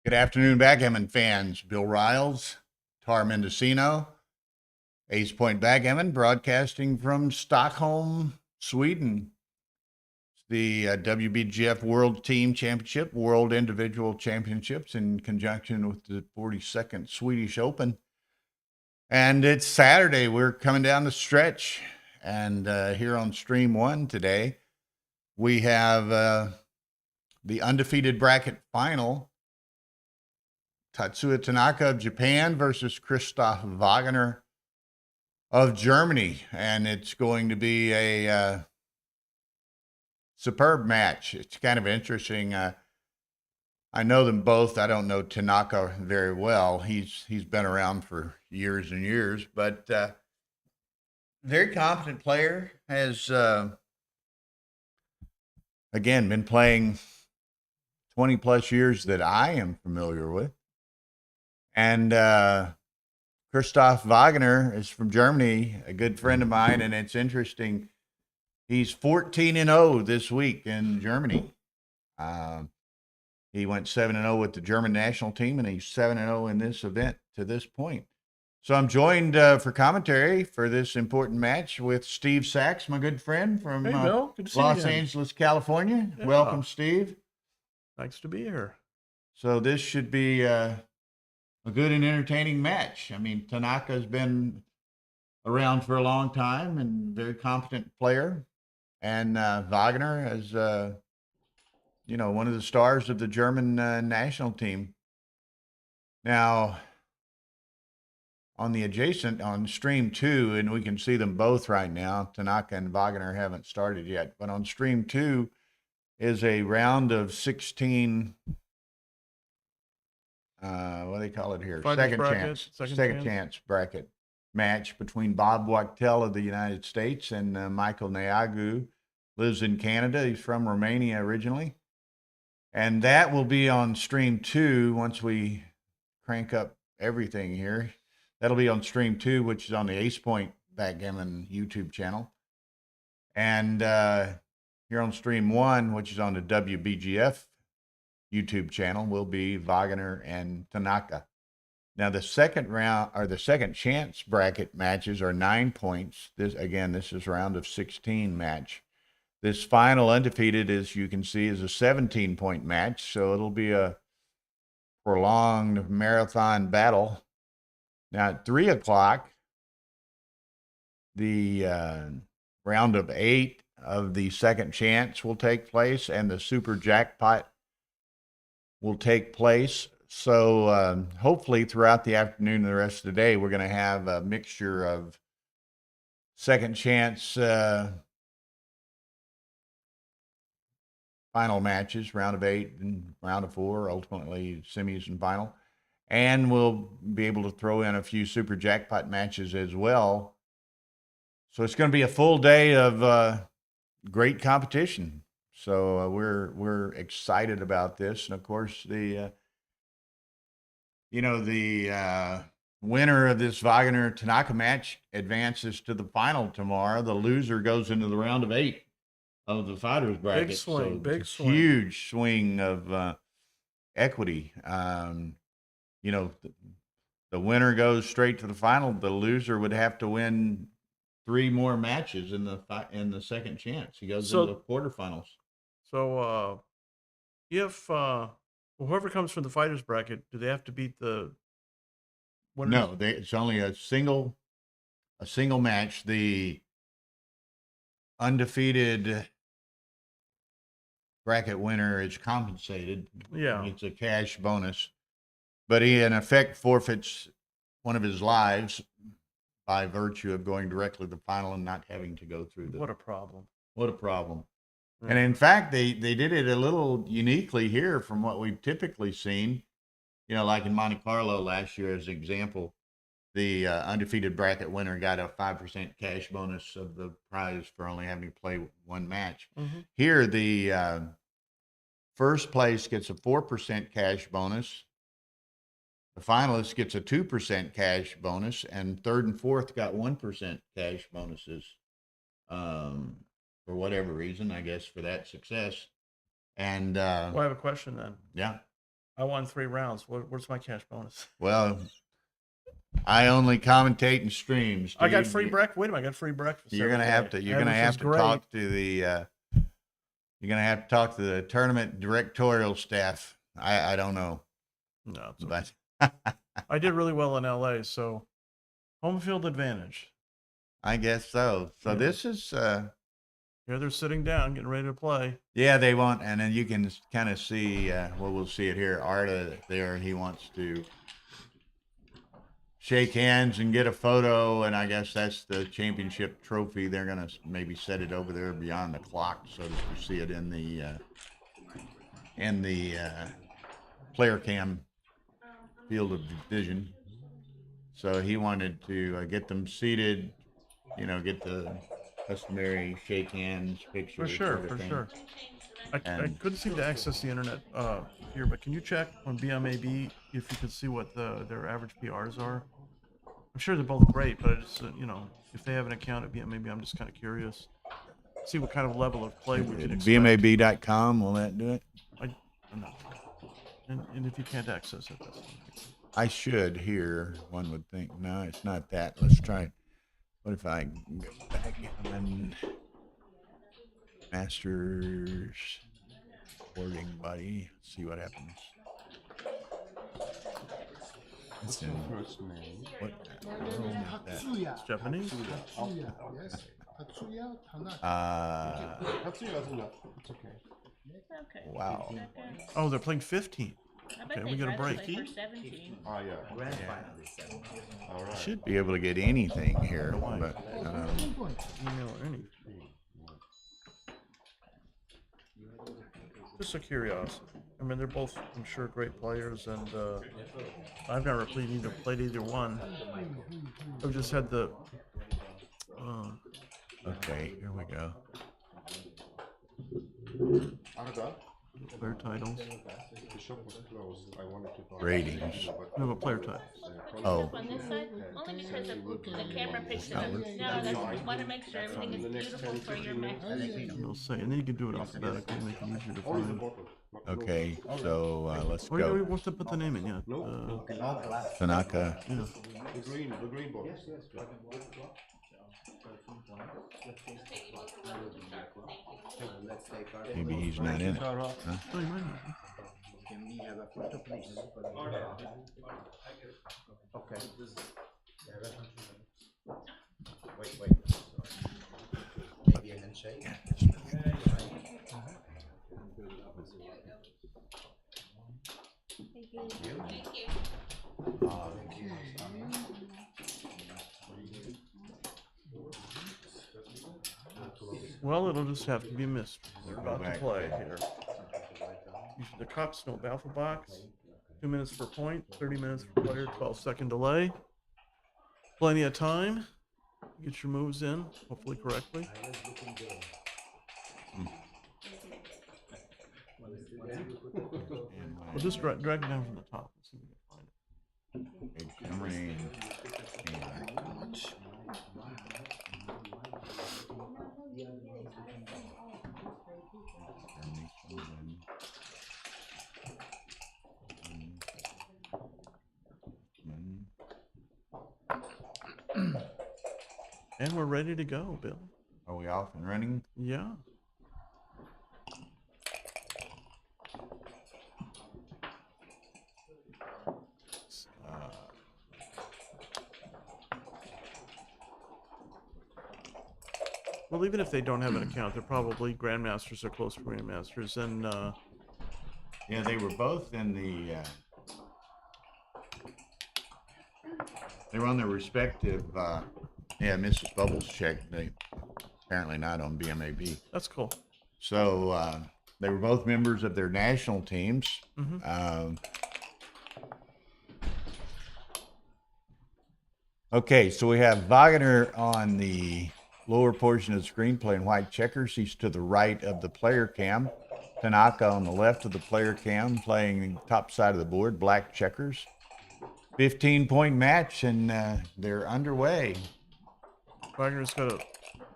Good afternoon, backgammon fans. Bill Riles, Tar Mendocino, Ace Point Backgammon, broadcasting from Stockholm, Sweden. It's the WBGF World Teams Championship, World Individual Championships in conjunction with the 42nd Swedish Open. And it's Saturday. We're coming down the stretch. And here on Stream 1 today, we have the undefeated bracket final. Tatsuya Tanaka of Japan versus Christoph Wagner of Germany. And it's going to be a superb match. It's kind of interesting. I know them both. I don't know Tanaka very well. He's been around for years and years, but very competent player. Has, again, been playing 20 plus years that I am familiar with. And Christoph Wagner is from Germany, a good friend of mine, and it's interesting. He's 14-0 this week in Germany. He went 7-0 with the German national team, and he's 7-0 in this event to this point. So I'm joined for commentary for this important match with Steve Sachs, my good friend from Bill. Good to see Los you Angeles, California. Yeah. Welcome, Steve. Thanks to be here. So this should be a good and entertaining match. I mean, Tanaka's been around for a long time and very competent player. And Wagner is, one of the stars of the German national team. Now, on Stream 2, and we can see them both right now, Tanaka and Wagner haven't started yet, but on Stream 2 is a round of 16 what do they call it here? Second chance bracket match between Bob Wachtel of the United States and Michael Neagu, lives in Canada. He's from Romania originally. And that will be on Stream 2 once we crank up everything here. That'll be on Stream 2, which is on the Ace Point Backgammon YouTube channel. And here on Stream 1, which is on the WBGF YouTube channel, will be Wagner and Tanaka. Now the second round, or the second chance bracket matches, are 9 points. This is round of 16 match. This final undefeated, as you can see, is a 17-point match, so it'll be a prolonged marathon battle. Now at 3 o'clock, the round of 8 of the second chance will take place, and the super jackpot will take place. So hopefully throughout the afternoon and the rest of the day, we're going to have a mixture of second chance final matches, round of 8 and round of 4, ultimately semis and final. And we'll be able to throw in a few super jackpot matches as well. So it's going to be a full day of great competition. So we're excited about this, and of course the winner of this Wagner Tanaka match advances to the final tomorrow. The loser goes into the round of 8 of the fighters bracket. Big swing, big swing. Huge swing of equity. The winner goes straight to the final. The loser would have to win 3 more matches in the second chance. He goes into the quarterfinals. So if whoever comes from the fighters bracket, do they have to beat the winners? No, it's only a single match. The undefeated bracket winner is compensated. Yeah. It's a cash bonus, but he in effect forfeits one of his lives by virtue of going directly to the final and not having to go through What a problem. Yeah. And in fact, they did it a little uniquely here from what we've typically seen. Like in Monte Carlo last year, as an example, the undefeated bracket winner got a 5% cash bonus of the prize for only having to play one match. Mm-hmm. Here, the first place gets a 4% cash bonus. The finalist gets a 2% cash bonus, and third and fourth got 1% cash bonuses. For whatever reason, I guess for that success. And Well, I have a question then. yeah, I won 3 rounds. Where's my cash bonus? Well, I only commentate and stream. Steve. I got free breakfast. Wait a minute, I got free breakfast. You're gonna have to. You're gonna have to talk to the. You're gonna have to talk to the tournament directorial staff. I don't know. No, but I did really well in LA, so home field advantage. I guess so. So this is. Here they're sitting down, getting ready to play. Yeah, they want, and then you can kind of see. Well, we'll see it here. Arda there. He wants to shake hands and get a photo, and I guess that's the championship trophy. They're gonna maybe set it over there beyond the clock so that you see it in the player cam field of vision. So he wanted to get them seated, get the customary shake hands picture. For sure. I couldn't seem to access the internet here, but can you check on BMAB if you could see what their average PRs are? I'm sure they're both great, but I just, if they have an account at BMAB, I'm just kind of curious. See what kind of level of play we can expect. BMAB.com, will that do it? I'm not sure. And if you can't access it, that's fine. I should here, one would think. No, it's not that. Let's try it. What if I go back and Masters boarding buddy? See what happens. What's your first name? What is that? It's Japanese? Tatsuya, yes. Tatsuya Tanaka. Tatsuya is enough. It's okay. Okay. Wow. Oh, they're playing 15. I bet Okay, they we got a try to break. play for 17. Ah, yeah. Grand final is 17. All right. Should be able to get anything here, but Email or anything. Just a curiosity. I mean, they're both, I'm sure, great players, and I've never played either one. I've just had the. okay, here we go. Arda? Player titles. The shop was closed. I wanted to talk Ratings. No, but player titles. Oh. On this side, only because the camera picks it up. No, we want to make sure everything is beautiful for your match. They'll say, and then you can do it alphabetically, make it easier to Only the find. bottle. Okay, so let's Oh, yeah, we go. want to put the name in, yeah. No. Tanaka. Yeah. The green bottle. Maybe he's not in it. Huh? Oh, you might not. Can we have a photo, please? Okay. Wait. Maybe a handshake. Well, it'll just have to be missed. We're about to play here. The cops know alpha box. 2 minutes per point, 30 minutes per player, 12-second delay. Plenty of time. Get your moves in, hopefully correctly. We'll just drag it down from the top. Let's see if we can find it. Okay, Cameron And we're ready to go, Bill. Are we off and running? Yeah. Well, even if they don't have an account, they're probably grandmasters or close to grandmasters, and Yeah, they were both in the. They were on their respective. Mrs. Bubbles checked. They apparently not on BMAB. that's cool. So they were both members of their national teams. Okay, so we have Wagner on the lower portion of the screen playing white checkers. He's to the right of the player cam. Tanaka on the left of the player cam playing top side of the board, black checkers. 15-point match, and they're underway. Wagner's got a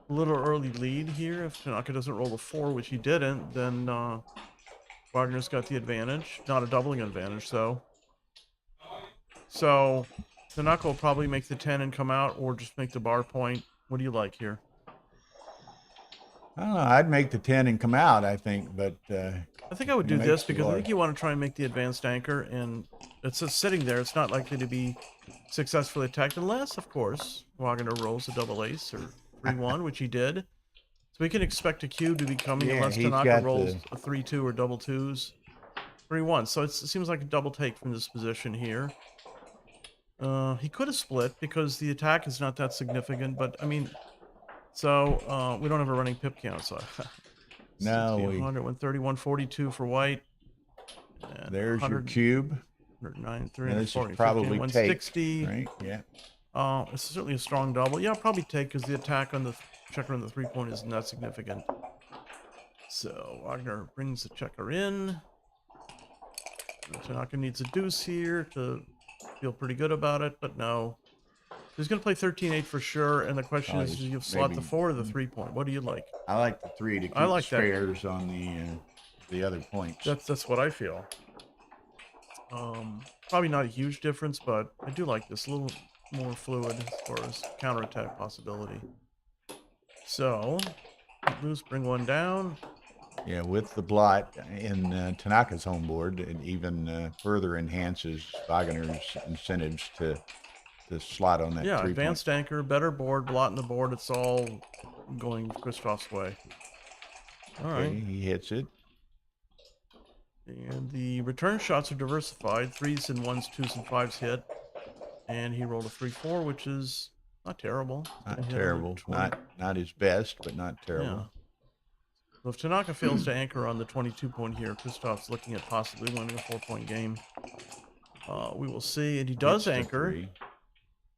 little early lead here. If Tanaka doesn't roll a 4, which he didn't, then Wagner's got the advantage. Not a doubling advantage, though. So Tanaka will probably make the 10 and come out, or just make the bar point. What do you like here? I don't know. I'd make the 10 and come out, I think, but I think I would do this because I think you want to try and make the advanced anchor, and it's just sitting there. It's not likely to be successfully attacked unless, of course, Wagner rolls a double ace or 3-1, which he did. So we can expect a cue to be coming unless Tanaka rolls a 3-2 or double twos. 3-1. So it seems like a double take from this position here. He could have split because the attack is not that significant, but I mean, so we don't have a running pip count, so no, 130, 142 for white. There's your cube. 109, This 340, is probably 160. take, right? Yeah. It's certainly a strong double. Yeah, probably take because the attack on the checker on the 3-point isn't that significant. So Wagner brings the checker in. Tanaka needs a deuce here to feel pretty good about it, but no. He's going to play 13-8 for sure, and the question is, do you slot the 4 or the 3-point? What do you like? I like the 3 to keep spares on the other points. That's what I feel. Probably not a huge difference, but I do like this. A little more fluid as far as counterattack possibility. So, loose, bring one down. Yeah, with the blot in Tanaka's home board, it even further enhances Wagner's incentives to slot on that 3-point. Advanced anchor, better board, blot in the board. It's all going Christoph's way. All right. He hits it. And the return shots are diversified. 3s and 1s, 2s and 5s hit. And he rolled a 3-4, which is not terrible. Not terrible. Not his best, but not terrible. Yeah. So if Tanaka fails to anchor on the 22-point here, Christoph's looking at possibly winning a 4-point game. We will see. And he does anchor.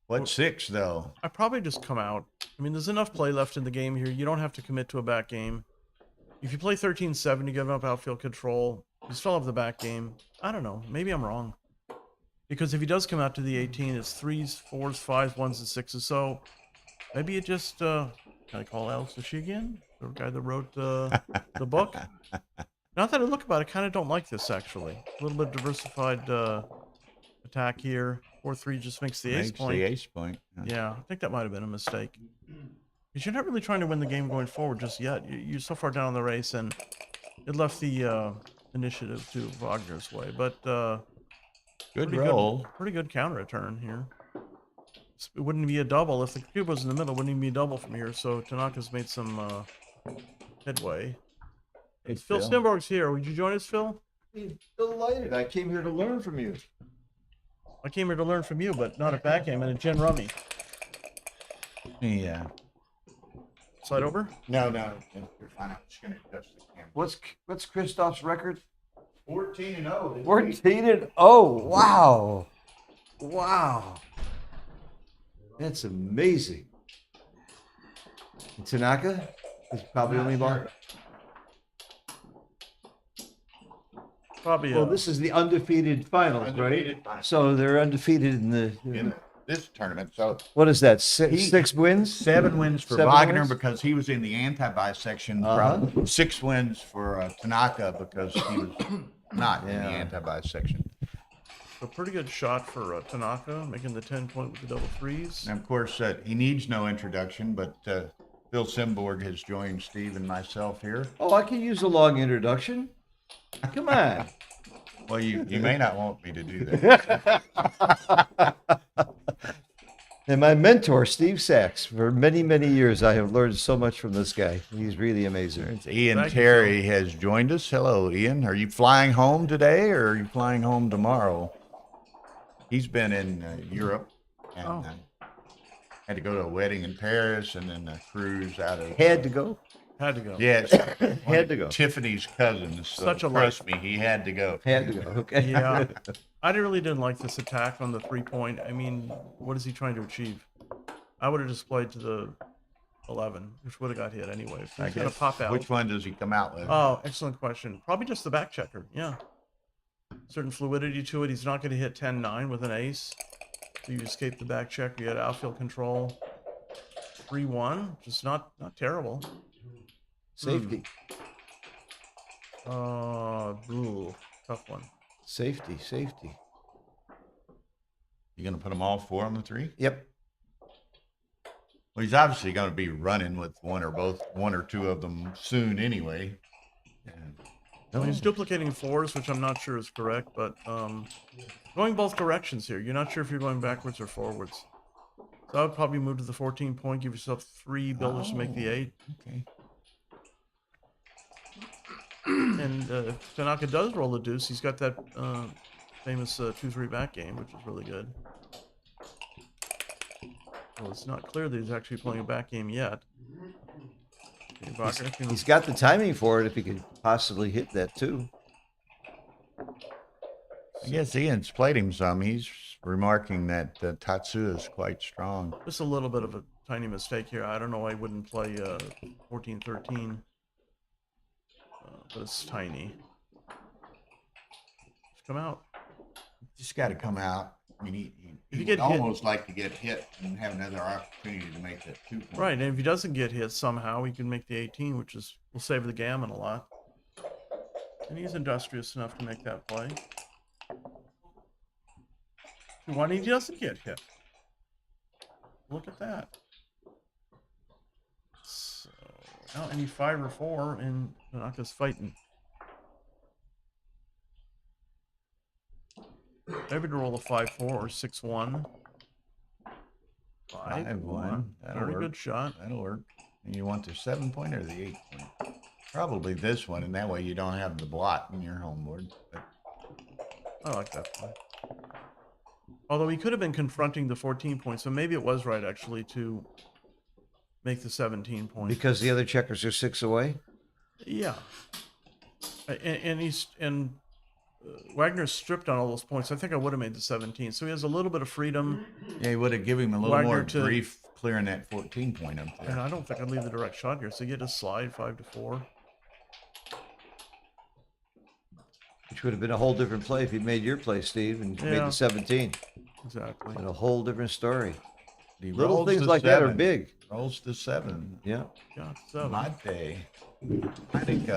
What 6, though? I probably just come out. I mean, there's enough play left in the game here. You don't have to commit to a back game. If you play 13-7, you give up outfield control. You still have the back game. I don't know. Maybe I'm wrong. Because if he does come out to the 18, it's 3s, 4s, 5s, 1s, and 6s. So maybe it just... can I call Alex Lashigian? The guy that wrote the book? Now that I look about it, I kind of don't like this, actually. A little bit diversified attack here. 4-3 just makes the ace point. The ace point. Yeah, I think that might have been a mistake. Because you're not really trying to win the game going forward just yet. You're so far down the race, and it left the initiative to Wagner's way. But good roll. Pretty good counter return here. It wouldn't be a double. If the cube was in the middle, it wouldn't even be a double from here. So Tanaka's made some headway. Hey, Phil Stenborg's here. Would you join us, Phil? Delighted. I came here to learn from you. I came here to learn from you, but not at backgammon and gin rummy. Yeah. Slide over? No. You're fine. I'm just going to adjust the camera. What's Christoph's record? 14-0. 14-0. Wow. Wow. That's amazing. And Tanaka is probably only bar. Probably. Well, this is the undefeated finals, right? Finals. So they're undefeated in this tournament. So what is that? Six wins? 7 wins for 7 Wagner wins? because he was in the anti-buy section. 6 wins for Tanaka because he was not in the anti-buy section. A pretty good shot for Tanaka, making the 10-point with the double 3s. And of course, he needs no introduction, but Phil Stenborg has joined Steve and myself here. Oh, I can use a long introduction. Come on. Well, you may not want me to do that. And my mentor, Steve Sachs, for many, many years, I have learned so much from this guy. He's really amazing. Ian Terry has joined us. Hello, Ian. Are you flying home today or are you flying home tomorrow? He's been in Europe and had to go to a wedding in Paris and then a cruise out of... Had to go. Had to go. Yes. Had to go. Tiffany's cousin. So Such a trust me, he had to go. Had to go. Okay. Yeah. I really didn't like this attack on the 3-point. I mean, what is he trying to achieve? I would have just played to the 11, which would have got hit anyway. He's going to pop out. Which one does he come out with? Oh, excellent question. Probably just the back checker. Yeah. Certain fluidity to it. He's not going to hit 10-9 with an ace. So you escape the back checker. You had outfield control. 3-1. Just not terrible. Safety. Ooh, tough one. Safety, safety. You gonna put them all 4 on the 3? Yep. Well, he's obviously going to be running with one or two of them soon anyway. And No, he's duplicating 4s, which I'm not sure is correct, but going both directions here. You're not sure if you're going backwards or forwards. So I would probably move to the 14 point, give yourself 3 builders to make the 8. Okay. And if Tanaka does roll a deuce, he's got that famous 2-3 back game, which is really good. Well, it's not clear that he's actually playing a back game yet. He's got the timing for it if he could possibly hit that too. I guess Ian's played him some. He's remarking that Tatsu is quite strong. Just a little bit of a tiny mistake here. I don't know why I wouldn't play 14-13. But it's tiny. Just come out. Just got to come out. I mean, If you he'd get almost like to get hit and have another opportunity to make that 2 point. Right, and if he doesn't get hit somehow, he can make the 18, which will save the gammon a lot. And he's industrious enough to make that play. When he doesn't get hit. Look at that. So now any 5 or 4, and Tanaka's fighting. Maybe to roll a 5-4 or 6-1. 5-1. Very good shot. That'll work. And you want the 7 point or the 8 point? Probably this one, and that way you don't have the blot in your home board. But I like that play. Although he could have been confronting the 14 points, so maybe it was right actually to make the 17 points. Because the other checkers are 6 away? Yeah. And Wagner's stripped on all those points. I think I would have made the 17. So he has a little bit of freedom. yeah, he would have given him a little Wagner more to- grief clearing that 14 point up And there. I don't think I'd leave the direct shot here. So you get a slide 5-4. Which would have been a whole different play if he'd made your play, Steve, and made Yeah. the 17. Exactly. And a whole different story. He Little rolls things the like that are 7. big. Rolls the 7. Yeah. Yeah, 7. My day. I think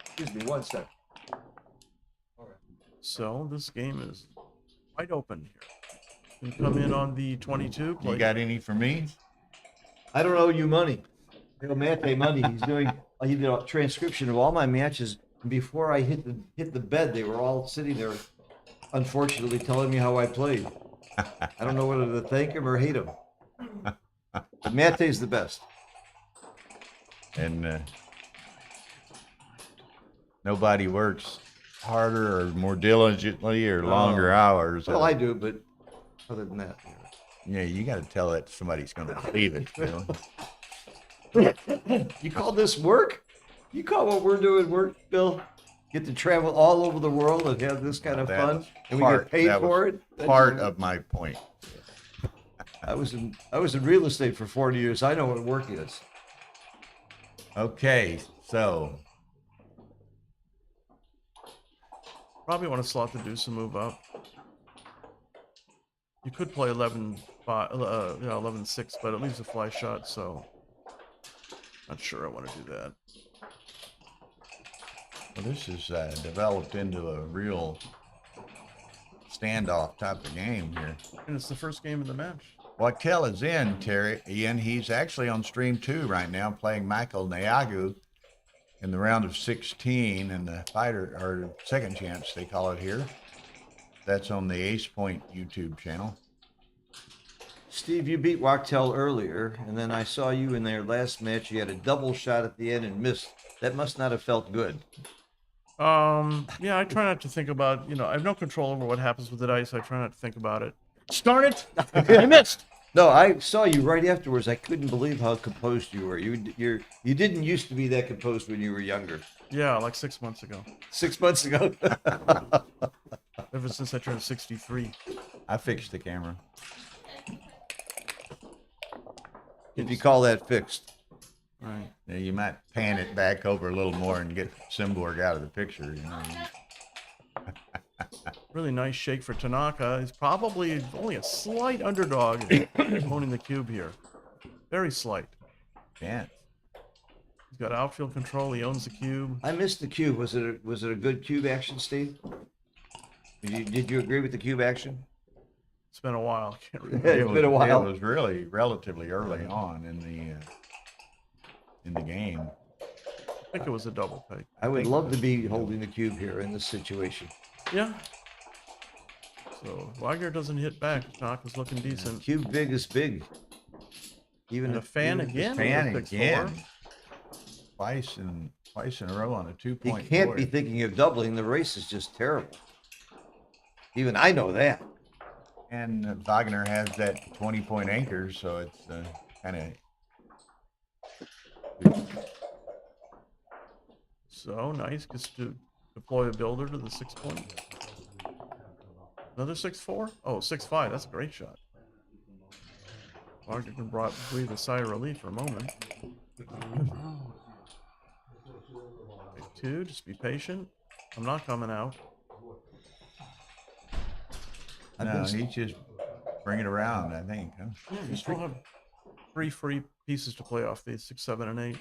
Excuse me, 1 second. So this game is wide open here. You come in on the 22. Play. you got any for me? I don't owe you money. I owe Mate money. He did a transcription of all my matches. And before I hit the bed, they were all sitting there, unfortunately, telling me how I played. I don't know whether to thank him or hate him. But Mate's the best. And nobody works harder or more diligently or longer hours. Well, I do, but other than that, Yeah, you got to tell that somebody's going to believe it. You know? you call this work? You call what we're doing work, Bill? Get to travel all over the world and have this kind of That fun, was and we part- get paid that for was it. That's Part of my point. I was in real estate for 40 years. I know what work is. Okay, so Probably want to slot the deuce and move up. You could play 11-6, but it leaves a fly shot, so not sure I want to do that. well, this has developed into a real standoff type of game here. And it's the first game of the match. Wachtell is in, Ian. He's actually on stream 2 right now, playing Michael Nyagu in the round of 16 and the fighter, or second chance, they call it here. That's on the Ace Point YouTube channel. Steve, you beat Wachtell earlier, and then I saw you in their last match. You had a double shot at the end and missed. That must not have felt good. Yeah, I try not to think about, I have no control over what happens with the dice. I try not to think about it. Darn it! I missed! No, I saw you right afterwards. I couldn't believe how composed you were. You didn't used to be that composed when you were younger. Yeah, like 6 months ago. 6 months ago. Ever since I turned 63. I fixed the camera. If you call that fixed. Right. Yeah, you might pan it back over a little more and get Simborg out of the picture. You know? Really nice shake for Tanaka. He's probably only a slight underdog owning the cube here. Very slight. Yeah. He's got outfield control. He owns the cube. I missed the cube. Was it a good cube action, Steve? Did you agree with the cube action? It's been a while. I can't remember. It's been a while. It was really relatively early on in the game. I think it was a double take. I would love to be holding the cube here in this situation. Yeah. So Wagner doesn't hit back. Tanaka's looking decent. Cube big is big. Even And a if- fan even if again. Fan with a 6-4. again. Twice in a row on a He 2-point can't board. be thinking of doubling. The race is just terrible. Even I know that. And Wagner has that 20-point anchor, so it's kind of. So nice. Gets to deploy a builder to the 6-point. Another 6-4? Oh, 6-5. That's a great shot. Wagner can breathe a sigh of relief for a moment. Take 2. Just be patient. I'm not coming out. No, he's just bring it around, I think. Huh? Yeah, you still have 3 free pieces to play off these 6, 7, and 8.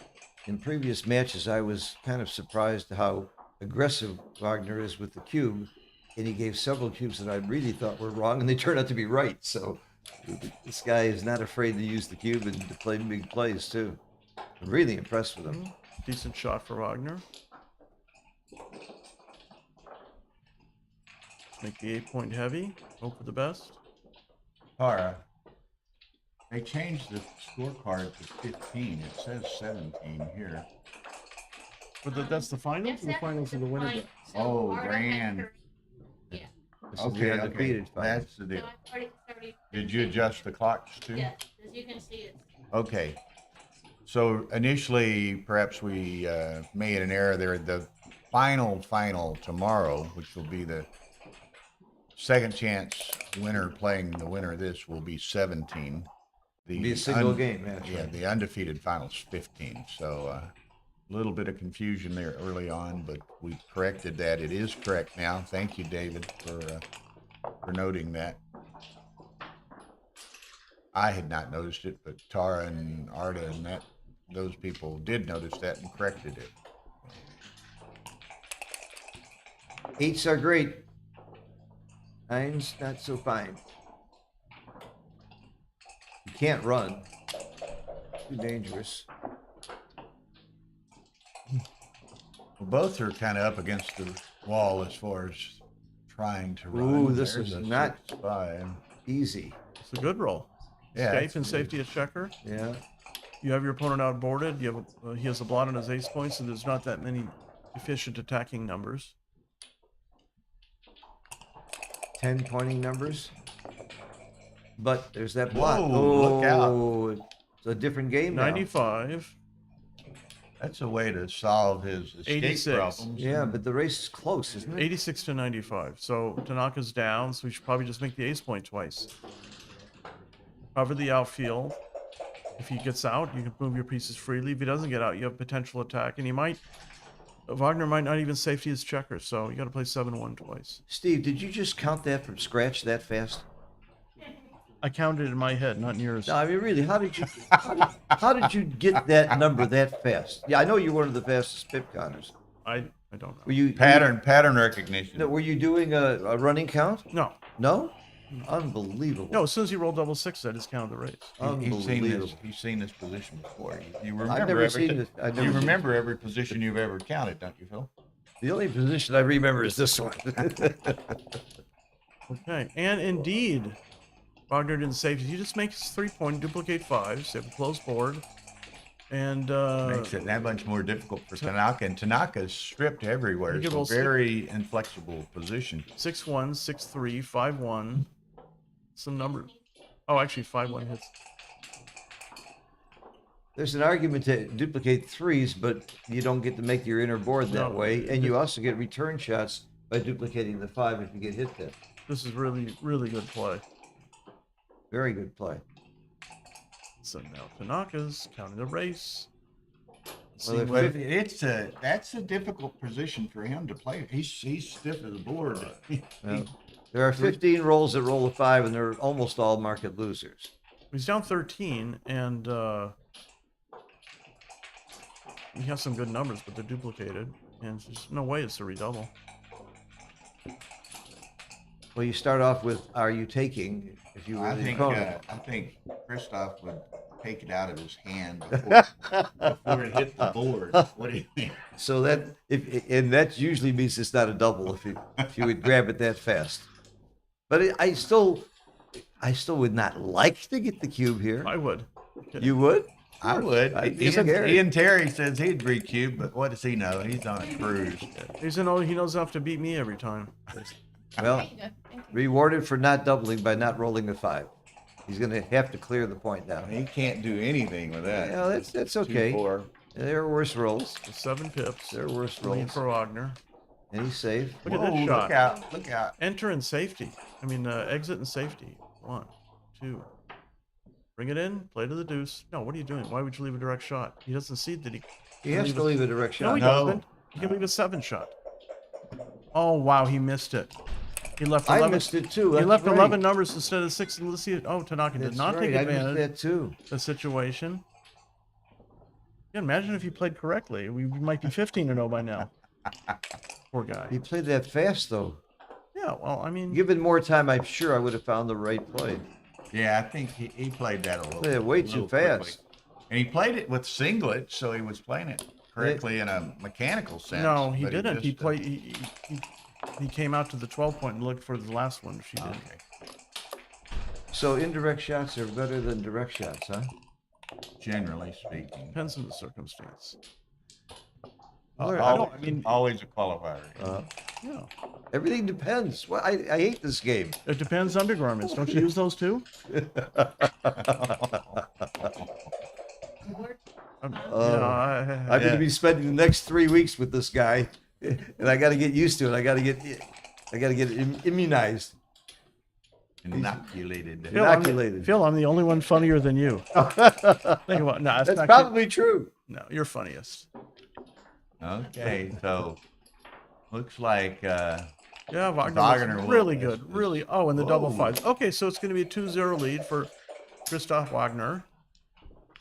In previous matches, I was kind of surprised how aggressive Wagner is with the cube, and he gave several cubes that I really thought were wrong, and they turned out to be right. So this guy is not afraid to use the cube and to play big plays too. I'm really impressed with him. Decent shot for Wagner. Make the 8-point heavy. Hope for the best. Tara, they changed the scorecard to 15. It says 17 here. But that's the finals. Or the finals of the winner. Fine. So Oh, Arda grand. had This is Okay, the okay. undefeated final. That's the her- deal. so I've already Did you adjust the clocks too? Yes, as you can see, it's Okay. So initially, perhaps we made an error there. The final tomorrow, which will be the second chance winner playing the winner of this, will be 17. It'll be a single game match. Yeah, right? the undefeated finals 15. So a little bit of confusion there early on, but we corrected that. It is correct now. Thank you, David, for noting that. I had not noticed it, but Tara and Arda and those people did notice that and corrected it. 8s are great. 9s not so fine. You can't run. Too dangerous. Well, both are kind of up against the wall as far as trying to run. Ooh, this There's is a not 6-5. easy. It's a good roll. Yeah, Escape it's and good. safety at checker. Yeah. You have your opponent outboarded. You have he has a blot on his ace points, so there's not that many efficient attacking numbers. 10 pointing numbers. But there's that block. Whoa, look out. Oh, it's a different game now. 95. That's a way to solve his escape 86. problems. Yeah, but the race is close, isn't it? 86 to 95. So Tanaka's down, so we should probably just make the ace point twice. Cover the outfield. If he gets out, you can move your pieces freely. If he doesn't get out, you have potential attack, and Wagner might not even safety his checker, so you got to play 7-1 twice. Steve, did you just count that from scratch that fast? I counted it in my head, not in yours. No, I mean, really, how did you get that number that fast? Yeah, I know you're one of the fastest pip counters. I don't know. Were you Pattern recognition. No, were you doing a running count? No, No? Unbelievable. no. As soon as he rolled double sixes, I discounted the raise. He's seen this. Unbelievable. He's seen this position before. You I've remember never everything. seen this. I've never You seen- remember every position you've ever counted, don't you, Phil? The only position I remember is this one. Okay, and indeed, Wagner didn't save. He just makes 3-point, duplicate 5s. You have a closed board, and Makes it that much more difficult for Tanaka, and Tanaka's stripped everywhere. You give So all six- very inflexible position. 6-1, 6-3, 5-1. Some numbers. Oh, actually, 5-1 hits. There's an argument to duplicate 3s, but you don't get to make your inner board that No. way, and you also get return shots by duplicating the 5 if you get hit there. This is really, really good play. Very good play. So now Tanaka's counting the race. See Well, if- what- But that's a difficult position for him to play. He's stiff as a board. Well, there are 15 rolls that roll a 5, and they're almost all market losers. he's down 13, and he has some good numbers, but they're duplicated, and there's no way it's a redouble. Well, you start off with, are you taking, if you were the opponent. I think Christoph would take it out of his hand before it hit the board. What do you think? So and that usually means it's not a double if you would grab it that fast. But I still would not like to get the cube here. I would. You would? I would. I'd be scared. Ian Terry says he'd recube, but what does he know? He's on a cruise. He knows enough to beat me every time. Well, rewarded for not doubling by not rolling the 5. He's going to have to clear the point now. He can't do anything with that. Yeah, that's okay. 2-4. There are worse rolls. 7 pips. There are worse Lead rolls. for Wagner. And he's safe. Look at Whoa, this shot. Look out. Look out. Enter and safety. Exit and safety. 1, 2. Bring it in. Play to the deuce. No, what are you doing? Why would you leave a direct shot? He doesn't see that He has to leave a direct No, shot. he doesn't. He can leave a 7 shot. Oh, wow. He missed it. He left 11. I missed it too. He That's left right. 11 numbers instead of 6. Let's see. Oh, Tanaka did That's not right. take I missed advantage that too. of the situation. Yeah, imagine if he played correctly. We might be 15-0 by now. Poor guy. He played that fast though. Yeah, well, Given more time, I'm sure I would have found the right play. Yeah, I think he played that a little. Played it way too little quickly. fast. And he played it with singlet, so he was playing it correctly in a mechanical sense. no, he but didn't. He just, played. He came out to the 12 point and looked for the last one. She did. Okay. So indirect shots are better than direct shots, huh? Generally speaking. Depends on the circumstance. Always a qualifier. Yeah, Everything depends. Well, I hate this game. it depends undergarments. Don't you use those too? I'm going to be spending the next 3 weeks with this guy, and I got to get used to it. I got to get immunized. Inoculated. Inoculated. Phil, I'm the only one funnier than you. Think about no, That's not probably true. No, you're funniest. Okay, so looks like Yeah, Wagner Wagner was will- really good. Really. Oh, and the double Whoa. fives. Okay, so it's going to be a 2-0 lead for Christoph Wagner.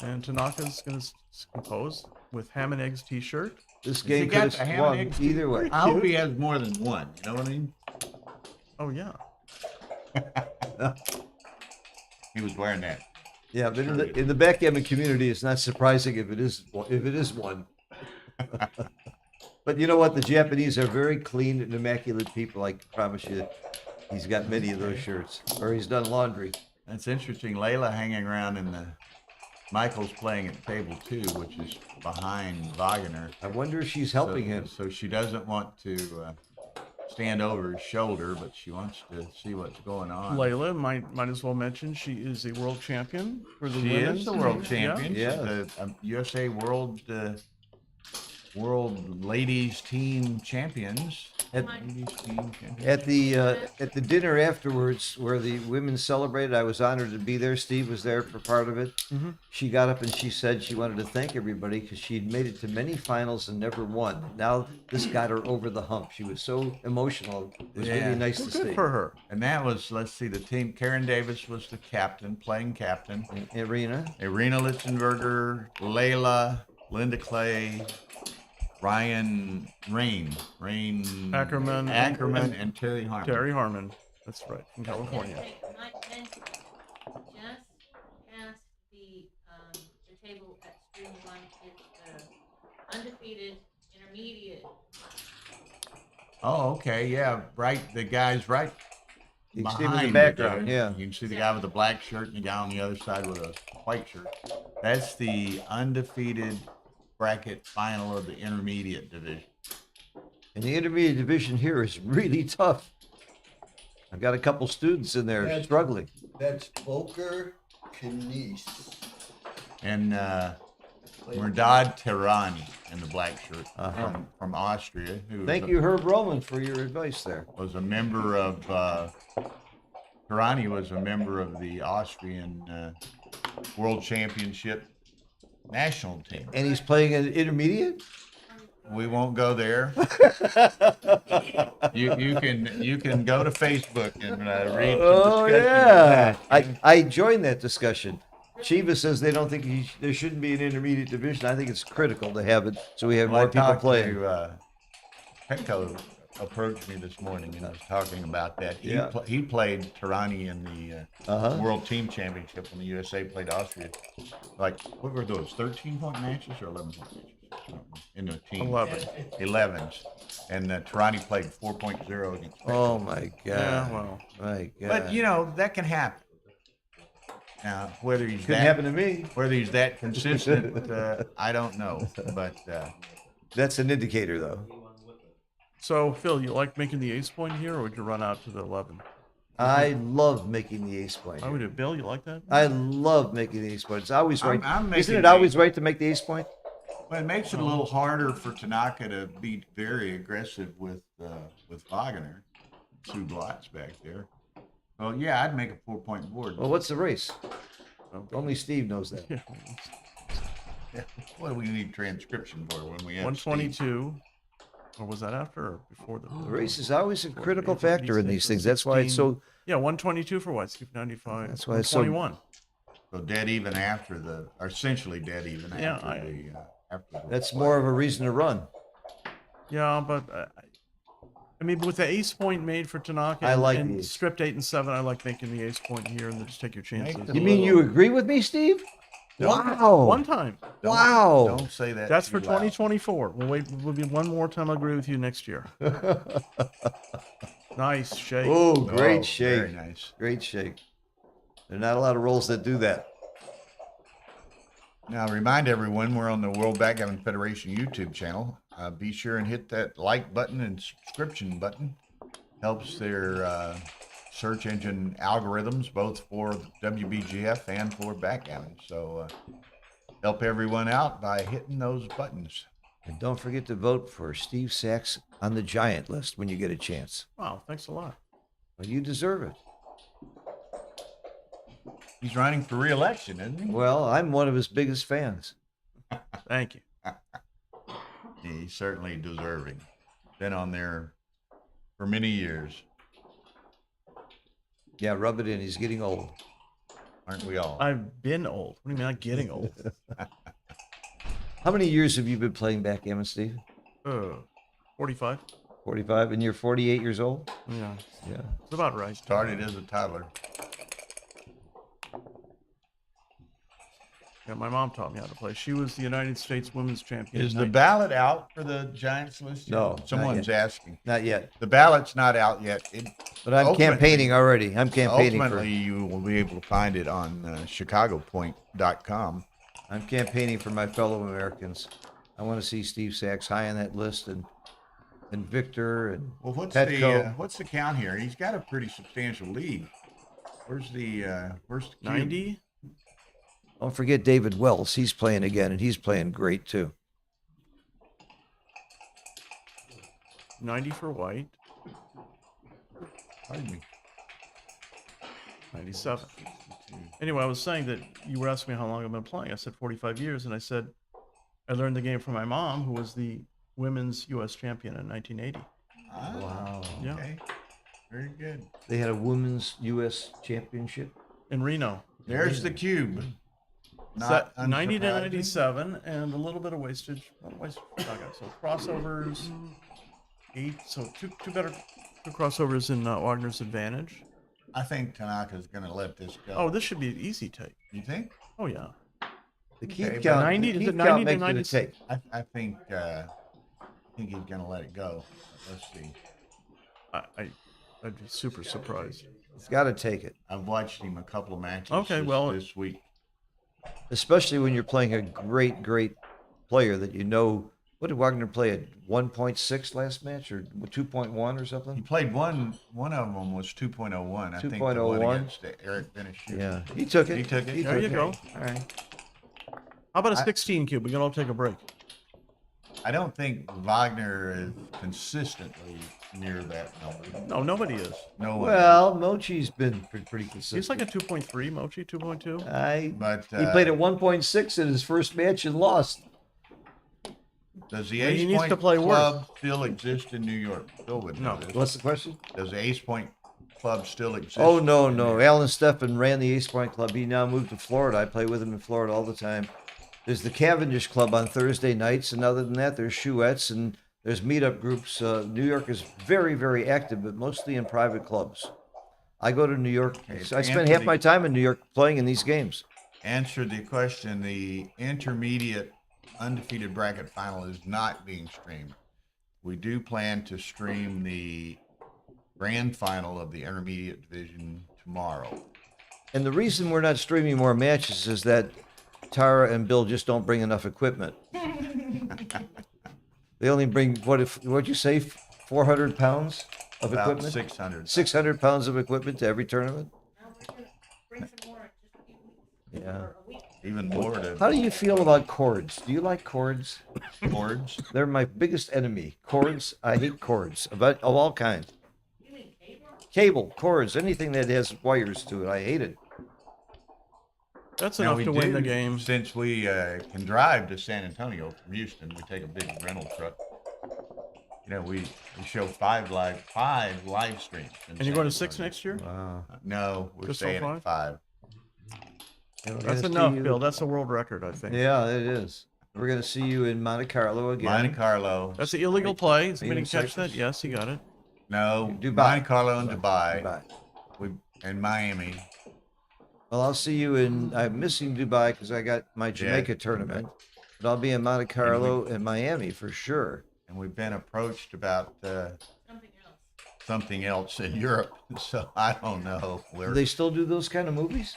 And Tanaka's going to compose with ham and eggs t-shirt. This he game got could the have ham swung and eggs either way. I hope he has more than one. You know what I mean? Oh, yeah. He was wearing that. Yeah, but in the backgammon community, it's not surprising if it is one. But you know what? The Japanese are very clean and immaculate people. I can promise you, he's got many of those shirts, or he's done laundry. That's interesting. Layla hanging around in the. Michael's playing at table 2, which is behind Wagner. I wonder if she's helping him. So she doesn't want to stand over his shoulder, but she wants to see what's going on. Layla, might as well mention, she is a world champion for the She women's. is the world champion. Yeah. She's the USA World Ladies Team Champions. Ladies Team Champions. At the dinner afterwards, where the women celebrated, I was honored to be there. Steve was there for part of it. Mm-hmm. She got up and she said she wanted to thank everybody because she'd made it to many finals and never won. Now this got her over the hump. She was so emotional. It was Yeah. really nice Well, to good see. for her. And that was, let's see, the team. Karen Davis was the captain, playing captain. Irina, Irina Litzenberger, Layla, Linda Clay, Ryan Rain Ackerman, and Terry Harmon. Terry Harmon. That's right, from California. Might mention, just past the table at Stream 1 is the undefeated intermediate. Oh, okay, yeah, right. The guy's right you can see him in behind the background. guy. Yeah, You can see the guy with the black shirt and the guy on the other side with a white shirt. That's the undefeated bracket final of the intermediate division. and the intermediate division here is really tough. I've got a couple students in there Yeah. struggling. That's Volker Knies. And Merdad Terani in the black shirt Uh-huh. from Austria. Who was Thank a- you, Herb Roman, for your advice there. Was a member of Terani was a member of the Austrian World Championship national team. And he's playing an intermediate? We won't go there. You can go to Facebook and read. the Oh discussion of yeah, that. I joined that discussion. Shiva says they don't think there shouldn't be an intermediate division. I think it's critical to have it so we have Well, more I people talked playing. to, Petco approached me this morning and was talking about that. Yeah. He played Tirani in the World Teams Championship when the USA played Austria. Like, what were those, 13-point matches or 11-point matches? In the team. 11s. And Tirani played 4.0 against Petco. Oh, my God. Yeah, well. My God. But, you know, that can happen. Now, whether he's Couldn't happen to me. Whether he's that consistent, I don't know. But That's an indicator, though. So, Phil, you like making the ace point here, or would you run out to the 11? I love making the ace point. I would do. Bill, you like that? I love making the ace point. It's always right. I'm Isn't making it the- always right to make the ace point? Well, it makes it a little harder for Tanaka to be very aggressive with Wagner. Two blots back there. Well, yeah, I'd make a 4-point board. Well, what's the race? Only Steve knows that. Yeah. What do we need transcription for when we have 122. Or was that after or before the The race is always a critical factor in these things. That's why it's so. Yeah, 122 for White, skip 95. That's why it's so- 21. So dead even after or essentially dead even Yeah, after the That's more of a reason to run. Yeah, but I mean, with the ace point made for Tanaka I like and the ace. stripped 8 and 7, I like making the ace point here and then just take your chances. Make You mean you agree with me, Steve? Wow. One time. Wow. Don't say that. That's too for loud. 2024. We'll be one more time. I'll agree with you next year. Nice shake. Oh, Oh, great shake. Very nice. Great shake. There are not a lot of rolls that do that. Now, remind everyone we're on the World Backgammon Federation YouTube channel. Be sure and hit that like button and subscription button. Helps their search engine algorithms, both for WBGF and for backgammon. So help everyone out by hitting those buttons. And don't forget to vote for Steve Sachs on the Giant list when you get a chance. Wow, thanks a lot. Well, you deserve it. He's running for re-election, isn't he? Well, I'm one of his biggest fans. Thank you. He's certainly deserving. Been on there for many years, Yeah, rub it in. He's getting old. aren't we all? I've been old. What do you mean I'm getting old? How many years have you been playing backgammon, Steve? 45. 45, and you're 48 years old? Yeah, Yeah. it's about right. Started as a toddler. Yeah, my mom taught me how to play. She was the United States Women's Champion. Is in the 90 ballot out for the Giants list? No, not Someone's yet. asking. Not yet. The ballot's not out yet. But I'm Ultimately- campaigning already. I'm campaigning Ultimately, you will be able to find it on chicagopoint.com. I'm campaigning for my fellow Americans. I want to see Steve Sachs high on that list and Victor and Well, Petco. what's the count here? He's got a pretty substantial lead. Where's the cube? 90? Don't forget David Wells. He's playing again, and he's playing great too. 90 for White. Pardon me. 97. Anyway, I was saying that you were asking me how long I've been playing. I said 45 years, and I said I learned the game from my mom, who was the women's U.S. champion in 1980. Ah, Wow. Yeah. Okay. Very good. They had a women's U.S. championship. In Reno. There's the cube. Set Not 90 to unsurprising. 97, and a little bit of wastage. So crossovers, 8. So two crossovers in Wagner's advantage. I think Tanaka's going to let this go. Oh, this should be an easy take. You think? Oh, yeah. The keep Okay, but count. 90 the is keep it 90 count to makes it a 96? take. I think he's going to let it go. Let's see. I'd be super surprised. It's got to take it, I've watched him a couple of matches Okay, well- this week. especially when you're playing a great player that you know. What did Wagner play at 1.6 last match or 2.1 or He something? played one of them was 2.01. I think the one 2.01. against Eric Finish. Yeah, he took it. He took it. There you Okay. go. All right. How about a I- 16 cube? We can all take a break. I don't think Wagner is consistently near that number. No, nobody is. No one. Well, Mochi's been pretty consistent. He's like a 2.3, Mochi, 2.2. But He played at 1.6 in his first match and lost. does the Well, he Ace needs Point to play worse. Club still exist in New York? Phil would know No. this. What's the question? Does the Ace Point club still exists? Oh, no. Alan Steffen ran the Ace Point Club. He now moved to Florida. I play with him in Florida all the time. There's the Cavendish Club on Thursday nights, and other than that, there's Chouettes and there's meetup groups. New York is very, very active, but mostly in private clubs. I go to New York. I spend half my time in New York playing in these games. Answer the question. The intermediate undefeated bracket final is not being streamed. We do plan to stream the grand final of the intermediate division tomorrow. And the reason we're not streaming more matches is that Tara and Bill just don't bring enough equipment. They only bring, what'd you say, 400 pounds of About equipment? 600. 600 pounds of equipment to every tournament? Bring some more in just a few weeks. Yeah. Or a week. Even more How to do you feel about cords? Do you like cords? boards. They're my biggest enemy. Cords, I hate cords of all kinds. You mean cable? Cable, cords, anything that has wires to it, I hate it. That's Now enough we to win do, the game. since we can drive to San Antonio from Houston. We take a big rental truck. You know, we show five live streams. And you're going to 6 next year? Wow. No, we're Just so staying far? at 5. That's enough, Bill. That's a world record, I think. Yeah, it is. We're going to see you in Monte Carlo again. Monte Carlo. That's an illegal play. Is Are you anybody in catch Cyprus? that? Yes, he got it. No, Dubai. Monte Carlo and Dubai. Dubai. And Miami. Well, I'll see you in. I'm missing Dubai because I got my Jamaica tournament, but I'll be in Monte Carlo and Miami for sure. And we've been approached about Something else. something else in Europe. So I don't know Do where they still do those kind of movies?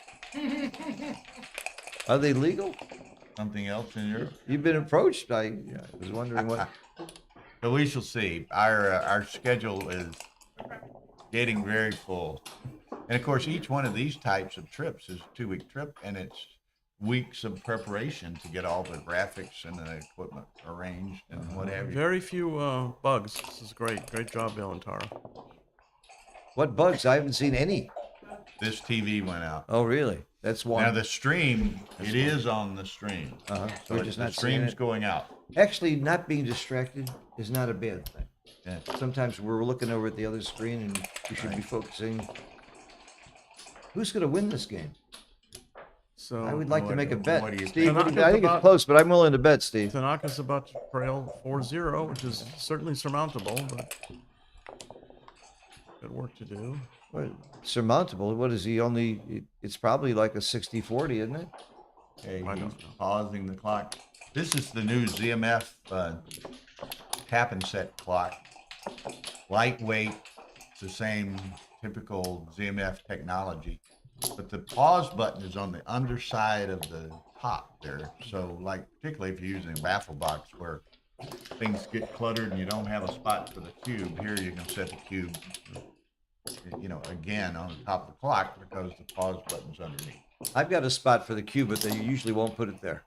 Are they legal? something else in Europe. You've been approached. I was wondering what. So we shall see. Our schedule is getting very full. And of course, each one of these types of trips is a 2-week trip, and it's weeks of preparation to get all the graphics and the equipment arranged and what have you. Very few bugs. This is great. Great job, Bill and Tara. What bugs? I haven't seen any. This TV went out. Oh, really? That's one. Now the stream, it is on the stream. Uh-huh. So We're just the not seeing stream's it. going out. Actually, not being distracted is not a bad thing. Yeah. Sometimes we're looking over at the other screen and we should be focusing. Who's going to win this game? So I would like to make a bet. what do you Steve, think? what do you- I think it's close, but I'm willing to bet, Steve. Tanaka's about to trail 4-0, which is certainly surmountable, but good work to do. What, surmountable. What is he only? It's probably like a 60-40, isn't it? Okay, I he's don't know. pausing the clock. This is the new ZMF tap and set clock. Lightweight. It's the same typical ZMF technology. But the pause button is on the underside of the top there. So like particularly if you're using a baffle box where things get cluttered and you don't have a spot for the cube, here you can set the cube, you know, again on the top of the clock because the pause button's underneath. I've got a spot for the cube, but they usually won't put it there.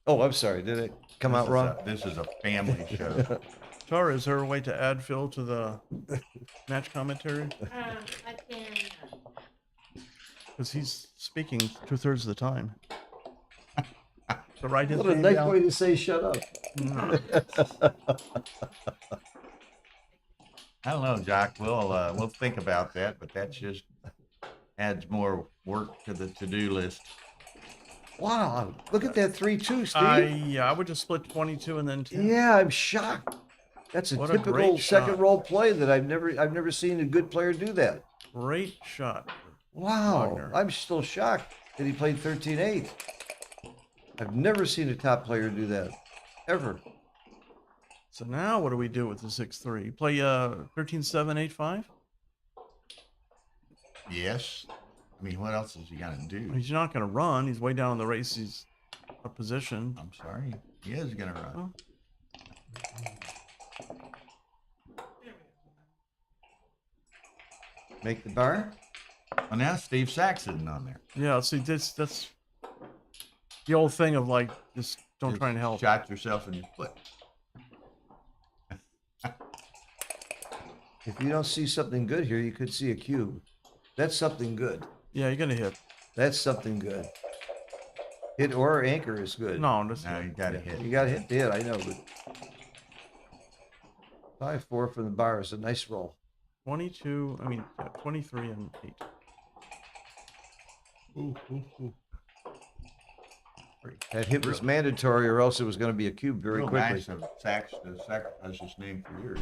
Oh, I'm sorry. Did it come out wrong? This is a family show. Tara, is there a way to add Phil to the match commentary? I can. Because he's speaking 2/3 of the time. So write his What a name nice down. way to say shut up. I don't know, Jock. We'll think about that, but that just adds more work to the to-do list. Wow, look at that 3-2, Steve. Yeah, I would just split 22 and then 10. Yeah, I'm shocked. That's a What a typical great second shot. roll play that I've never seen a good player do that. Great shot. Wow, Wagner. I'm still shocked that he played 13-8. I've never seen a top player do that, ever. So now what do we do with the 6-3? You play 13-7-8-5? Yes. I mean, what else is he gonna do? He's not going to run. He's way down in the race. He's a position. I'm sorry. He is gonna run. Make the bar. Well, now Steve Sachs isn't on there. Yeah, see, that's the old thing of like, just don't Just try and help. Shot yourself in the foot. If you don't see something good here, you could see a cube. That's something good. Yeah, you're going to hit. That's something good. Hit or anchor is good. No, just Now you gotta hit. You got to hit the hit, I know, but 5-4 from the bar is a nice roll. 22. I mean, yeah, 23 and 8. Ooh, ooh, ooh. That hit was mandatory, or else it was going to be a cube very Real quickly. nice of Sachs to sacrifice his name for years.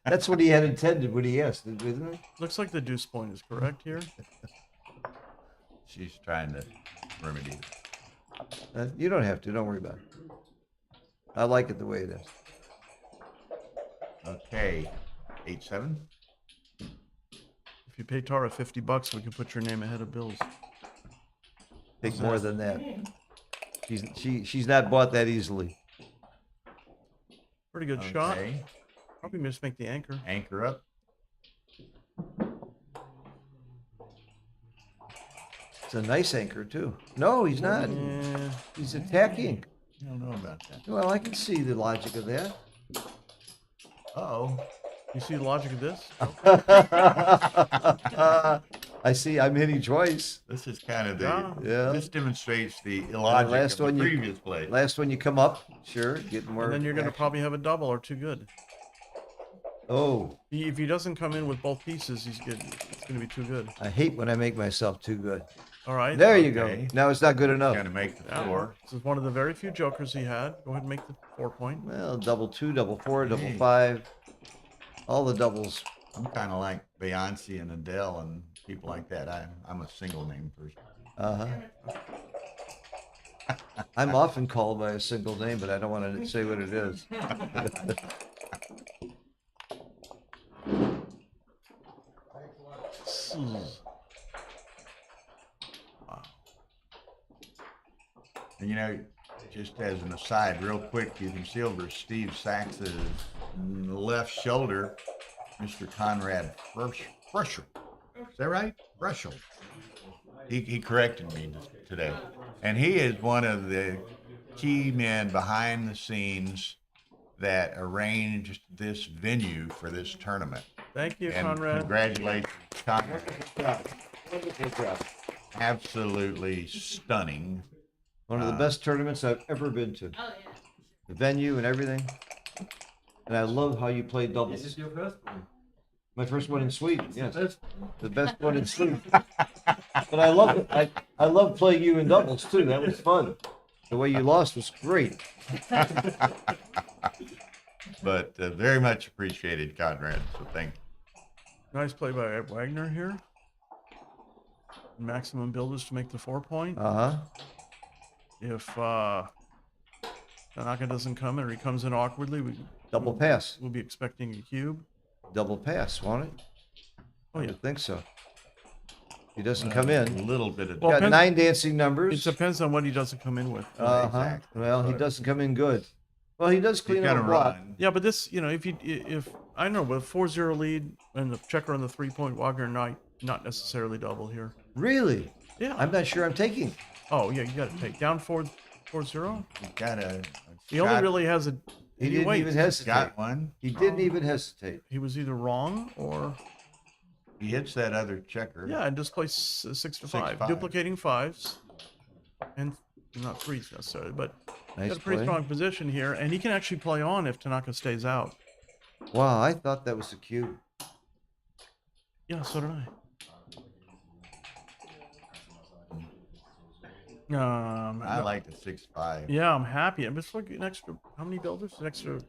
That's what he had intended when he asked, isn't it? Looks like the deuce point is correct here. She's trying to remedy it. You don't have to. Don't worry about it. I like it the way it is. Okay, 8-7. If you pay Tara $50, we can put your name ahead of Bill's. Take more than that. She's not bought that easily. Pretty good shot. Okay, Probably just make the anchor. anchor up. It's a nice anchor too. No, he's not. Yeah. He's attacking. I don't know about that. Well, I can see the logic of that. Uh-oh. You see the logic of this? I see. I'm hitting twice. This is kind of the, Yeah. this demonstrates the illogic last of one the you- previous play. Last one you come up, sure, get more. And then you're going to action. probably have a double or too good. Oh, If he doesn't come in with both pieces, he's good. It's going to be too good. I hate when I make myself too good. All right. There you Okay. go. Now it's not good enough. Going to make the Yeah. 4. This is one of the very few jokers he had. Go ahead and make the 4 point. Well, double 2, double 4, double Hey. 5, all the doubles. I'm kind of like Beyonce and Adele and people like that. I'm a single name person. I'm often called by a single name, but I don't want to say what it is. Wow. And you know, just as an aside, real quick, you can see over Steve Sachs's left shoulder, Mr. Conrad Fresher. Is that right? Fresher. He corrected me today. And he is one of the key men behind the scenes that arranged this venue for this tournament. Thank you, And Conrad. congratulations, Conrad. Wonderful job. Absolutely stunning. One of the best tournaments I've ever been to. Oh, yeah. The venue and everything. And I love how you play doubles. This is your first one. My first one in Sweden, yes. The best one in Sweden. But I love it. I love playing you in doubles too. That was fun. The way you lost was great. But very much appreciated, Conrad. So thank you. Nice play by Wagner here. Maximum builders to make the 4 point. Uh-huh. If Tanaka doesn't come in or he comes in awkwardly, Double pass. we'll be expecting a cube. Double pass, won't it? Oh, I yeah. would think so. He doesn't come A in. little bit of Well, Got depends- 9 dancing It numbers. depends on what he doesn't come in with. Uh-huh. Exactly. Well, he doesn't come in good. Well, he does he's clean got up to a block. run. Yeah, but this, if I don't know, with 4-0 lead and the checker on the 3 point, Wagner not necessarily double here. Really? Yeah. I'm not sure I'm taking. Oh, yeah, you got to take down 4-0. He's got a He only shot. really has a. He didn't wait, even hesitate. Got one. He didn't even hesitate. He was either wrong or He hits that other checker. yeah, and just plays 6 to 5, 6-5. duplicating 5s, and not 3s necessarily, but Nice got a pretty play. strong position here, and he can actually play on if Tanaka stays out. Wow, I thought that was a cue. Yeah, so did I. I like the 6-5. Yeah, I'm happy. I'm just looking an extra. How many builders? An extra.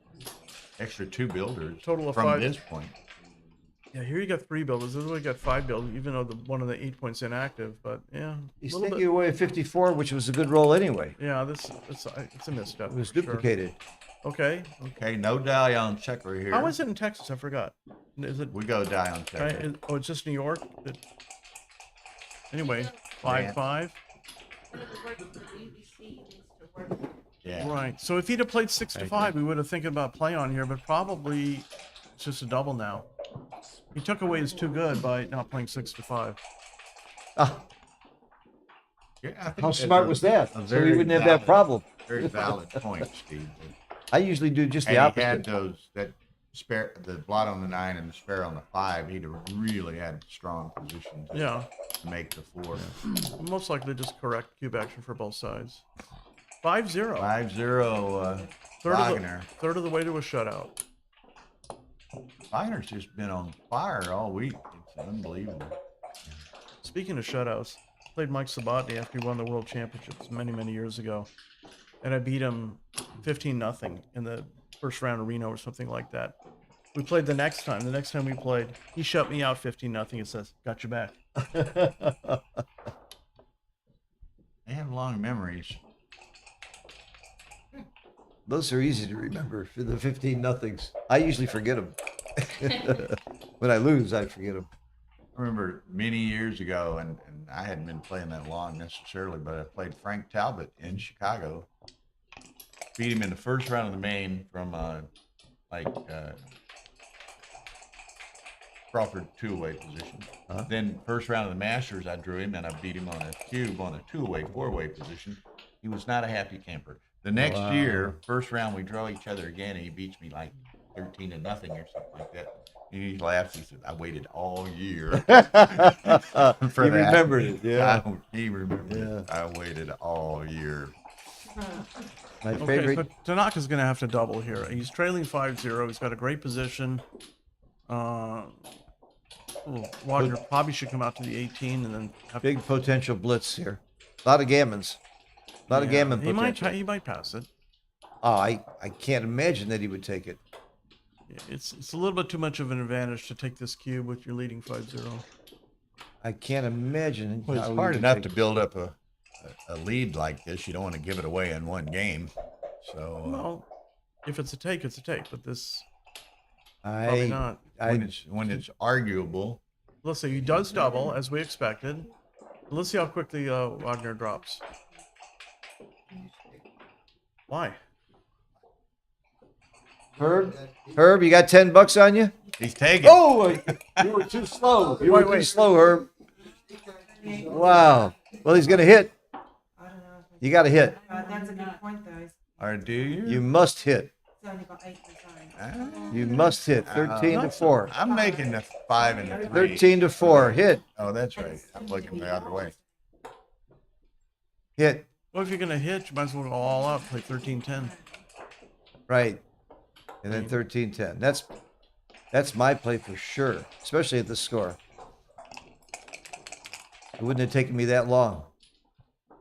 Extra 2 builders. Total of from 5. this point. Yeah, here you got 3 builders. This one got 5 builders, even though one of the 8 points inactive. But yeah, He's little taking away a 54, which was a good roll anyway. Yeah, it's a misstep. It was for sure. duplicated. Okay. Okay, no die on checker here. How is it in Texas? I forgot. Is it? We go die on checker. Right, oh, it's just New York. Anyway, 5-5. But it works with the UBC, it needs to work. Yeah. Right. So if he'd have played 6 to I 5, we would have thinking about play on here, but probably it's just a double now. He took away his too good by not playing 6 to 5. Ah, Yeah, I think how that's smart a- was that? a So he very wouldn't have valid- that problem. Very valid point, Steve. I usually do just And the he had opposite. that spare, the blot on the 9 and the spare on the 5. He'd have really had a strong position to Yeah. make the 4. Most likely just correct cube action for both sides. 5-0. 5-0 Third Wagner. third of the way to a shutout. Finer's just been on fire all week. It's unbelievable. Speaking of shutouts, played Mike Sabatny after he won the World Championships many years ago, and I beat him 15-0 in the first round of Reno or something like that. We played the next time. The next time we played, he shut me out 15-0. He says, "Got your back." They have long memories. Those are easy to remember for the 15-0s. I usually forget them. When I lose, I forget them. I remember many years ago, and I hadn't been playing that long necessarily, but I played Frank Talbot in Chicago. Beat him in the first round of the main from Crawford two-away position. Then first round of the Masters, I drew him and I beat him on a cube on a two-away, four-away position. He was not a happy camper. The next year, first round, we draw each other again, and he beats me like 13-0 or something like that. And he laughs. He said, "I waited all year for He that." remembered it, yeah. He remembered it. I waited all year. My Okay, favorite. so Tanaka's going to have to double here. He's trailing 5-0. He's got a great position. Wagner probably should come out to the 18 and then have Big potential blitz here. A lot of gammons. A lot of gammon he potential. he might pass it. Oh, I can't imagine that he would take it. Yeah, it's a little bit too much of an advantage to take this cube with your leading 5-0. I can't imagine. Well, it's how he hard would enough take to it. build up a lead like this. You don't want to give it away in one game. So Well, if it's a take, it's a take. But this probably not. when it's arguable, Let's see. He does double as we expected. Let's see how quickly Wagner drops. Why? Herb, you got $10 on you? he's taking. Oh, you were too slow. You were too slow, Herb. Wow. Well, he's gonna hit. You got to hit. That's a good point, though. Or do you? You must hit. It's only got 8%. You must hit. 13-4. I'm making the 5 and the 3. 13-4. Hit. Oh, that's right. I'm looking the other way. Hit. Well, if you're gonna hit, you might as well go all out. Play 13-10. Right. And then 13-10. That's my play for sure, especially at this score. It wouldn't have taken me that long.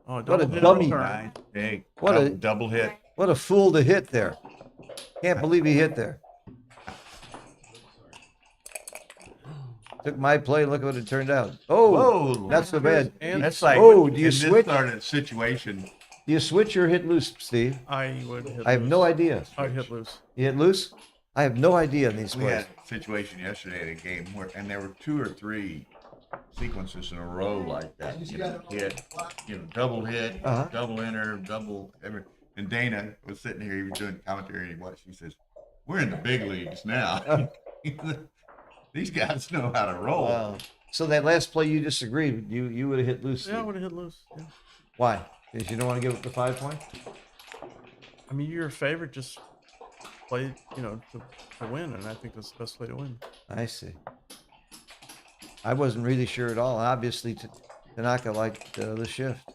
Oh, What a double hit dummy. return. Nice, big. What a- double hit. What a fool to hit there. Can't believe he hit there. Took my play. Look what it turned out. Oh, Whoa, not so bad. And That's like Oh, do you in this switch? sort of situation. Do you switch or hit loose, Steve? I would hit I have loose. no idea. I'd hit loose. You hit loose? I have no idea in these We plays. had a situation yesterday at a game where, and there were 2 or 3 sequences in a row like that. Hit, double hit, double enter, double every. And Dana was sitting here. He was doing commentary, and he watched. He says, "We're in the big leagues now. These guys know how to roll." Wow. So that last play you disagreed. You would have hit loose. Yeah, I Steve. would have hit loose. Yeah. Why? Because you don't want to give up the 5 point? I mean, you're a favorite. Just play, to win, and I think that's the best way to win. I see. I wasn't really sure at all. Obviously, Tanaka liked the shift.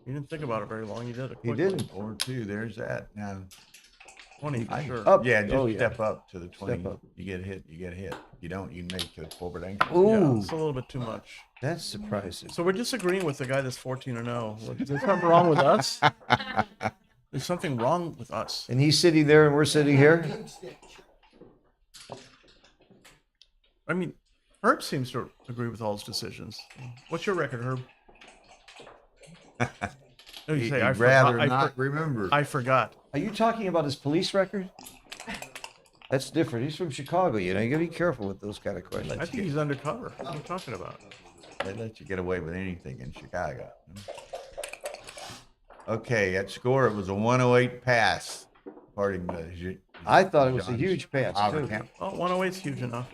You didn't think about it very long. You did it He quickly. didn't. Or 2. There's that. Now, 20 for sure. Up. yeah, just Oh, yeah. step up to the 20. Step up. You get a hit. You get a hit. You don't. You make the forward ankle. Ooh, Yeah, it's a little bit too much. that's surprising. So we're disagreeing with the guy that's 14-0. Is there something wrong with us? There's something wrong with us. And he's sitting there and we're sitting here? I mean, Herb seems to agree with all his decisions. What's your record, Herb? Oh, you say, He'd rather not remember. I forgot. Are you talking about his police record? That's different. He's from Chicago. You gotta be careful with those kind of questions. I think he's undercover. What are you talking about? They let you get away with anything in Chicago. Okay, at score, it was a 108 pass. According to I thought it was a John's huge pass, Auburn too. camp. Oh, 108's huge enough.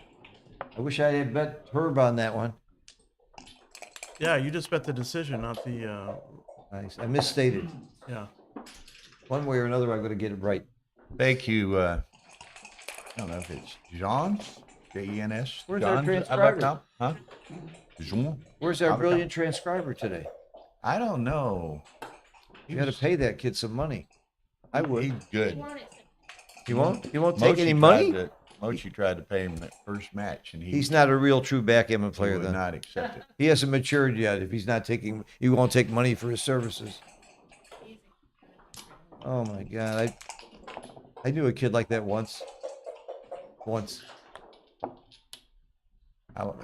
I wish I had bet Herb on that one. Yeah, you just bet the decision, not the, Nice. I misstated. yeah. One way or another, I'm going to get it right. Thank you. I don't know if it's Jean's, J-E-N-S. Where's our Jean's transcriber? Abatam? Huh? Jean? Where's our Abatam? brilliant transcriber today? I don't know. You got to pay that kid some money. I would. He's good. He won't? He won't Moshi take any tried money? to- Mochi tried to pay him that first match, and He's not a real true backgammon he player would then. not accept it. He hasn't matured yet. If he's not taking, he won't take money for his services. Oh my God. I knew a kid like that once. How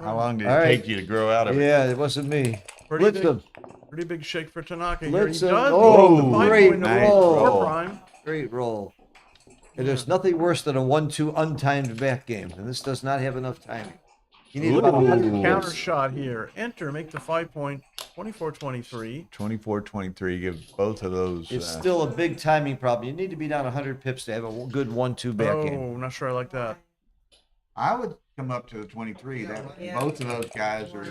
long did it All right. take you to grow out of it? Yeah, it wasn't me. Pretty Blitz big, him. pretty big shake for Tanaka here. He Blitz does. him. He Oh, gets the 5 great point nice roll. roll. Four prime. Great roll. And there's nothing worse than a 1-2 untimed back game. And this does not have enough timing. You need about 100 Counter pips. shot here. Enter, make the 5 point, 24-23. 24-23, give both of those. It's still a big timing problem. You need to be down 100 pips to have a good 1-2 back Oh, game. not sure I like that. I would come up to the 23. Yeah. Both of those guys are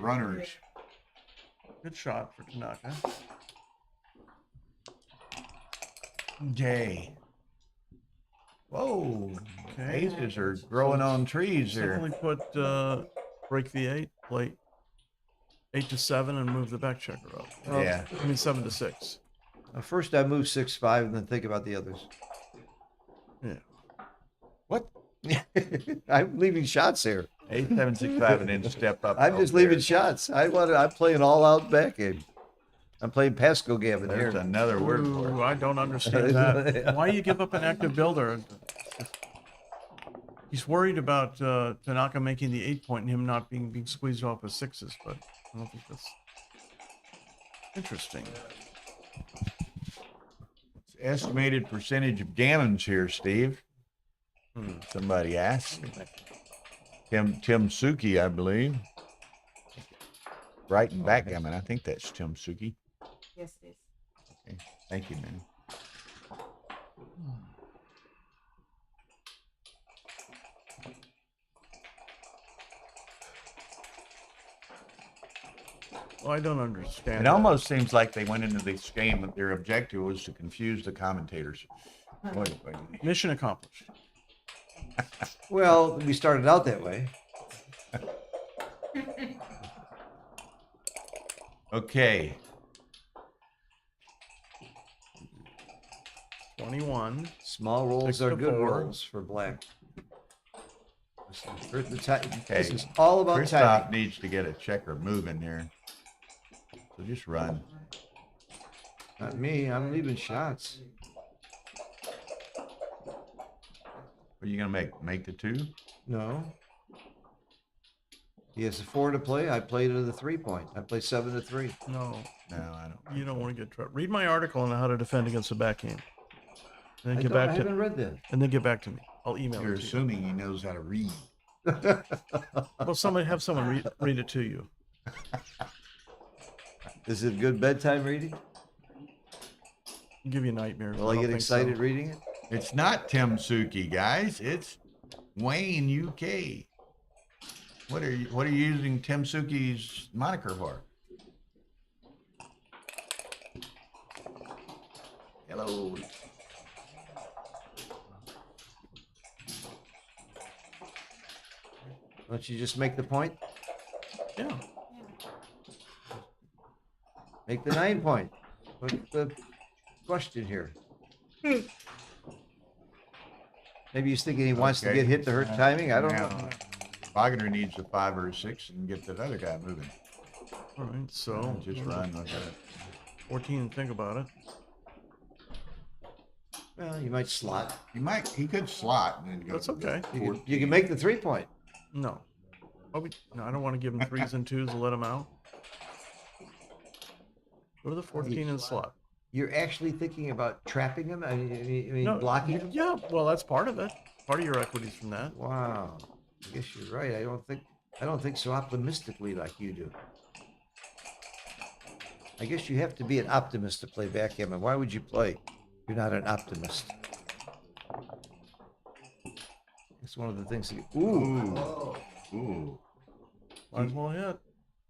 runners. Good shot for Tanaka. Jay. Whoa. Okay. Aces are growing on trees here. Definitely put break the 8, play 8-7, and move the back checker up. Yeah. I mean 7-6. First, I move 6-5 and then think about the others. Yeah. What? I'm leaving shots here. 8, 7, 6, 5, and then step up. I'm just over leaving there. shots. I'm playing all out back game. I'm playing Pasco Gavin There's here. another word for Ooh, it. I don't understand that. Why you give up an active builder? He's worried about Tanaka making the 8 point and him not being squeezed off with 6s, but I don't think that's interesting. Estimated percentage of gammons here, Steve. Somebody asked. Tim Suki, I believe. Brighton Backgammon. I think that's Tim Suki. Yes, it is. Okay. Thank you, man. Well, I don't understand. It that. almost seems like they went into this game that their objective was to confuse the commentators. Wait. Mission accomplished. Well, we started out that way. Okay. 21. Small rolls 6 are to good 4. rolls for black. Okay. This is all about Christoph timing. needs to get a checker moving here. So just run. Not me. I'm leaving shots. What are you gonna make the 2? No. He has a 4 to play. I played at the 3 point. I play 7-3. No, No, I don't. you don't want to get trapped. Read my article on how to defend against a back game. And then I get back haven't to read that. and then get back to me. I'll email You're it to you. assuming he knows how to read. Well, someone read it to you. Is it good bedtime reading? I'll give you nightmares. Will I don't get think so. excited reading it? It's not Tim Suki, guys. It's Wayne UK. What are you using Tim Suki's moniker for? Hello. Don't you just make the point? Yeah. Make the 9 point. What's the question here? Maybe he's thinking he wants to Okay. get hit to hurt timing. I don't know. Now, Wagner needs a 5 or a 6 and get that other guy moving. All right. So Just run with it. 14 and think about it. Well, you might slot. He could slot and then go. That's okay. You can make the 3 point. No. No, I don't want to give him 3s and 2s and let him out. Go to the 14 and slot. You're actually thinking about trapping him? I mean No, blocking him? Yeah, well, that's part of it. Part of your equities from that. Wow. I guess you're right. I don't think so optimistically like you do. I guess you have to be an optimist to play backgammon. Why would you play? You're not an optimist. It's one of the things that Ooh. Might as well hit.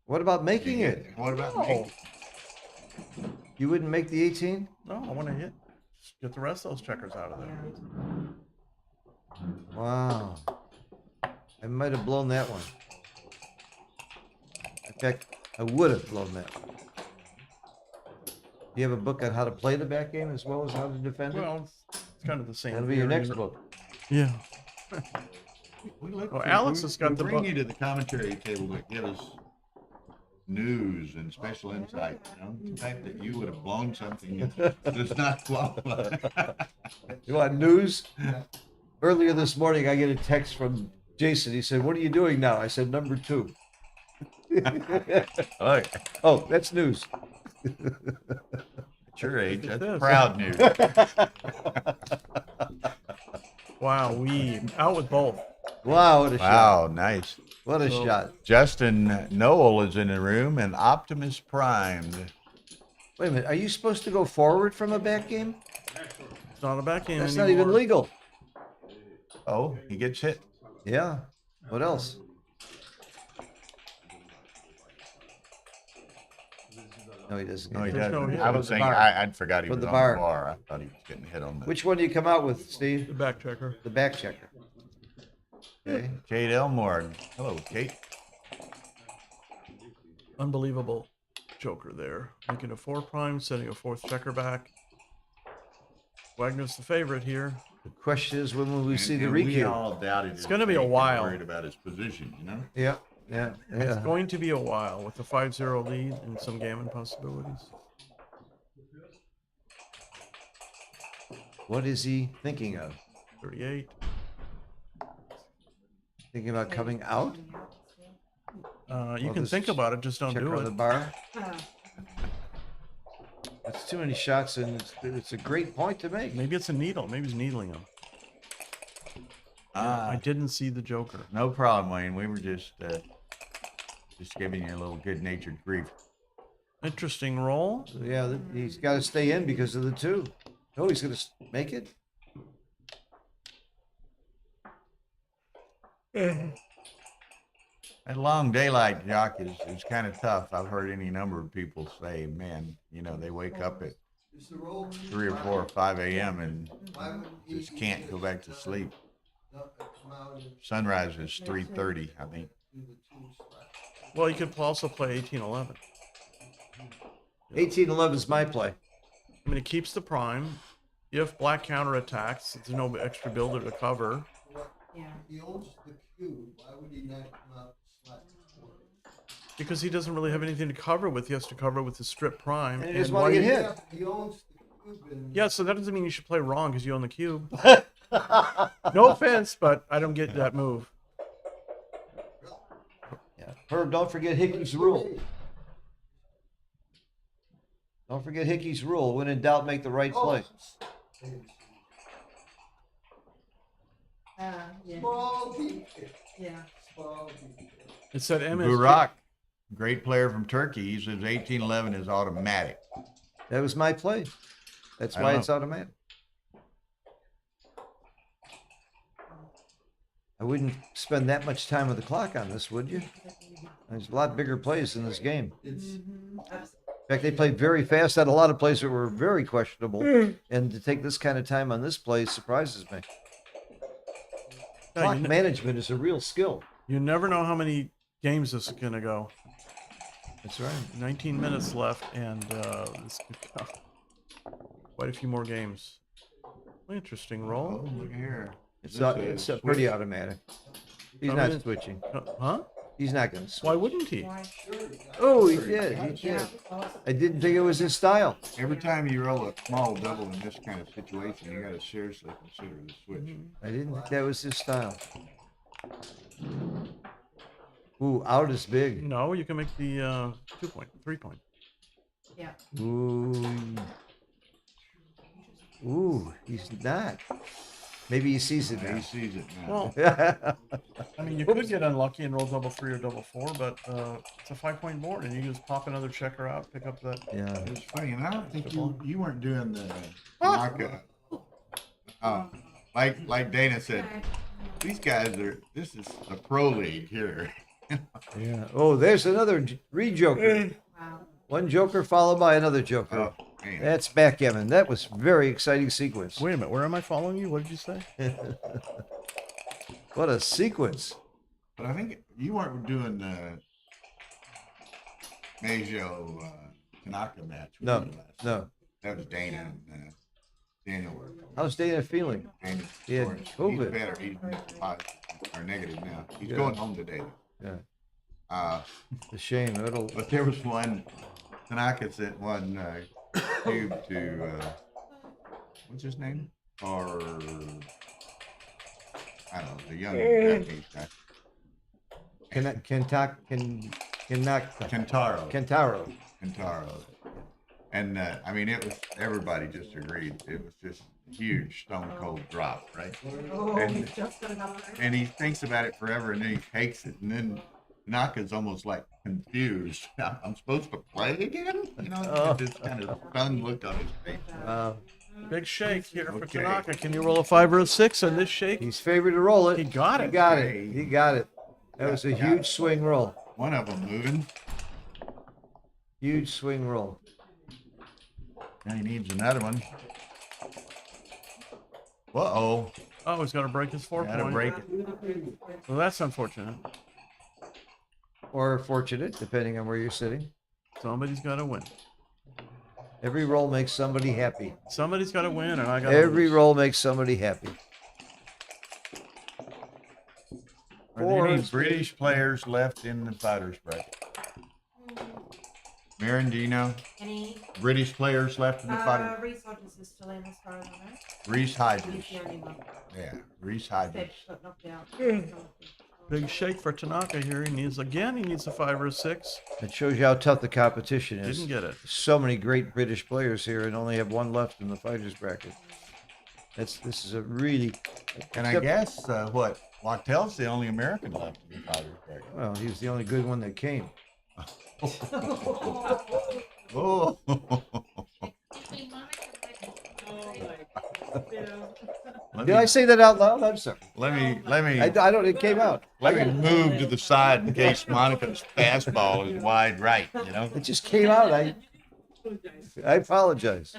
What about making it? What about No. me? You wouldn't make the 18? No, I want to hit. Just get the rest of those checkers out of there. Wow. I might have blown that one. In fact, I would have blown that one. Do you have a book on how to play the back game as well as how to defend it? Well, it's kind of the same. That'll be your theory. next book. Yeah. Well, Alex has got the bring book. you to the commentary table to give us news and special insight. You know, the fact that you would have blown something does not qualify. You want news? Earlier this morning, I get a text from Jason. He said, "What are you doing now?" I said, "Number 2." Oh, that's news. At your age, Look at that's this. proud news. Wow, we out with both. Wow, what a shot. Wow, nice. What a shot. Justin Noel is in the room and Optimus primed. Wait a minute. Are you supposed to go forward from a back game? It's not a backhand That's anymore. not even legal. Oh, he gets hit. Yeah. What else? No, he doesn't. No, he There's no doesn't. hit. I was From the saying, bar. I forgot he From was the on bar. the bar. I thought he was getting hit on the. Which one do you come out with, Steve? The back checker. The back checker. Okay. Kate Elmore. Hello, Kate. Unbelievable joker there. Making a 4 prime, setting a 4th checker back. Wagner's the favorite here. The question is, when will we see the And we recue? all doubted It's his gonna be a fate and while. Worried about his position, you know. Yeah. Yeah. It's Yeah. going to be a while with a 5-0 lead and some gammon possibilities. What is he thinking of? 38. Thinking about coming out? You Well, can this think about it, just don't Checker do on the it. bar? Uh, That's too many shots, and it's a great point to make. Maybe it's a needle. Maybe he's needling him. I didn't see the joker. No problem, Wayne. We were just giving you a little good-natured grief. Interesting roll. So, yeah, he's got to stay in because of the 2. Oh, he's going to make it? That long daylight jock is kind of tough. I've heard any number of people say, man, you know, they wake up at 3 or 4 or 5 a.m. and just can't go back to sleep. Sunrise is 3:30, I think. Well, you could also play 18-11. 18-11 is my play. I mean, it keeps the prime. If black counterattacks, there's no extra builder to cover. yeah. He owns the cube. Why would he not come out flat? Because he doesn't really have anything to cover with. He has to cover with his strip prime. And he just why want to get you- hit. He owns the cube. And... Yeah, so that doesn't mean you should play wrong because you own the cube. No offense, but I don't get that move. Yeah. Herb, don't forget Hickey's rule. Don't forget Hickey's rule. When in doubt, make the right play. Yeah. Yeah. It's that MS. Burak, great player from Turkey. He says 18-11 is automatic. That was my play. That's I why don't it's automatic. I wouldn't spend that much time with the clock on this, would you? There's a lot bigger plays in this game. In fact, they played very fast. Had a lot of plays that were very questionable, and to take this kind of time on this play surprises me. Yeah, Clock management is a real skill. you never know how many games this is going to go. That's right. 19 minutes left, and this could go quite a few more games. Interesting Oh, roll. look here. It's pretty automatic. He's I not mean, switching. Huh? He's not going to Why switch. wouldn't he? Why? Oh, he did. He did. I didn't think it was his style. Every time you roll a small double in this kind of situation, you got to seriously consider the switch. I didn't think that was his style. Ooh, out is big. No, you can make the 2 point, 3 point. Yeah. Ooh. Ooh, he's not. Maybe he sees it He now. sees it now. Well, I mean, you could get unlucky and roll double 3 or double 4, but it's a 5-point board, and you can just pop another checker out, pick up that. Yeah. It's funny, and I don't think you weren't doing the knockout. Like Dana said, these guys this is a pro league here. Yeah. Oh, there's another re-joker. Wow. One joker followed by another joker. Oh, man. That's backgammon. That was very exciting sequence. Wait a minute, where am I following you? What did you say? What a sequence. But I think you weren't doing the Mayo Tanaka match. were No, you, last no. night? That was Dana and Daniel. How's Dana feeling? Daniel. He had Torrance. COVID. He's better. He's positive or negative now. He's Yeah. going home today. Yeah, Uh, it's a shame. It'll. but there was one, Tanaka sent one cube to, what's his name? Or, I don't know, the young Japanese guy. Kentaro. And I mean, it was, everybody just agreed. It was just a huge stone cold drop, right? Oh, And- he's just got enough. And he thinks about it forever, and then he takes it, and then Tanaka's almost like confused. I'm supposed to play again? You know, Oh. this kind of stunned look on his face. Big shake here for Okay. Tanaka. Can you roll a 5 or a 6 on this shake? He's favored to roll it. He got He it. got it. He got it. That was a Yeah. huge swing roll. One of them moving. Huge swing roll. Now he needs another one. Uh-oh. Oh, he's got to break his 4 Gotta point. break it. Well, that's unfortunate. Or fortunate, depending on where you're sitting. Somebody's got to win. Every roll makes somebody happy. Somebody's got to win, and I got Every roll makes somebody happy. Are there any British players left in the fighters bracket? Marin, do you know? Any, British players left in the fighters? Reese Hodges is still in as far as I know. Reese Hodges. He's the only one. Yeah, Reese Hodges. They've got knocked out. Big shake for Tanaka here. He needs a 5 or a 6. It shows you how tough the competition is. Didn't get it. So many great British players here, and only have one left in the fighters bracket. This is a really. And I guess, what, Wachtel's the only American left in the fighters bracket. Well, he was the only good one that came. Oh. Hey, Monica, Did I say that out loud? I'm sorry. Let me I don't. It came out. let me move to the side in case Monica's fastball is wide right, you know? It just came out. I apologize.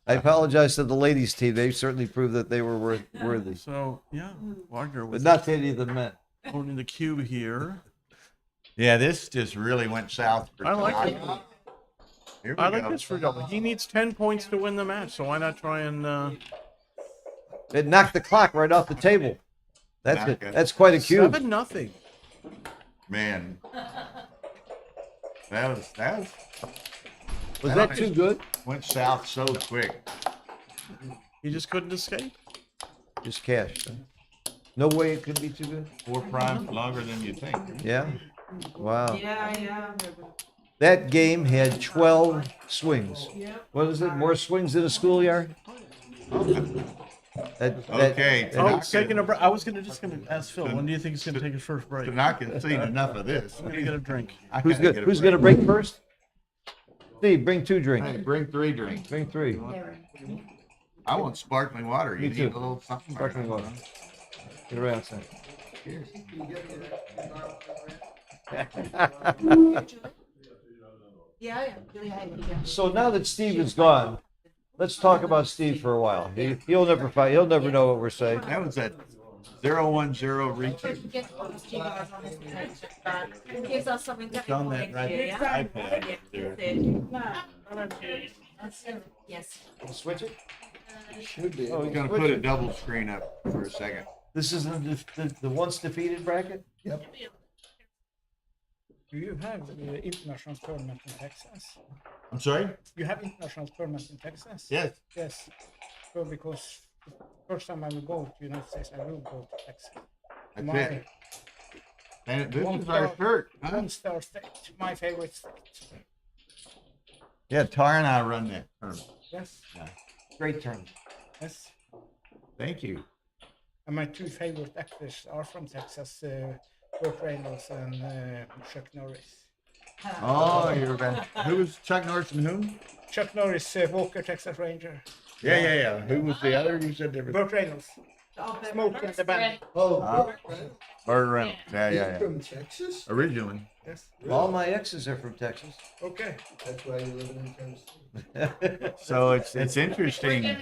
I apologize to the ladies' team. They certainly proved that they were worthy, So, yeah, Wagner but was not to any of the men. holding the cube here. Yeah, this just really went south. For I like it. Tanaka. Here we I like go. this for double. He needs 10 points to win the match, so why not try and It knocked the clock right off the table. That's it. Knock it. That's quite a cube. 7-0. Man. That was Was that too good? went south so quick. He just couldn't escape. Just cash. Huh? No way it could be too good. 4 primes longer than you think. Yeah. Wow. Yeah. That game had 12 swings. What is it? More swings than a schoolyard? Okay, Oh, Tanaka, taking a break. I was gonna ask Phil. When do you think he's gonna take his first break? Tanaka's seen enough of this. I'm gonna get a drink. I Who's gotta good? get a Who's break. gonna break first? Steve, bring 2 drinks. Hey, bring 3 drinks. Bring 3. I want sparkling water. You Me need too. a little something. Sparkling water. Get around, son. Cheers. Yeah. Really high. Yeah. So now that Steve is gone, let's talk about Steve for a while. He'll never fight. He'll never know what we're saying. That was that 010 reach. Get those two guys on this page, but it gives us something to It's on that right iPad there. Yes. Switch it. Should be. Oh, I'm gonna put a double screen up for a second. This is the once defeated bracket. Do you have international tournament in Texas? I'm sorry? You have international tournament in Texas? Yes. Yes. So because the first time I will go to United States, I will go to Texas. That's My it. And this One is our star. shirt. Huh? one star state, my favorite state. Yeah, Tara and I run that tournament. Yes. Great turn. Yes. Thank you. And my 2 favorite actors are from Texas, Burt Reynolds and Chuck Norris. Oh, you're right. Who was Chuck Norris and whom? Chuck Norris, Walker, Texas Ranger. Yeah. Who was the other? You said there was Burt Reynolds, Smoke in the band. Oh, Burt Reynolds. Yeah. from Texas? Originally. Yes. All my exes are from Texas. Okay. That's why you're living in Texas. So it's interesting.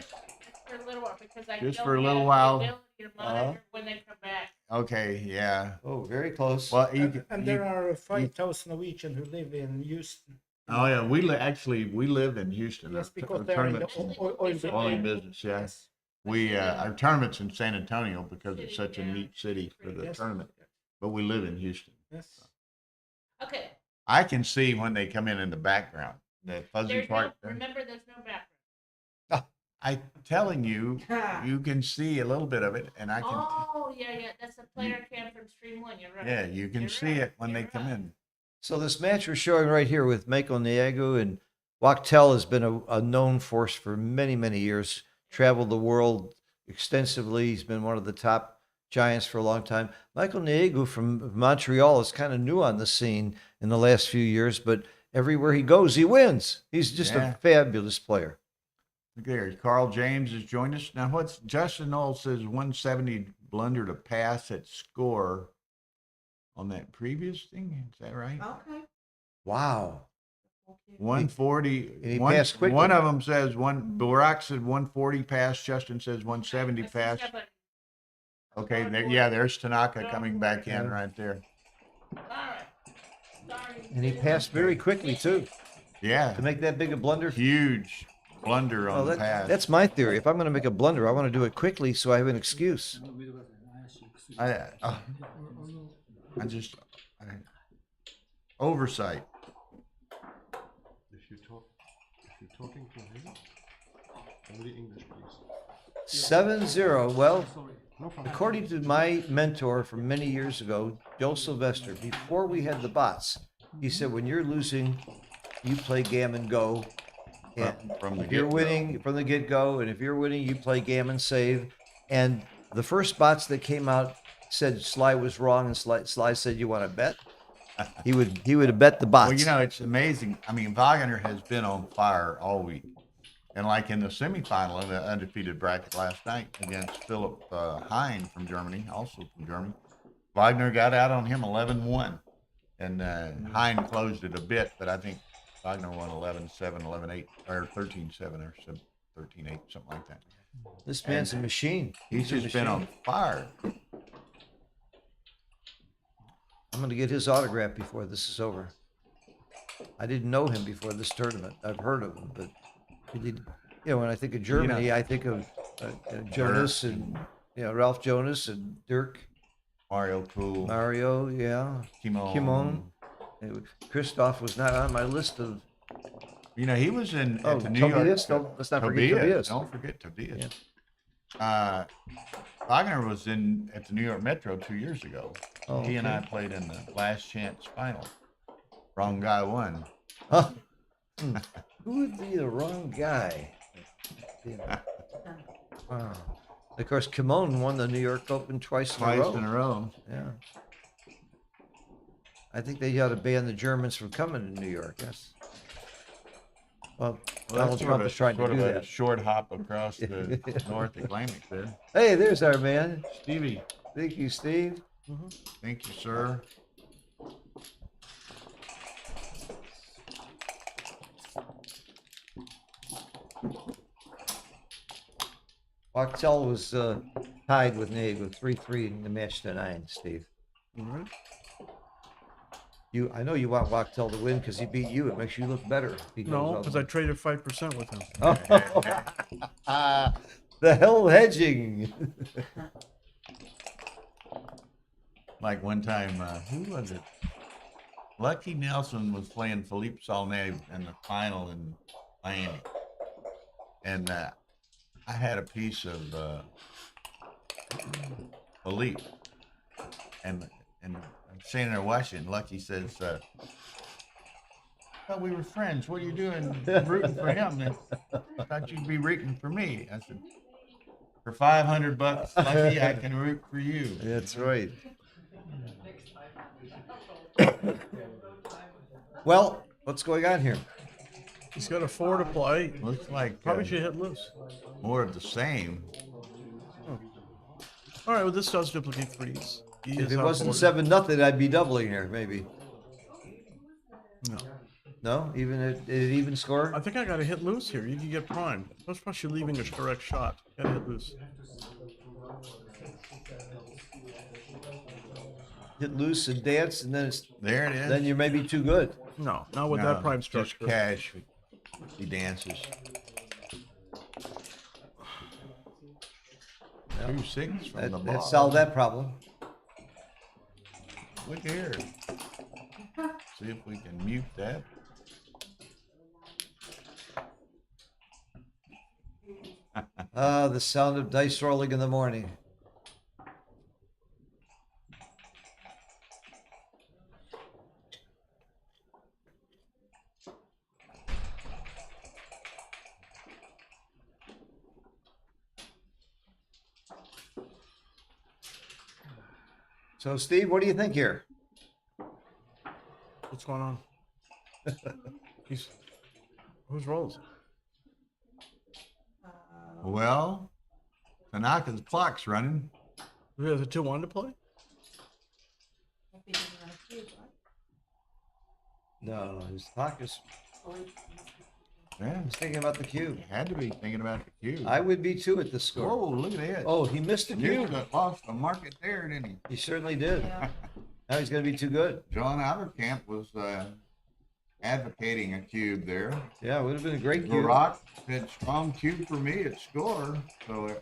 For a little while because I Just don't for a little have the while. ability to monitor when they come back. Okay, yeah. Oh, very close. Well, And there are 5,000 Norwegians who live in Houston. Oh yeah, we live in Houston. Yes, Our because they are in the tournaments- oil business, yeah. Yes. We our tournaments in San Antonio because it's such a Yeah. neat city for the Yes. tournament. But we live in Houston. Yes. Okay, I can see when they come in the background, the fuzzy there's no, part. there. remember, there's no background. I telling you, you can see a little bit of it, and I can. Oh, yeah, that's the player cam from Stream 1, you're right. Yeah, you can You're see right, it when they you're come right. in. So this match we're showing right here with Mako Niagu and Wachtel has been a known force for many, many years. Traveled the world extensively. He's been one of the top giants for a long time. Michael Niagu from Montreal is kind of new on the scene in the last few years, but everywhere he goes, he wins. He's just Yeah. a fabulous player. Look there, Carl James has joined us. Now, what's Justin Knoll says 170 blundered a pass at score on that previous thing. Is that right? Okay. Wow. 140. And he one, passed quickly. one of them says Barack said 140 pass. Justin says 170 I see pass. that, but- Okay, there's Tanaka coming back in right there. All right. Sorry. And he passed very quickly, too, Yeah, to make that big a blunder. huge blunder on the pass. That's my theory. If I'm going to make a blunder, I want to do it quickly so I have an excuse. Oversight. If you're talking to him, only English, please. 7-0. Well, No problem. according to my mentor from many years ago, Joe Sylvester, before we had the bots, he said, when you're losing, you play gammon go. And From the if you're get-go. winning from the get-go, and if you're winning, you play gammon save. And the first bots that came out said Sly was wrong, and Sly said, you want to bet? He would have bet the bots. Well, you know, it's amazing. I mean, Wagner has been on fire all week. And like in the semifinal in the undefeated bracket last night against Philip Hein from Germany, also from Germany, Wagner got out on him 11-1. And Hein closed it a bit, but I think Wagner won 11-7, 11-8, or 13-7, or 13-8, something like that. This man's a machine. He's a just been on machine. fire. I'm going to get his autograph before this is over. I didn't know him before this tournament. I've heard of him, but he did. You know, when I think of Germany, I think of Jonas and Ralph Jonas and Dirk, Mario Cool, Mario, yeah, Kimon. Christoph was not on my list of. You know, he was in Oh, at the New Tobias. York. Let's not forget Tobias. Don't forget Tobias. Wagner was at the New York Metro 2 years ago. Oh, He and okay. I played in the last chance final. Wrong guy won. Huh. Who would be the wrong guy? Yeah. Wow. Of course, Kimon won the New York Open twice in a row. Yeah. I think they ought to ban the Germans from coming to New York. Yes. Well, Donald Trump is trying to do a that. short hop across the North Atlantic there. Hey, there's our man. Stevie, Thank you, Steve. thank you, sir. Wachtel was tied with Nate with 3-3 in the match to 9, Steve. All right. I know you want Wachtel to win because he beat you. It makes you look better. He goes No, all because the I traded 5% with him. the hell hedging. Like one time, who was it? Lucky Nelson was playing Philippe Saulnier in the final in Miami. And I had a piece of Philippe. And I'm sitting there watching. Lucky says, "Thought we were friends. What are you doing rooting for him? I thought you'd be rooting for me." I said, "For $500, Lucky, I can root for you." That's right. Well, what's going on here? He's got a 4 to play. Looks like Probably should hit loose. more of the same. All right, well, this does duplicate threes. He If is it wasn't outboarded. 7-0, I'd be doubling here, maybe. No. No, even at even score. I think I got to hit loose here. You can get primed. That's plus you're leaving a direct shot. Got to hit loose. Hit loose and dance, and then There it is. then you're maybe too good. No, not with No, that prime just structure. cash. He dances. 2-6 from the That bottom. solved that problem. Look here. See if we can mute that. The sound of dice rolling in the morning. So, Steve, what do you think here? What's going on? Whose rolls? Well, Tanaka's clock's running. Who has a 2-1 to play? No, his clock is. Yeah, He's thinking about the cube. he had to be thinking about the cue. I would be too at the score. Whoa, look at that. Oh, he missed the You cube. lost the market there, didn't he? He certainly did. Now he's going to be too good. John Outercamp was advocating a cube there. Yeah, it would have been a great The cube. Rock said strong cube for me at score. So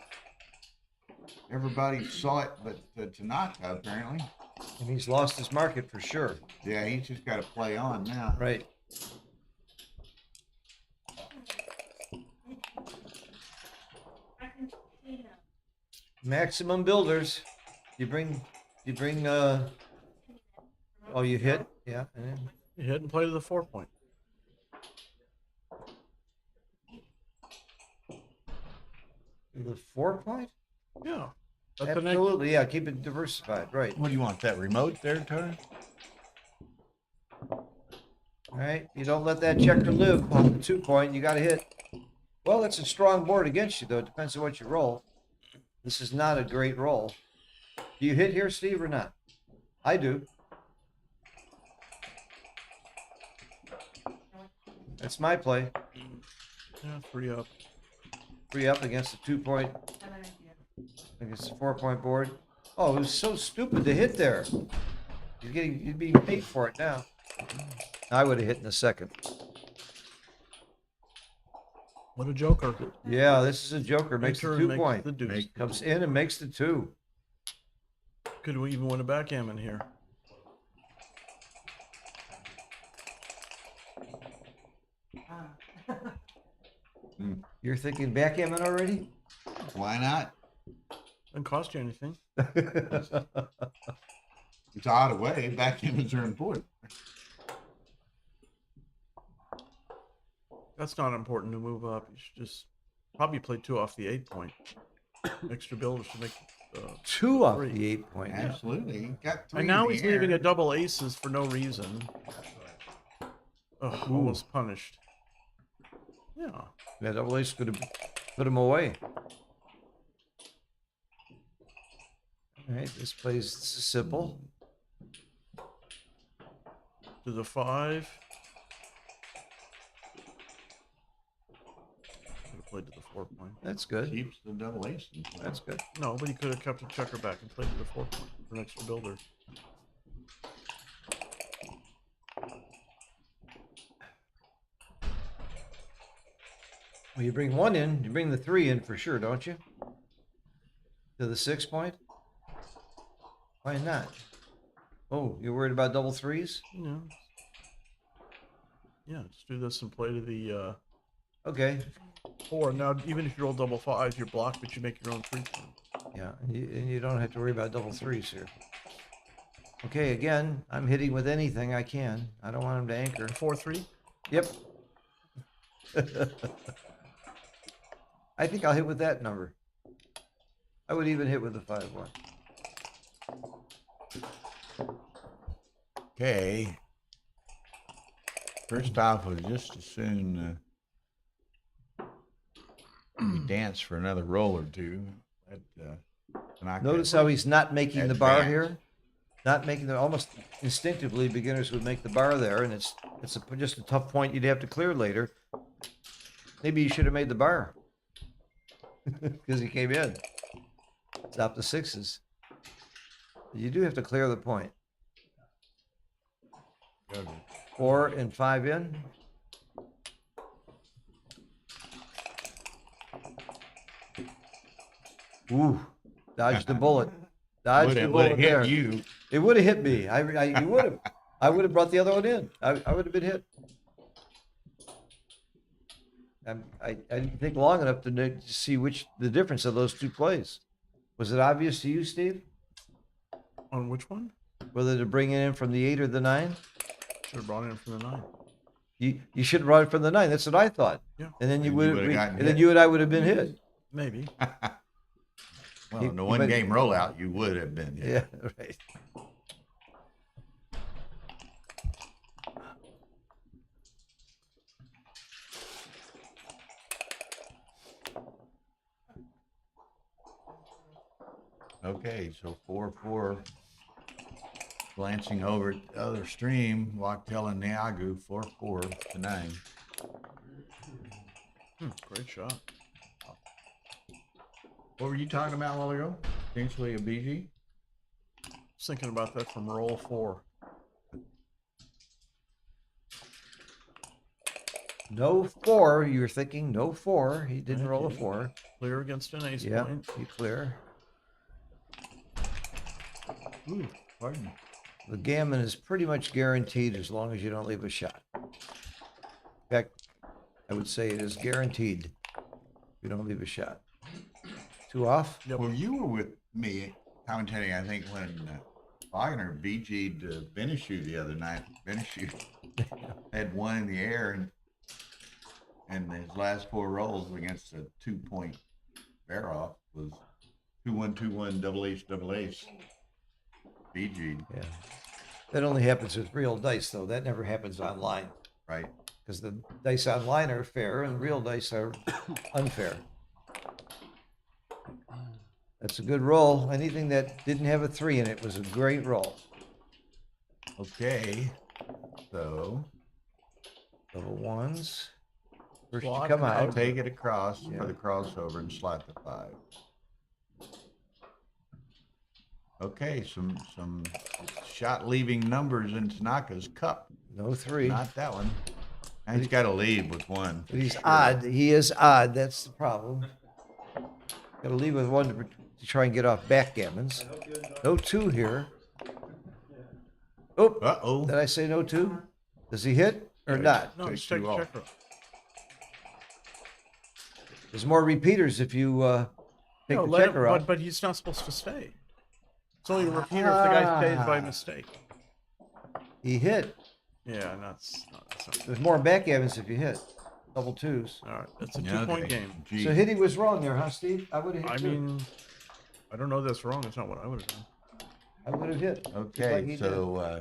everybody saw it, but Tanaka apparently. And he's lost his market for sure. Yeah, he's just got to play on now. Right. Maximum builders. You bring, oh, you hit? Yeah. And then You hit and play to the 4-point. the 4-point? Yeah. That's the next. Absolutely, yeah, keep it diversified, right. What do you want, that remote there, Tony? All right, you don't let that checker live on the 2-point, you gotta hit. Well, it's a strong board against you, though, it depends on what you roll. This is not a great roll. Do you hit here, Steve, or not? I do. That's my play. Yeah, 3 up. 3 up against a 2-point, against a 4-point board. Oh, it was so stupid to hit there. You're being paid for it now. I would have hit in a second. What a joker. Yeah, this is a joker. Makes the Enter and 2-point. the deuce. Comes in and makes the 2. Could we even win a backgammon here? You're thinking backgammon already? Why not? Doesn't cost you anything. It's out of the way. Backgammons are important. That's not important to move up. You should just probably play 2 off the 8-point. Extra builders to make 2 off 3. the 8-point. Absolutely. He got 3 And now in the he's leaving air. a double aces for no reason. Ugh, almost punished. Yeah. Yeah, double ace could have put him away. All right, this is simple. To the 5. Could have played to the 4-point. That's good. Keeps the double ace in play. That's good. No, but he could have kept a checker back and played to the 4-point for an extra builder. Well, you bring 1 in, you bring the 3 in for sure, don't you? To the 6-point? Why not? Oh, you're worried about double 3s? Yeah. Yeah, just do this and play to the Okay. 4. Now, even if you roll double 5s, you're blocked, but you make your own 3. Yeah, and you don't have to worry about double 3s here. Okay, again, I'm hitting with anything I can. I don't want him to anchor. 4-3. Yep. I think I'll hit with that number. I would even hit with the 5-1. Okay. First off, we'll just as soon we dance for another roll or two. Notice how he's not making the bar Advance. here. Not making the, almost instinctively beginners would make the bar there, and it's just a tough point you'd have to clear later. Maybe you should have made the bar because he came in. Stop the 6s. You do have to clear the point. 4 and 5 in. Ooh, dodged the bullet. Dodged the Would bullet have there. hit you. It would have hit me. You would have. I would have brought the other one in. I would have been hit. I didn't think long enough to see the difference of those two plays. Was it obvious to you, Steve? On which one? Whether to bring it in from the 8 or the 9? Should have brought it in from the 9. You should have brought it from the 9. That's what I thought. Yeah. And then you And would you have. would've gotten And then hit. you and I would have been hit. Maybe. Well, in the You- one but- game rollout, you would have been. Yeah. Right. Okay, so 4-4. Glancing over at the other stream, Wachtell and Niagu 4-4 to 9. Great shot. What were you talking about a while ago? Potentially a BG? I was thinking about that from roll 4. No 4. You were thinking no 4. He didn't roll a 4. Clear against an ace Yeah, point. you clear. Ooh, pardon. The gammon is pretty much guaranteed as long as you don't leave a shot. In fact, I would say it is guaranteed if you don't leave a shot. 2 off? Well, you were with me commentating, I think, when Wagner BG'd Beneshu the other night. Beneshu had 1 in the air, and his last 4 rolls against a 2-point bear-off was 2-1, 2-1, double ace, double ace. BG'd, Yeah. That only happens with real dice, though. That never happens online. right? Because the dice online are fair and real dice are unfair. That's a good roll. Anything that didn't have a 3 in it was a great roll. Okay, so Double ones. First you Block come I'll out. take it across Yeah. for the crossover and slot the 5. Okay, some shot leaving numbers in Tanaka's cup. No 3. Not that one. And he's got to leave with 1. But he's odd. He is odd. That's the problem. Got to leave with 1 to try and get off backgammons. No 2 here. Oh, Uh-oh. did I say no 2? Does he hit or not? No, Take just take 2 the off. check roll. There's more repeaters if you take No, the let him, checker out. but he's not supposed to stay. It's only a repeater if the guy stays by mistake. He hit. Yeah, that's not. There's more backgammons if you hit. Double 2s. All right, it's a Yeah, 2-point okay. game. Gee. So hitting was wrong there, huh, Steve? I would have hit I too. mean, I don't know that's wrong. That's not what I would have done. I would have hit. just like Okay, he so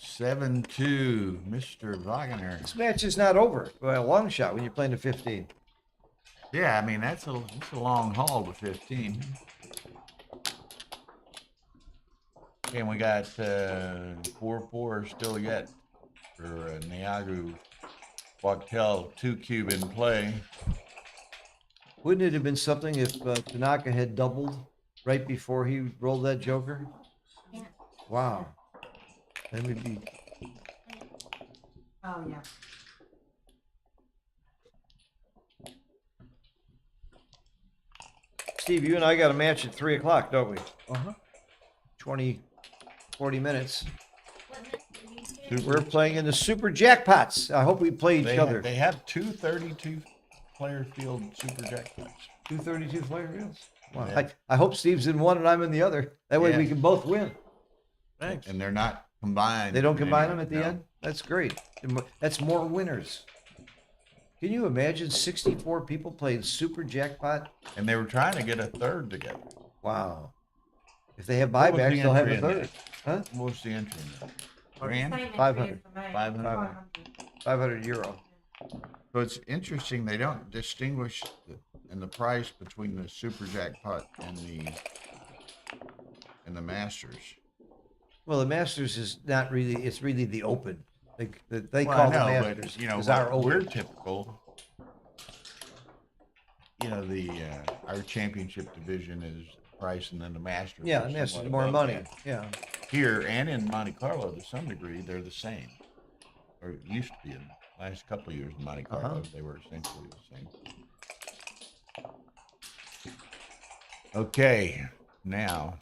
7-2, Mr. Wagner. This match is not over by a long shot when you're playing to 15. Yeah, I mean that's a long haul to 15. And we got 4-4 still yet for Niagu. Wachtell 2-cube in play. Wouldn't it have been something if Tanaka had doubled right before he rolled that joker? Yeah. Wow. Then we'd be. Oh, yeah. Steve, you and I got a match at 3 o'clock, don't we? Uh-huh. 40 minutes. Super- We're playing in the super jackpots. I hope we play each other. They have 2 player field super jackpots. 232 player fields. Wow. Yeah. I hope Steve's in one and I'm in the other. That way we Yeah. can both win. Thanks. And they're not combined. They don't in combine any- them at the no. end? That's great. That's more winners. Can you imagine 64 people playing super jackpot? And they were trying to get a third together. Wow. If they have What was the buybacks, they'll have a entry in third. Huh? What was the entry in that? Grand? 500. 500. 500 euro. So it's interesting, they don't distinguish in the price between the super jackpot and the Masters. Well, the Masters is not really, it's really the Open. They Well, call I the know, Masters. but you know, is our we're Open. typical. You know, our championship division is price, and then the Masters. Yeah, are the Masters somewhat is more above money. that. Yeah. here and in Monte Carlo to some degree, they're the same, or it used to be in the last couple of years in Monte Carlo, they were essentially the same. Okay, now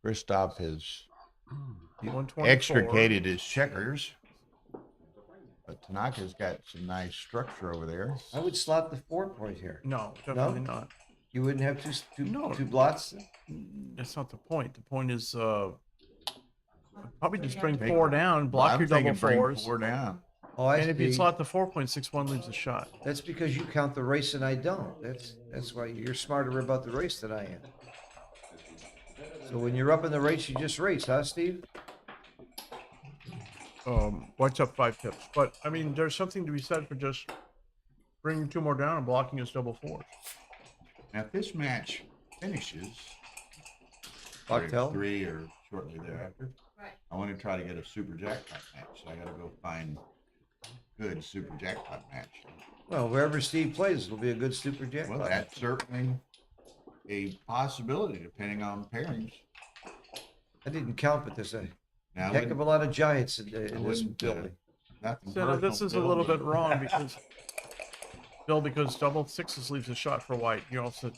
Christoph has 124. extricated his checkers, but Tanaka's got some nice structure over there. I would slot the 4-point here. No, definitely not. You wouldn't have No. two blots? That's not the point. The point is probably just bring 4 down, block your double bring fours. 4 down. Oh, I And if you see. slot the 4.61 leaves a shot. That's because you count the race and I don't. That's why you're smarter about the race than I am. So when you're up in the race, you just race, huh, Steve? White's up 5 pips. But I mean, there's something to be said for just bringing 2 more down and blocking his double fours. Now, if this match finishes, Bucktail? 3 or shortly thereafter, Right. I want to try to get a super jackpot match. So I got to go find good super jackpot match. Well, wherever Steve plays, it'll be a good super Well, jackpot. that's certainly a possibility depending on pairings. I didn't count, but there's a Now, heck of a lot of giants in this wouldn't, building. nothing So this personal, is a Bill, little but- bit wrong because because double sixes leaves a shot for white. You also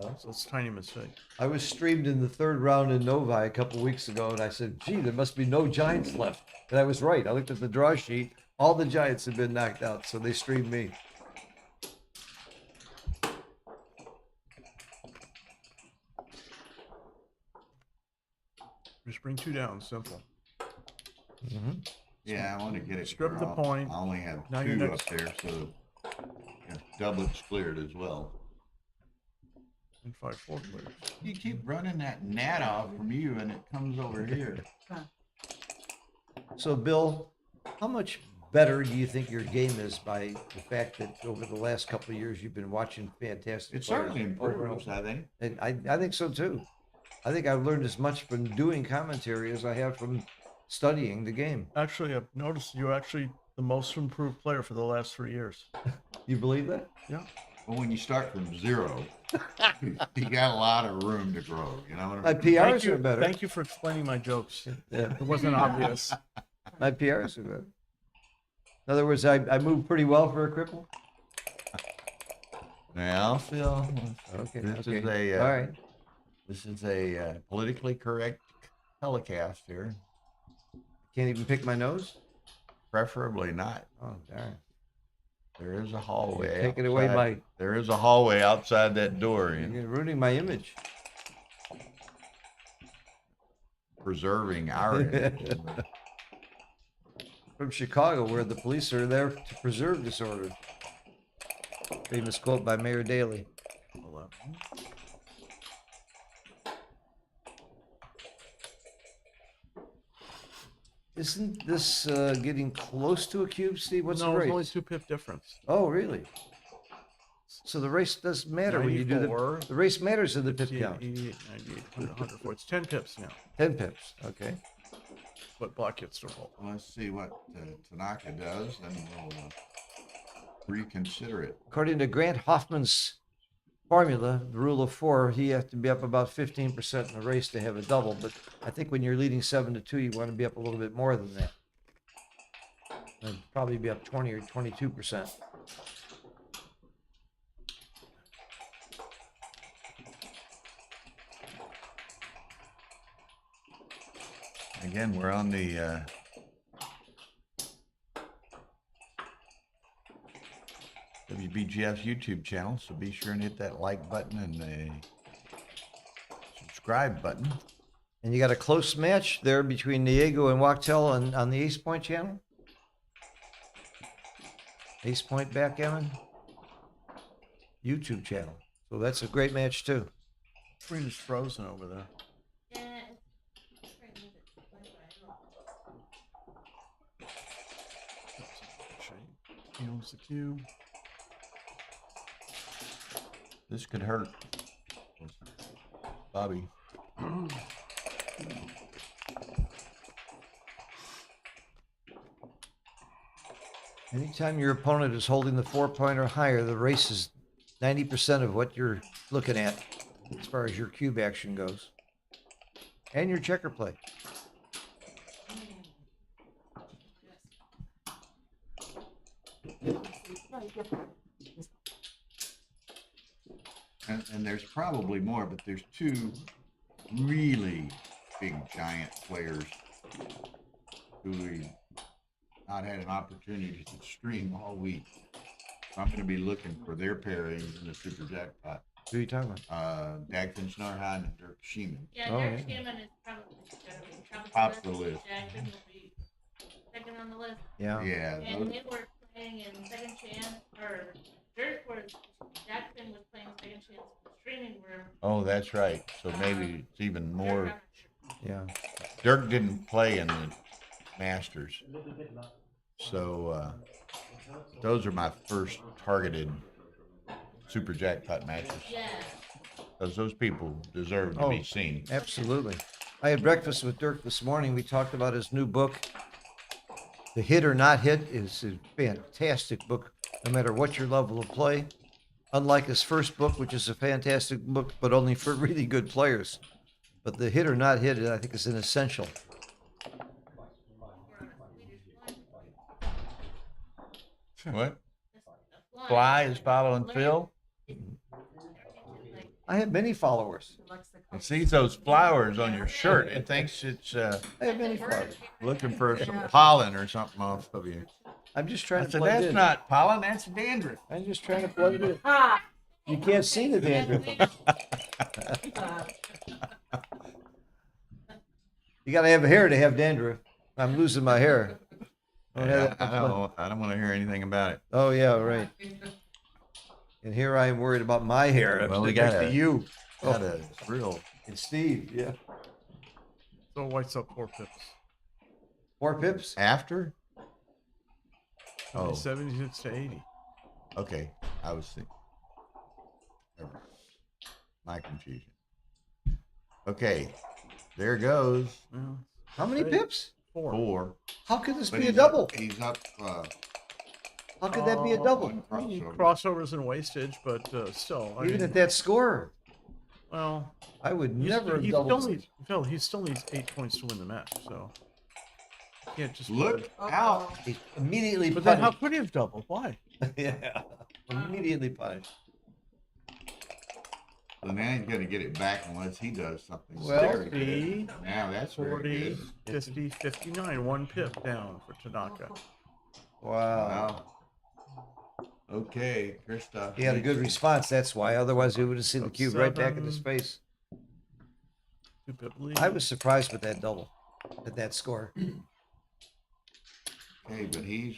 so it's a tiny mistake. I was streamed in the 3rd round in Novi a couple weeks ago, and I said, gee, there must be no giants left. And I was right. I looked at the draw sheet. All the giants had been knocked out, so they streamed me. Just bring 2 down, simple. Yeah, I want to get it. Strip where the point. I only have Now your 2 next- up there, so doublet's cleared as well. And 5-4 clears. You keep running that gnat off from you, and it comes over here. So, Bill, how much better do you think your game is by the fact that over the last couple of years you've been watching fantastic It players certainly over and improves, I think. And I think so too. I think I've learned as much from doing commentary as I have from studying the game. Actually, I've noticed you're actually the most improved player for the last 3 years. You believe that? Yeah. Well, when you start from 0, you got a lot of room to grow. You know what I My mean? PRs are better. Thank you for explaining my jokes. Yeah. It wasn't obvious. My PRs are better. In other words, I move pretty well for a cripple. Now, Phil, Okay. this okay. is a All right. this is a politically correct telecast here. Can't even pick my nose. Preferably not. Oh darn! There is a hallway. You're taking away outside- There is a hallway outside that door, and You're ruining my image. preserving our image. From Chicago, where the police are there to preserve disorder. Famous quote by Mayor Daley. Isn't this getting close to a cube, Steve? What's No, the it's only race? 2 pip difference. Oh, really? So the race doesn't matter when you do 94, the race matters in the pip 88, count. 88, 98, 100, 104. It's 10 pips now. 10 pips. Okay. But black gets to roll. Let's see what Tanaka does, and we'll reconsider it. According to Grant Hoffman's formula, the rule of 4, he has to be up about 15% in the race to have a double. But I think when you're leading 7-2, you want to be up a little bit more than that. And probably be up 20 or 22%. Again, we're on the WBGF YouTube channel, so be sure and hit that like button and the subscribe button. And you got a close match there between Diego and Wachtel on the Ace Point channel. Ace Point Backgammon YouTube channel. So that's a great match too. Screen is frozen over there. Yeah. He owns the cube. This could hurt Bobby. Anytime your opponent is holding the 4-point or higher, the race is 90% of what you're looking at. as far as your cube action goes. And your checker play. And there's probably more, but there's two really big giant players who we've not had an opportunity to stream all week. So I'm going to be looking for their pairings in the Super Jackpot. Who are you talking about? Dagfinn Snorhan and Dirk Schiemann. Yeah, Oh, Derek yeah. Schumann is probably gonna be Top of the list. Jackson will be second on the list. Yeah. Yeah, And those, they were playing in second chance, or Dirk was, Jackson was playing second chance in the streaming room. oh, that's right. So maybe it's even Dirk, more. I'm not sure. Yeah. Dirk didn't play in the Masters. So those are my first targeted Super Jackpot matches. Yeah. Because those people deserve to Oh. be seen. Absolutely. I had breakfast with Dirk this morning. We talked about his new book. The Hit or Not Hit is a fantastic book, no matter what your level of play. Unlike his first book, which is a fantastic book, but only for really good players. But the Hit or Not Hit, I think, is an essential. What? Fly is following Phil. I have many followers. It sees those flowers on your shirt. It thinks it's I have many followers. looking for some pollen or something off of you. I'm just I trying to said, blend that's in. not pollen, that's dandruff. I'm just trying to blend in. Ah. You can't see the dandruff. You gotta have hair to have dandruff. I'm losing my hair. Don't have that much I don't want to hear anything about it. Oh, yeah, right. And here I am worried about my hair. Well, we I'm next got to a- you. Got a real. And Steve, yeah. So White's up 4 pips. 4 pips? After? Oh, 76 to 80. okay. I was thinking. Never mind. My confusion. Okay. There goes. Well, How many Hey. pips? 4. 4. How could this But be a he's double? up- He's up How could that be a double? one crossover. Crossovers and wastage, but still. I Even mean, at that score, well, I would he's- never have he doubled. still needs, Phil, he still needs 8 points to win the match, so. You can't just Look out. He immediately But then how punished. could he have doubled? Why? Yeah. Immediately punished. The man's going to get it back unless he does something. Well, very good. 60, Now that's very 40, good. 50, 59. 1 pip down for Tanaka. Wow. Wow. Okay, Christoph. He had a good response, that's why. Otherwise, he would have seen the Up cube right back in his 7. face. 2 pip lead. I was surprised with that double, at that score. Okay, but he's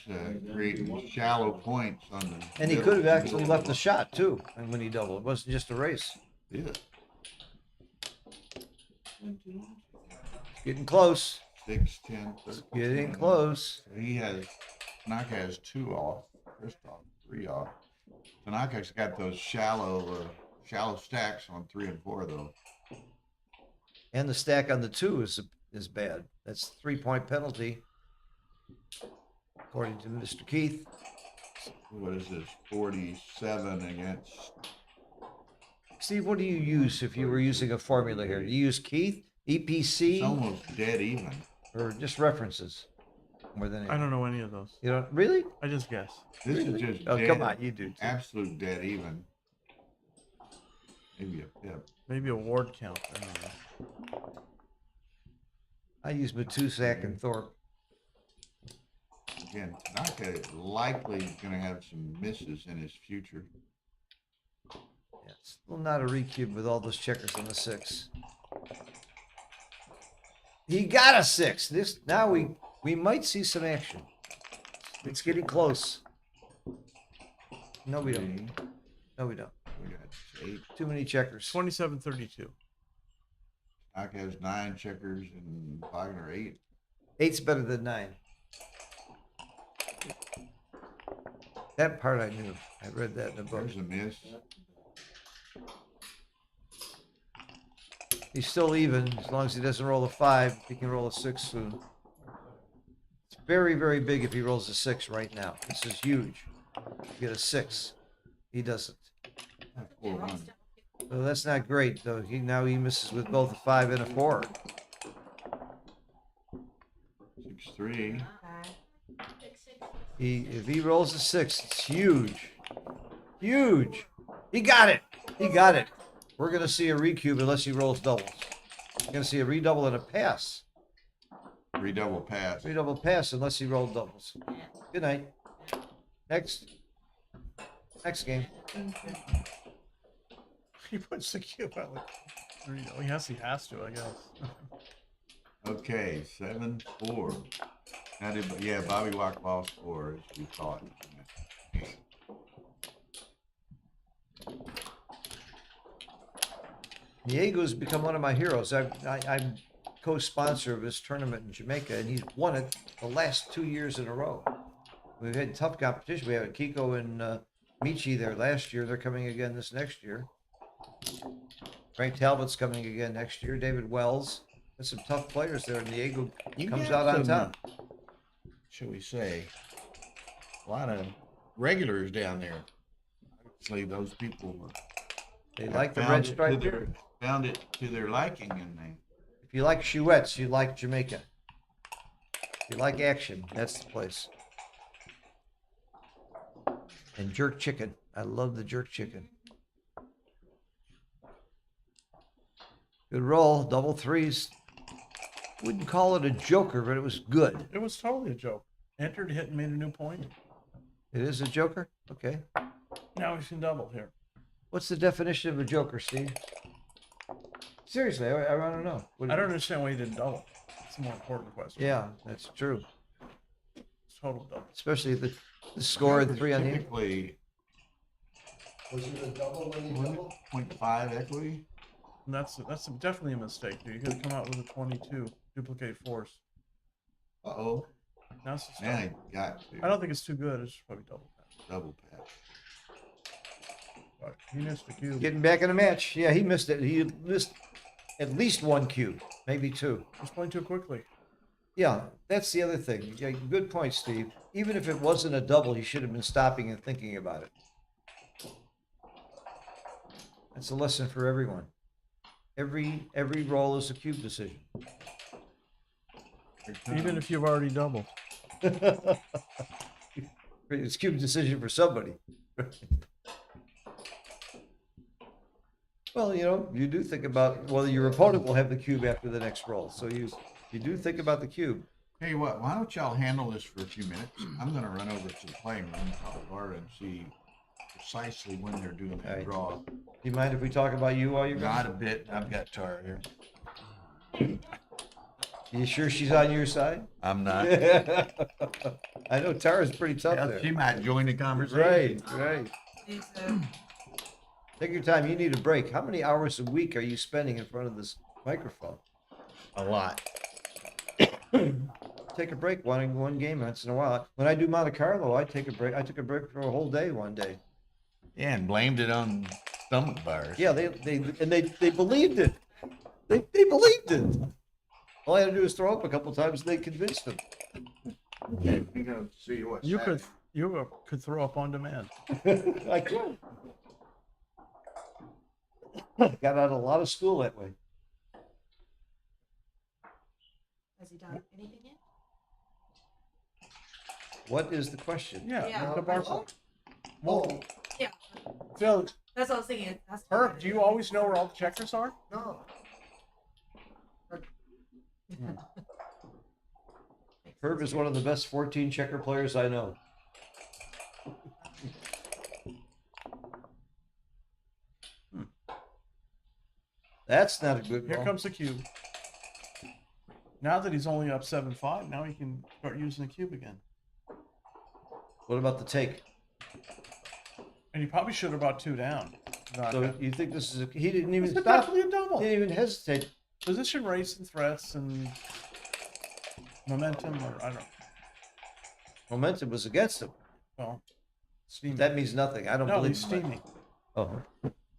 creating shallow points on the. And he middle- could have actually middle left the of shot too, and when he doubled. It wasn't just a race. Yeah, Getting close. 6, 10, 13. Getting close. He has, Tanaka has 2 off, Christoph 3 off. Tanaka's got those shallow stacks on 3 and 4 though. And the stack on the 2 is bad. That's 3-point penalty, according to Mr. Keith. What is this, 47 against, Steve, what do you use if you were using a formula here? Do you use Keith, it's EPC, almost dead even. or just references? More than I anything. don't know any of those. You don't really? I just guess. This Really? is just Oh, dead, come on, you do too. absolute dead even. Maybe a pip. Maybe a ward count. I don't know. I use Matusak and Thorpe. Again, Tanaka likely is going to have some misses in his future. Yeah, still not a recube with all those checkers on the 6. He got a 6. This now we might see some action. It's getting close. No, we don't. No, we don't. We got 8. Too many checkers. 27-32. Tanaka has 9 checkers and Wagner 8. 8's better than 9. That part I knew. I read that in the book. There's a miss. He's still even as long as he doesn't roll a 5. He can roll a 6 soon. It's very, very big if he rolls a 6 right now. This is huge. You get a 6. He doesn't. That's 4-1. So that's not great, though. Now he misses with both a 5 and a 4. 6-3. If he rolls a 6, it's huge. Huge. He got it. He got it. We're going to see a recube unless he rolls doubles. We're going to see a redouble and a pass. Redouble pass. Redouble pass unless he rolled doubles. Good night. Next game. He puts the cube out like, he has to, I guess. Okay, 7-4. Now Bobby Wack lost 4 as we thought. Diego's become one of my heroes. I'm co-sponsor of his tournament in Jamaica, and he's won it the last 2 years in a row. We've had tough competition. We had Kiko and Michi there last year. They're coming again this next year. Frank Talbot's coming again next year. David Wells. There's some tough players there, and Diego comes out on top. Shall we say, a lot of regulars down there. Obviously, those people They like the red stripe here. Found it to their liking, and they. If you like chouettes, you like Jamaica. If you like action, that's the place. And jerk chicken. I love the jerk chicken. Good roll, double threes. Wouldn't call it a joker, but it was good. It was totally a joke. Entered, hit, and made a new point. It is a joker? Okay. Now we can double here. What's the definition of a joker, Steve? Seriously, I want to know. I don't understand why you didn't double. It's a more important question. Yeah, that's true. It's total double. Especially the score at 3 on the end. Typically, Was it a double when you doubled? 0.5 equity. And that's definitely a mistake. You could come out with a 22, duplicate force. Uh-oh. Now it's just Now I got to. I don't think it's too good. It's probably double pass. Double pass. But he missed the cube. Getting back in the match. Yeah, he missed it. He missed at least 1 cube, maybe 2. He's playing too quickly. Yeah, that's the other thing. Yeah, good point, Steve. Even if it wasn't a double, he should have been stopping and thinking about it. That's a lesson for everyone. Every roll is a cube decision. Even if you've already doubled. It's a cube decision for somebody. Well, you do think about, well, your opponent will have the cube after the next roll. So you do think about the cube. Tell you what, why don't y'all handle this for a few minutes? I'm going to run over to the playing room, talk to Arda, and see precisely when they're doing that Right. draw. Do you mind if we talk about you while you're gone? Not a bit. I've got Tara here. You sure she's on your side? I'm not. I know Tara's pretty tough Yeah, there. she might join the conversation. Right. Take your time. You need a break. How many hours a week are you spending in front of this microphone? A lot. Take a break one game once in a while. When I do Monte Carlo, I take a break. I took a break for a whole day one day. Yeah, and blamed it on stomach virus. Yeah, they believed it. They believed it. All I had to do was throw up a couple times, and they convinced them. Okay, we go see what's You happening. could throw up on demand. I could. Got out of a lot of school that way. Has he done anything yet? What is the question? Yeah, Yeah. like the bar point. Well, Yeah, Phil, that's what I was thinking. That's Herb, do you always know where all the checkers are? No. Herb is one of the best 14 checker players I know. That's not a good Here roll. comes the cube. Now that he's only up 7-5, now he can start using the cube again. What about the take? And he probably should have brought 2 down. So you think this is he didn't even It's stop. definitely a double. He didn't even hesitate. Position race and threats and momentum, or I don't know. Momentum was against him. Well, steaming. That means nothing. I don't No, believe he's him. steaming. Oh,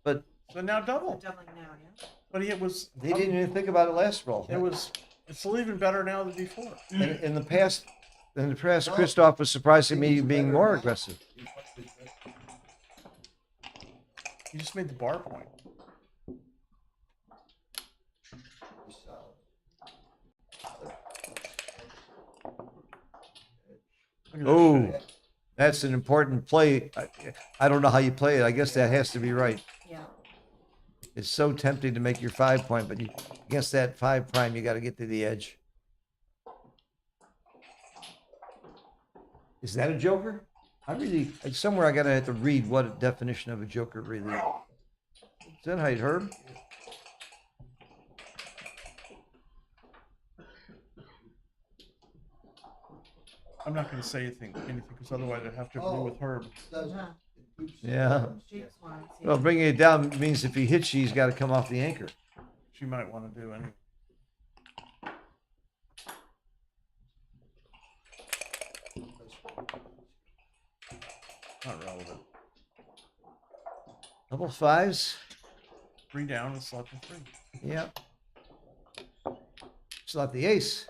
but So now double. Doubling now, yeah. But it was. he didn't even think about it last roll. It's even better now than before. In the past, Christoph was surprising me being more aggressive. He just made the bar point. Look at that Oh, shake. that's an important play. I don't know how you play it. I guess that has to be right. Yeah. It's so tempting to make your 5 point, but you against that 5 prime, you got to get to the edge. Is that a joker? Somewhere I gotta have to read what a definition of a joker really is. Is that height, Herb? I'm not going to say anything because otherwise I'd have to agree with Herb. Uh-huh. Yeah. Shakes one, see. Well, bringing it down means if he hits you, he's got to come off the anchor. She might want to do anyway. Not relevant. Double fives. 3 down and slot to 3. Yep. Slot the ace.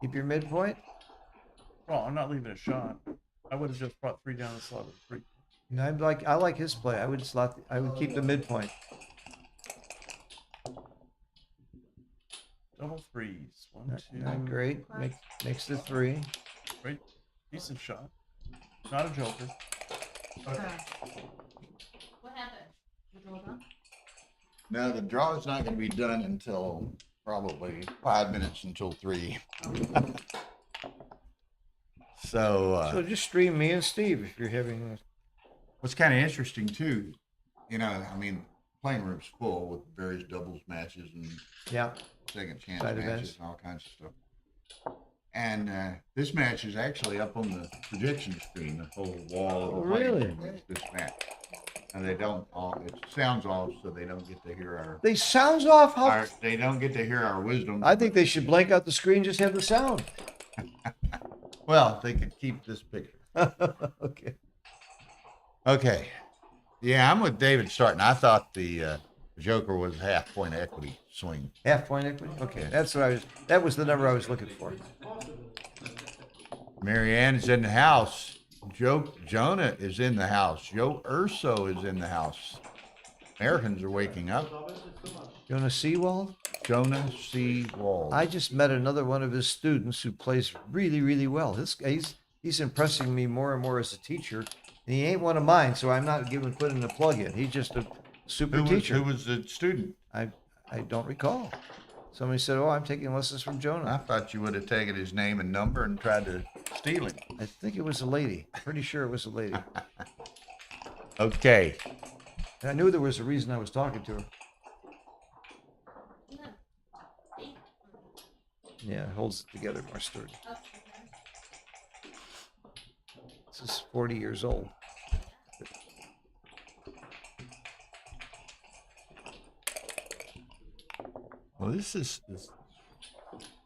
Keep your midpoint. Well, I'm not leaving a shot. I would have just brought 3 down and slotted 3. And I like his play. I would keep the midpoint. Double 3s. 1, 2. Not great. Makes the 3. Great. Decent shot. Not a joker. What happened? You rolled on? No, the draw is not going to be done until probably 5 minutes until 3. So just stream me and Steve if you're having. What's kind of interesting too, you know, I mean, playing room's full with various doubles matches and Yeah. second chance Side matches events. and all kinds of stuff. And this match is actually up on the projection screen, the whole wall of the playing Really? room is this match. And they don't all, it sounds off, so they don't get to hear They sounds off. How? they don't get to hear our wisdom. I think they should blank out the screen, just have the sound. Well, they could keep this picture. Okay. Okay. Yeah, I'm with David starting. I thought the Joker was half-point equity swing. Half point equity. Okay, that was the number I was looking for. Marianne is in the house. Jonah is in the house. Joe Urso is in the house. Americans are waking up. Jonah Seawald? Jonah C. Wald. I just met another one of his students who plays really, really well. He's impressing me more and more as a teacher, and he ain't one of mine, so I'm not putting a plug in. He's just a super teacher. Who was the student? I don't recall. Somebody said, "Oh, I'm taking lessons from I Jonah." thought you would have taken his name and number and tried to steal him. I think it was a lady. Pretty sure it was a lady. Okay. And I knew there was a reason I was talking to her. Yeah, it holds it together more sturdy. This is 40 years old. Well, this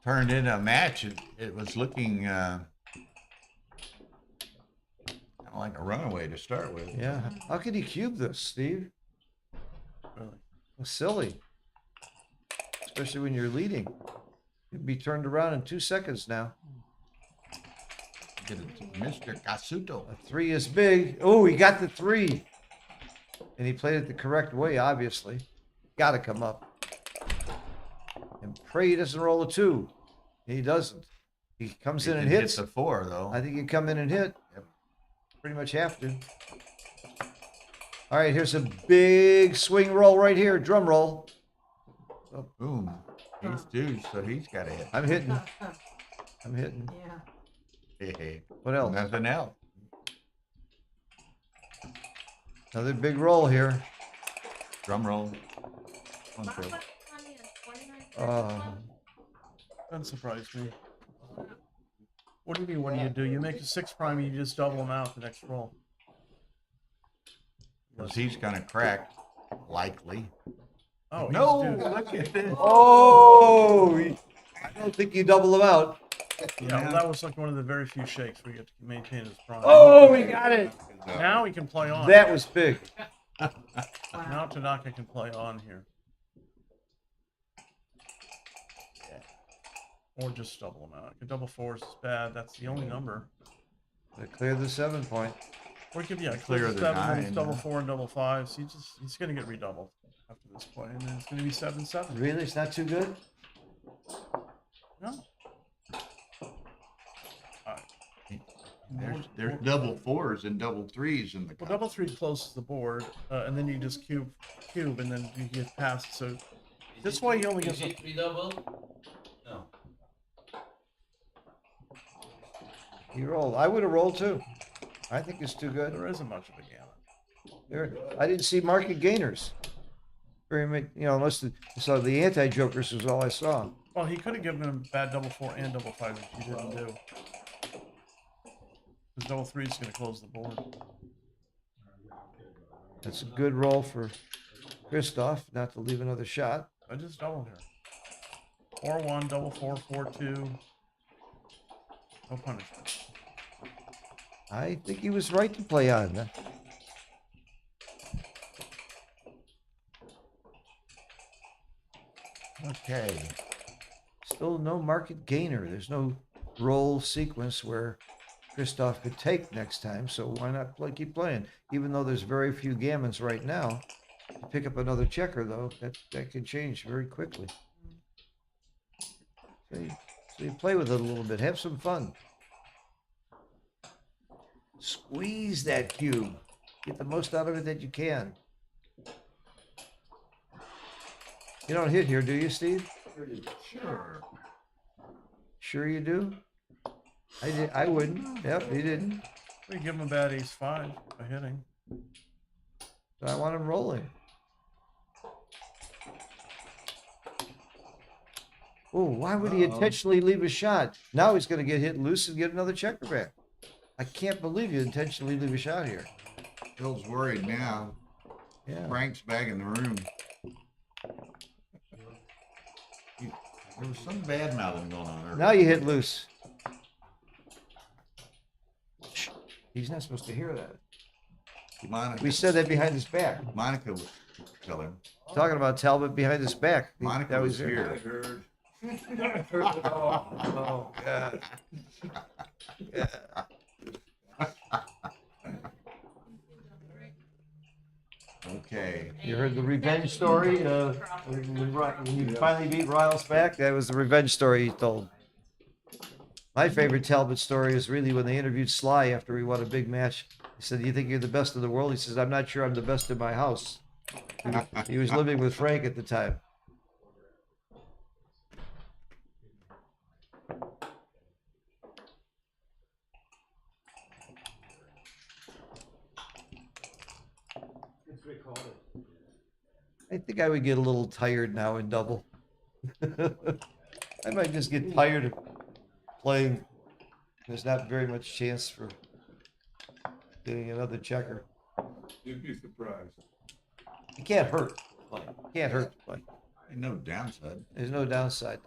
turned into a match. It was looking kind of like a runaway to start with. Yeah. How could he cube this, Steve? Really. It's silly. Especially when you're leading. You'd be turned around in 2 seconds now. Get it to Mr. Casuto. A 3 is big. Oh, he got the 3. And he played it the correct way, obviously. Got to come up. And pray he doesn't roll a 2. He doesn't. He comes in and hits. Hits a 4 though. I think you come in and hit. Yep. Pretty much have to. All right, here's a big swing roll right here. Drum roll. Oh, boom. He's 2, so he's got to hit. I'm hitting. I'm hitting. Yeah. What else? Nothing else. Another big roll here. Drum roll. One throw. Doesn't surprise me. What do you mean? What do? You make a 6 prime, you just double them out the next roll. Because he's going to crack, likely. Oh No, he's due. look at this. Oh, I don't think you double them out. Yeah, well, that was like one of the very few shakes we get to maintain his prime. Oh, we got it. Now he can play on. That was big. Now Tanaka can play on here. Or just double them out. Double 4s is bad. That's the only number. They clear the 7 point. Or he could, yeah, Clear clear the the 7, then 9, it's double yeah. 4 and double 5s. He's going to get redoubled after this play, and then it's going to be 7-7. Really? It's not too good? No. Alright. There's double fours and double threes in the Well, cup. double three closes the board, and then you just cube, and then you get past. So that's why he only gets up. Three double? No. You rolled. I would have rolled too. I think it's too good. There isn't much of a gammon. There, I didn't see market gainers. Very much, unless the anti-jokers was all I saw. Well, he could have given him bad double four and double five, which he didn't do. Because double three is going to close the board. That's a good roll for Christoph, not to leave another shot. I just doubled here. 4-1, double four, 4-2. No punishment. I think he was right to play on that. Okay. Still no market gainer. There's no roll sequence where Christoph could take next time, so why not keep playing? Even though there's very few gammons right now, to pick up another checker though, that can change very quickly. So you play with it a little bit, have some fun. Squeeze that cube. Get the most out of it that you can. You don't hit here, do you, Steve? Sure. Sure you do? I wouldn't. Yep, he didn't. We give him a bad ace-5 by hitting. So I want him rolling. Oh, why would he intentionally leave a shot? Now he's going to get hit loose and get another checker back. I can't believe you intentionally leave a shot here. Phil's worried now. Yeah. Frank's back in the room. There was some bad mouthing going on earlier. Now you hit loose. He's not supposed to hear that. Monica, We said that behind his back. Monica was telling. Talking about Talbot behind his back. Monica That was there. here. Oh, God. Yeah. Okay. You heard the revenge story? When you finally beat Riles back, that was the revenge story he told. My favorite Talbot story is really when they interviewed Sly after he won a big match. He said, "Do you think you're the best in the world?" He says, "I'm not sure I'm the best in my house." He was living with Frank at the time. I think I would get a little tired now in double. I might just get tired of playing. There's not very much chance for getting another checker. You'd be surprised. It can't hurt. Like, can't hurt. Like, Ain't no downside. there's no downside.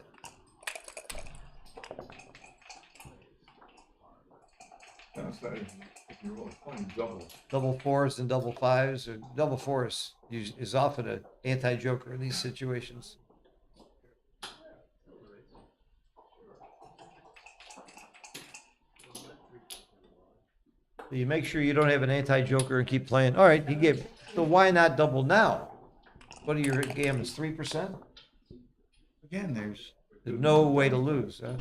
Downside, if you're only playing double. Double fours and double fives, or double fours is often an anti-joker in these situations. So you make sure you don't have an anti-joker and keep playing. All right, he gave. So why not double now? What are your gammons? 3%? Again, there's No way to lose. Huh?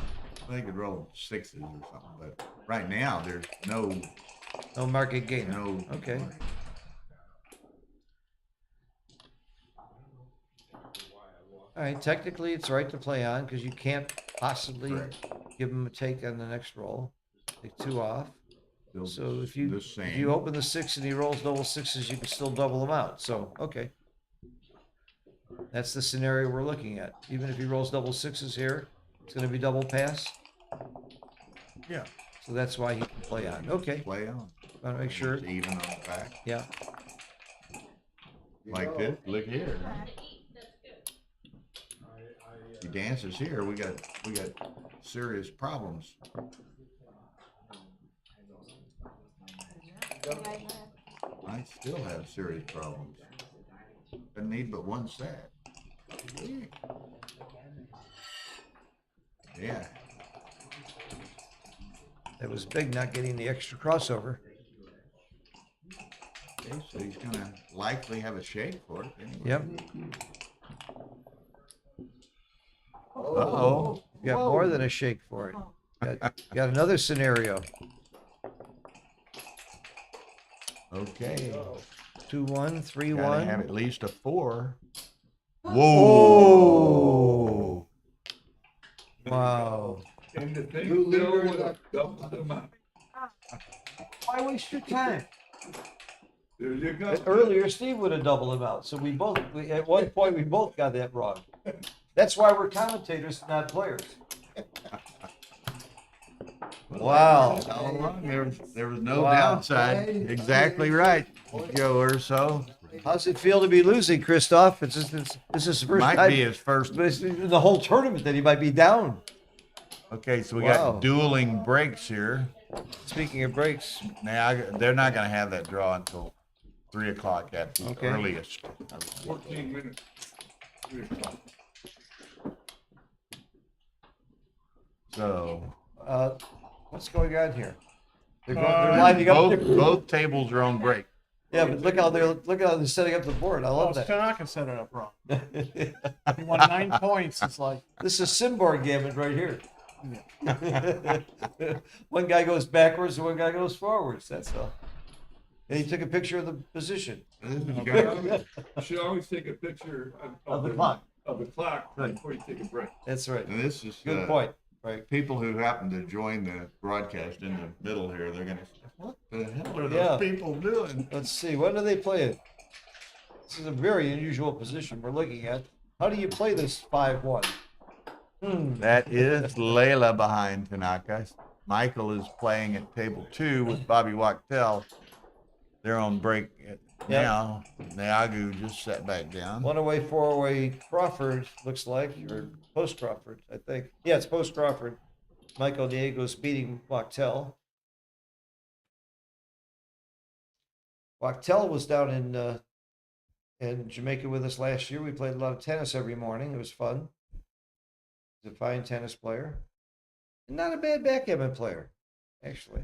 they could roll sixes or something, but right now there's no No market gain. no. Okay. All right, technically it's right to play on because you can't possibly Correct. give him a take on the next roll. Take 2 off. Still So if the you same. open the 6 and he rolls double sixes, you can still double them out. So okay, that's the scenario we're looking at. Even if he rolls double sixes here, it's going to be double pass. Yeah. So that's why he can play on. Okay, Play on. want to make sure. It's even on the back. Yeah. Like this. Look here. He dances here. We got serious problems. I still have serious problems. I need but one set. Yeah. That was big, not getting the extra crossover. Okay, so he's gonna likely have a shake for it anyway. Yep. Uh-oh. You got more than a shake for it. Got another scenario. Okay. 2-1, Gotta 3-1. have at least a 4. Oh! Whoa! Wow. And the thing still would have doubled them up. Why waste your time? There you go. Earlier, Steve would have doubled him out. So at one point, we both got that wrong. That's why we're commentators, not players. Wow. There was no Wow. downside. Exactly right, Joe Urso. How's it feel to be losing, Christoph? This is his first Might time. be his first. But it's in the whole tournament that he might be down. Okay, so we Wow. got dueling breaks here. Speaking of breaks, Now they're not going to have that draw until 3 o'clock at the Okay. earliest. 14 minutes. 3 o'clock. So what's going on here? They're lining up. both tables are on break. Yeah, but look how they're setting up the board. I love that. Tanaka set it up wrong. He won 9 points. It's like, This is Simbar Gammon right here. One guy goes backwards and one guy goes forwards. That's all. And he took a picture of the position. You should always take a picture Of the clock. Of the clock before you take a break. That's right. And this is Good point. Right. people who happen to join the broadcast in the middle here. They're going to say, "What the hell are those Yeah. people doing?" Let's see. When do they play it? This is a very unusual position we're looking at. How do you play this 5-1? That is Layla behind Tanaka. Michael is playing at table 2 with Bobby Wachtel. They're on break now. Neagu just sat back down. 1 away, 4 away. Crawford looks like, or post Crawford, I think. Yeah, it's post Crawford. Michael Diego's beating Wachtel. Wachtel was down in Jamaica with us last year. We played a lot of tennis every morning. It was fun. He's a fine tennis player. And not a bad backgammon player, actually.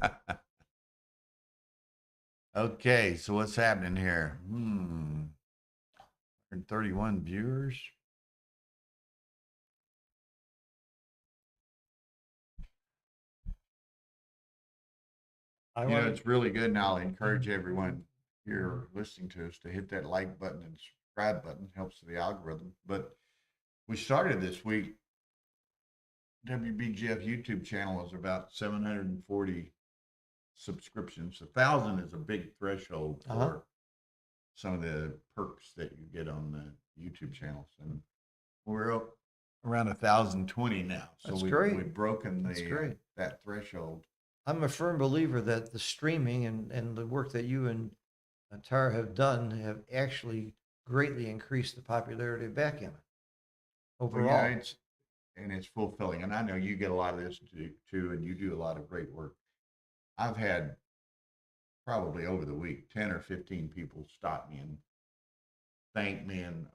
Okay, so what's happening here? 131 viewers. It's really good, and I'll encourage everyone here listening to us to hit that like button and subscribe button. Helps the algorithm. But we started this week. WBGF YouTube channel is about 740 subscriptions. 1,000 is a big threshold for some of the perks that you get on the YouTube channels, and we're up around 1,020 now. So That's we've great. broken That's great. that threshold. I'm a firm believer that the streaming and the work that you and Tara have done have actually greatly increased the popularity of backgammon overall. Well, yeah, it's fulfilling, and I know you get a lot of this too, and you do a lot of great work. I've had probably over the week 10 or 15 people stop me and thank me, and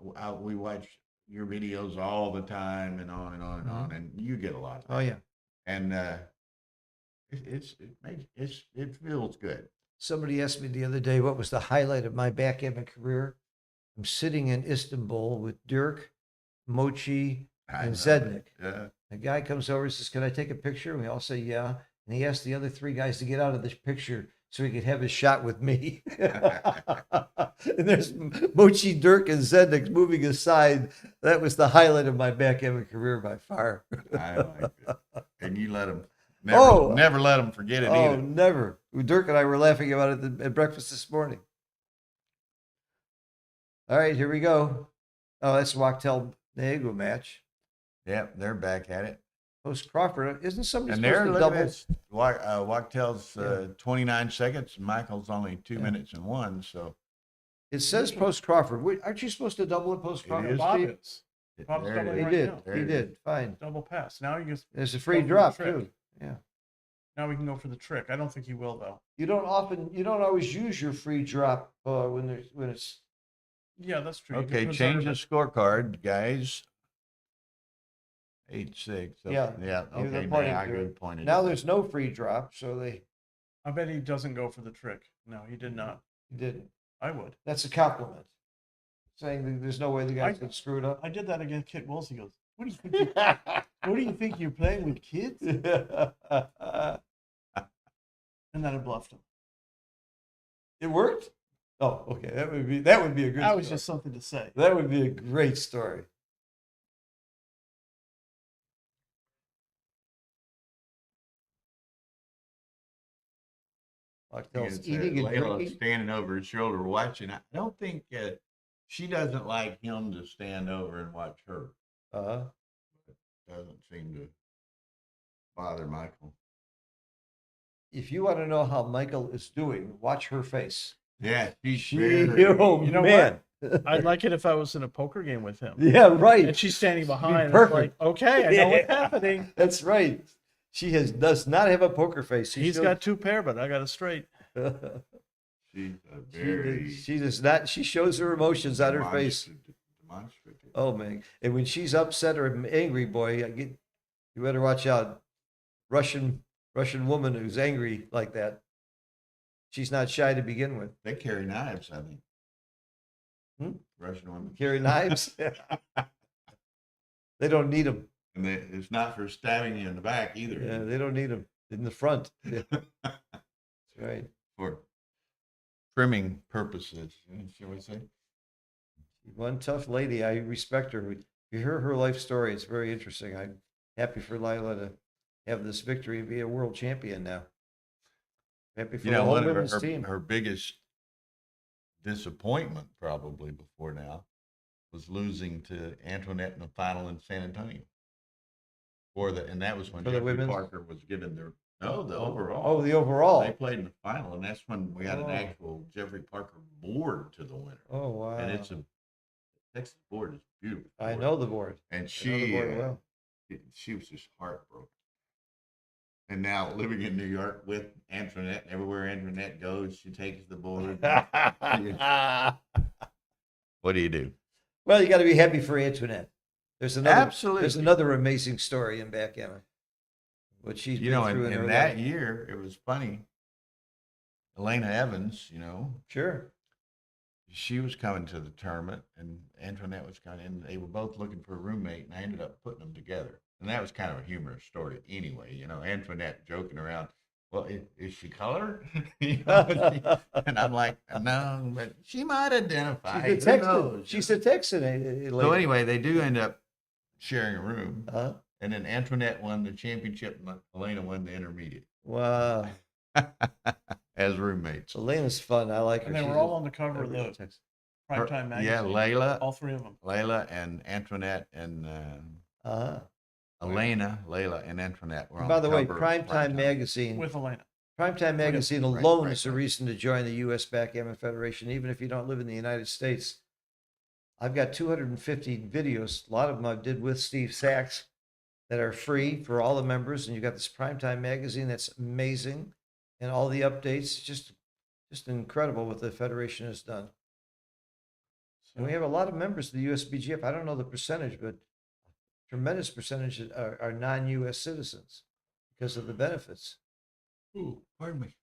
we watch your videos all the time, and on and on and on, and you get a lot of that. Oh yeah. And it feels good. Somebody asked me the other day what was the highlight of my backgammon career. I'm sitting in Istanbul with Dirk, Mochi, and Zednik. Yeah. The guy comes over and says, "Can I take a picture?" And we all say, "Yeah." And he asked the other 3 guys to get out of this picture so he could have his shot with me. And there's Mochi, Dirk, and Zednik moving aside. That was the highlight of my backgammon career by far. I like it. And you let them, never let them forget it Oh, either. never. Dirk and I were laughing about it at breakfast this morning. All right, here we go. Oh, that's Wachtel Diego match. Yep, they're back at it. Post Crawford. Isn't somebody And supposed they're to double? Wachtel's 29 seconds, and Michael's only 2 minutes and 1. So It says post Crawford. Aren't you supposed to double it post Crawford? is. Bob Steve? is. it- Bob's there it doubling He is. right did. now. There He it did. Fine. Double pass. Now you just There's a free Go for the drop trick. too. Yeah. now we can go for the trick. I don't think he will though. You don't always use your free drop when it's. Yeah, that's true. You can Okay, preserve change the it. scorecard, guys. 8-6. Yeah, Yeah. he was Okay, pointing now to it. pointed. Now it. there's no free drop, so they I bet he doesn't go for the trick. No, he did not. didn't. I would. That's a compliment. Saying that there's no way the guy's gonna screw it up. I did that against Kit Wills. He goes, "What do you think? What do you think you're playing with kids?" And then I bluffed him. It worked? Oh, okay. That would be a good That was story. just something to say. That would be a great story. Martel's It's, eating and Layla drinking. standing over his shoulder watching. I don't think she doesn't like him to stand over and watch her. Doesn't seem to bother Michael. If you want to know how Michael is doing, watch her face. Yeah, Oh, You know man. I'd like it if I was in a poker game with him. Yeah, right. And she's standing behind. It's perfect. like, okay, I know what's Yeah. happening. That's right. She does not have a poker face. He's got two pair, but I got a straight. She's a very She does not. She shows her emotions on her face. demonstrative. Oh man! And when she's upset or angry, boy, you better watch out. Russian woman who's angry like that. She's not shy to begin with. They carry knives, I think. Russian women Carry knives. They don't need them. and it's not for stabbing you in the back either. Yeah, they don't need them in the front. Yeah. That's right. For trimming purposes, shall we say? One tough lady. I respect her. You hear her life story. It's very interesting. I'm happy for Lila to have this victory and be a world champion now. Happy for the whole One of women's team. her biggest disappointment probably before now was losing to Antoinette in the final in San Antonio. And that was when For the Jeffrey women's? Parker was given the overall. Oh, the overall. They played in the final, and that's when we had an actual Jeffrey Parker board to the winner. Oh, wow. And it's Texas board is beautiful. I know the board. And I know the she board well. she was just heartbroken. And now living in New York with Antoinette, everywhere Antoinette goes, she takes the board. What do you do? Well, you got to be happy for Antoinette. There's another Absolutely. There's another amazing story in backgammon. What she's been through in her in that life. year, it was funny. Elena Evans, Sure. she was coming to the tournament, and Antoinette was coming in. They were both looking for a roommate, and I ended up putting them together. And that was kind of a humorous story anyway. Antoinette joking around, well, is she colored? And I'm like, no, but she might identify. She's a Texan. Lady. So anyway, they do end up sharing a room. Uh-huh. And then Antoinette won the championship, and Elena won the intermediate. Wow. As roommates. Elena's fun. I like her. And they were all on the cover of the Primetime magazine. Yeah, Layla. All three of them. Layla and Antoinette and Elena, Layla, and Antoinette were on By the the way, cover of Primetime magazine. With Elena. Primetime magazine Right, alone right, is a right. reason to join the U.S. Backgammon Federation, even if you don't live in the United States. I've got 250 videos. A lot of them I did with Steve Sachs that are free for all the members. And you got this Primetime magazine that's amazing. And all the updates, just incredible what the Federation has done. And we have a lot of members of the USBGF. I don't know the percentage, but tremendous percentage are non-U.S. citizens because of the benefits. Ooh, pardon me.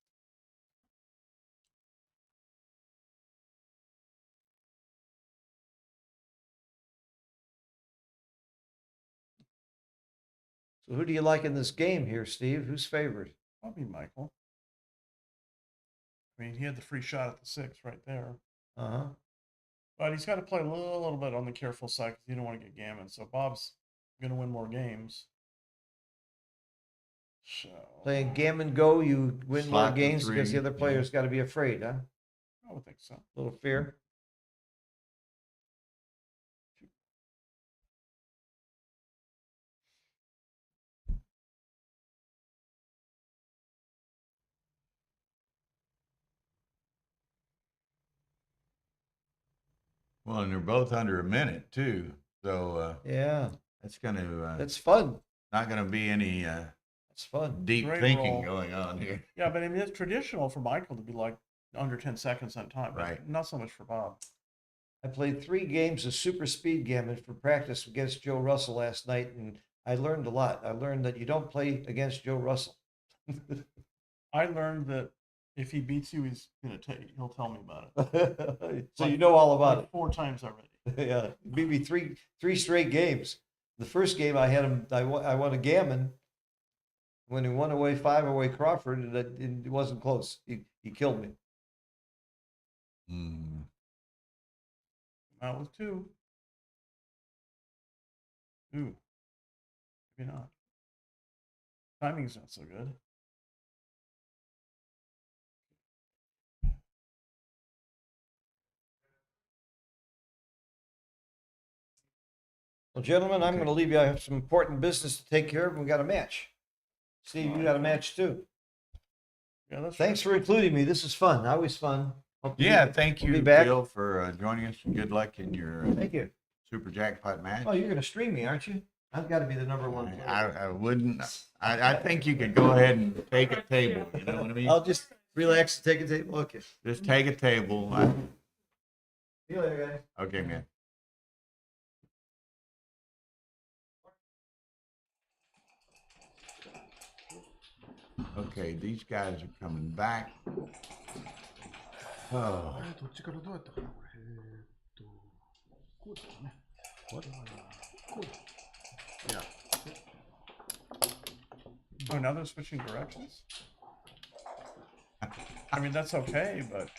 So who do you like in this game here, Steve? Who's favored? Probably Michael. I mean, he had the free shot at the 6 right there. Uh-huh. But he's got to play a little bit on the careful side because you don't want to get gammon. So Bob's going to win more games. So Playing Gammon Go, you win more Slot to games because the three, other players got to be afraid, huh? I would think so. A little fear. Well, and they're both under a minute too, so Yeah, that's going to that's fun. not going to be any That's fun. deep Great thinking roll. going on here. Yeah, but I mean, it's traditional for Michael to be like under 10 seconds on time. But Right. not so much for Bob. I played 3 games of super speed gammon for practice against Joe Russell last night, and I learned a lot. I learned that you don't play against Joe Russell. I learned that if he beats you, he'll tell me about it. So you know all about Like 4 times already. it. Yeah, beat me three straight games. The first game I had him. I won a gammon. When he won away 5 away Crawford, and it wasn't close. He killed me. Out with 2. Ooh. Maybe not. Timing's not so good. Well, gentlemen, I'm going to leave you. I have some important business to take care of. We got a match. Steve, you got a match too. Yeah, that's Thanks for including me. This is fun. Always fun. Thank you, be back. Bill, for joining us. Good luck in your Thank you. Super Jackpot match. Oh, you're going to stream me, aren't you? I've got to be the number one player. I wouldn't. I think you could go ahead and take a table. You know what I mean? I'll just relax and take a table. Okay. Just take a table. See you later, guys. Okay, man. Okay, these guys are coming back. Oh. どっちからどうやったかなこれこうだよねこうだ Yeah. Oh, now they're switching directions? I mean, that's okay, but...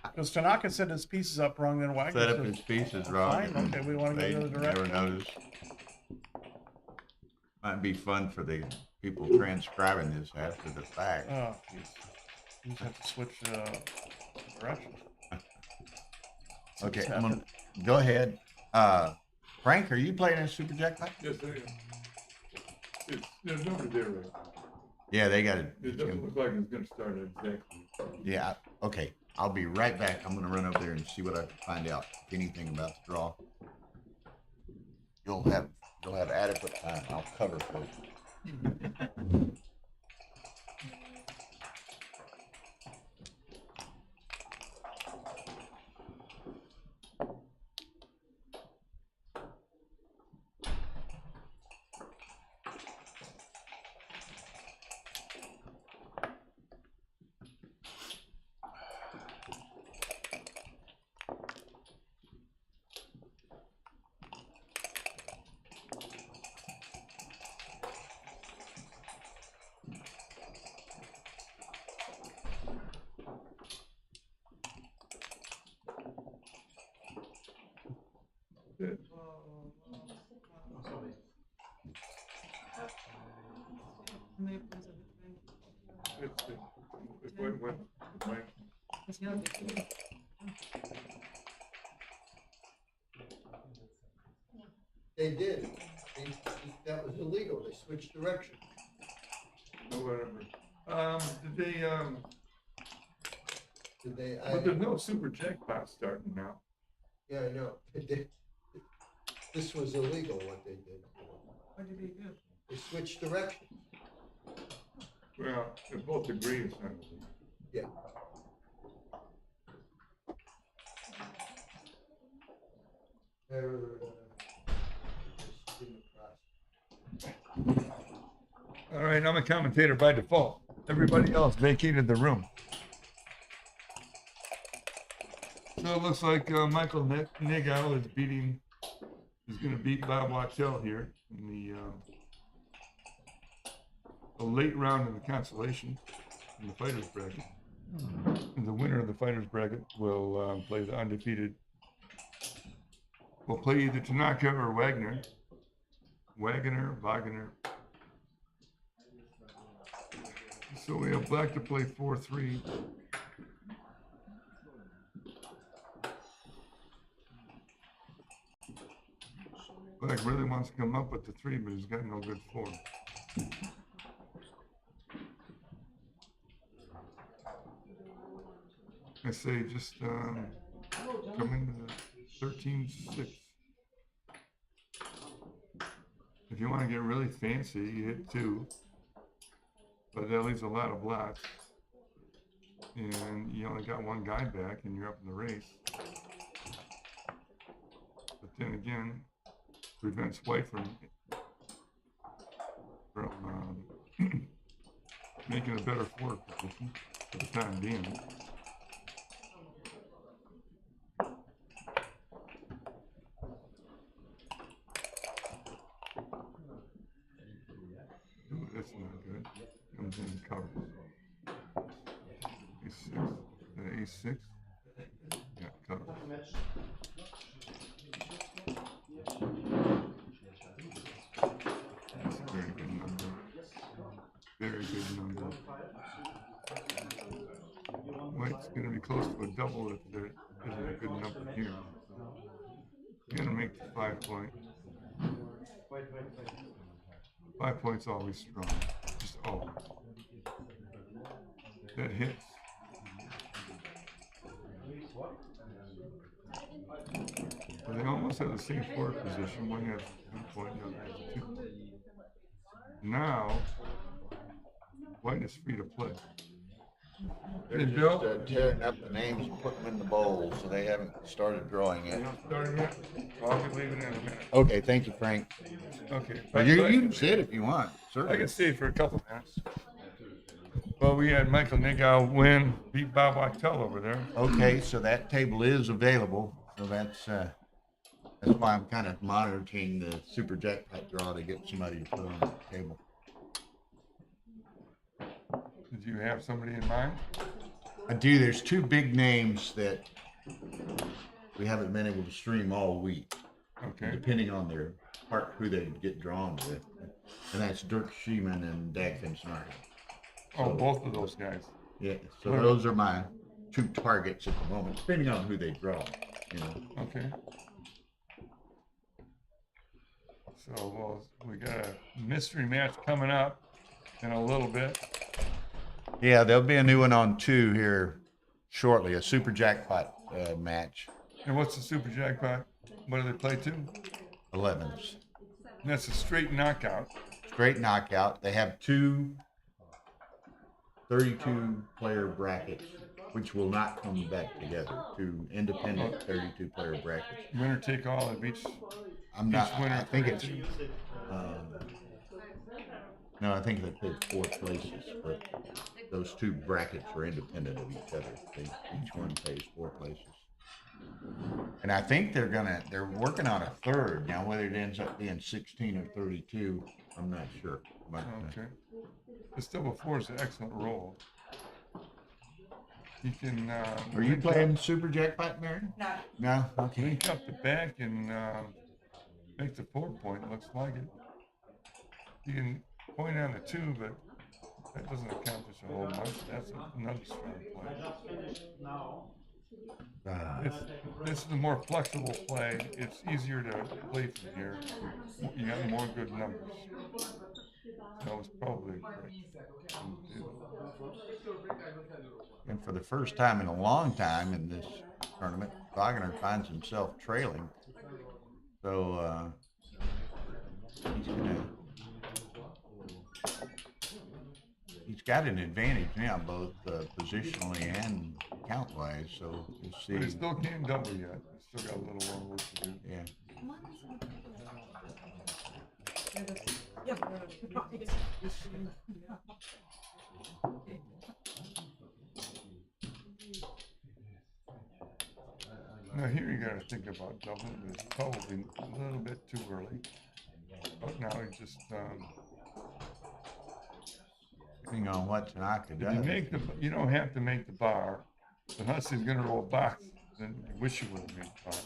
Because Tanaka set his pieces up wrong, then Wagner Set up said, his pieces wrong. fine, okay, we want to They go the other never direction. noticed. Might be fun for the people transcribing this after the fact. Oh, jeez. You just have to switch directions. Okay, what's I'm gonna happening. go ahead. Frank, are you playing in Super Jackpot? Yes, I am. There's nobody there right now. Yeah, they got It it. doesn't look like it's gonna start exactly. Yeah, okay. I'll be right back. I'm gonna run over there and see what I can find out. Anything about the draw. You'll have adequate time. I'll cover for you. They did. That was illegal. They switched direction. Whatever. Did they? But there's no super jackpot starting now. Yeah, I know. This was illegal what they did. What did they do? They switched direction. Well, they both agree it's not illegal. Yeah. All right, I'm a commentator by default. Everybody else vacated the room. So it looks like Michael Nigel is going to beat Bob Wattel here in the late round of the consolation in the fighters bracket. And the winner of the fighters bracket will play the undefeated. Will play either Tanaka or Wagner. Wagner. So we have black to play 4-3. Black really wants to come up with the 3, but he's got no good form. I say just come into the 13-6. If you want to get really fancy, you hit 2. But that leaves a lot of blocks. And you only got one guy back and you're up in the race. But then again, prevents white from making a better forward position for the time being. Ooh, that's not good. Comes in and covers. A6. A6. cutoff. That's a very good number. Very good number. White's going to be close to a double if there isn't a good number here. You're going to make the 5 point. 5 points always strong. Just always. That hits. Well, they almost have the same score position. One has 1 point, the other has 2 points. Now, White is free to play. They're Hey, just Bill? tearing up the names and putting them in the bowl, so they haven't started drawing yet. Starting yet? Well, I'll be leaving in a minute. Okay, thank you, Frank. Okay. Well, you can sit if you want. I Certainly. can stay for a couple minutes. Well, we had Michael Nigow win, beat Bob Wachtel over there. Okay, so that table is available. So that's why I'm kind of monitoring the super jackpot draw to get somebody to put on the table. Did you have somebody in mind? I do. There's 2 big names that we haven't been able to stream all week, Okay. depending on their part, who they get drawn with, and that's Dirk Sheeman and Dagfinn Snark. Oh, both of those guys. Yeah, so those are my 2 targets at the moment, depending on who they draw. You know. Okay. So, well, we got a mystery match coming up in a little bit. Yeah, there'll be a new one on 2 here shortly, a super jackpot match. And what's the super jackpot? What do they play to? 11s. And that's a straight knockout. Straight knockout. They have 2 32-player brackets, which will not come back together. 2 independent 32-player brackets. Winner take all of each. I'm not. Each winner I think it's. plays No, I think they played 4 places, but those 2 brackets are independent of each other. Each one pays 4 places. And I think they're working on a 3rd now. Whether it ends up being 16 or 32, I'm not sure. But, Okay. The Double 4 is an excellent roll. You can. Are you playing super jackpot, Mary? No. No. Okay. Link up the back and make the 4 point. Looks like it. You can point on the 2, but that doesn't accomplish a whole much. That's another strong play. This is a more flexible play. It's easier to play from here. You got more good numbers. That was probably great. And for the first time in a long time in this tournament, Wagner finds himself trailing. So he's got an advantage now, both positionally and count-wise. So we'll see. But he still can't double yet. He's still got a little more work to do. Yeah. Now here you got to think about doubling. It's probably a little bit too early. But now he just Depending on what Tanaka if does. you don't have to make the bar. But unless he's going to roll a box, then you wish you would have made the bar.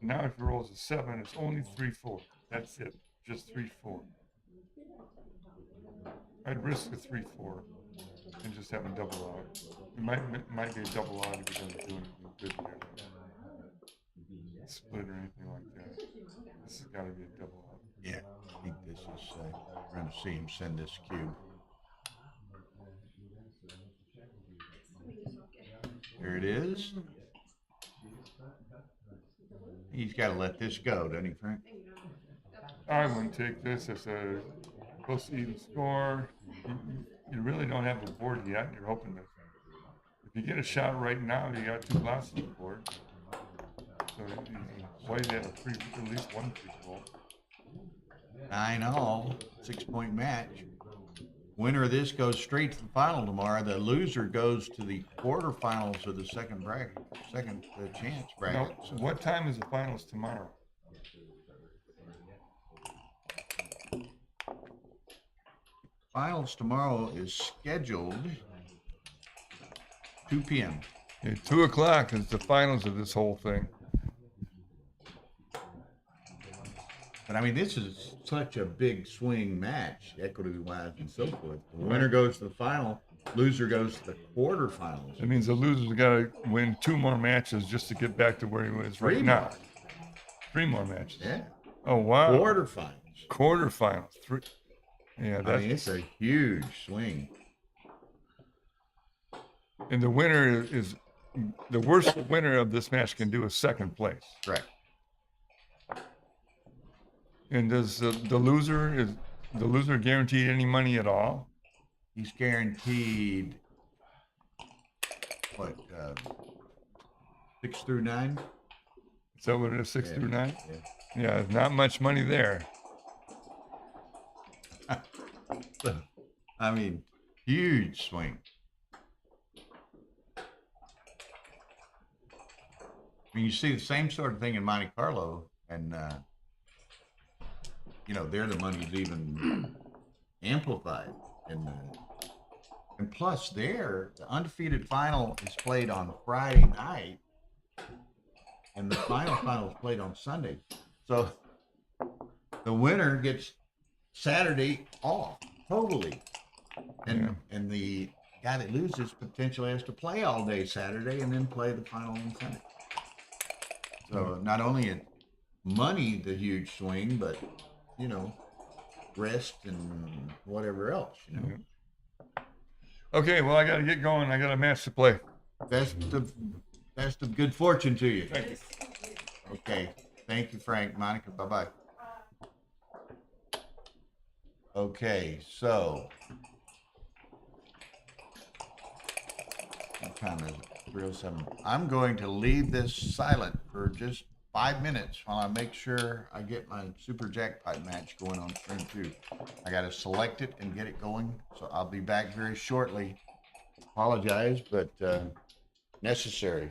Now if he rolls a 7, it's only 3-4. That's it. Just 3-4. I'd risk a 3-4 and just have a double out. It might be a double out if he doesn't do anything good here. Split or anything like that. This has got to be a double out. Yeah, I think this is, we're going to see him send this cube. There it is. He's got to let this go, doesn't he, Frank? I wouldn't take this as a close to even score. You really don't have the board yet. You're hoping that if you get a shot right now, you got 2 blasts on the board. So White had at least 1 free roll. 9-all, 6-point match. Winner of this goes straight to the final tomorrow. The loser goes to the quarterfinals of the second chance bracket. Now, what time is the finals tomorrow? Finals tomorrow is scheduled 2 p.m. At 2 o'clock is the finals of this whole thing. But I mean, this is such a big swing match, equity-wise and so forth. The winner goes to the final, loser goes to the quarterfinals. That means the loser's got to win 2 more matches just to get back to where he was right now. 3 more matches. Yeah. Oh, wow. Quarterfinals. Quarterfinals. 3. Yeah, I mean, it's a huge swing. And the winner is the worst winner of this match can do is second place. Correct. And does the loser guaranteed any money at all? He's guaranteed, what, 6 through 9? Is that what it is, 6 through 9? Yeah. Yeah, not much money there. I mean, huge swing. I mean, you see the same sort of thing in Monte Carlo, and you know, there the money's even amplified, and plus there the undefeated final is played on Friday night, and the final is played on Sunday, so the winner gets Saturday off totally, and the guy that loses potentially has to play all day Saturday and then play the final on Sunday. So not only money, the huge swing, but, you know, rest and whatever else, you know. Yeah. Okay, well, I got to get going. I got a match to play. Best of good fortune to you. Thank you. Okay. Thank you, Frank. Monica, bye-bye. Okay, so what time is it? 3:07. I'm going to leave this silent for just 5 minutes while I make sure I get my super jackpot match going on stream 2. I got to select it and get it going, so I'll be back very shortly. Apologize, but necessary.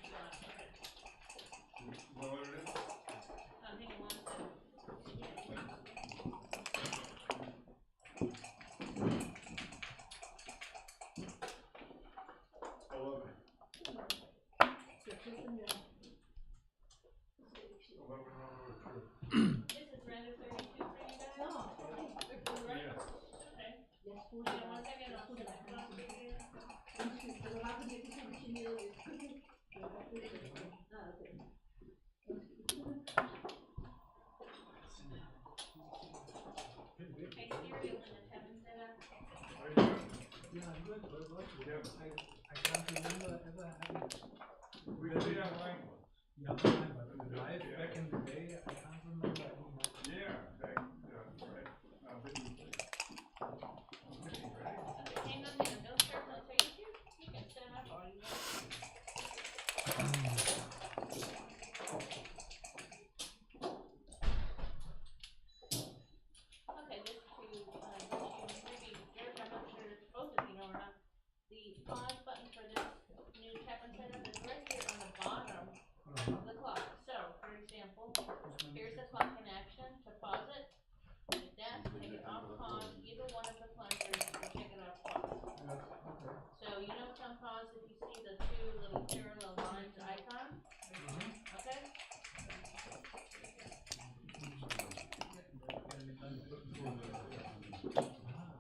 Hang on one second. This is random 32 for you guys? Right? Okay. Hang on one second, I'll put it on speaker. Hey Siri, open the tab and set up. Yeah, I'm good. What? I can't remember ever having. We did have line ones. Yeah, line ones. Live back in the day, I can't remember anymore. Yeah, right. Hang on, don't start until you can set up all you want. Okay, just to maybe George, I'm not sure if both of you know or not, the pause button for this new tap and setup is right here on the bottom of the clock. So, for example, here's the clock in action. To pause it, hit that, take it off pause. Either one of the plungers will take it off pause. So you know it's on pause if you see the two little parallel lines icon. Okay?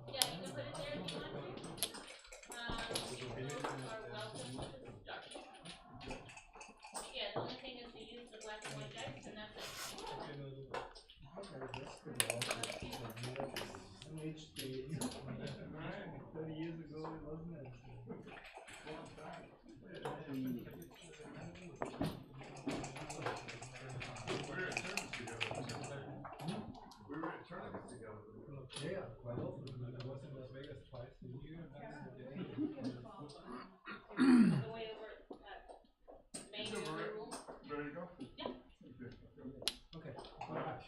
Yeah, you can put it there if you want to. You are welcome to start. Yeah, the only thing is to use the black and white dice, and that's it. HD. 30 years ago, it wasn't it? Yeah, quite often. I was in Las Vegas twice a year back in the day. The way it works, Mayo. Ready to go? Yeah. Okay, all right.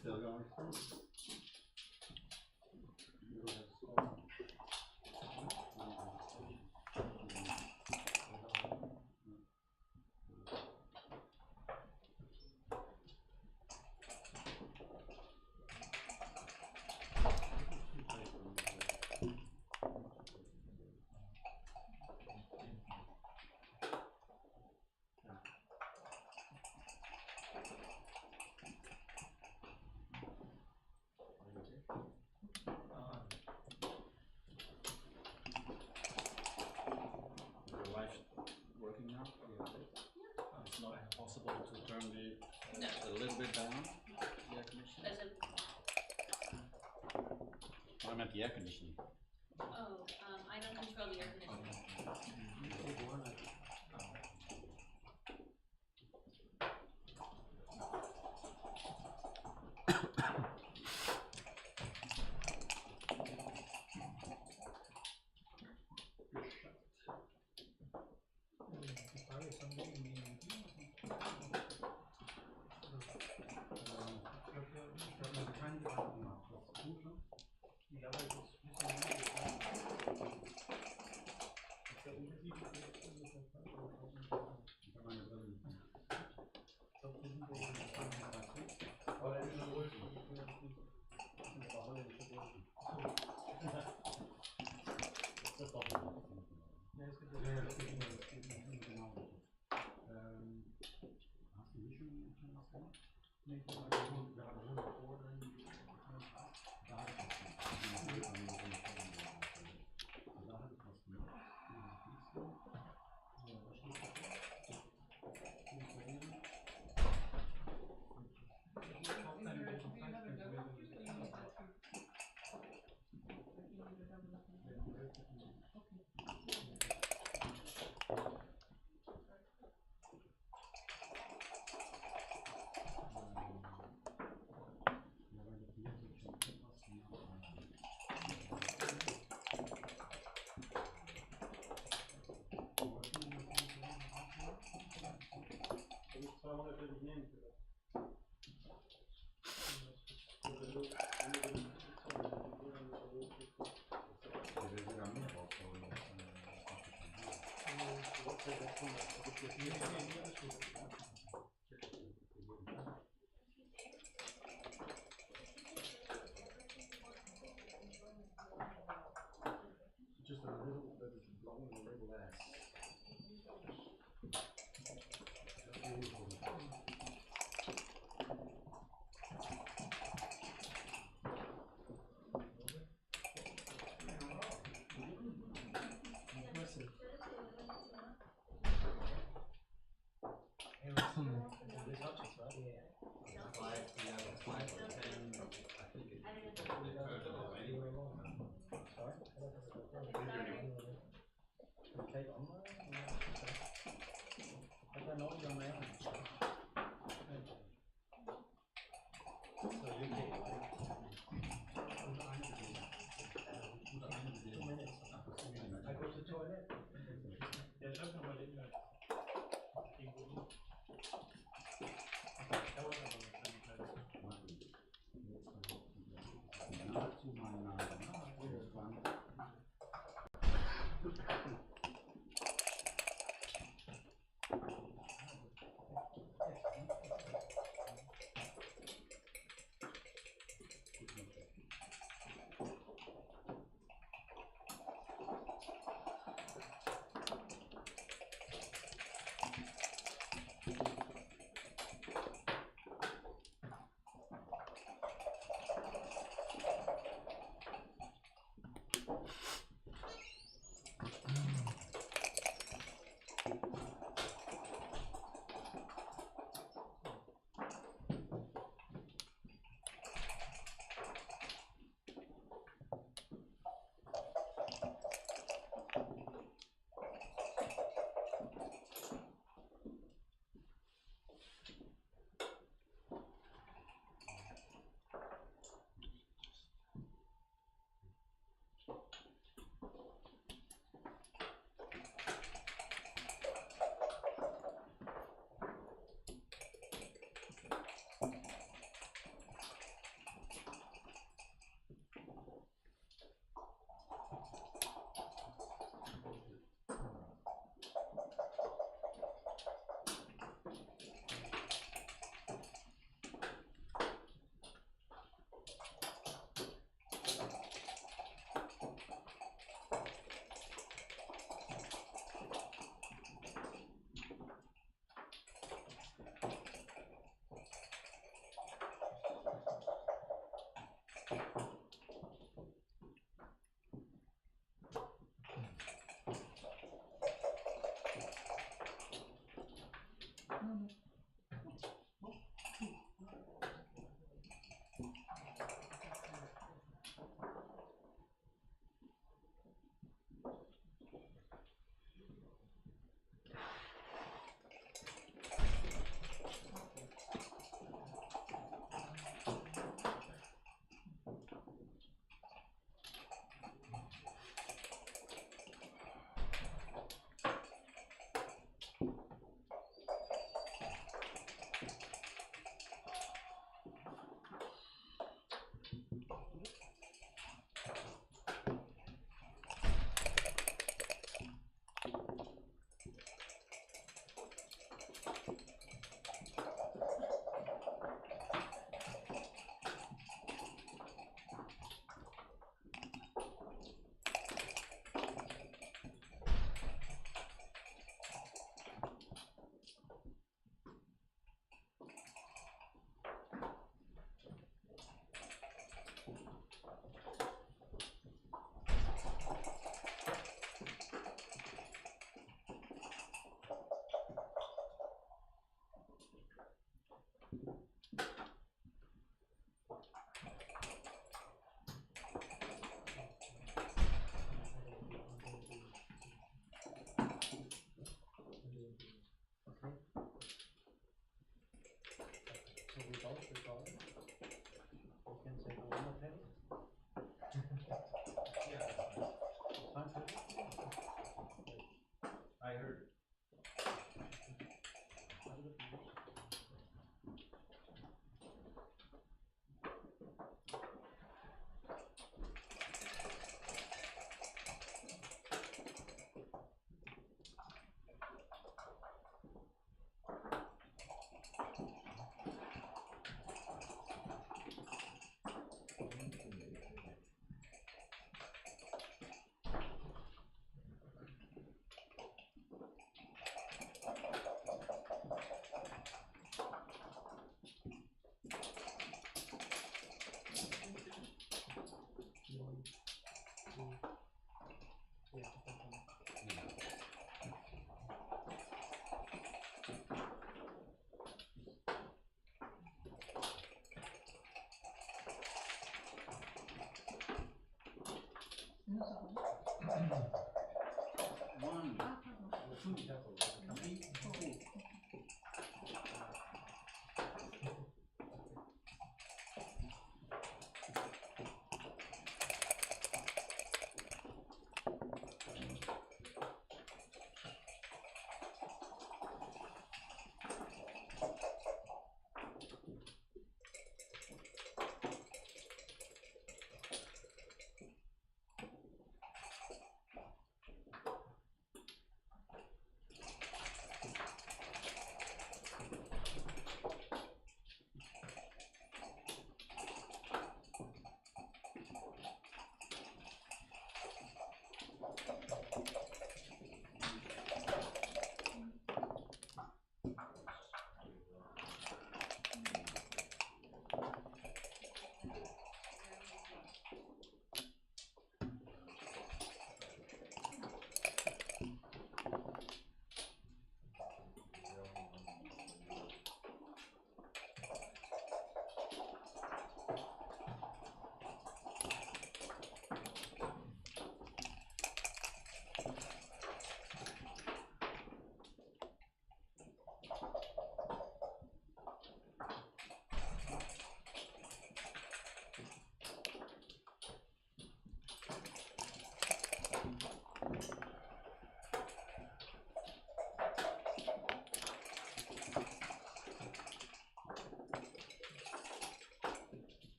Still going. I meant the air conditioning. Oh, I don't control the air conditioning. Just a little bit blowing a little less.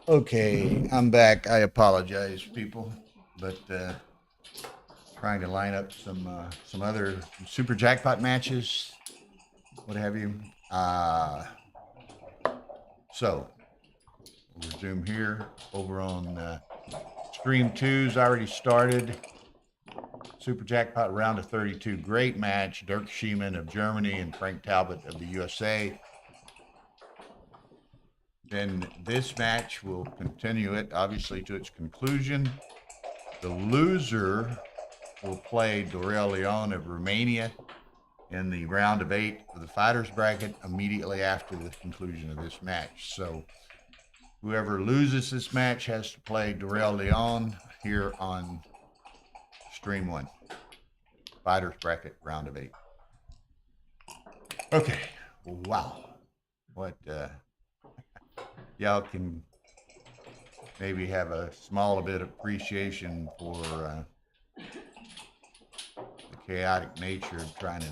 Okay, I'm back. I apologize, people, but trying to line up some other super jackpot matches, what have you. So we'll resume here over on stream 2's already started. Super jackpot round of 32. Great match. Dirk Schiemann of Germany and Frank Talbot of the USA. Then this match will continue it, obviously, to its conclusion. The loser will play Dorel Leon of Romania in the round of 8 of the fighters bracket immediately after the conclusion of this match. So whoever loses this match has to play Dorel Leon here on stream 1. Fighters bracket round of 8. Okay. Wow. What y'all can maybe have a small bit of appreciation for the chaotic nature of trying to.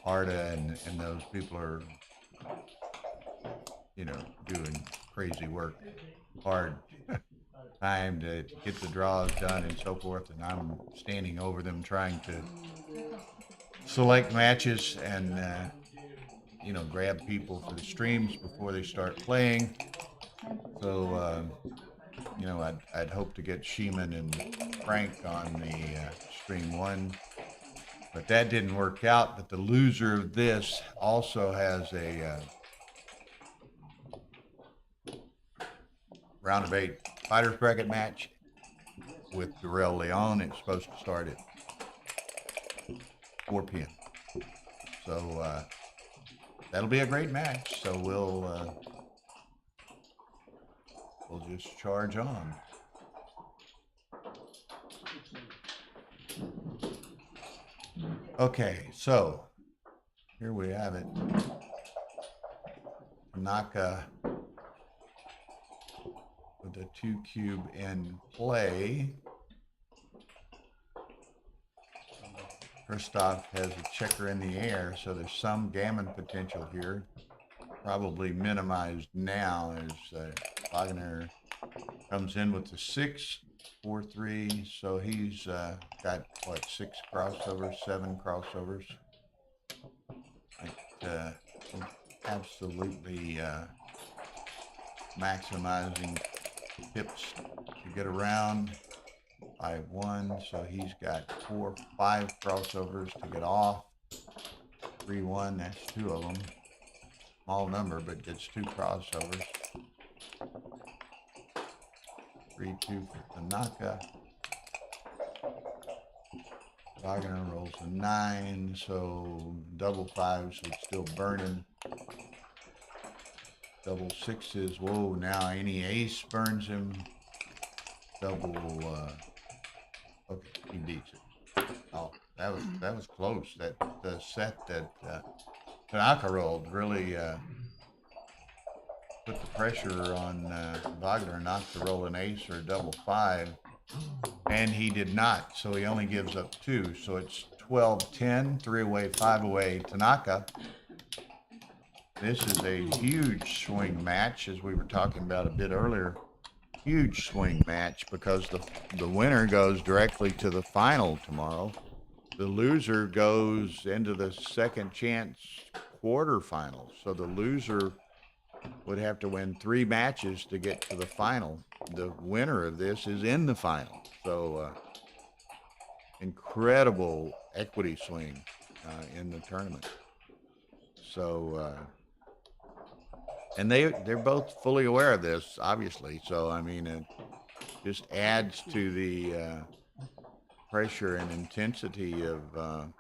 Arda and those people are, you know, doing crazy work, hard time to get the draws done and so forth, and I'm standing over them trying to select matches and you know, grab people for the streams before they start playing. So you know, I'd hope to get Schiemann and Frank on the stream 1, but that didn't work out. But the loser of this also has a round of 8 fighters bracket match with Dorel Leon. It's supposed to start at 4 p.m. So that'll be a great match. So we'll just charge on. Okay, so here we have it. Tanaka with the 2 cube in play. Christoph has a checker in the air, so there's some gammon potential here. Probably minimized now as Wagner comes in with the 6, 4, 3. So he's got what, 6 crossovers, 7 crossovers. Like, absolutely maximizing tips to get around by 1. So he's got 4, 5 crossovers to get off. 3, 1. That's 2 of them. Small number, but gets 2 crossovers. 3, 2 for Tanaka. Wagner rolls a 9, so double 5s would still burn him. Double 6s, whoa, now any ace burns him. Double, okay, he beats it. Oh, that was close. That the set that Tanaka rolled really put the pressure on Wagner not to roll an ace or a double 5, and he did not, so he only gives up 2. So it's 12-10, 3 away, 5 away. Tanaka. This is a huge swing match, as we were talking about a bit earlier. Huge swing match because the winner goes directly to the final tomorrow. The loser goes into the second chance quarterfinals. So the loser would have to win 3 matches to get to the final. The winner of this is in the final. So incredible equity swing in the tournament. So and they're both fully aware of this, obviously. So I mean, it just adds to the pressure and intensity of the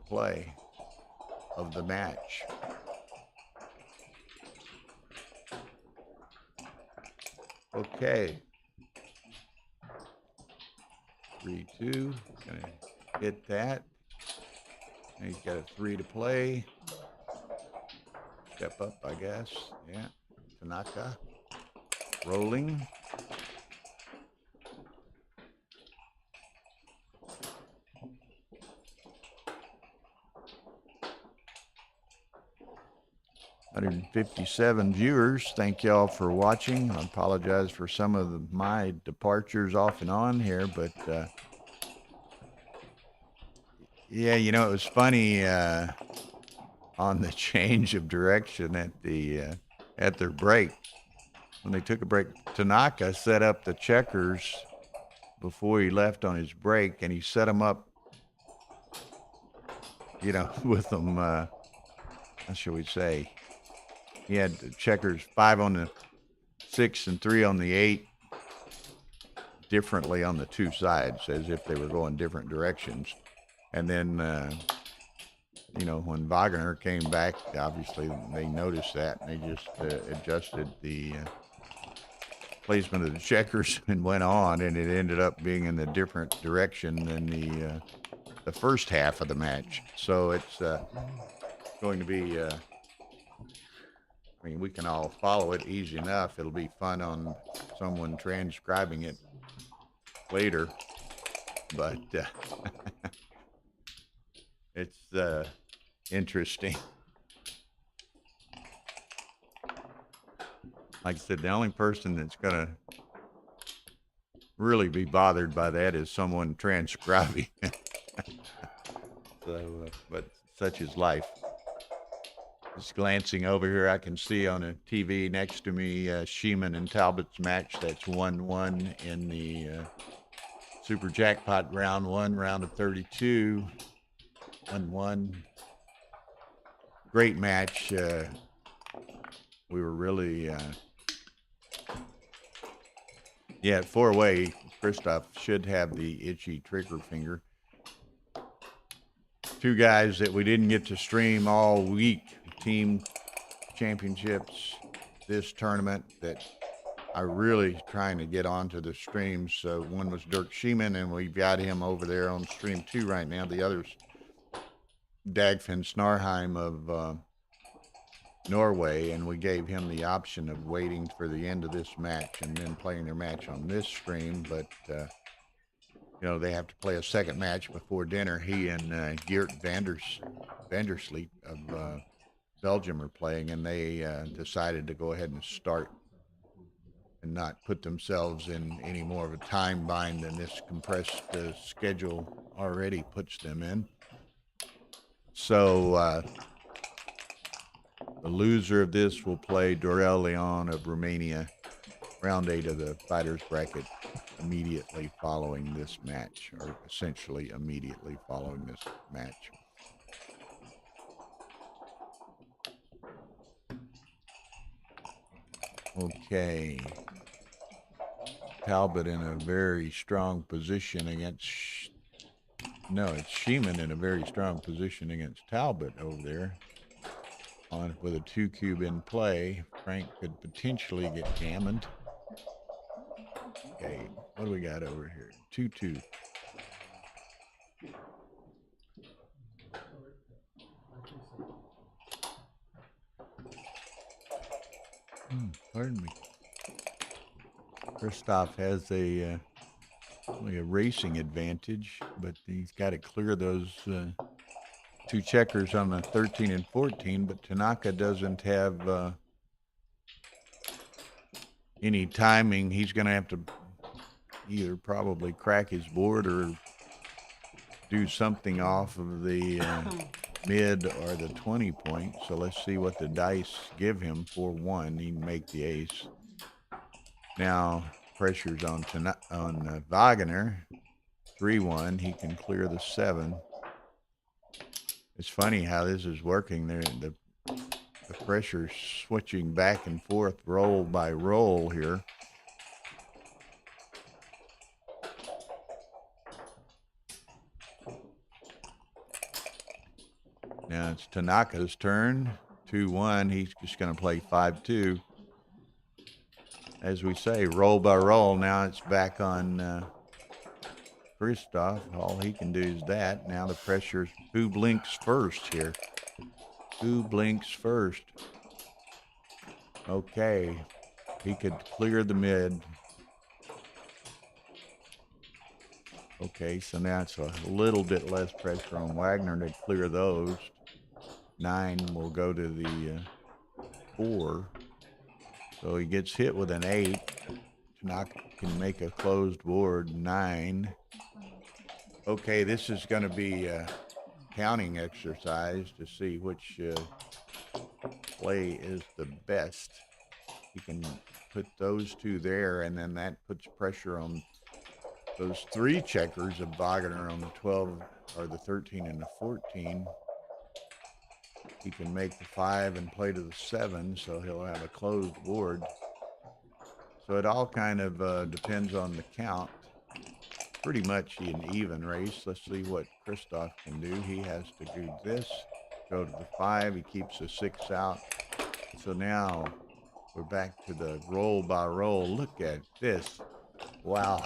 play of the match. Okay. 3-2. Gonna hit that. And he's got a 3 to play. Step up, I guess. Yeah. Tanaka. Rolling. $157 viewers. Thank y'all for watching. I apologize for some of my departures off and on here, but yeah, you know, it was funny on the change of direction at their break. When they took a break, Tanaka set up the checkers before he left on his break, and he set them up, you know, with them, how shall we say? He had checkers 5 on the 6 and 3 on the 8, differently on the 2 sides, as if they were going different directions. And then, you know, when Wagner came back, obviously they noticed that, and they just adjusted the placement of the checkers and went on, and it ended up being in a different direction than the first half of the match. So it's going to be, I mean, we can all follow it easy enough. It'll be fun on someone transcribing it later, but it's interesting. Like I said, the only person that's going to really be bothered by that is someone transcribing. So, but such is life. Just glancing over here, I can see on a TV next to me Sheeman and Talbot's match. That's 1-1 in the Super Jackpot round 1, round of 32. 1-1. Great match. We were really, yeah, 4-way. Christoph should have the itchy trigger finger. 2 guys that we didn't get to stream all week. Team championships this tournament that are really trying to get onto the streams. So one was Dirk Sheeman, and we've got him over there on stream 2 right now. The other's Dagfinn Snarheim of Norway, and we gave him the option of waiting for the end of this match and then playing their match on this stream. But you know, they have to play a second match before dinner. He and Geert Vandersleet of Belgium are playing, and they decided to go ahead and start and not put themselves in any more of a time bind than this compressed schedule already puts them in. So the loser of this will play Dorel Leon of Romania, round 8 of the fighters bracket, immediately following this match, or essentially immediately following this match. Okay. Talbot in a very strong position against, no, it's Sheeman in a very strong position against Talbot over there. With a 2-cube in play, Frank could potentially get gammoned. Okay, what do we got over here? 2-2. Pardon me. Christoph has a racing advantage, but he's got to clear those 2 checkers on the 13 and 14. But Tanaka doesn't have any timing. He's going to have to either probably crack his board or do something off of the mid or the 20 point. So let's see what the dice give him. 4-1, he can make the ace. Now pressure's on Wagner. 3-1, he can clear the 7. It's funny how this is working there. The pressure's switching back and forth roll by roll here. Now it's Tanaka's turn. 2-1, he's just going to play 5-2. As we say, roll by roll. Now it's back on Christoph. All he can do is that. Now the pressure's who blinks first here. Who blinks first? Okay, he could clear the mid. Okay, so now it's a little bit less pressure on Wagner to clear those. 9 will go to the 4. So he gets hit with an 8. Tanaka can make a closed board. 9. Okay, this is going to be a counting exercise to see which play is the best. He can put those 2 there, and then that puts pressure on those 3 checkers of Wagner on the 12 or the 13 and the 14. He can make the 5 and play to the 7, so he'll have a closed board. So it all kind of depends on the count. Pretty much an even race. Let's see what Christoph can do. He has to do this, go to the 5. He keeps the 6 out. So now we're back to the roll by roll. Look at this. Wow.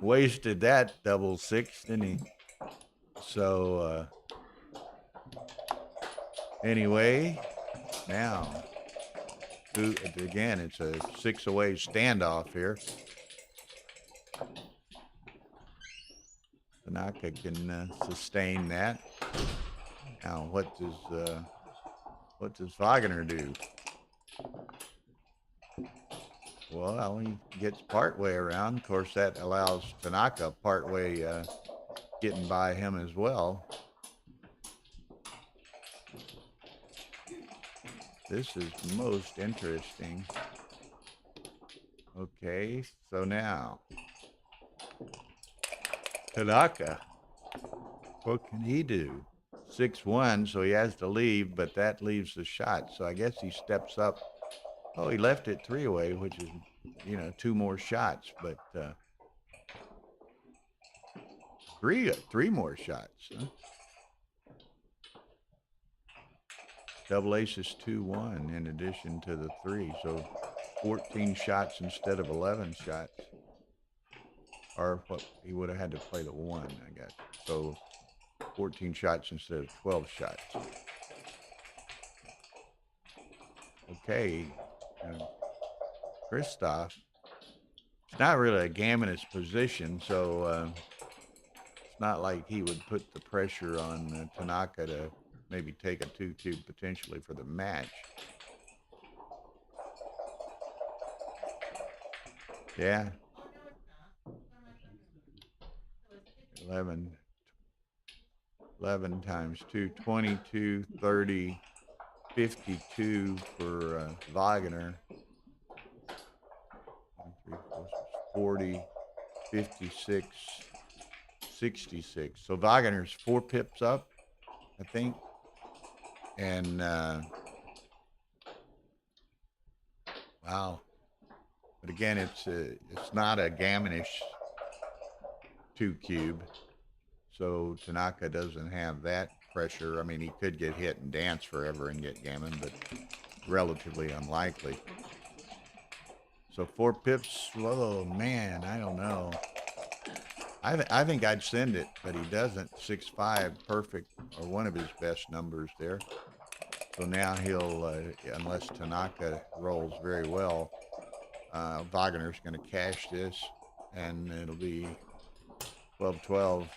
Wasted that double 6, didn't he? So anyway, now again, it's a 6-away standoff here. Tanaka can sustain that. Now, what does Wagner do? Well, he gets partway around. Of course, that allows Tanaka partway getting by him as well. This is most interesting. Okay, so now Tanaka, what can he do? 6-1, so he has to leave, but that leaves the shot. So I guess he steps up. Oh, he left it 3-away, which is, 2 more shots, but three more shots. Huh? Double ace is 2-1 in addition to the 3, so 14 shots instead of 11 shots. Or what he would have had to play the 1, I guess. So 14 shots instead of 12 shots. Okay, Christoph. It's not really a gammonist position, so it's not like he would put the pressure on Tanaka to maybe take a 2-2 potentially for the match. Yeah. 11 times 2, 22, 30, 52 for Wagner. 40, 56, 66. So Wagner's 4 pips up, I think. And wow, But again, it's not a gammonish 2-cube, so Tanaka doesn't have that pressure. I mean, he could get hit and dance forever and get gammon, but relatively unlikely. So 4 pips. Whoa, man, I don't know. I think I'd send it, but he doesn't. 6-5, perfect, or one of his best numbers there. So now he'll, unless Tanaka rolls very well, Wagner's going to cash this, and it'll be 12-12.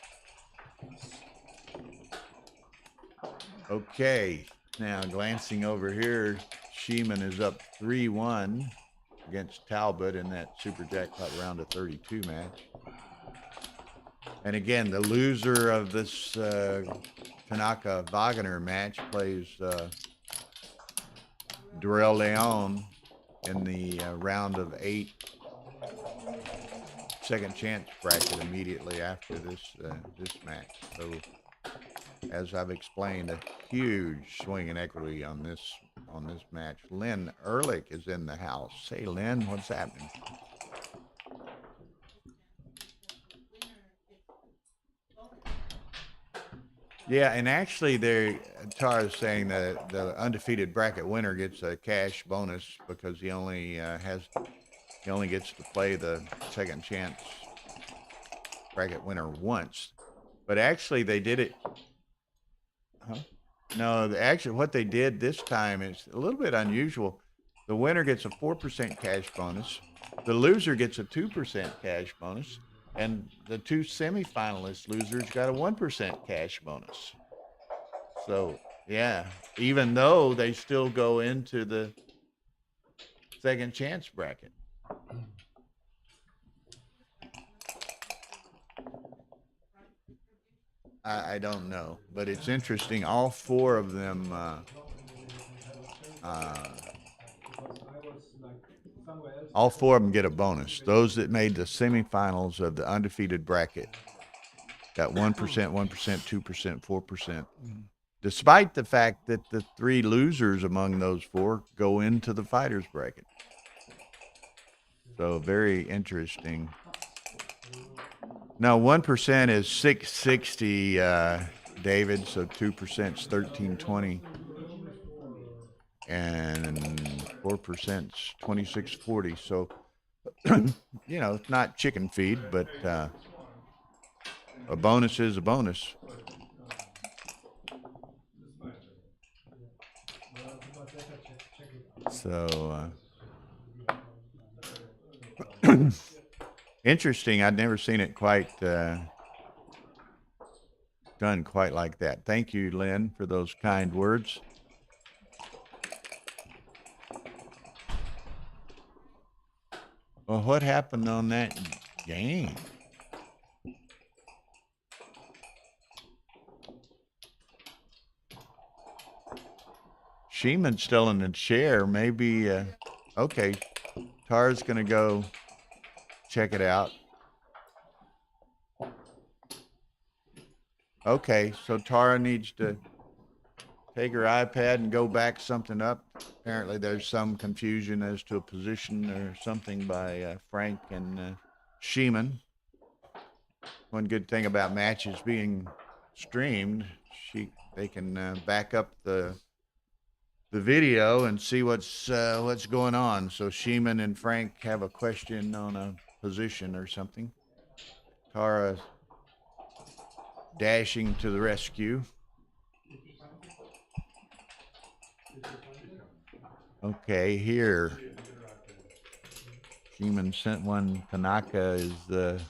Okay, now glancing over here, Sheeman is up 3-1 against Talbot in that Super Jackpot round of 32 match. And again, the loser of this Tanaka-Wagner match plays Durrell Leon in the round of 8 second chance bracket immediately after this match. So, as I've explained, a huge swing in equity on this match. Lynn Ehrlich is in the house. Hey, Lynn, what's happening? Yeah, and actually, Tara's saying that the undefeated bracket winner gets a cash bonus because he only gets to play the second chance bracket winner once. But actually, they did it. Huh? No, actually, what they did this time is a little bit unusual. The winner gets a 4% cash bonus. The loser gets a 2% cash bonus. And the 2 semifinalist losers got a 1% cash bonus. So, yeah, even though they still go into the second chance bracket. I don't know, but it's interesting. All 4 of them all 4 of them get a bonus. Those that made the semifinals of the undefeated bracket got 1%, 1%, 2%, 4%. Despite the fact that the 3 losers among those 4 go into the fighters bracket. So very interesting. Now 1% is 660, David. So 2% is 1320. And 4% is 2640. So, you know, it's not chicken feed, but a bonus is a bonus. So, interesting. I'd never seen it quite done quite like that. Thank you, Lynn, for those kind words. Well, what happened on that game? Sheeman's still in the chair. Maybe, okay, Tara's going to go check it out. Okay, so Tara needs to take her iPad and go back something up. Apparently there's some confusion as to a position or something by Frank and Sheeman. One good thing about matches being streamed, they can back up the video and see what's going on. So Sheeman and Frank have a question on a position or something. Tara dashing to the rescue. Okay, here. Sheeman sent one. Tanaka is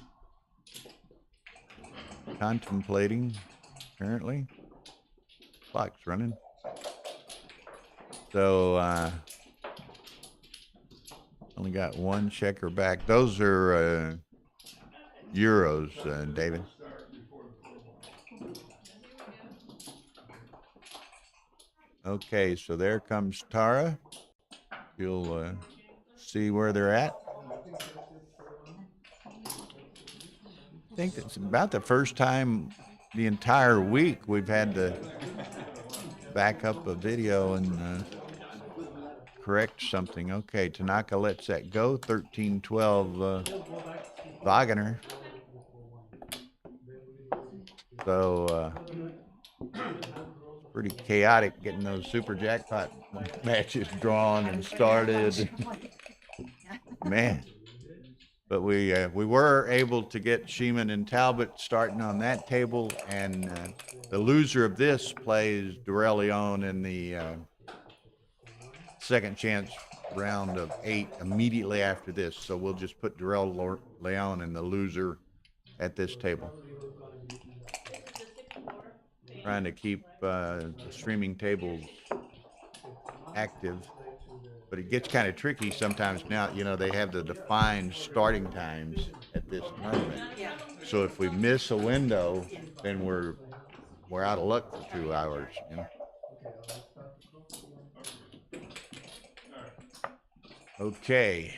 contemplating, apparently. Clock's running. So, only got one checker back. Those are euros, David. Okay, so there comes Tara. You'll see where they're at. I think it's about the first time the entire week we've had to back up a video and correct something. Okay, Tanaka lets that go. 13-12 Wagner. So pretty chaotic getting those super jackpot matches drawn and started. Man. But we were able to get Sheeman and Talbot starting on that table, and the loser of this plays Durrell Leon in the second chance round of 8 immediately after this. So we'll just put Durrell Leon and the loser at this table. Trying to keep the streaming tables active. But it gets kind of tricky sometimes now. You know, they have the defined starting times at this tournament. Yeah. So if we miss a window, then we're out of luck for 2 hours, you know. Okay.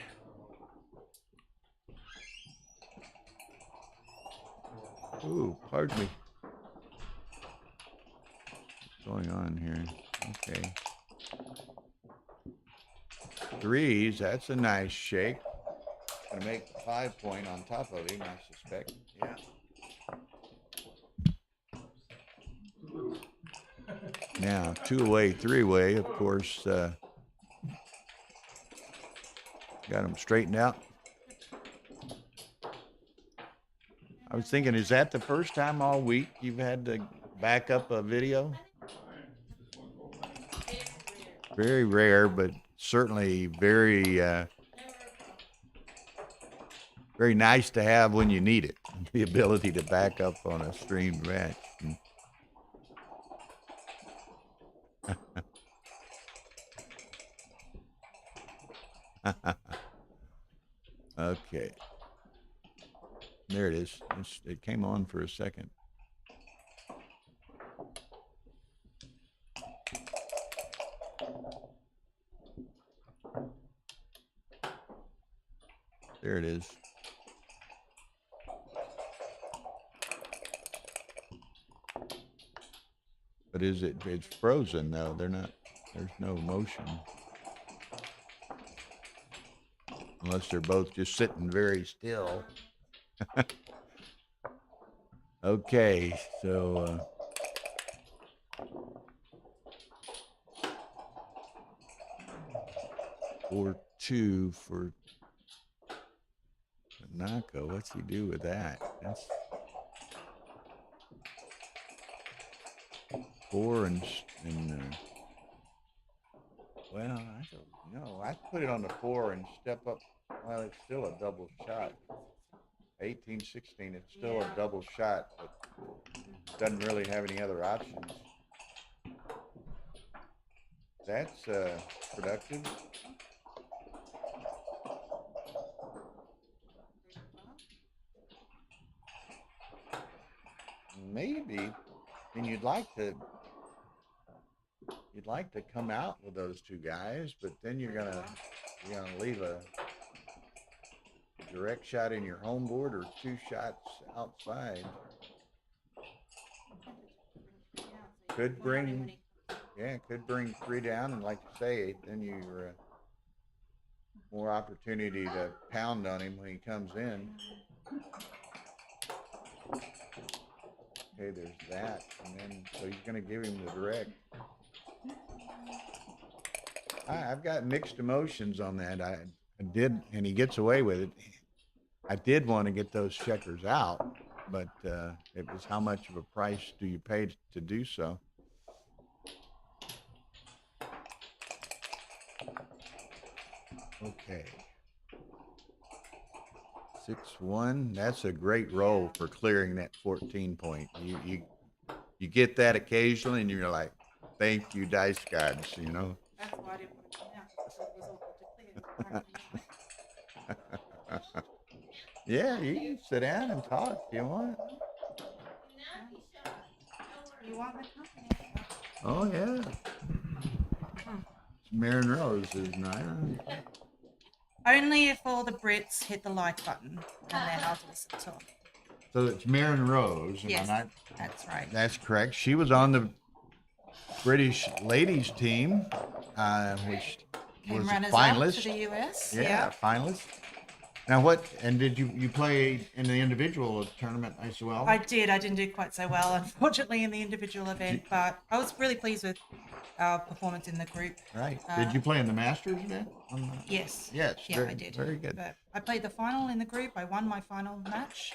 Ooh, pardon me. What's going on here? Okay. 3s, that's a nice shake. Gonna make 5-point on top of him, I suspect. Yeah. Now, 2-way, 3-way, of course, got them straightened out. I was thinking, is that the first time all week you've had to back up a video? Very rare, but certainly very, very nice to have when you need it. The ability to back up on a streamed match. Okay. There it is. It came on for a second. There it is. But is it, it's frozen though. They're not, there's no motion. Unless they're both just sitting very still. Okay, so 4-2 for Tanaka. What's he do with that? That's 4 and well, I don't know. I put it on the 4 and step up. Well, it's still a double shot. 18-16, it's still a double shot, but doesn't really have any other options. That's productive. Maybe, and you'd like to come out with those two guys, but then you're gonna leave a direct shot in your home board or 2 shots outside. Could bring 3 down, and like you say, then you're more opportunity to pound on him when he comes in. Okay, there's that, and then so he's going to give him the direct. I've got mixed emotions on that. I did, and he gets away with it. I did want to get those checkers out, but it was how much of a price do you pay to do so? Okay. 6-1. That's a great roll for clearing that 14 point. You get that occasionally, and you're like, thank you, dice gods, you know. That's why I didn't want to come out, so it was open to clear. Yeah, you can sit down and talk if you want. You want my company? Oh, yeah. It's Marin Rose, isn't it? Only if all the Brits hit the like button, and then I'll listen to them. So it's Marin Rose, am Yes, I not? that's right. That's correct. She was on the British ladies team, which Came was runners finalist. up to the US. Yeah, finalist. Now what? And did you play in the individual tournament as well? I did. I didn't do quite so well, unfortunately, in the individual event, but I was really pleased with our performance in the group. Right. Did you play in the Masters event? Yes. Yes. Yeah, very, I did. Very good. But I played the final in the group. I won my final match.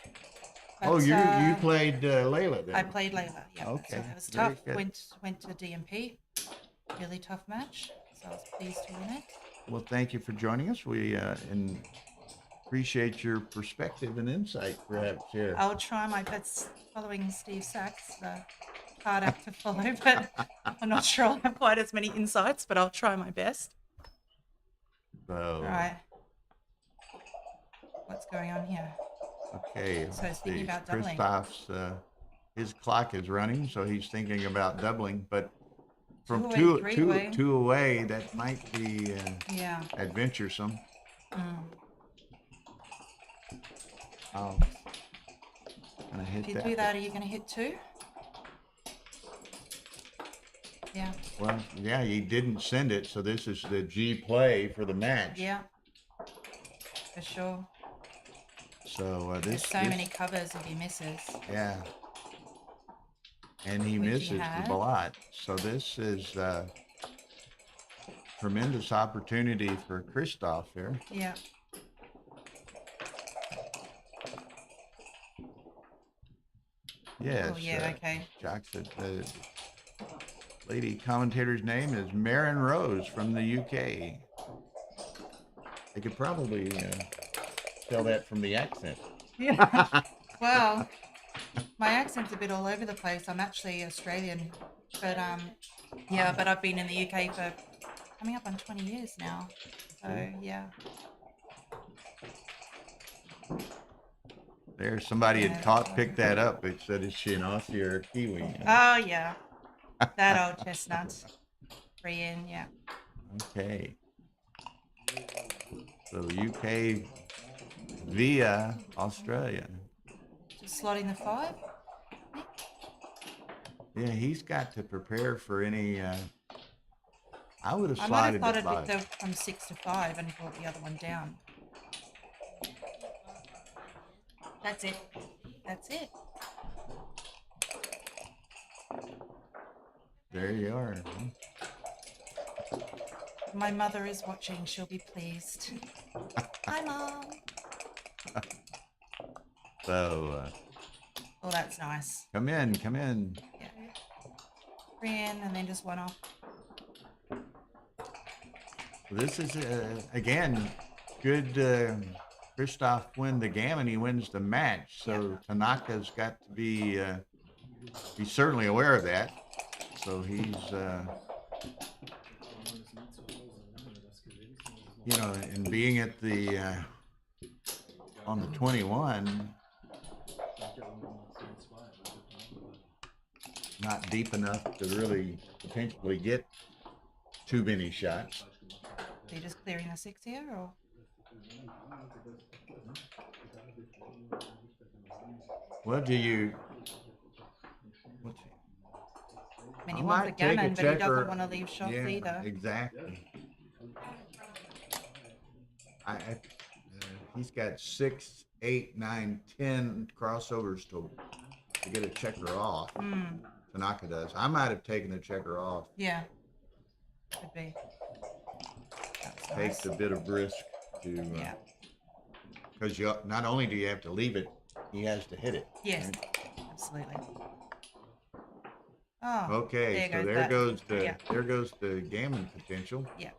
But, Oh, you played Layla then? I played Layla. Yeah. Okay, So it was very tough. good. Went to DMP. Really tough match. So I was pleased to win it. Well, thank you for joining us. We and appreciate your perspective and insight, perhaps here. I'll try my best following Steve Sachs. Hard act to follow, but I'm not sure I'll have quite as many insights, but I'll try my best. So, Right. What's going on here? okay. So thinking about doubling. Christoph's his clock is running, so he's thinking about doubling, but from Two away, three away. two away, that might be Yeah. adventuresome. Oh, gonna hit If you that. do that, are you going to hit 2? Yeah. Well, yeah, he didn't send it, so this is the G play for the match. Yeah. For sure. So There's so many covers if he misses. Yeah. And he Which he misses had. the blot. So this is tremendous opportunity for Christoph here. Yeah. Yes. Oh, yeah, okay. Jackson, the lady commentator's name is Marin Rose from the UK. I could probably tell that from the accent. Yeah. Well, my accent's a bit all over the place. I'm actually Australian, but yeah, but I've been in the UK for coming up on 20 years now. So yeah. There's somebody had picked that up. It said, is she an Aussie or a Kiwi? Oh yeah, that old chestnut. Free in, yeah. Okay. So UK via Australia. Just slotting the 5. Yeah, he's got to prepare for any. I would have I might have slotted thought it I'd by. picked from 6 to 5 and brought the other one down. That's it. That's it. There you are. My mother is watching. She'll be pleased. Hi, Mom. So Oh, that's nice. come in. Yeah. 3 in and then just 1 off. This is again good. Christoph win the gammon. He wins the match. So Tanaka's got to be. He's certainly aware of that. So he's. You know, and being at the on the 21, not deep enough to really potentially get too many shots. Are you just clearing the 6 here, or? Well, do you? I mean, he wants the gammon, but he doesn't want to leave shots either. Exactly. He's got 6, 8, 9, 10 crossovers to get a checker off. Tanaka does. I might have taken the checker off. Yeah, could be. That's Takes nice. a bit of risk to. Because you not only do you have to leave it, he has to hit it. Yes, right? absolutely. Oh, Okay, so there goes the gammon potential. Yeah.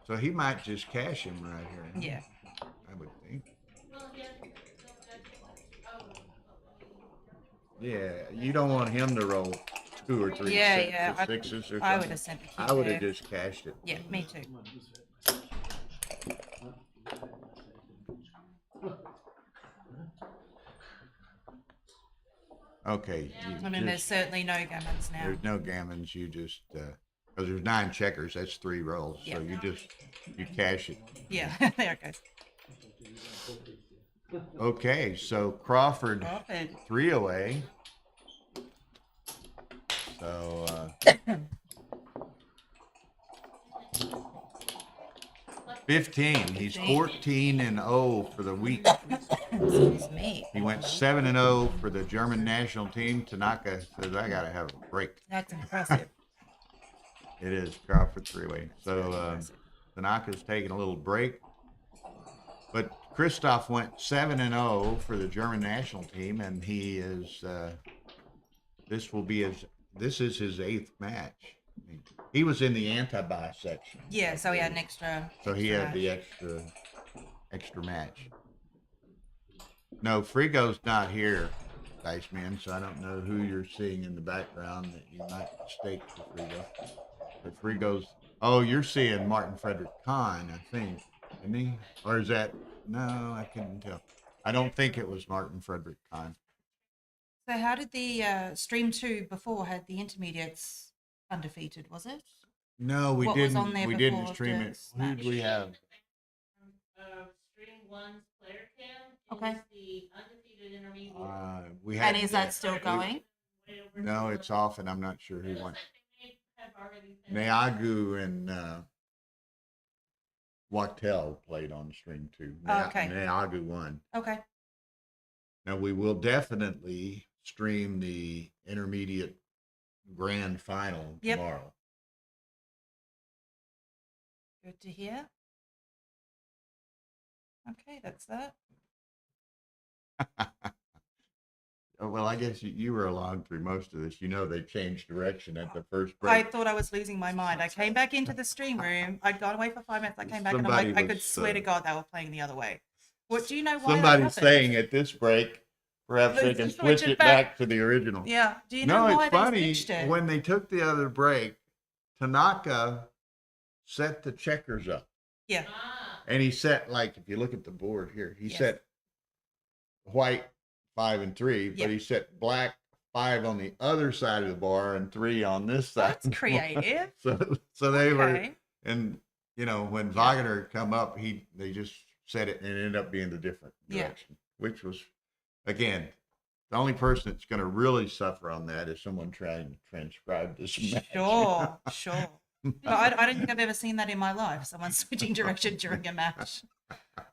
So he might just cash him right here. Yeah. I would think. Yeah, you don't want him to roll 2 or 3 sixes or something. I would have sent the key I would have there. just cashed it. Yeah, me too. Okay. I mean, there's certainly no gammons now. There's no gammons. You just because there's 9 checkers. That's 3 rolls. Yeah. So you cash it. Yeah, there it goes. Okay, so Crawford 3 away. So 15. He's 14-0 for the week. Excuse me. He went 7-0 for the German national team. Tanaka says, I got to have a break. That's impressive. It is Crawford three-way. So Tanaka's taking a little break. But Christoph went 7-0 for the German national team, and he is this is his 8th match. He was in the anti-buy section. Yeah, so he had an extra. So he had the extra match. No, Frigo's not here, Diceman, so I don't know who you're seeing in the background that you might mistake for Frigo. But Frigo's, oh, you're seeing Martin Frederick Kahn, I think, isn't he? Or is that, no, I couldn't tell. I don't think it was Martin Frederick Kahn. So how did the Stream 2 before had the intermediates undefeated, was it? No, we What was on didn't. there We before didn't stream the it. Who did we have? Stream 1's player cam Okay. is the undefeated intermediate. We had. And is that still going? No, it's off, and I'm not sure who won. Have already finished. Neagu and Wachtel played on Stream 2. Okay. Neagu won. Okay. Now we will definitely stream the intermediate grand final Yep. tomorrow. Good to hear. Okay, that's that. Oh, well, I guess you were along through most of this. You know they changed direction at the first I break. thought I was losing my mind. I came back into the stream room. I'd gone away for 5 minutes. I came back and I'm Somebody like, I was, could swear to God they were playing the other way. What do you know why that Somebody's happened? saying at this break, perhaps they Let's can switch switch it it back. back to the original. Yeah. Do you know No, why it's they funny. switched it? When they took the other break, Tanaka set the checkers up. Yeah. And he set, like, if you look at the board here, he Yes. set white 5 and 3, but Yep. he set black 5 on the other side of the bar and 3 on this side. That's creative. So they were, Okay. and you know, when Wagner come up, they just set it and it ended up being the different Yeah. direction, which was, again, the only person that's going to really suffer on that is someone trying to transcribe this match. Sure, sure. But I don't think I've ever seen that in my life. Someone switching direction during a match.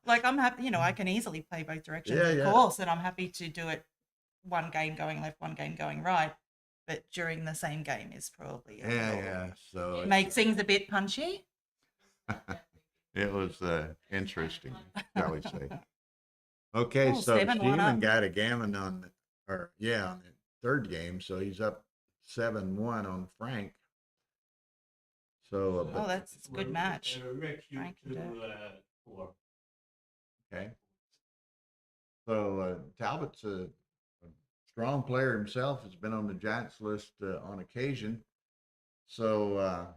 Like, I'm happy, you know, I can easily play both directions, Yeah, of yeah. course, and I'm happy to do it one game going left, one game going right. But during the same game is probably a little- Yeah. So makes things a bit punchy. it was interesting, shall we say. Okay, Oh, so 7-1 Steven up. got a gammon on the third game, so he's up 7-1 on Frank. So, Oh, that's a good match. Rick, you Frank two, and four. okay. So Talbot's a strong player himself. Has been on the Giants list on occasion. So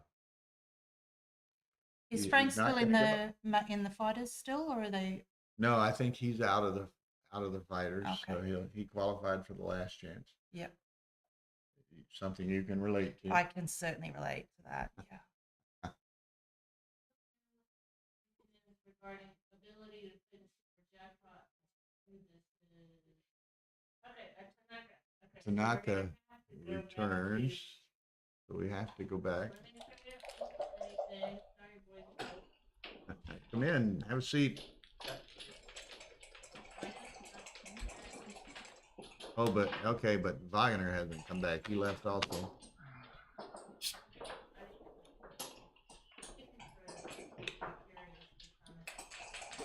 Is he's Frank not still in gonna the fighters still, or are they? no, I think he's out of the fighters. So Okay. he qualified for the last chance. Yep, Something you can relate to. I can certainly relate to that. Yeah. Regarding ability to finish for jackpot. Okay, Tanaka. Okay. Tanaka returns, so we have to go back. Come in, have a seat. Oh, but Wagner hasn't come back. He left also.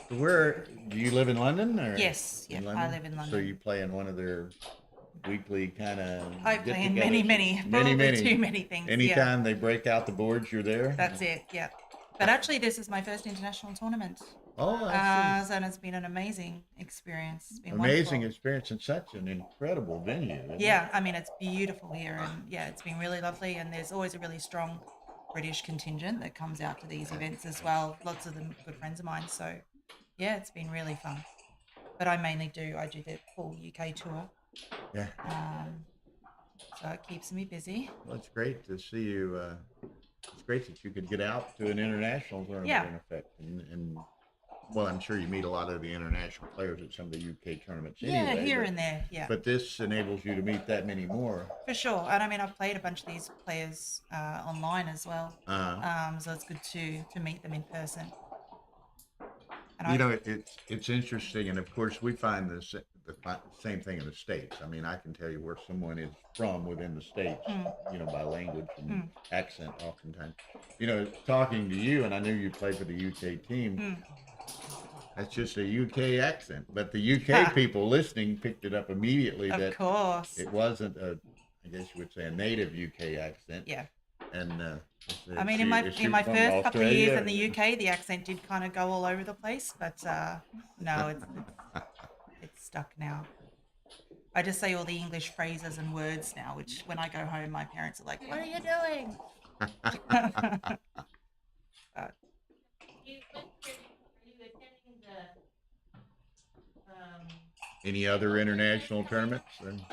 So where do you live in London? Or Yes, in yeah, I London? live in So London. you play in one of their weekly kind of. I play in many, probably too many things. Yeah. Anytime they break out the boards, you're there. That's it. Yeah. But actually, this is my first international tournament. Oh, I see. And it's been an amazing experience. It's been Amazing wonderful. experience in such an incredible venue. isn't it? Yeah, I mean, it's beautiful here, and yeah, it's been really lovely. And there's always a really strong British contingent that comes out to these events as well. Lots of them good friends of mine. So yeah, it's been really fun. But I do the full UK tour. Yeah. So it keeps me busy. Well, it's great to see you. It's great that you could get out to an international tournament Yeah. in effect. And well, I'm sure you meet a lot of the international players at some of the UK tournaments Yeah, anyway. here but, and there. Yeah. But this enables you to meet that many more. For sure, and I mean, I've played a bunch of these players online as well, Uh, so it's good to meet them in person. And You know, it's interesting, and of course, we find the same thing in the States. I mean, I can tell you where someone is from within the States, you know, by language and accent oftentimes. You know, talking to you, and I knew you played for the UK team, that's just a UK accent. But the UK people listening picked it up immediately of that course. it wasn't I guess you would say, a native UK accent. Yeah. And I mean, in my first couple of years in the UK, the accent did kind of go all over the place, but no, it's stuck now. I just say all the English phrases and words now, which when I go home, my parents are like, "What are you doing?" Any other international tournaments?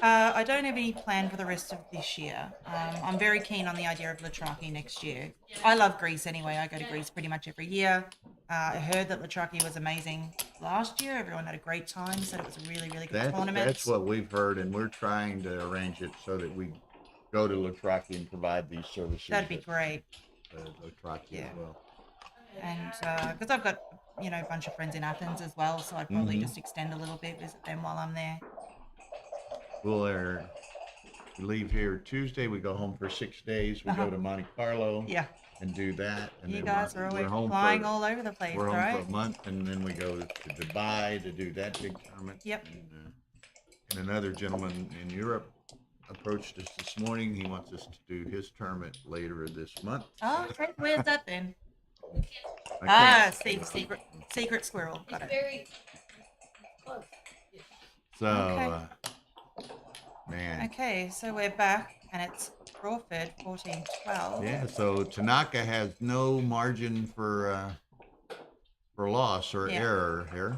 I don't have any plan for the rest of this year. I'm very keen on the idea of Latraki next year. I love Greece anyway. I go to Greece pretty much every year. I heard that Latraki was amazing last year. Everyone had a great time. Said it was a really, really good tournament. That's what we've heard, and we're trying to arrange it so that we go to Latraki and provide these services. That'd be great. Latraki as well. And because I've got, you know, a bunch of friends in Athens as well, so I'd probably just extend a little bit, visit them while I'm there. We leave here Tuesday. We go home for 6 days. We go to Monte Carlo. Yeah. And do that. And you then guys are always flying all over the place, we're home right? for a month, and then we go to Dubai to do that big tournament. Yep. And another gentleman in Europe approached us this morning. He wants us to do his tournament later this month. Oh, okay. Where's that then? Secret squirrel. Got it. Very close. So, Okay. man. Okay, so we're back, and it's Crawford 14-12. Yeah. So Tanaka has no margin for loss or error here.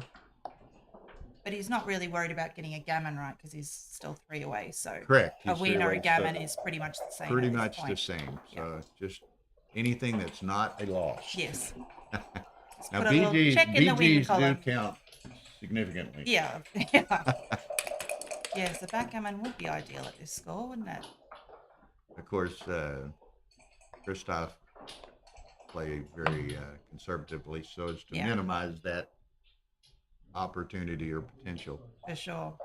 But he's not really worried about getting a gammon right because he's still 3 away. So Correct. a win or a gammon is pretty much the same. Pretty much the same. So just anything that's not a loss. Yes. Now put a little check in the win BGs do column. count significantly. Yeah. Yes, the backgammon would be ideal at this score, wouldn't it? Of course, Christoph played very conservatively so as to minimize that opportunity or potential. For sure.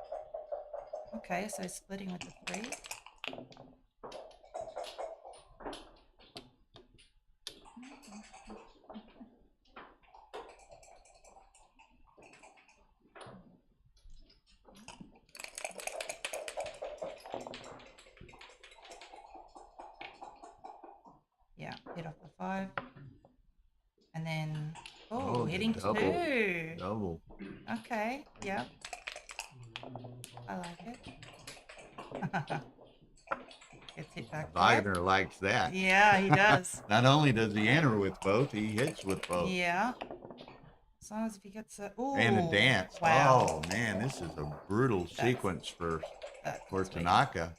Okay, so splitting with the 3. Yeah, hit off the 5. And then, hitting double. 2. Double. Okay, yeah. I like it. Gets hit back. Wagner likes that. Yeah, he does. Not only does he enter with both, he hits with both. Yeah. As long as if he gets a And a dance. Wow. Oh man, this is a brutal sequence for Tanaka.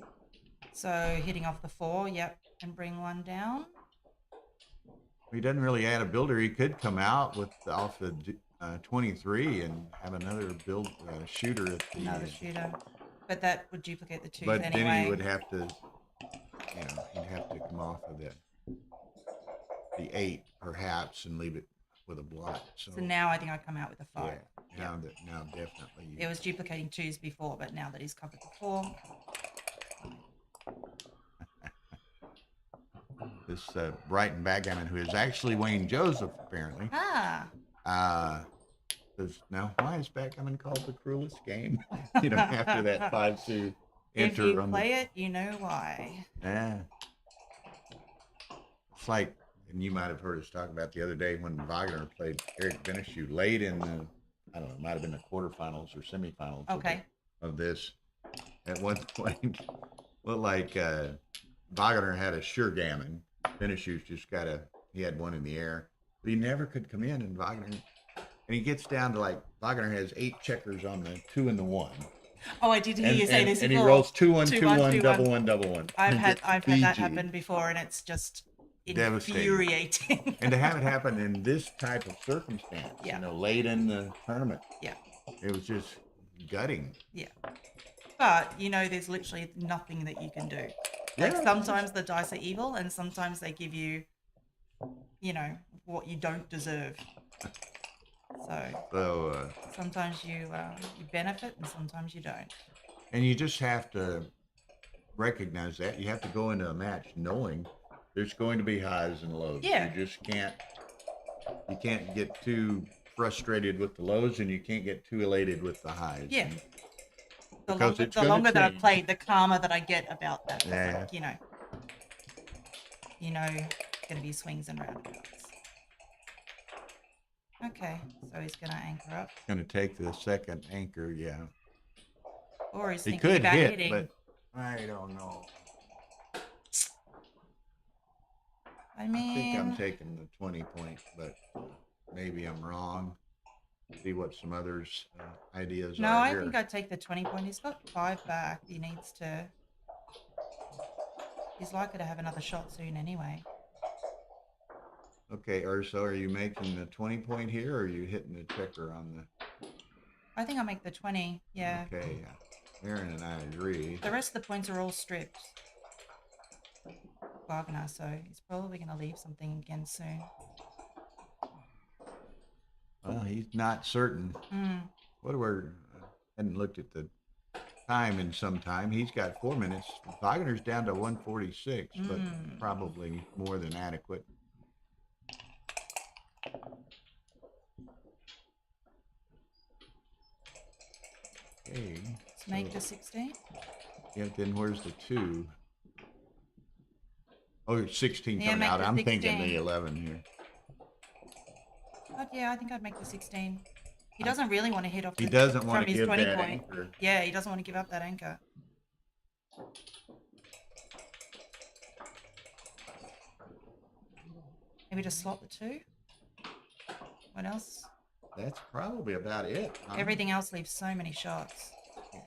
So hitting off the 4, yep, and bring 1 down. He doesn't really add a builder. He could come out with off the 23 and have another shooter at the Another shooter, but that would duplicate the 2s but anyway. then he would have to, he'd have to come off of the 8 perhaps and leave it with a blot. So now I think I'd come out with a 5. Yeah, now definitely. It was duplicating 2s before, but now that he's covered the 4. This Brighton backgammon, who is actually Wayne Joseph, apparently. Now, why is backgammon called the cruelest game? After that 5-2 If enter you on play it, you know why. Yeah. It's like, and you might have heard us talk about the other day when Wagner played Eric Beneshu late in the, I don't know, it might have been the quarterfinals or semifinals of this. At one point, looked like Wagner had a sure gammon. Beneshu's just he had one in the air. But he never could come in, and Wagner, and he gets down to Wagner has 8 checkers on the 2 and the 1. Oh, I did hear you say this before. And he rolls 2-1, 2-1, double 1, double 1. I've had that happen before, and it's just infuriating. And to have it happen in this type of circumstance, late in the tournament, it was just gutting. Yeah. But, there's literally nothing that you can do. Sometimes the dice are evil, and sometimes they give you, what you don't deserve. So, sometimes you benefit and sometimes you don't. and you just have to recognize that. You have to go into a match knowing there's going to be highs and lows. Yeah. You just can't get too frustrated with the lows, and you can't get too elated with the highs. Yeah. Because The longer that I've played, the calmer that I get about that. Yeah. Like, going to be swings and roundabouts. Okay, so he's going to anchor up. Going to take the second anchor, yeah. Or he's He thinking could about hit, hitting. but I don't know. I I think I'm mean, taking the 20 point, but maybe I'm wrong. See what some others' ideas no, are I here. think I'd take the 20 point. He's got 5 back. He's likely to have another shot soon anyway. Okay, Urso, are you making the 20 point here, or are you hitting the checker on the... I think I'll make the 20, yeah. Okay, Aaron and I agree. The rest of the points are all stripped. Wagner, so he's probably going to leave something again soon. Well, he's not certain. What hadn't looked at the time in some time. He's got 4 minutes. Wagner's down to 146, but probably more than adequate. Okay. Let's make the 16. Yeah, then where's the 2? Oh, 16 Yeah, coming make out. the I'm thinking 16. the 11 here. But yeah, I think I'd make the 16. He doesn't really want to hit off He doesn't want from to his give 20 that point. anchor. Yeah, he doesn't want to give up that anchor. Maybe just slot the 2. What else? That's probably about it. huh? Everything else leaves so many shots.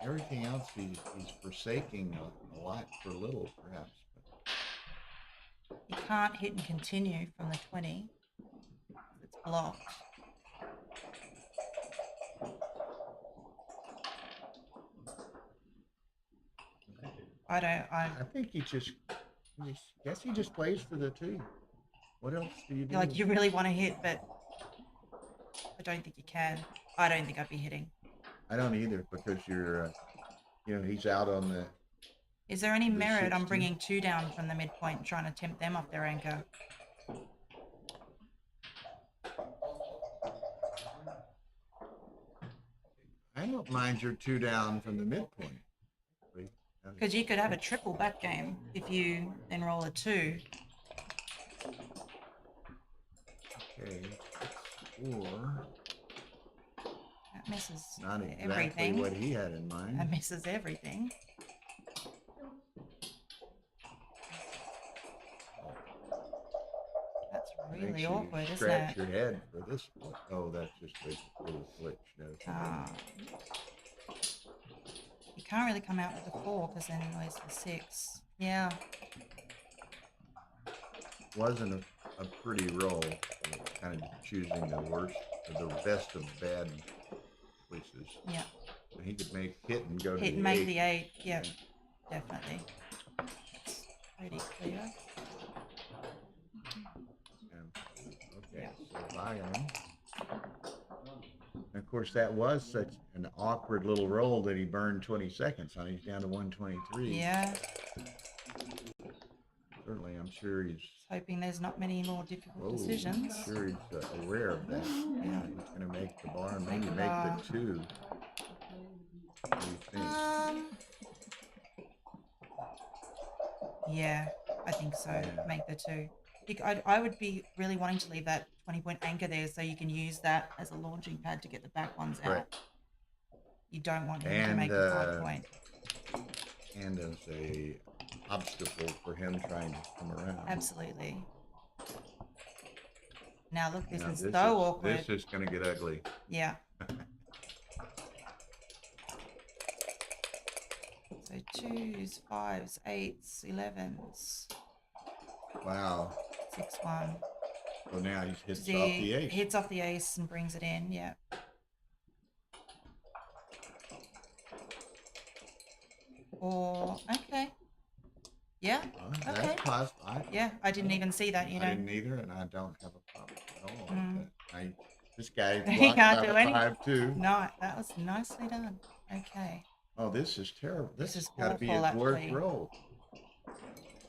Everything else he's forsaking a lot for little, perhaps. You can't hit and continue from the 20. It's blocked. I think he just plays for the 2. What else do you do? Like, you really want to hit, but I don't think you can. I don't think I'd be hitting. I don't either, because you're, he's out on the... Is there any The merit on 16. bringing 2 down from the midpoint and trying to tempt them off their anchor? I don't mind your 2 down from the midpoint. Because you could have a triple back game if you then roll a 2. Okay, 4. That misses Not exactly everything. what he had in mind. That misses everything. That's Makes really you awkward, isn't scratch it? your head for this one. Oh, that's just a little glitch. No. Ah. You can't really come out with a 4 because then he loses the 6. Yeah. Wasn't a pretty roll. Kind of choosing the worst, or the best of bad choices. Yeah. He could make hit and go to Hit the and make 8. the 8. Yeah, definitely. It's pretty clear. Okay, so Backgammon. And of course, that was such an awkward little roll that he burned 20 seconds on. He's down to 123. Yeah. Certainly, I'm sure he's... Hoping there's not many more difficult decisions. I'm sure he's aware of that. Yeah, he's going to make the bar and maybe make the 2. What do you think? Yeah, I think so. Yeah. Make the 2. I would be really wanting to leave that 20-point anchor there so you can use that as a launching pad to get the back ones out. Right. You don't want him to make the 5-point. And as a obstacle for him trying to come around. Absolutely. Now look, this Now, is so awkward. This is going to get ugly. Yeah. So 2s, 5s, 8s, 11s. Wow. 6-1. So now he hits He off the ace. hits off the ace and brings it in. Yeah. Or okay. Yeah. That's Okay. possible. Yeah, I didn't even see that. I didn't either, and I don't have a problem at all with that. This guy He blocked can't out do a anything. 5-2. No, that was nicely done. Okay. Oh, this is terrible. This This has is got to be awful, his worst actually. roll.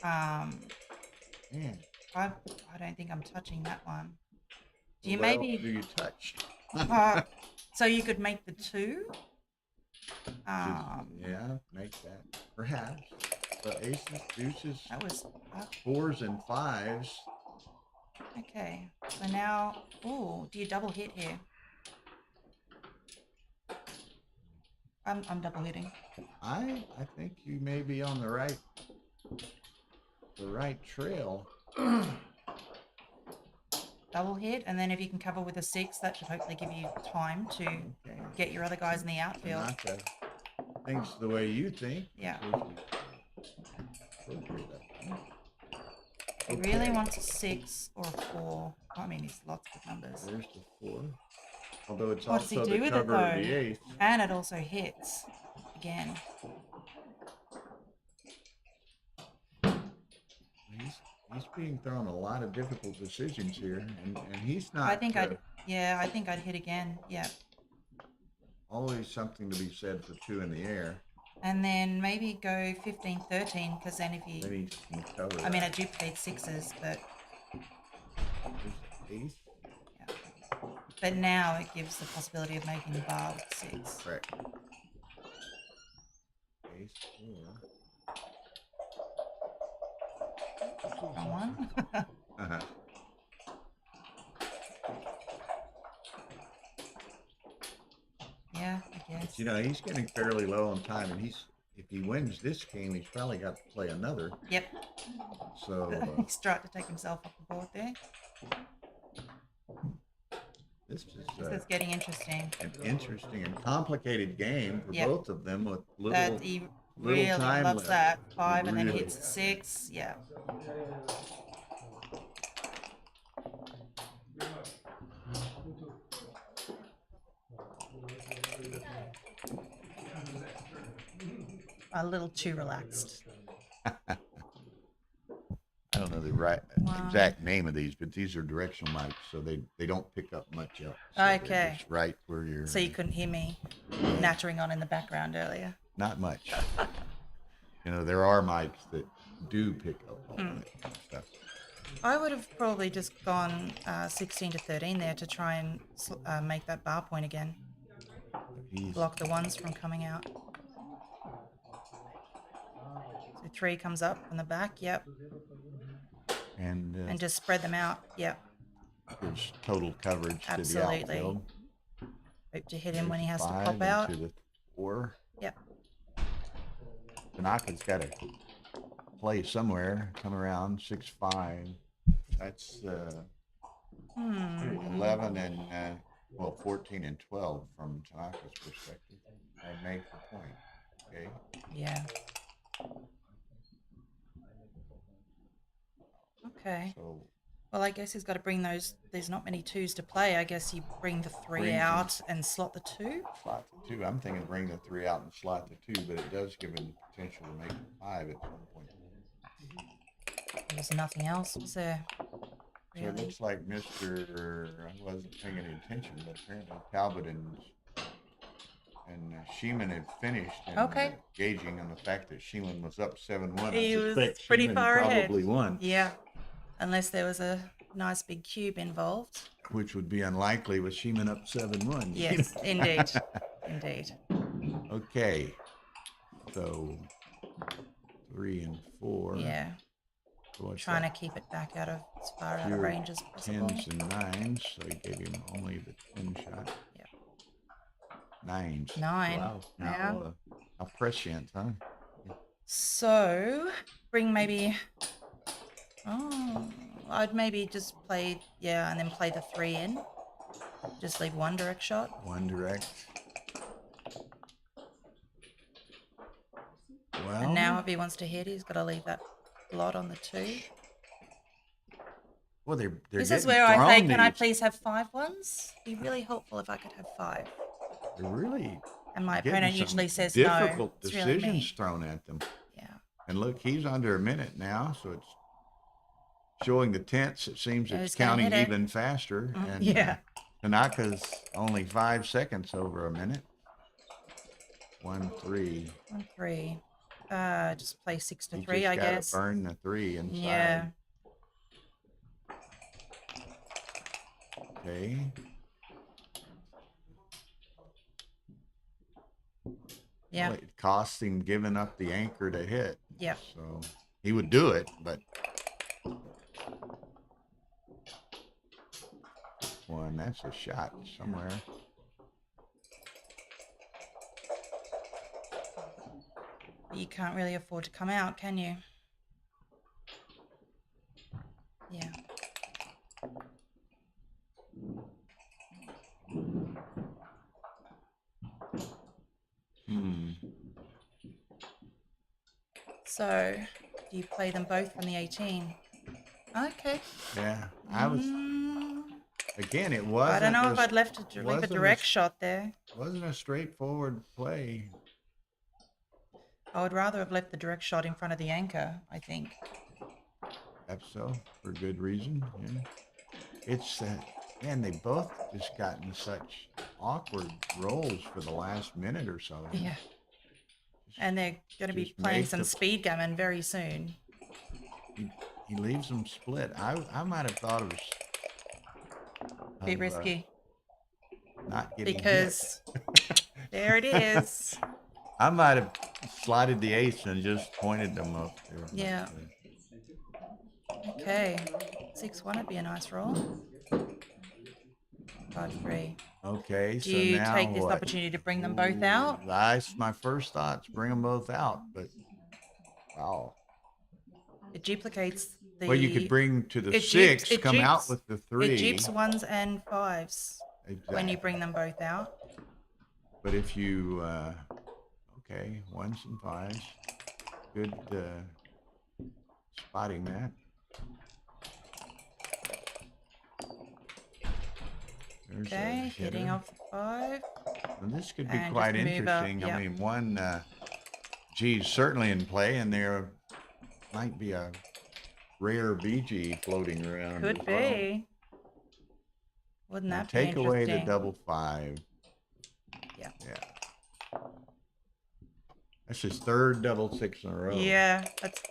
Man. I don't think I'm touching that one. Do you What else maybe? do you touch? So you could make the 2. Yeah, make that. Perhaps. But aces, deuces, That was 4s and 5s. okay. So now, oh, do you double hit here? I'm double hitting. I think you may be on the right trail. Double hit, and then if you can cover with a 6, that should hopefully give you time to get your other guys in the outfield. Tanaka thinks the way you think. Yeah. Okay. He really wants a 6 or a 4. I mean, he's lots of numbers. There's the 4. Although it's What does he also do the with it, cover of though? the 8th. And it also hits again. He's being thrown a lot of difficult decisions here, and he's not. I think I'd hit again. Yeah. Always something to be said for 2 in the air. And then maybe go 15-13, because then if you, Then he can cover. I mean, I do pay 6s, but Ace. but now it gives the possibility of making the bar with 6. Correct. Ace 4. Come on. Uh-huh. Yeah, I guess. You know, he's getting fairly low on time, and if he wins this game, he's probably got to play another. Yep. So He's tried to take himself off the board there. this This is getting interesting. an interesting and complicated game for Yep. both of them with little. That he little really time loves left. that 5 and then Really. hits 6. Yeah. A little too relaxed. I don't know the exact name of these, but these are directional mics, so they don't pick up much else. So they're Okay. just right where you're. So you couldn't hear me nattering on in the background earlier. Not much. You know, there are mics that do pick up all that kind of stuff. I would have probably just gone 16-13 there to try and make that bar point again. Block the 1s from coming out. So 3 comes up from the back. Yep. And just spread them out. Yep. gives total coverage Absolutely. to the outfield. Hope to hit him when he has to 5 pop out. into the 4. Yep. Tanaka's got to play somewhere. Come around 6-5. That's 11 and 14 and 12 from Tanaka's perspective. I make the point. Okay. Yeah. Okay. So Well, I guess he's got to bring those. There's not many 2s to play. I guess you bring the 3 Brings out and slot the 2. slot the 2. I'm thinking bring the 3 out and slot the 2, but it does give him the potential to make it 5 at some point. There's nothing else, was there? So it Really? looks like Mr. I wasn't paying any attention, but apparently Talbot and Sheeman had finished. And, Okay. Gauging on the fact that Sheeman was up 7-1. He I was suspect pretty Sheeman far ahead. probably won, Yeah. Unless there was a nice big cube involved. which would be unlikely with Sheeman up 7-1. Yes, indeed. Indeed. Okay. So 3 and 4. Yeah. So what's Trying that? to keep it back out of as far out of Pure range as possible. 10s and 9s, so he gave him only the 10 shot. Yep. 9s. 9. Wow. Now. How prescient, huh? So, bring maybe. Oh, I'd maybe just play, and then play the 3 in. Just leave 1 direct shot. 1 direct. Well, And now, if he wants to hit, he's got to leave that lot on the 2. well, they're This is getting where I say, thrown can I these. please have 5 ones? It'd be really helpful if I could have 5. They're really And my getting opponent some usually says no. difficult It's really decisions me. thrown at them. Yeah. And look, he's under a minute now, so it's showing the tenths. It seems Yeah, it's he's gonna counting hit it. even faster. And Yeah. Tanaka's only 5 seconds over a minute. 1-3. 1-3. Just play 6 to He 3, just I gotta guess. burn the 3 inside. Yeah. Okay. Yeah. Well, it costs him giving up the anchor to hit. Yep. So he would do it, but one, that's a shot somewhere. You can't really afford to come out, can you? Yeah. So, do you play them both from the 18? Okay. Yeah, I was. Again, it I wasn't. don't know if a- I'd leave a wasn't direct shot there. Wasn't a straightforward play. I would rather have left the direct shot in front of the anchor, I think. Perhaps so, for good reason. Yeah. It's man, they both just gotten such awkward rolls for the last minute or so. Yeah. And they're going to be Just playing make some the- speed gammon very soon. He leaves them split. I might have thought of Bit risky. not getting Because there it is. hit. I might have slotted the ace and just pointed them up there. but, Yeah. Okay. 6-1 would be a nice roll. 5-3. Okay, Do so you now take this what? opportunity to bring them both out? That's my first thoughts. Bring them both out, but wow. It duplicates the... Well, you could bring to the it 6, dupes- it come out dupes- with the 3. It dupes 1s and 5s when you bring them both out. But if you, okay, 1s and 5s. Good spotting that. There's a Okay, hitting hitter. off the 5. Well, this could be and quite just move up, interesting. yep. I mean, one, G's certainly in play, and there might be a rare BG floating around. Could as well. be. Wouldn't Now that be take away the interesting? double 5. Yeah. Yeah. That's his third double 6 in a row. Yeah, that's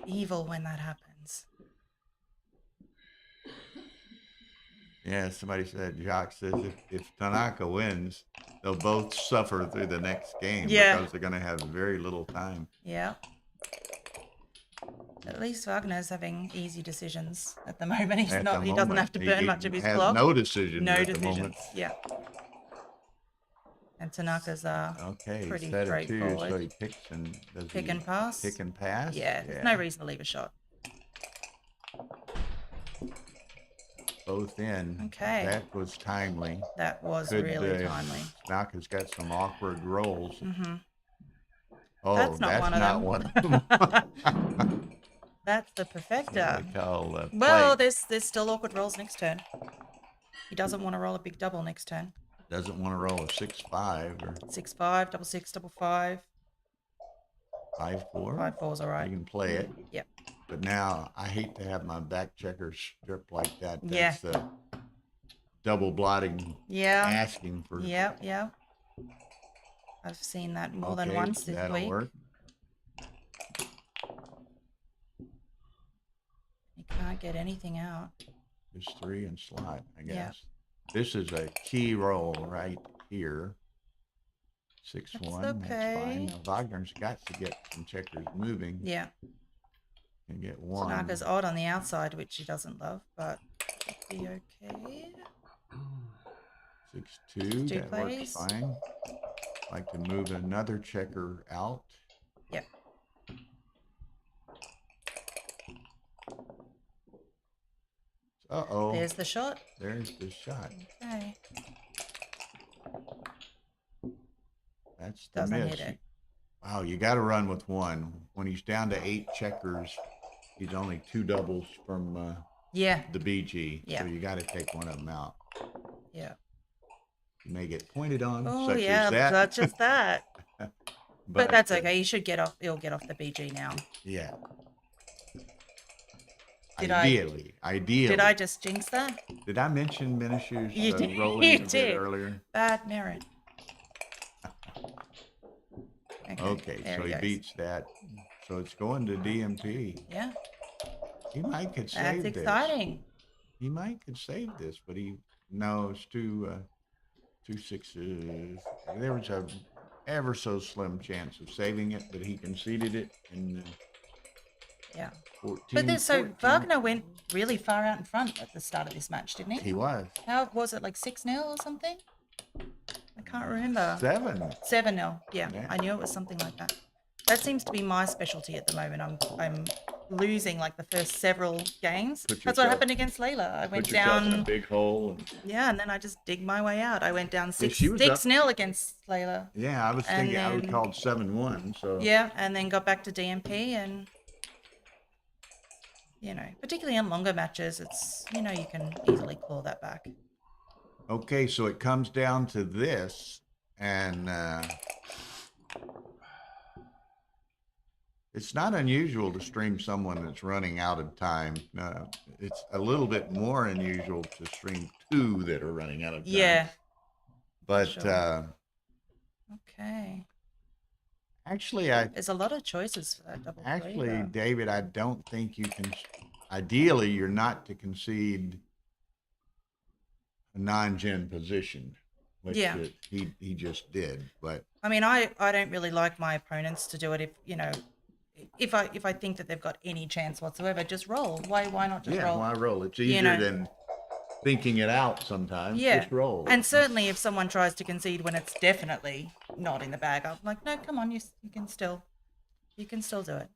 evil when that happens. Yeah, somebody said, Jacques says if Tanaka wins, they'll both suffer through the next game Yeah. because they're going to have very little time. Yeah. At least Wagner's having easy decisions at the moment. He's At not. the He doesn't moment. have to burn much of his has clock. no decisions No at the decisions. moment. Yeah. And Tanaka's Okay, pretty set of 2, so straightforward. he picks and does Pick he and pass. pick and pass? Yeah, there's no reason to leave a shot. Both in. Okay. That was timely. That was Good, really timely. Tanaka's got some awkward rolls. Mm-hmm. Oh, That's not one of not them. one of them. That's the perfecta. They call, Well, play. there's still awkward rolls next turn. He doesn't want to roll a big double next turn. Doesn't want to roll a 6-5 or 6-5, double 6, double 5. 5-4. 5-4's all right. You can play it. Yep. But now I hate to have my back checker strip like that. Yeah. That's double blotting, Yeah. asking for. Yep. Yep. I've seen that more than Okay, once this that'll week. work. You can't get anything out. Just 3 and slot, I guess. Yeah. This is a key roll right here. 6-1. That's okay. fine. Now Wagner's got to get some checkers moving Yeah. and get 1. Tanaka's odd on the outside, which he doesn't love, but it'll be okay. 6-2. Two That plays. works fine. Like to move another checker out. Yep. Uh-oh. There's the shot. There's the shot. Okay. That's the Doesn't miss. hit it. Wow, you got to run with 1. When he's down to 8 checkers, he's only 2 doubles from Yeah. the BG. Yeah. So you got to take one of them out. Yeah. You may get pointed on, Oh such yeah, as that. that's just that. But that's okay. He should get off. He'll get off the BG now. Yeah. Ideally. Did I just jinx that? Did I mention Minishu's You did. rolling You a bit did. earlier? Bad merit. Okay, there so he goes. beats that. So it's going to DMP. Yeah, He might could that's save this. exciting. He might could save this, but it's two sixes. There was a ever so slim chance of saving it, but he conceded it in Yeah. 14. But then, so 14. Wagner went really far out in front at the start of this match, didn't he? He was. How was it, like 6-0 or something? I can't remember. 7. 7-0. Yeah, Yeah. I knew it was something like that. That seems to be my specialty at the moment. I'm losing like the first several games. Put That's what yourself- happened against Layla. I went Put yourself in a down. big hole. And, Yeah, and then I just dig my way out. I went down she was up- 6-0 against Layla. yeah, I was And thinking I would then- call it 7-1. So Yeah, and then got back to DMP and, particularly in longer matches, it's, you can easily claw that back. okay, so it comes down to this, and it's not unusual to stream someone that's running out of time. It's a little bit more unusual to stream 2 that are running out of time. Yeah. But sure. Okay. actually, There's a lot of choices for that double Actually, three, though. David, I don't think you can. Ideally, you're not to concede a non-gen position, which Yeah. he just did. But I mean, I don't really like my opponents to do it if I think that they've got any chance whatsoever, just roll. Why not just yeah, roll? why roll? It's easier than thinking it out sometimes. Yeah. Just roll. And certainly if someone tries to concede when it's definitely not in the bag, I'm like, no, come on, you can still do it.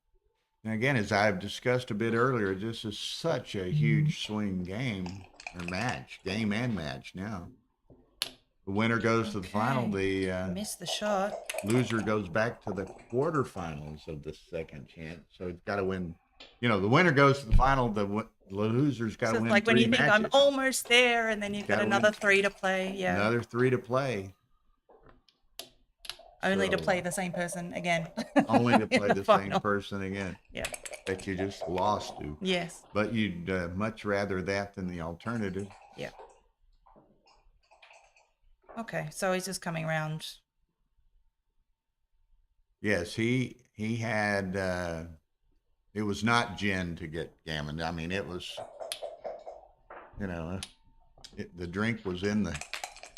And again, as I've discussed a bit earlier, this is such a huge swing game and match now. The winner goes to the final. The Missed the shot. loser goes back to the quarterfinals of the second chance. So it's got to win. The winner goes to the final. The loser's got So to it's win like when 3 you think matches. I'm almost there, and then you've got Gotta another win 3 to play. Yeah. Another 3 to play. Only to so- play the same person again. Only to play In the same final. person again. Yeah. That you just lost to. Yes. But you'd much rather that than the alternative. Yeah. Okay, so he's just coming around. Yes, he had. It was not gin to get gammon. I mean, it was. The drink was in the.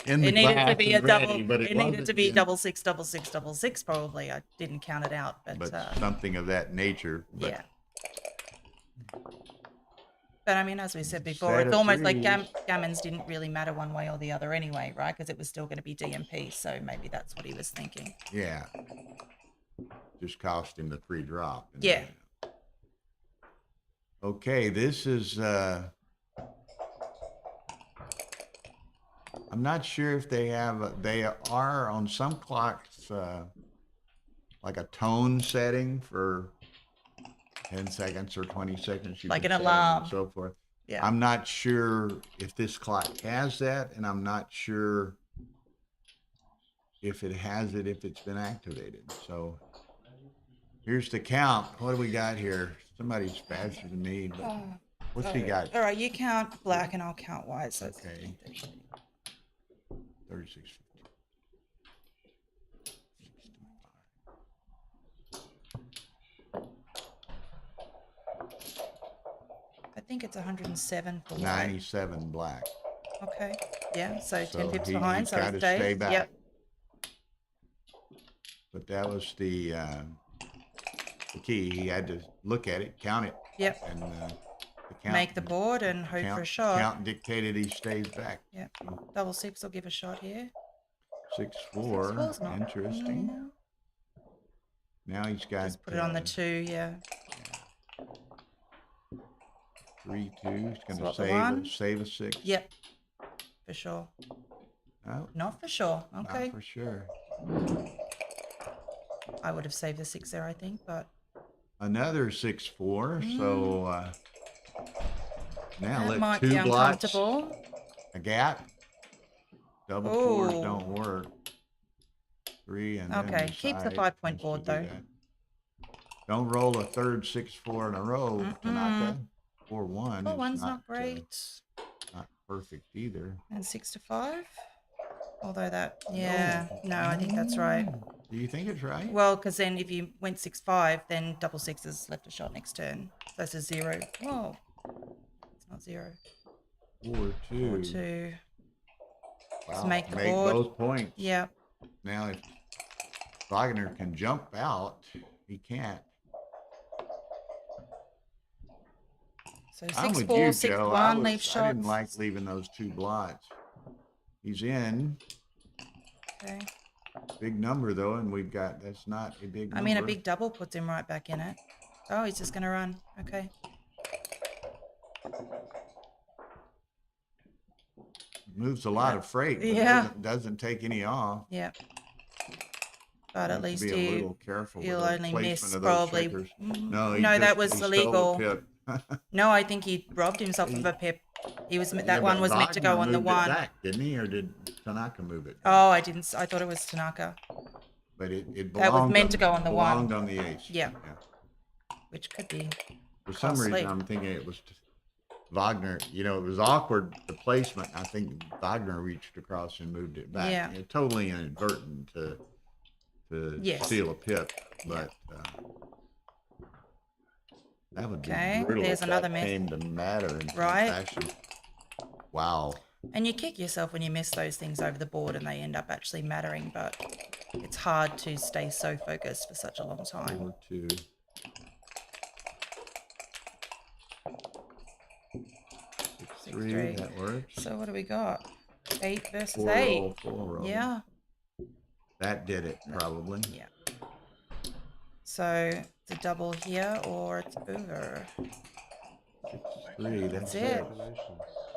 It needed to be a double. ready, but It needed to be gin. double six, double six, double six. Probably, I didn't count it out, But something of that nature. But yeah. But I mean, as we said before, Set it's of almost like threes. gammons didn't really matter one way or the other anyway, right? Because it was still going to be DMP, so maybe that's what he was thinking. Yeah. Just cost him the free drop. And, Yeah. Okay, this is. I'm not sure if they have. They are on some clocks, like a tone setting for 10 seconds or 20 seconds. You Like can an set it alarm. and so forth. Yeah. I'm not sure if this clock has that, and I'm not sure if it has it if it's been activated. So here's the count. What do we got here? Somebody's faster than me, but what's he got? All right, you count black and I'll count white. So it's Okay. 36. I think it's 107 for white. 97 black. Okay. Yeah. So 10 So pips he- behind. he's So gotta it stay stays. back. Yep. But that was the key. He had to look at it, count it, Yep. and the count. Make the board and hope for a shot. Count dictated he stays back. Yep. Double six will give a shot here. 6-4. 6-4's not- Interesting. Mm, Now he's got. Just put it on the 2. Yeah. 3-2. He's going Swap to the one. save a 6. Yep. For sure. No, Not for sure. Okay. not for sure. I would have saved the 6 there, I think, but Another 6-4. So now that let might 2 be blocks. uncomfortable. A gap. Double Ooh. fours don't work. 3 and then Okay, keep the decide 5-point wants to board, do though. that. Don't roll a third 6-4 in a row, Tanaka. 4-1. 4-1's not great. Not perfect either. And 6-5. Although that, yeah, no, I think that's right. Do you think it's right? Well, because then if you went 6-5, then double sixes left a shot next turn. So it's a 0. Whoa. It's not 0. 4-2. 4-2. Wow. Just make the board. Those points. Yeah. Now, if Wagner can jump out, he can't. So I'm 6-4, with you, 6-1, Joe. I leave shots. didn't like leaving those 2 blots. He's in. Okay. Big number, though, and we've got, that's not a big number. I mean, a big double puts him right back in it. Oh, he's just going to run. Okay. Moves a lot of freight, but Yeah. doesn't take any off. Yeah. But at least be a little careful. he'll with the only placement miss of those probably. checkers. No, he that just- was he stole illegal. the pip. No, I think he robbed himself of a pip. He was Yeah, that one but was meant to go Wagner on the moved it one. back, didn't he, or did Tanaka move it? Oh, I didn't. I thought it was Tanaka, But it That was belonged meant to go on the one. belonged on the ace. Yeah. which could be. For some Costly. reason, I'm thinking it was Wagner. You know, it was awkward, the placement. I think Wagner reached across and moved it back. Yeah. Totally inadvertent to Yes. steal a pip, but that would Okay, be brutal there's if another that myth. came to matter in some Right. fashion. Wow. And you kick yourself when you miss those things over the board and they end up actually mattering, but it's hard to stay so focused for such a long time. 4-2. 6-3, 6-3. that works. So what do we got? 8 versus 4 8. roll, 4 roll. Yeah. That did it, probably. Yeah. So it's a double here or it's over. 6-3, that's it. it.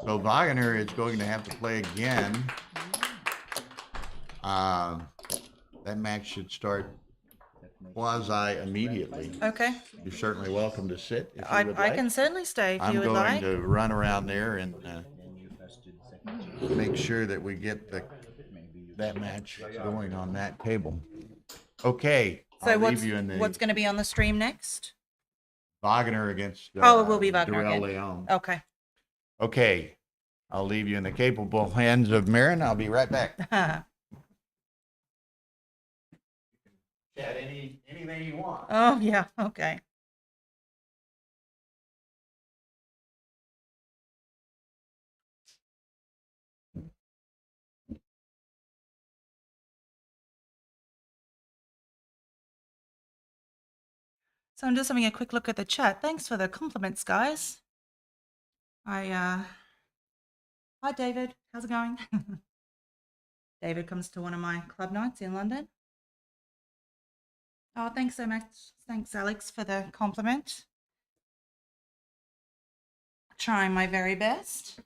So Wagner is going to have to play again. That match should start quasi immediately. Okay. You're certainly welcome to sit if you I would like. can certainly stay if I'm you would going like. to run around there and make sure that we get that match going on that table. Okay. So I'll what's leave you in the going to be on the stream next? Wagner against Oh, it will be Wagner Darrell again. Leon. Okay. Okay. I'll leave you in the capable hands of Marin. I'll be right back. Chat anything you want. Oh, yeah. Okay. So I'm just having a quick look at the chat. Thanks for the compliments, guys. Hi, David. How's it going? David comes to one of my club nights in London. Oh, thanks so much. Thanks, Alex, for the compliment. Trying my very best.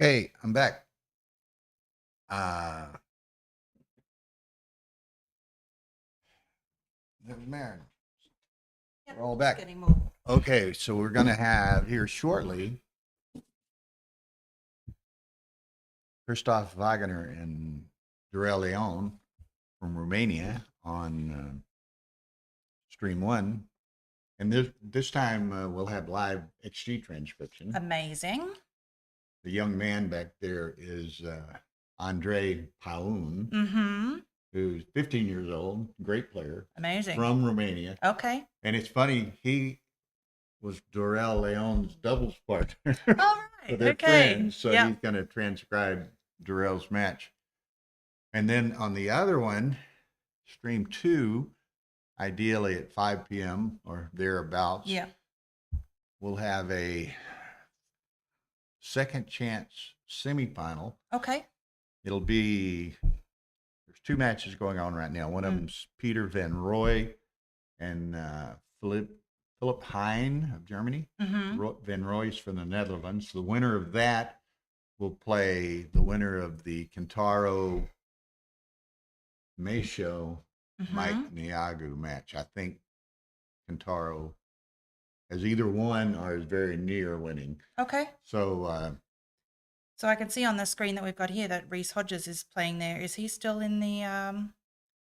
Hey, I'm back. Never mind. Yep, We're all back. Getting more. Okay, so we're going to have here shortly Christoph Wagner and Durell Leon from Romania on Stream 1. And this time we'll have live XG transcription. Amazing. The young man back there is Andrei Paun, Mm-hmm. who's 15 years old, great player. Amazing. From Romania. Okay. And it's funny, he was Durell Leon's doubles partner. All right. So they're Okay. friends, so Yeah. he's going to transcribe Durell's match. And then on the other one, Stream 2, ideally at 5 p.m. or thereabouts, Yeah. we'll have a second chance semifinal. Okay. It'll be, there's two matches going on right now. One of them's Peter Van Roy and Philip Hein of Germany. Mm-hmm. Van Roy's from the Netherlands. The winner of that will play the winner of the Kentaro Mayo Mm-hmm. Mike Niagu match. I think Kentaro has either won or is very near winning. Okay. So So I can see on the screen that we've got here that Reese Hodges is playing there. Is he still in the?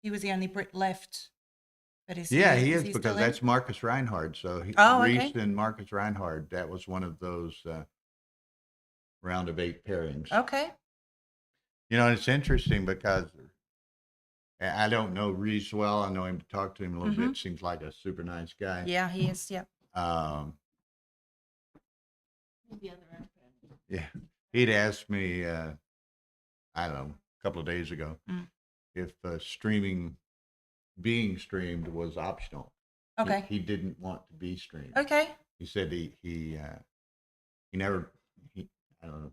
He was the only Brit left. But is yeah, he he is still because in? that's Marcus Reinhard. So Oh, Reese okay. and Marcus Reinhard, that was one of those round of 8 pairings. Okay. You know, it's interesting because I don't know Reese well. I know him to talk to him a little bit. Seems like a super nice guy. Yeah, he is. Yep. The other end. Yeah, he'd asked me, I don't know, a couple of days ago, if being streamed was optional. Okay. He didn't want to be streamed. Okay. He said he never, I don't know,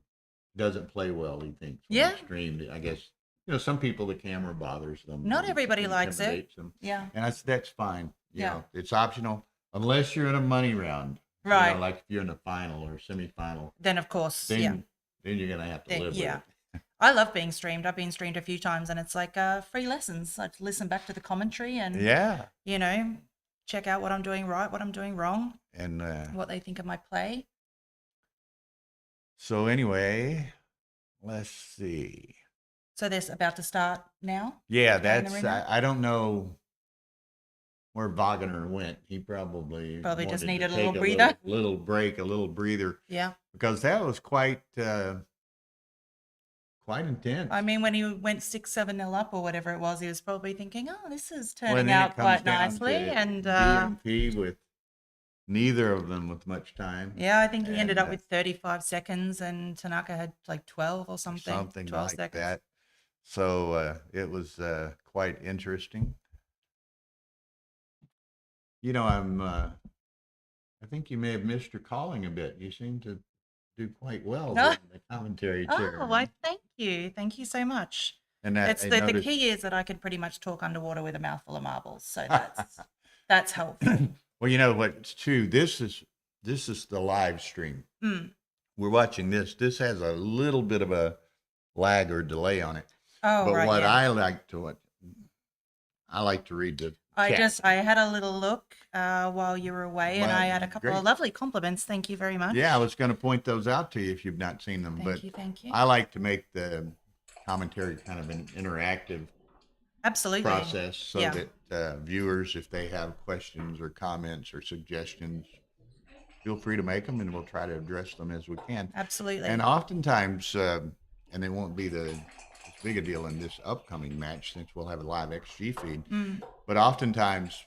doesn't play well, he thinks, when Yeah. he's streamed. I guess, you know, some people, the camera bothers them. Not and everybody likes it. intimidates them. Yeah. And that's fine. You Yeah. know, it's optional unless you're in a money round. You Right. know, like if you're in a final or semifinal, Then of course, then, yeah. then you're going to have to live Yeah. with it. I love being streamed. I've been streamed a few times, and it's like free lessons. I listen back to the commentary and Yeah. you know, check out what I'm doing right, what I'm doing wrong, And what they think of my play. so anyway, let's see. So this about to start now. Yeah, in the that's, ring now? I don't know where Wagner went. He probably Just wanted to needed a take little breather. little break, a little breather, Yeah. because that was quite intense. I mean, when he went 6-7-0 up or whatever it was, he was probably thinking, "Oh, this is Well, turning then it out comes quite down nicely." to And DMP with neither of them with much time. yeah, I think he ended And, up with 35 seconds, and Tanaka had like 12 or something. something 12 like seconds. that. So it was quite interesting. You know, I think you may have missed your calling a bit. You seem to do quite well No. in the commentary chair. Oh, why? Thank you. Thank you so much. And that, It's I the noticed- key is that I can pretty much talk underwater with a mouthful of marbles. So that's helpful. Well, you know what? It's true. This is the live stream. Mm. We're watching this. This has a little bit of a lag or delay on it. Oh, But right. what Yeah. I like to read the chat. I had a little look while you were away, and Well, I had a couple great. of lovely compliments. Thank you very much. Yeah, I was going to point those out to you if you've not seen them. Thank you. Thank you. I like to make the commentary kind of an interactive Absolutely. process so Yeah. that viewers, if they have questions or comments or suggestions, feel free to make them and we'll try to address them as we can. Absolutely. And oftentimes, and it won't be as big a deal in this upcoming match since we'll have a live XG feed, but oftentimes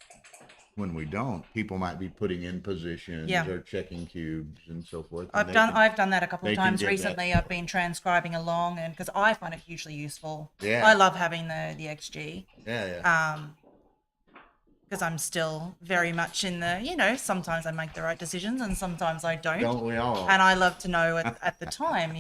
when we don't, people might be putting in positions Yeah. or checking cubes and so forth. and I've they done can- I've done that a couple they of can times get that. recently. I've been transcribing along, and because I find it hugely useful. Yeah. I love having the XG. Yeah. Because I'm still very much in the, sometimes I make the right decisions and sometimes I don't. Don't we all? And I love to know at the time,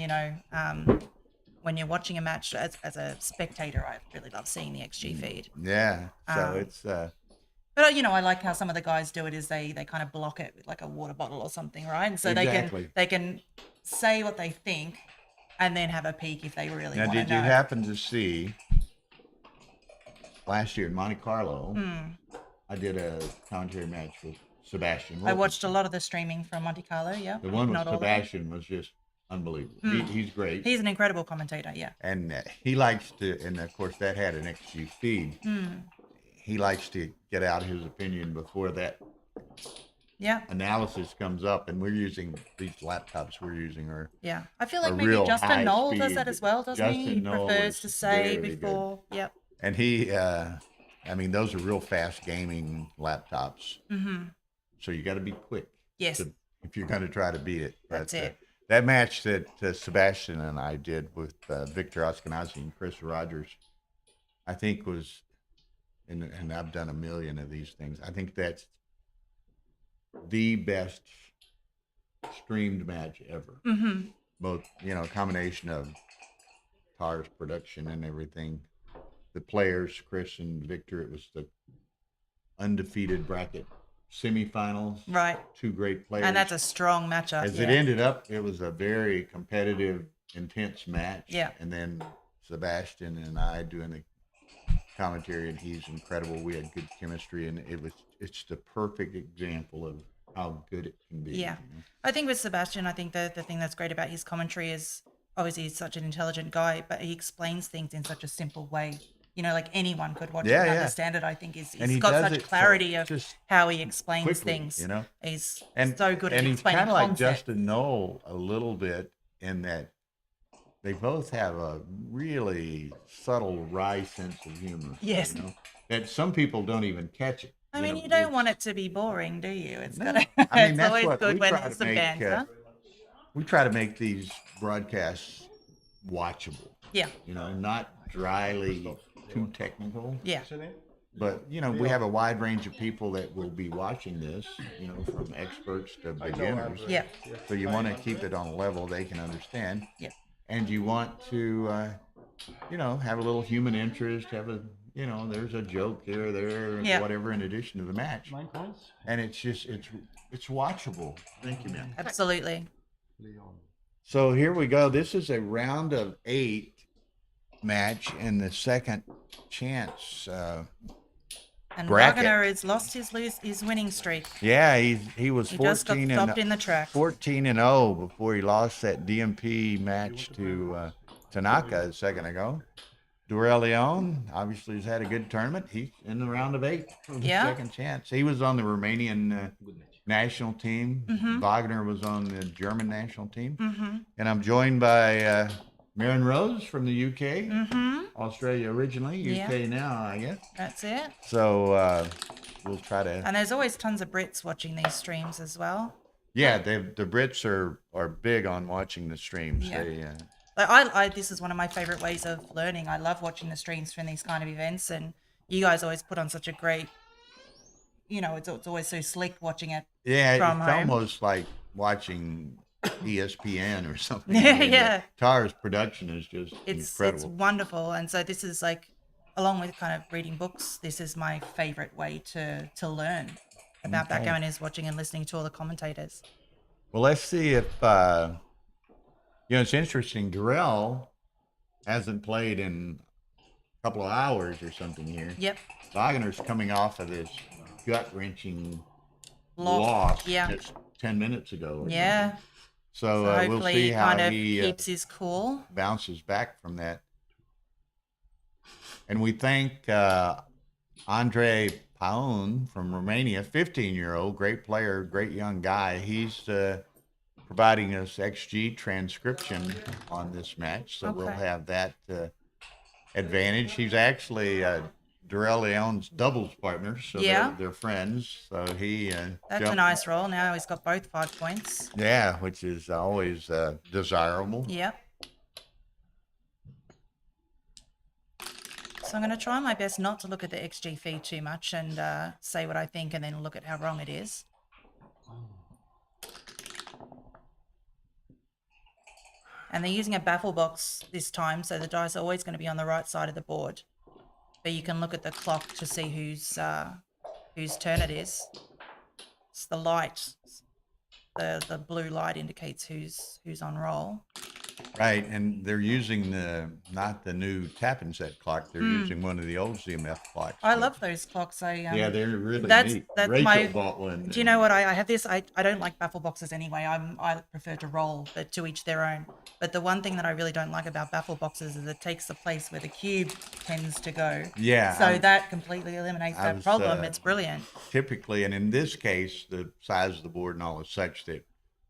when you're watching a match as a spectator, I really love seeing the XG feed. Yeah. So it's But I like how some of the guys do it is they kind of block it with like a water bottle or something, right? And so Exactly. they can say what they think and then have a peek if they really Now, want to did know. you happen to see last year in Monte Carlo? I did a commentary match with Sebastian. I watched a lot of the streaming from Monte Carlo, yeah. The one with Not all of it. Sebastian was just unbelievable. He's great. He's an incredible commentator, yeah. And he likes to, and of course that had an XG feed. He likes to get out his opinion before that analysis comes up. And we're using these laptops we're using are Yeah. I feel like a maybe real Justin Knoll does high-speed- that as well, doesn't he? He Justin Knoll prefers is to say very good. before. Yep. And he, I mean, those are real fast gaming laptops. So you got to be quick. Yes. If you're going to try to beat it. That's it. That match that Sebastian and I did with Victor Askenazi and Chris Rogers, I think was, and I've done a million of these things. I think that's the best streamed match ever. Both, a combination of Tar's production and everything. The players, Chris and Victor, it was the undefeated bracket semifinals. Right. Two great players. And that's a strong matchup. As it ended up, it was a very competitive, intense match. Yeah. And then Sebastian and I doing the commentary, and he's incredible. We had good chemistry, and it's the perfect example of how good it can be. Yeah. I think with Sebastian, I think the thing that's great about his commentary is obviously he's such an intelligent guy, but he explains things in such a simple way. Like anyone could watch it and understand it. I think he's got such clarity of how he explains quickly, things. He's and so good at and he's explaining kind of like concepts. Justin Knoll a little bit in that they both have a really subtle, wry sense of humor. Yes. That some people don't even catch it. I mean, you don't want it to be boring, do you? It's gotta. I mean, it's that's always what good we when try there's to some make, banter. We try to make these broadcasts watchable. Yeah. Not dryly too technical. Yeah. But, we have a wide range of people that will be watching this, from experts to beginners. Yeah. So you want to keep it on a level they can understand. Yeah. And you want to, have a little human interest, have a, there's a joke here or there, whatever, in addition to the match. And it's just, it's watchable. Thank you, man. Absolutely. So here we go. This is a round of 8 match in the second chance And bracket. Wagner has lost his winning streak. Yeah, he was He just got 14 stopped in the track. 14-0 before he lost that DMP match to Tanaka a second ago. Durell Leon obviously has had a good tournament. He's in the round of 8 for the second chance. He was on the Romanian national team. Wagner was on the German national team. And I'm joined by Maren Rose from the UK, Australia originally, UK now, I guess. That's it. So we'll try to. And there's always tons of Brits watching these streams as well. Yeah, the Brits are big on watching the streams. Yeah. They, Like this is one of my favorite ways of learning. I love watching the streams from these kind of events, and you guys always put on such a great. It's always so slick watching it. Yeah, from it's home. almost like watching ESPN or something. Yeah. Tara's production is just It's incredible. wonderful, and so this is like, along with kind of reading books, this is my favorite way to learn about backgammon, is watching and listening to all the commentators. Well, let's see if it's interesting. Durell hasn't played in a couple of hours or something here. Yep. Wagner's coming off of this gut-wrenching Loss. loss Yeah. just 10 minutes ago. or Yeah. something. So So we'll hopefully see he how kind of he keeps his cool. bounces back from that. And we thank Andre Paun from Romania, 15-year-old, great player, great young guy. He's providing us XG transcription on this match, so we'll Okay. have that advantage. He's actually Durell Leon's doubles partner, so Yeah. they're friends. So he That's a nice roll. Now he's got both 5 points. Yeah, which is always desirable. Yep. So I'm going to try my best not to look at the XG feed too much and say what I think and then look at how wrong it is. And they're using a baffle box this time, so the dice are always going to be on the right side of the board. But you can look at the clock to see whose turn it is. It's the light. The blue light indicates who's on roll. Right, and they're using not the new tap and set clock. They're using one of the old ZMF clocks. I but- love those clocks. Yeah, they're really that's neat. that's Rachel my. bought one. Do you know what I have this? I don't like baffle boxes anyway. I prefer to roll, but to each their own. But the one thing that I really don't like about baffle boxes is it takes the place where the cube tends to go. Yeah, So that completely eliminates I that was, problem. It's brilliant. Typically, and in this case, the size of the board and all is such that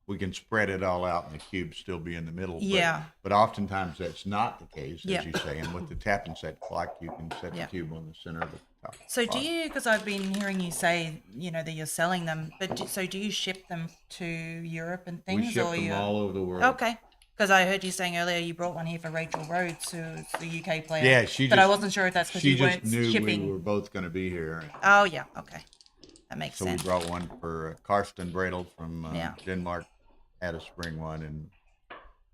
we can spread it all out and the cube still be in the middle. Yeah. But oftentimes that's not the case, as Yeah. you say. And with the tap and set clock, you can set Yeah. the cube on the center of the top. So do you? Because I've been hearing you say, that you're selling them. But do you ship them to Europe and things, We ship or them you? all over the world. Okay. Because I heard you saying earlier you brought one here for Rachel Rhodes, who's the UK player. Yeah, she But I just- wasn't sure if that's because She you just weren't knew shipping. we were both going to be here. Oh yeah. Okay. That makes So sense. we brought one for Karsten Bredel from Yeah. Denmark, had us bring one,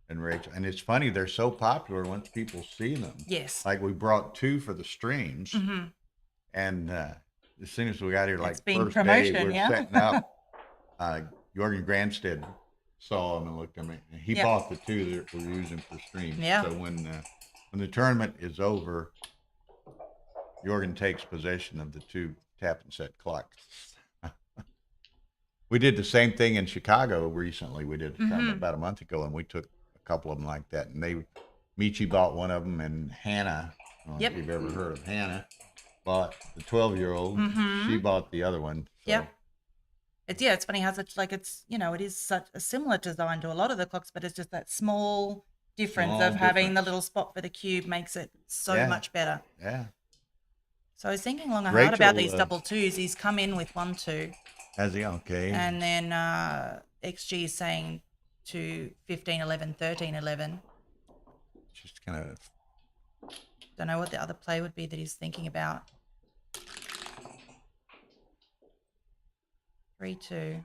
and Rachel. And it's funny, they're so popular once people see them. Yes. Like we brought two for the streams, Mm-hmm. and as soon as we got here, like It's been first promotion, day, we're yeah? setting up. Jörgen Granstedt saw them and looked at me. And he Yeah. bought the two that we're using for streams. Yeah. So when the tournament is over, Jörgen takes possession of the two tap and set clocks. We did the same thing in Chicago recently. We did a tournament about a month ago, and we took a couple of them like that. And Michi bought one of them, and Hannah, I don't know Yep. if you've ever heard of Hannah, bought the 12-year-old. Mhm. She bought the other one. So. Yep. It's funny how such it is such a similar design to a lot of the clocks, but it's just that small difference Small of having the difference. little spot for the cube makes it so Yeah. much better. Yeah. So I was thinking long and hard about Rachel, these double twos. He's come in with 1-2, Has he? Okay. and then XG is saying to 15-11, 13-11. Just kind of. Don't know what the other play would be that he's thinking about. 3-2.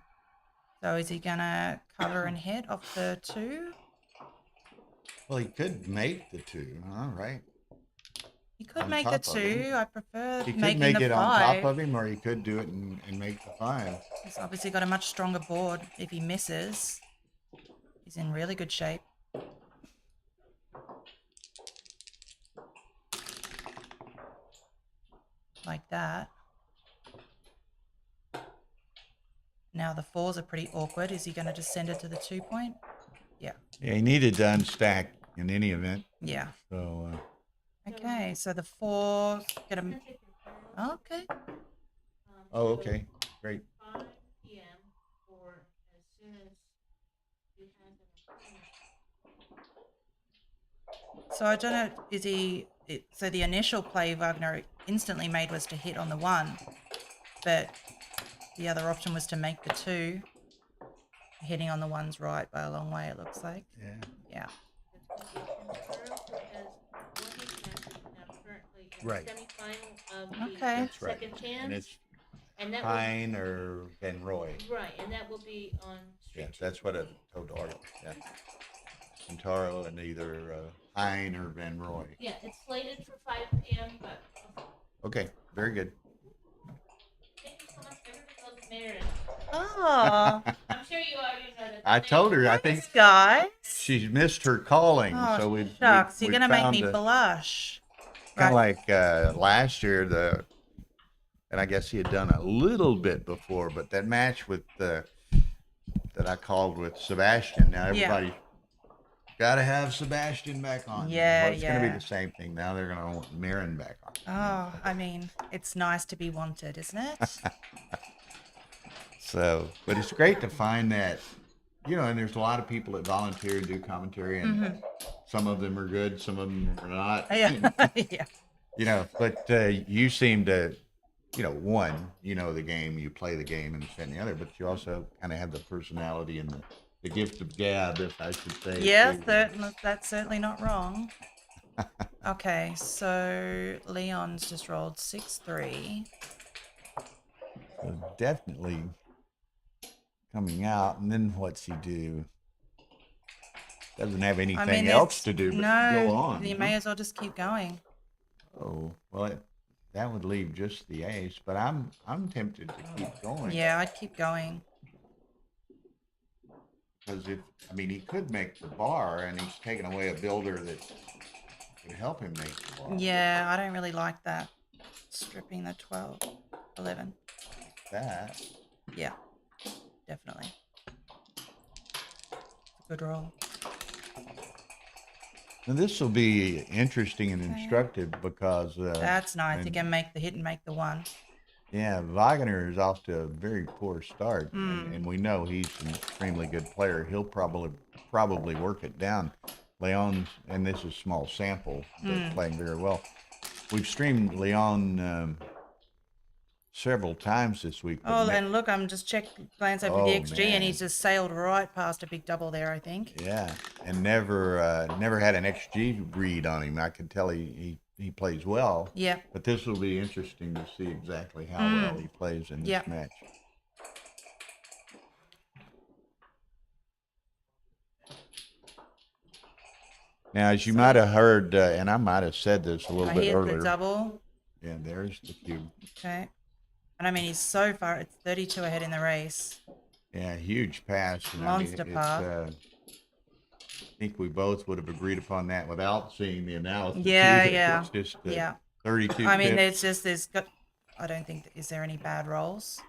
So is he gonna cover and hit off the 2? Well, he could make the two. All right. He could On make the top of him. 2. I prefer He could making make the it 5. on top of him, or he could do it and make the 5. He's obviously got a much stronger board. If he misses, he's in really good shape. Like that. Now the 4s are pretty awkward. Is he going to just send it to the 2 point? Yeah. Yeah, he needed to unstack in any event. Yeah. So Okay, so the 4s get him. Okay. oh, okay, great. 5 p.m. or as soon as you have them. So I don't know, so the initial play Wagner instantly made was to hit on the 1, but the other option was to make the 2. Hitting on the 1's right by a long way, it looks like. Yeah. Yeah. Right. Semi-final of the Okay. That's right. second chance. And it's And that Pine or Van Roy. will, right, and that will be on Yeah, street. that's what I told Arda. Yeah. Taro and either Pine or Van Roy. Yeah, it's slated for 5 p.m., but Okay, very good. thank you so much. Everybody loves Marin. Oh, I'm sure you already know that. I told her, I think thanks, guys. she's missed her calling. Oh, so we shucks, we you're going to make found me a- blush. Kind of Right. like last year, and I guess he had done a little bit before, but that match with that I called with Sebastian. Now Yeah. everybody got to have Sebastian back on. Yeah, well, it's going to yeah. be the same thing. Now they're going to want Marin back on. Oh, I mean, it's nice to be wanted, isn't it? So, but it's great to find that, and there's a lot of people that volunteer and do commentary, and some of them are good, some of them are not. Yeah. Yeah. But you seem to, one, the game, you play the game, and this and the other, but you also kind of have the personality and the gift of gab, if I should say. Yeah, too. that's certainly not wrong. Okay, so Leon's just rolled 6-3. So definitely coming out, and then what's he do? Doesn't have anything else to do but no, go on. you may as well just keep going. Oh, well, that would leave just the ace, but I'm tempted to keep going. Yeah, I'd keep going. Because he could make the bar, and he's taking away a builder that could help him make the bar. Yeah, I don't really like that. Stripping the 12, 11. That. Yeah, definitely. Good roll. Now this will be interesting and instructive because That's nice. You can make the hit and make the 1. yeah, Wagner is off to a very poor start, and we know he's an extremely good player. He'll probably work it down. Leon, and this is small sample, but playing very well. We've streamed Leon several times this week. Oh, and look, I'm just glance over the XG, man. and he's just sailed right past a big double there, I think. Yeah, and never had an XG read on him. I could tell he plays well. Yeah. But this will be interesting to see exactly how well he plays in this match. Now, as you might have heard, and I might have said this a little bit earlier. I hit the double. Yeah, there's the cube. Okay. And he's so far, it's 32 ahead in the race. Yeah, huge pass. And Monster par. I think we both would have agreed upon that without seeing the analysis. Yeah, either. yeah. It's just 32 there's I don't think, is there any bad rolls?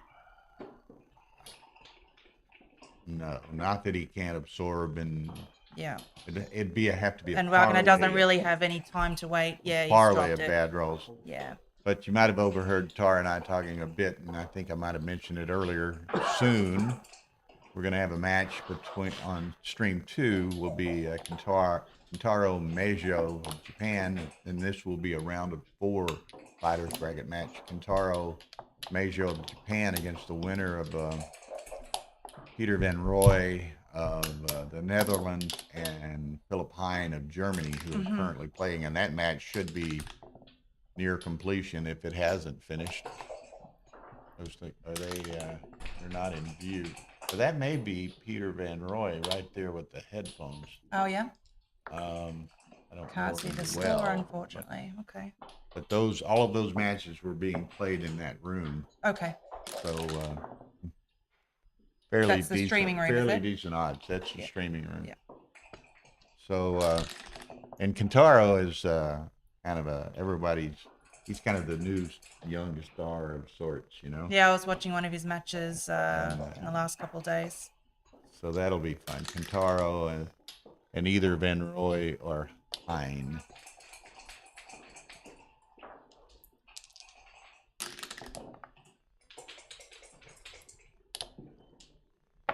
No, not that he can't absorb, and yeah, it'd have to be. And Wagner doesn't really have any time to wait. Yeah, he's parlay of dropped it. bad rolls. Yeah. But you might have overheard Tara and I talking a bit, and I think I might have mentioned it earlier. Soon, we're going to have a match on stream 2 will be Kentaro Mayo of Japan, and this will be a round of 4 fighters bracket match. Kentaro Mayo of Japan against the winner of Peter Van Rooij of the Netherlands and Philip Hein of Germany, who are currently playing, and that match should be near completion if it hasn't finished. They're not in view. So that may be Peter Van Rooij right there with the headphones. Oh yeah. I Can't see the score, unfortunately. Okay. But all of those matches were being played in that room. Okay. So fairly That's the decent, streaming room, fairly is it? decent odds. That's the streaming room. Yeah. So and Kentaro is kind of he's kind of the new young star of sorts, you know. Yeah, I was watching one of his matches in the last couple of days. So that'll be fun. Kentaro and either Van Rooij or Hein.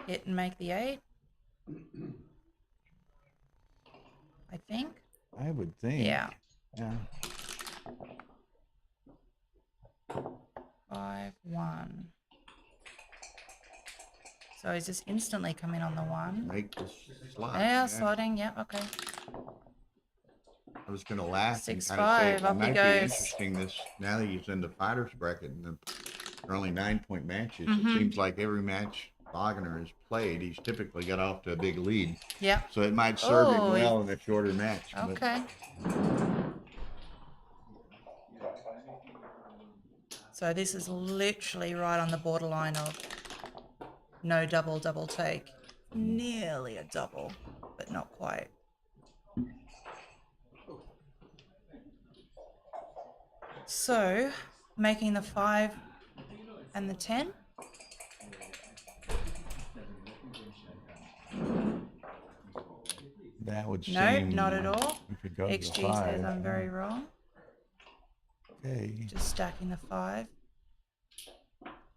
Hit and make the 8. I think. I would think. Yeah. Yeah. 5-1. So he's just instantly coming on the 1. Make the slot. Yeah, slotting. Yeah, okay. I was going to laugh and 6-5, kind of say it up he might be goes. interesting now that he's in the fighters bracket and there are only 9-point matches. It seems like every match Wagner has played, he's typically got off to a big lead. Yeah. So it might serve him well in a shorter match. Okay. So this is literally right on the borderline of no double take. Nearly a double, but not quite. So, making the 5 and the 10. That would seem... No, not at all. We could go to XG the 5. says I'm very wrong. Okay. Just stacking the 5.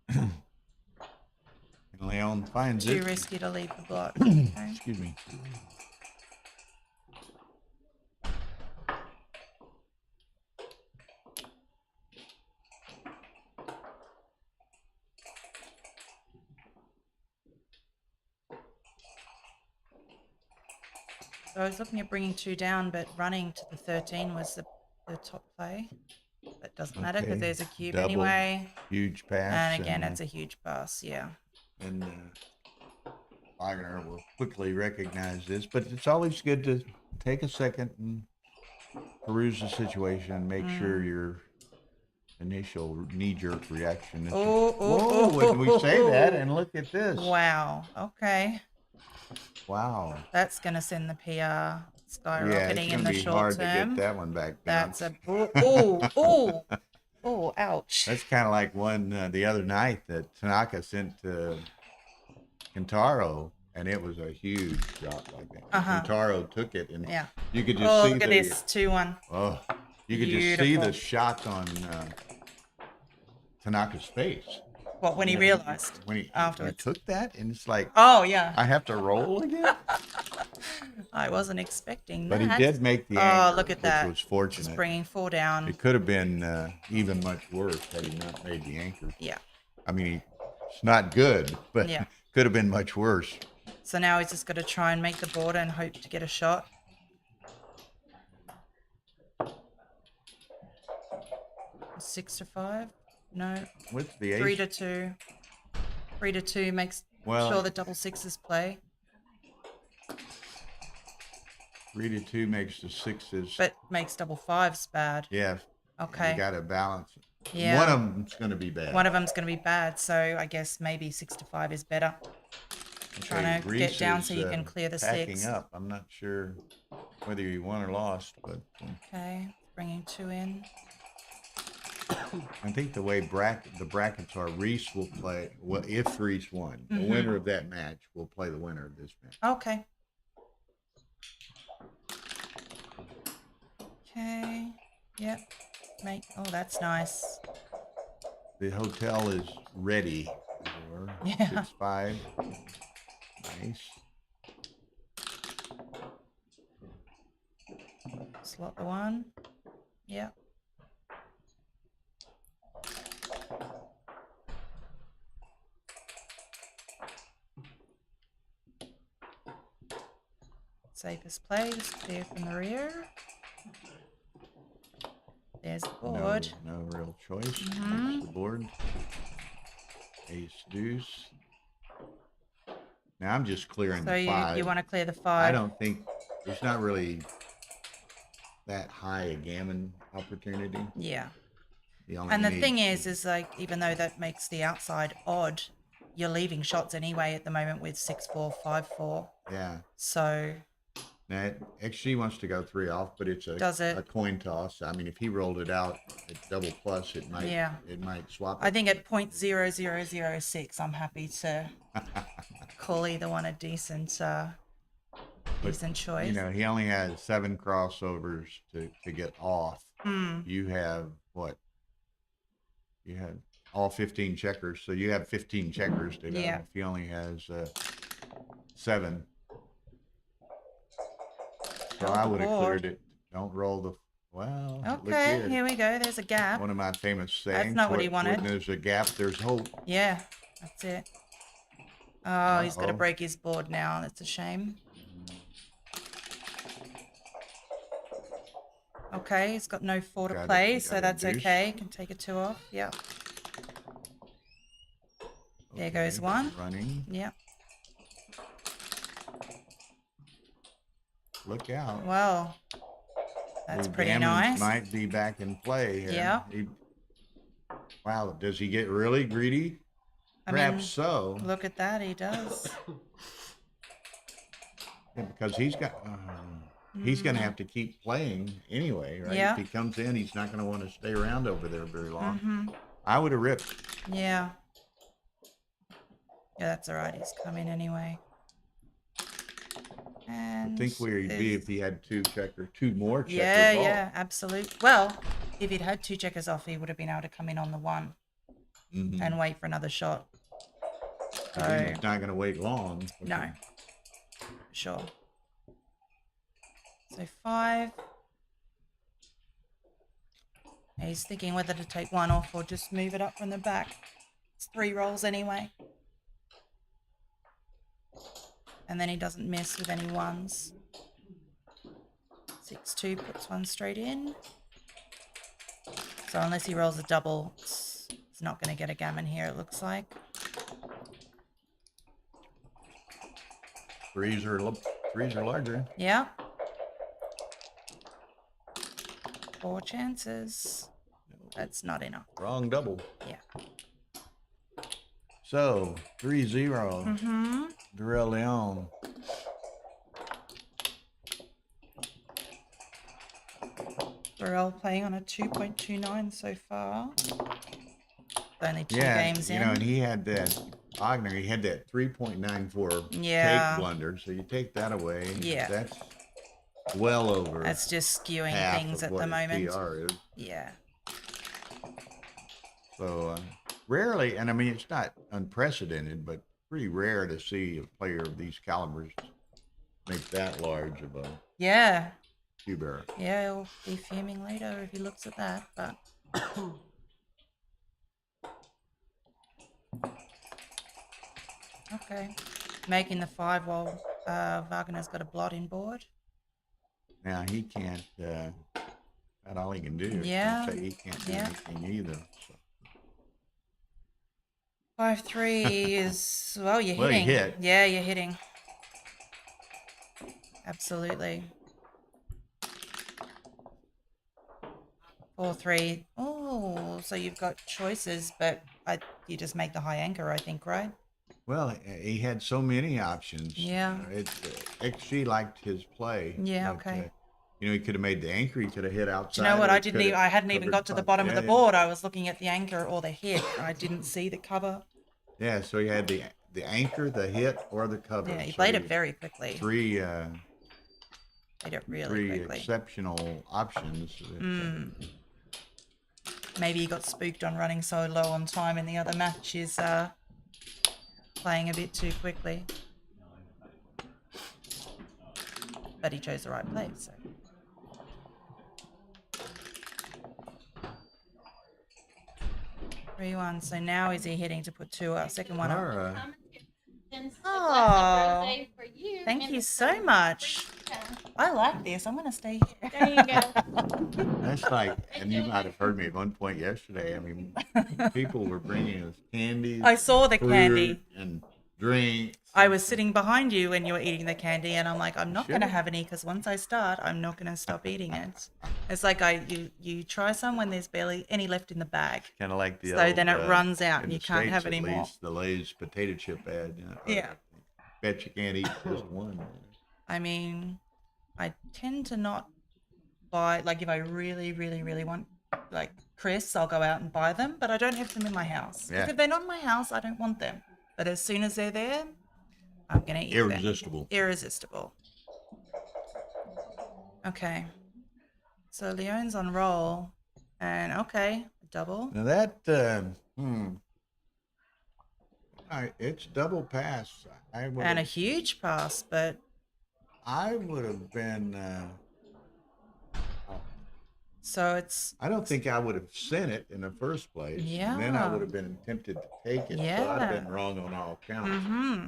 And Leon finds Too it. risky to leave the block. Okay. Excuse me. So I was looking at bringing 2 down, but running to the 13 was the top play. That doesn't matter because Okay. there's a cube Double. anyway. Huge pass. And again, it's a huge pass, yeah. And Wagner will quickly recognize this, but it's always good to take a second and peruse the situation and make sure your initial knee-jerk reaction is... Oh, Whoa, when we say that, and look at this. Wow, okay. Wow. That's going to send the PR Yeah, skyrocketing it's in gonna the be short hard to term. get that one back down. That's a oh, ouch. That's kind of like one the other night that Tanaka sent to Kentaro, and it was a huge drop like that. Kentaro took it, and Yeah. you could just see look at this 2-1. Oh, you could just see the shot on Tanaka's face. What, when he realized when he afterwards? took that, and it's like, Oh yeah. I have to roll again. I wasn't expecting But that. he did make the anchor, Oh, look at that. which was fortunate. Just bringing 4 down. It could have been even much worse had he not made the anchor. Yeah. I mean, it's not good, but Yeah. could have been much worse. So now he's just got to try and make the border and hope to get a shot. Six to 5? No. With the ace, 3 to 2. 3 to 2 makes sure the double sixes play. 3 to 2 makes the sixes. But makes double fives bad. Yeah. Okay. You got to balance it. Yeah. One of them's going to be bad. One of them's going to be bad, so I guess maybe 6 to 5 is better. Trying to get down so you can clear the packing 6. up. I'm not sure whether you won or lost, but Okay, bringing 2 in. I think the way the brackets are, Reese will play. Well, if Reese won, the winner of that match will play the winner of this match. Okay. Okay. Yep. Oh, that's nice. The hotel is ready. As it were. Yeah. 6-5. Nice. Slot the 1. Yep. Safest place, clear from the rear. There's the board. No real choice. There's the board. Ace, deuce. Now I'm just clearing So the 5. you want to clear the 5? I don't think there's not really that high a gammon opportunity. Yeah. And And the thing is like, even though that makes the outside odd, you're leaving shots anyway at the moment with 6-4, 5-4. Yeah. So. Now, XG wants to go 3 off, but it's a coin toss. I mean, if he rolled it out at double plus, it might swap it. I think at 0.0006, I'm happy to call either one a decent choice. You know, he only has 7 crossovers to get off. You have what? You have all 15 checkers, so you have 15 checkers to go. Yeah. If he only has 7. So I would have cleared it. Don't roll the. Well. Okay, here we go. There's a gap. One of my famous sayings. That's not what he wanted. When there's a gap, there's hope. Yeah, that's it. Oh, he's got to break his board now. That's a shame. Okay, he's got no 4 to play, so that's okay. Can take a 2 off. Yep. There goes 1. Running. Yep. Look out. Well, that's pretty nice. Might be back in play here. Yeah. Wow, does he get really greedy? Perhaps so. Look at that, he does. Yeah, because he's got. He's going to have to keep playing anyway, right? Yeah. If he comes in, he's not going to want to stay around over there very long. I would have ripped. Yeah. Yeah, that's all right. He's coming anyway. And I think where he'd be if he had 2 more checkers Yeah, off. yeah, absolutely. Well, if he'd had 2 checkers off, he would have been able to come in on the 1 and wait for another shot. So, he's not going to wait long. No. Sure. So 5. He's thinking whether to take 1 off or just move it up from the back. It's 3 rolls anyway. And then he doesn't miss with any 1s. 6-2 puts 1 straight in. So unless he rolls a double, it's not going to get a gammon here, it looks like. 3s are larger. Yeah. 4 chances. That's not enough. Wrong double. Yeah. So 3-0. Darrell Leon. Burrell playing on a 2.29 so far. Only 2 Yeah, games in. and he had that, Wagner, he had that 3.94 Yeah. take blunder. So you take that away. Yeah. That's well over. That's just skewing half things of at what the his moment. PR is. Yeah. So rarely, and I mean, it's not unprecedented, but pretty rare to see a player of these calibers make that large of a Yeah. cube error. Yeah, he'll be fuming later if he looks at that, but... Okay. Making the 5 while Wagner's got a blot in board. Now he can't, that's all he can do. Yeah. Say he can't do anything either. So. 5-3 is, well, you're Well, he hitting. hit. Yeah, you're hitting. Absolutely. 4-3. Oh, so you've got choices, but you just make the high anchor, I think, right? Well, he had so many options. Yeah. XG liked his play. Yeah, but, okay. he could have made the anchor. He could have hit outside. Do you know what? or I didn't even, I hadn't even covered got to the front. bottom of Yeah, the yeah. board. I was looking at the anchor or the hit. I didn't see the cover. Yeah, so he had the anchor, the hit, or the cover. Yeah, he So played it very quickly. Three Played it really three quickly. exceptional options. Maybe he got spooked on running so low on time in the other match is playing a bit too quickly. But he chose the right play, so. Three one. So now is he hitting to put 2 out? Second one up. Oh, thank you so much. I like this. I'm gonna stay here. There you go. That's like, and you might have heard me at one point yesterday. I mean, people were bringing us candy. I saw the fruit, candy. and drinks. I was sitting behind you when you were eating the candy, and I'm like, I'm not Sure. gonna have any because once I start, I'm not gonna stop eating it. It's like you try some when there's barely any left in the bag. Kind of like the So old, then it runs out in and you the can't have States, any at more. least, the Lay's potato chip ad. Yeah. Bet you can't eat just one. I mean, I tend to not buy, like if I really, really, really want like crisps, I'll go out and buy them, but I don't have them in my house. Yeah. Because if they're not in my house, I don't want them. But as soon as they're there, I'm going to eat them. Irresistible. Irresistible. Okay. So Leon's on roll. And okay, double. Now that, it's double pass. And a huge pass, but I would have been. so it's. I don't think I would have sent it in the first place. Yeah. And then I would have been tempted to take it. So Yeah. I've been wrong on all counts. Mm-hmm.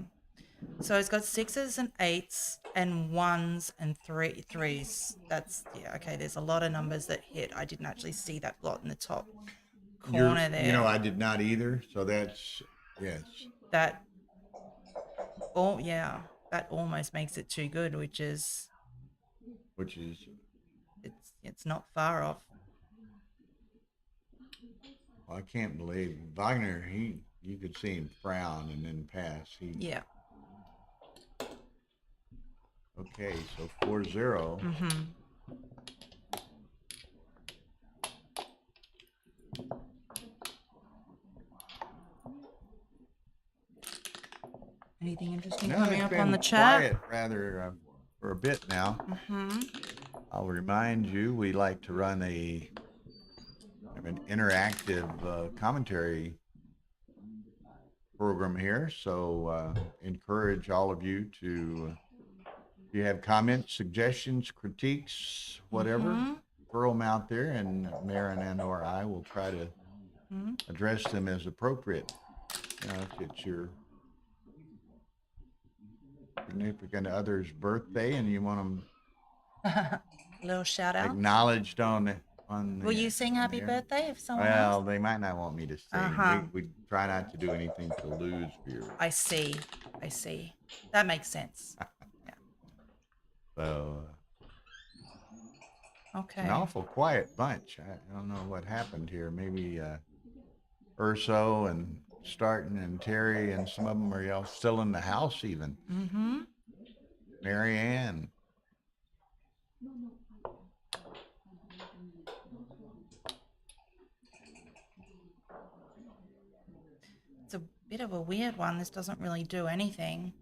So it's got 6s and 8s and 1s and threes. That's, yeah, okay. There's a lot of numbers that hit. I didn't actually see that blot in the top corner there. You know, I did not either. So that's, yes. That, oh, yeah, that almost makes it too good, which is, it's not far off. Well, I can't believe Wagner, you could see him frown and then pass. Yeah. Okay, so 4-0. Mm-hmm. Anything interesting No, coming it's up been on the chat? quiet rather for a bit now. Mm-hmm. I'll remind you, we like to run an interactive commentary program here. So encourage all of you to, if you have comments, suggestions, critiques, whatever, throw them out there, and Maren and or I will try to address them as appropriate. You know, if it's your significant other's birthday and you want them A little shout out. acknowledged on the Will you sing happy yeah. birthday if someone Well, else? they might not want me to sing. We try not to do anything to lose viewers. I see. That makes sense. Yeah. So Okay. an awful quiet bunch. I don't know what happened here. Maybe Urso and Starton and Terry and some of them are y'all still in the house even. Mm-hmm. Mary Ann. bit of a weird one. This doesn't really do anything.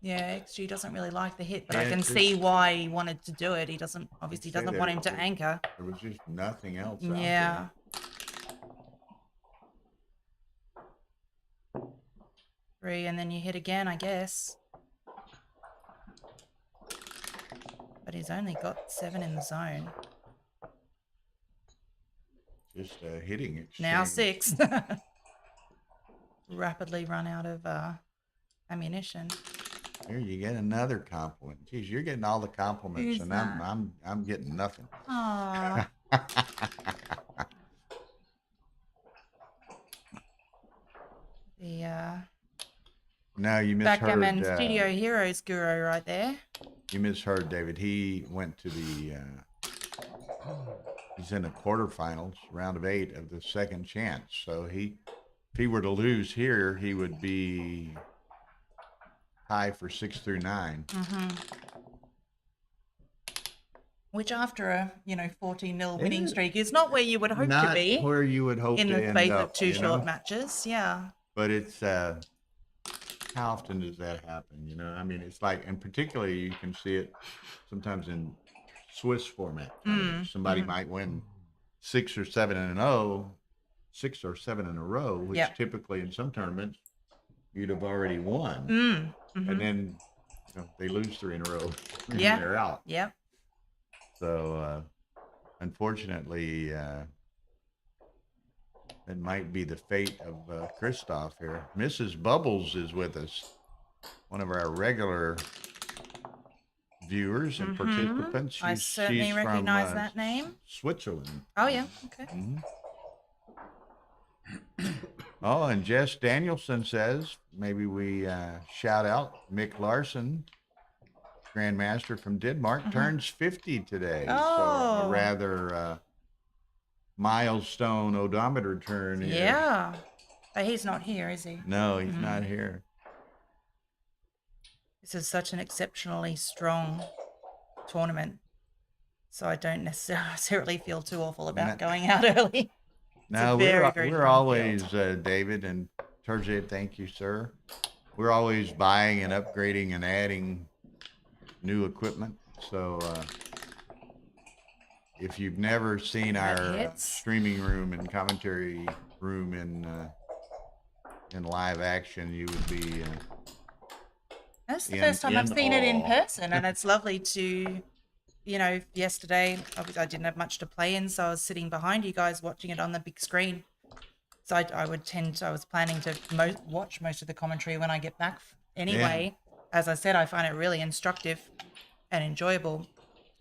Yeah, XG doesn't really like the hit, but I Yeah, can it's see why he wanted to do it. He doesn't, obviously say doesn't that want it him to was- anchor. There was just nothing else out Yeah. Three, and then you hit again, I guess. But he's only got 7 in the zone. Just hitting it. Now 6. Rapidly run out of ammunition. Here you get another compliment. Geez, you're getting all the compliments, Who's and that? I'm getting nothing. Aww. The No, you misheard. Backgammon Studio Heroes guru right there. You misheard, David. He went to the. He's in the quarterfinals, round of 8 of the second chance. So if he were to lose here, he would be high for 6 through 9. Mm-hmm. Which after a 14-0 winning streak is not where you would hope Not to be where you would hope in to the end space up, of 2 you short know? matches. Yeah. But it's how often does that happen? I mean, it's like, and particularly you can see it sometimes in Swiss format. Somebody might win 6 or 7 in a row, 6 or 7 in a row, which typically in some tournaments you'd have already won, and then they lose 3 in a row, and they're out. Yep. So unfortunately, it might be the fate of Christoph here. Mrs. Bubbles is with us, one of our regular viewers and participants. I certainly she's recognize from, that name. Switzerland. Oh, yeah. Okay. Oh, and Jess Danielson says maybe we shout out Mick Larson, Grandmaster from Denmark, turns 50 today. So a rather milestone odometer turn here. Yeah. But he's not here, is he? No, he's not here. This is such an exceptionally strong tournament. So I don't necessarily feel too awful about going out early. No, very, very we're strong always, David and Turjay, thank you, sir. We're always buying and upgrading and adding new equipment. So if you've never seen our streaming room and commentary room in live action, you would be That's the first time I've seen it in person, and it's lovely to, yesterday obviously I didn't have much to play in, so I was sitting behind you guys watching it on the big screen. So I was planning to watch most of the commentary when I get back anyway. Yeah. As I said, I find it really instructive and enjoyable.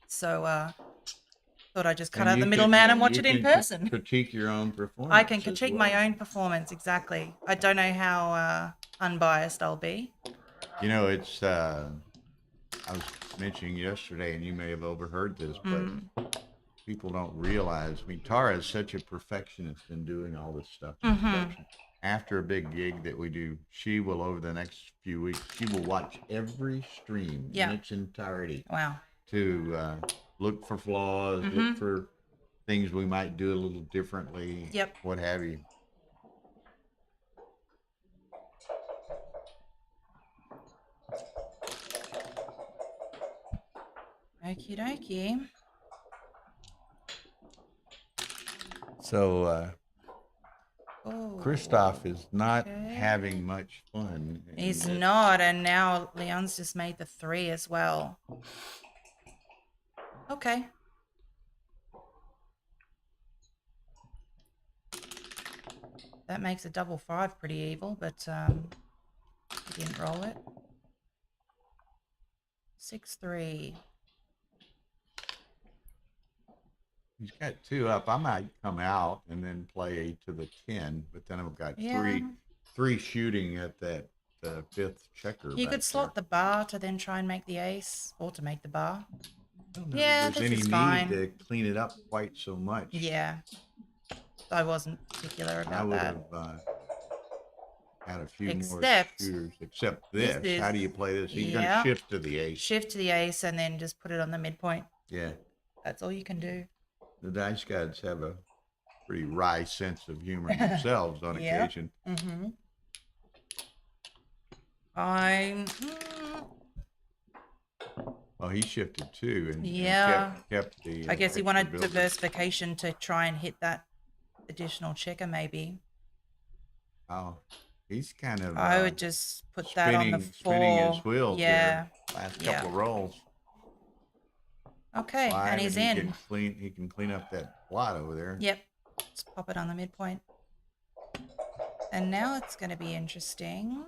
So thought I'd just cut out the middleman and watch it in person. Critique your own performance. I can critique my own performance, exactly. I don't know how unbiased I'll be. It's I was mentioning yesterday, and you may have overheard this, but people don't realize. I mean, Tara is such a perfectionist in doing all this stuff. After a big gig that we do, she will, over the next few weeks, she will watch every stream in its entirety. Wow. To look for flaws, look for things we might do a little differently. Yep. What have you. Okie dokie. So, Christoph is not having much fun. He's not, and now Leon's just made the 3 as well. Okay. That makes a double 5 pretty evil, but he didn't roll it. 6-3. He's got 2 up. I might come out and then play to the 10, but then I've got three shooting at that 5th checker. You could slot the bar to then try and make the ace, or to make the bar. Yeah, this any is need fine. to clean it up quite so much. Yeah, I wasn't particular about I would that. have had a few more Except shooters. Except this. How do you play this? He's going to shift to the ace. Shift to the ace and then just put it on the midpoint. Yeah. That's all you can do. The dice gods have a pretty wry sense of humor themselves on Yeah. occasion. Mm-hmm. Well, he shifted too, and Yeah. kept the. I guess he extra wanted builder. diversification to try and hit that additional checker, maybe. Oh, he's kind of. I would just put that on the spinning his 4. wheels. Yeah. There, last Yeah. couple of rolls. Okay, Five, and he's he in. He can clean up that blot over there. Yep. Let's pop it on the midpoint. And now it's going to be interesting.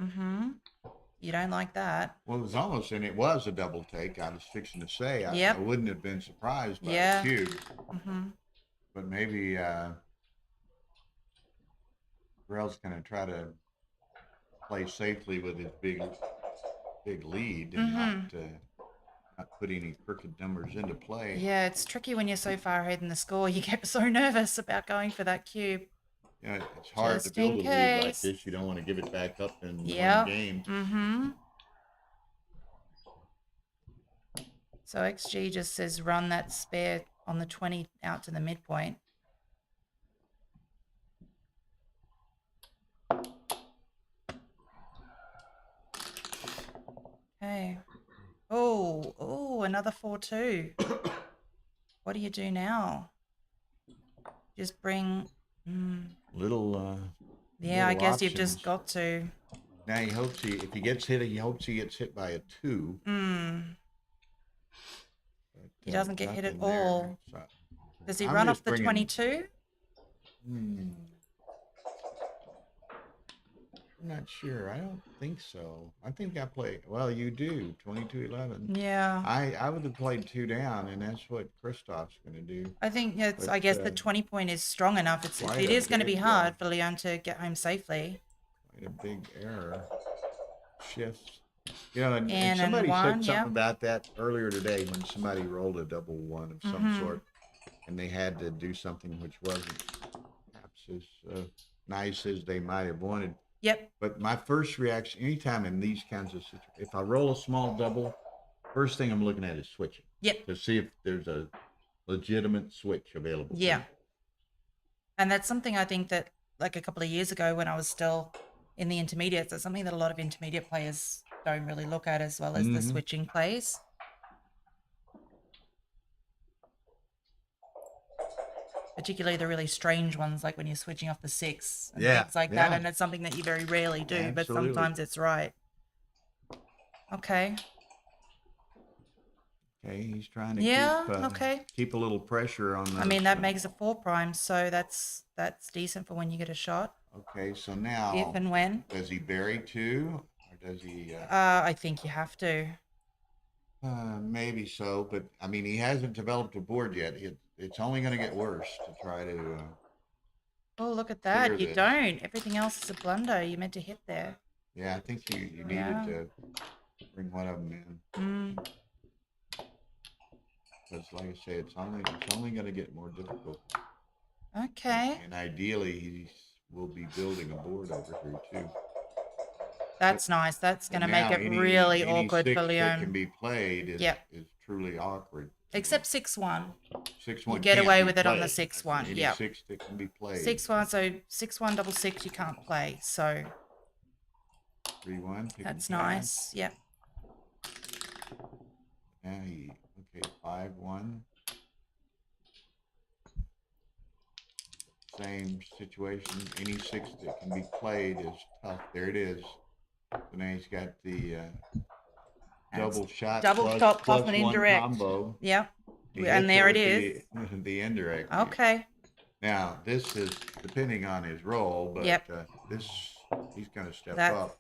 Mm-hmm. You don't like that. Well, it was almost, and it was a double take. I was fixing to say, I Yep. wouldn't have been surprised by Yeah. the cube, Mm-hmm. but maybe Grell's going to try to play safely with his big lead and not put any crooked numbers into play. Yeah, it's tricky when you're so far ahead in the score. You get so nervous about going for that cube. You know, it's hard Just to build a in lead like case. this. You don't want to give it back up in Yep. one game. Mm-hmm. So XG just says run that spare on the 20 out to the midpoint. Okay. Oh, another 4-2. What do you do now? Just bring. Little. Yeah, I little guess you've just options. got to. Now he hopes if he gets hit, he hopes he gets hit by a 2. But, He doesn't get hit at nothing there. all. So, Does he I'm run just off the bringing- 22? I'm not sure. I don't think so. I think I play. Well, you do 22-11. Yeah. I would have played 2 down, and that's what Christoph's going to do. I think it's. But, I guess the 20 point is strong enough. quite It a is going to be big, hard for Leon to get home safely. Quite a big error. Shifts. You know, and And somebody one, said something yeah. about that earlier today when somebody rolled a double 1 of some sort, and they had to do something which wasn't perhaps as nice as they might have wanted. Yep. But my first reaction, anytime in these kinds of situations, if I roll a small double, first thing I'm looking at is switching. Yep. To see if there's a legitimate switch available. Yeah. And that's something I think that, like a couple of years ago when I was still in the intermediates, that's something that a lot of intermediate players don't really look at, as well as the switching plays. Particularly the really strange ones, like when you're switching off the 6 and things like that. And it's something that you very rarely do, but Absolutely. sometimes it's right. Okay. Okay, he's trying to keep a little pressure on the. I mean, that makes a 4 prime, so that's decent for when you get a shot. Okay, so now. If and when. Does he bury 2, or does he? I think you have to. Maybe so, but I mean, he hasn't developed a board yet. It's only going to get worse to try to. Oh, look at that. clear You this. don't. Everything else is a blunder. You meant to hit there. Yeah, I think you needed Yeah. to bring one of them in. Because, like I say, it's only going to get more difficult. Okay. And ideally, he will be building a board over here too. That's nice. That's going to And make now it any- really any awkward six for that can Leon. be played is, Yep. is truly awkward. Except 6-1. 6-1 You get can't away be with it on the played. 6-1, Any yep. 6 that can be played. 6-1, so 6-1 double 6 you can't play. So 3-1. that's nice. Yep. Now okay, 5-1. Same situation. Any 6 that can be played is tough. There it is. So now he's got the double shot. double plus- top plus off an 1 indirect. Combo. Yep. He And hits there it with is. The indirect. Okay. Now this is depending on his role, but Yep. he's going to step That- up.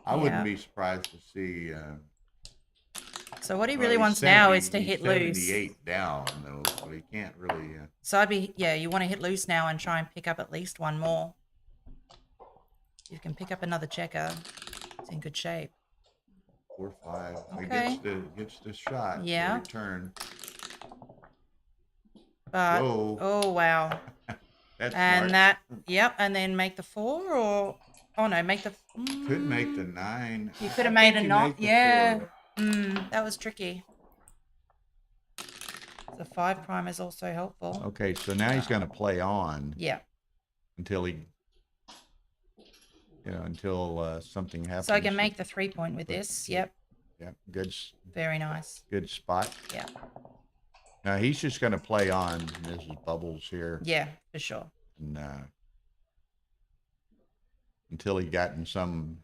I yeah. wouldn't be surprised to see. So what he well, really he's wants now 70 is to he's hit loose. 78 down though, so he can't really. So you want to hit loose now and try and pick up at least one more. You can pick up another checker. It's in good shape. 4-5. Okay. He gets the shot. Yeah. The return. But Whoa. oh wow. That's And smart. yep, and then make the 4 or make the Could make the 9. You could have made a 9. Yeah. That was tricky. The 5 prime is also helpful. Okay, so now he's going to play on Yeah. until he, until something happens. So I can make the 3-point with this. Yep. Yeah, good. Very nice. Good spot. Yeah. Now he's just going to play on. This is bubbles here. Yeah, for sure. And until he got in some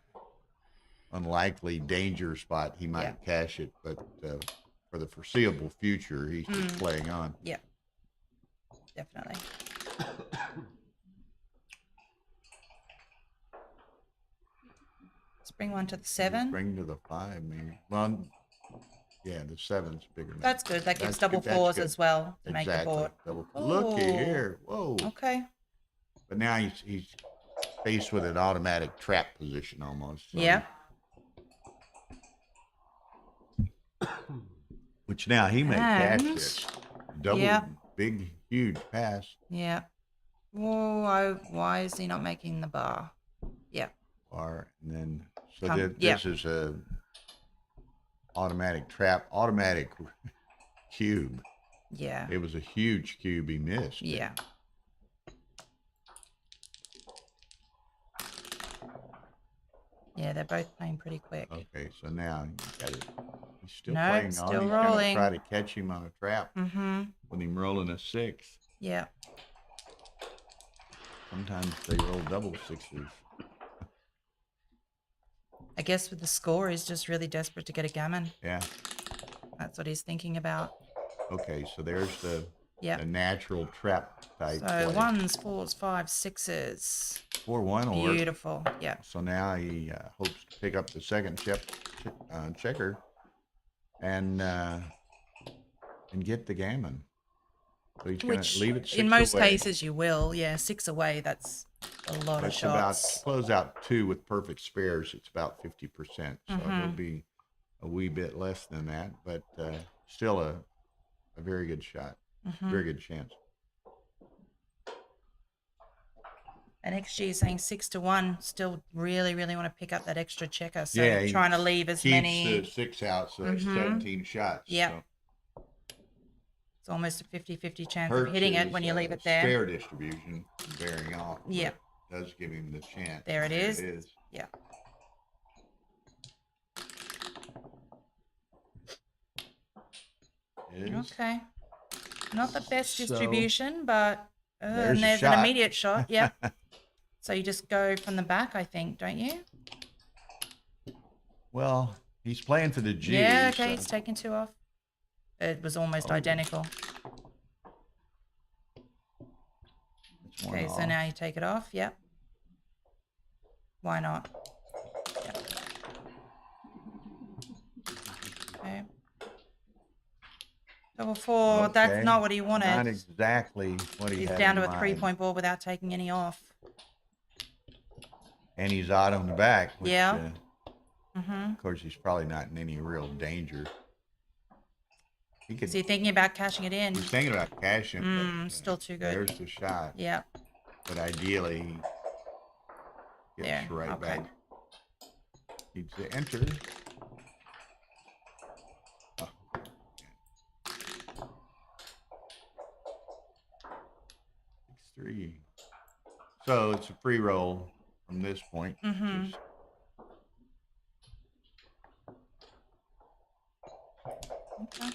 unlikely danger spot, he might cash it. But for the foreseeable future, he's just playing on. Yeah, definitely. Let's bring one to the 7. Bring to the 5, maybe. Well, yeah, the 7's bigger. That's good. That gives That's double good. That's 4s good. as well to make the Exactly. board. Looky Oh. here. Whoa. Okay. But now he's faced with an automatic trap position almost. So Yeah. Which now he may cash And- this. Double, yeah. big, huge pass. Yeah. Whoa, why is he not making the bar? Yeah. Bar, and then, so Come- this is a automatic trap, automatic cube. Yeah. It was a huge cube he missed. Yeah. Yeah, they're both playing pretty quick. Okay, so now he's still Nope, playing on. still He's rolling. gonna try to catch him on a trap Mm-hmm. with him rolling a 6. Yeah. Sometimes they roll double 6s. I guess with the score, he's just really desperate to get a gammon. Yeah. That's what he's thinking about. Okay, so there's the Yeah. natural trap type So play. 1s, 4s, 5s, 6s. 4-1 will work. Beautiful. Yeah. So now he hopes to pick up the second checker and get the gammon. So he's going Which to leave it 6 in most away. cases you will. Yeah, 6 away. That's a lot of It's about shots. close out 2 with perfect spares. It's about 50%. So Mm-hmm. it'll be a wee bit less than that, but still a very good shot. Mm-hmm. Very good chance. And XG is saying 6-1. Still really, really want to pick up that extra checker. So Yeah, he trying to leave as Keeps many. the 6 out, so that's Mhm. 17 shots. Yeah. So It's almost a 50-50 chance hurts of hitting it his, when you leave it there. Spare distribution bearing off. but Yeah. Does give him the chance. There it is. It is. Yeah. It is. Okay. Not the best So, distribution, but there's and a there's an shot. immediate shot. Yep. So you just go from the back, I think, don't you? Well, he's playing for the G. Yeah, okay, so- he's taking 2 off. It was almost Oh. identical. it's one Okay, so off. now you take it off. Yep. Why not? Yep. Okay. Double 4. Okay. That's not what he wanted. Not exactly what he He's had down in to a mind. 3-point ball without taking any off. And he's out on the back. Which, Yeah. Mm-hmm. of course, he's probably not in any real danger. He could. So you're thinking about cashing it in? He's thinking about cashing. but, Still too good. There's the shot. Yeah. But ideally, he gets There, right okay. back. Needs to enter. Oh. 6-3. So it's a free roll from this point. which Mhm. is- Okay.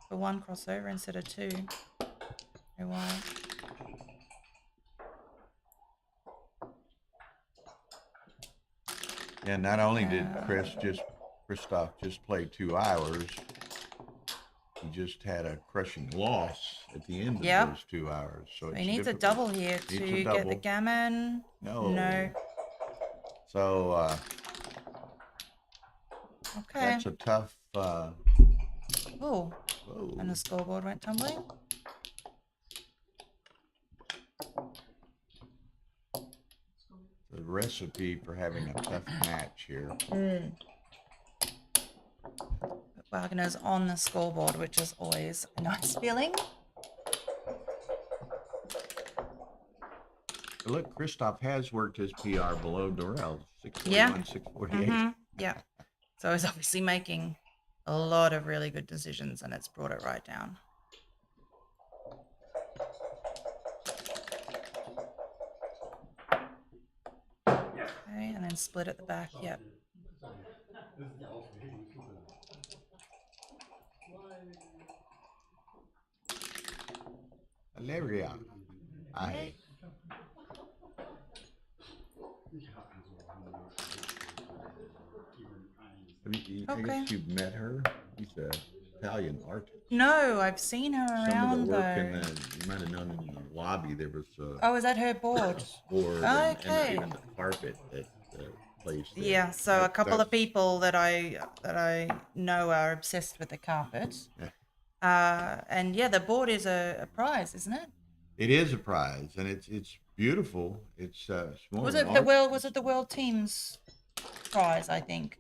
For 1 crossover instead of 2. Oh, why? Yeah, not only did Christoph just play 2 hours, he just had a crushing loss at the end of Yep. those 2 hours. So So it's he needs a difficult. double here Needs a to get the double. gammon. No. No. So Okay. that's a tough. Oh, Whoa. and the scoreboard went tumbling. The recipe for having a tough match here. Wagner's on the scoreboard, which is always a nice feeling. But look, Christoph has worked his PR below Dorel, 641, Yeah. 648. Mm-hmm. Yeah. So he's obviously making a lot of really good decisions, and it's brought it right down. Okay, and then split at the back. Yep. Valeria. I I Okay. guess you've met her. She's an Italian artist. No, I've seen her Some of around the work in though. you might have known in the lobby. There was Oh, is that her board? board Okay. and even the carpet that placed there. Yeah, so a That- couple of that's- people that I know are obsessed with the carpet. And yeah, the board is a prize, isn't it? It is a prize, and it's beautiful. It's small. Was it the World Teams prize? I think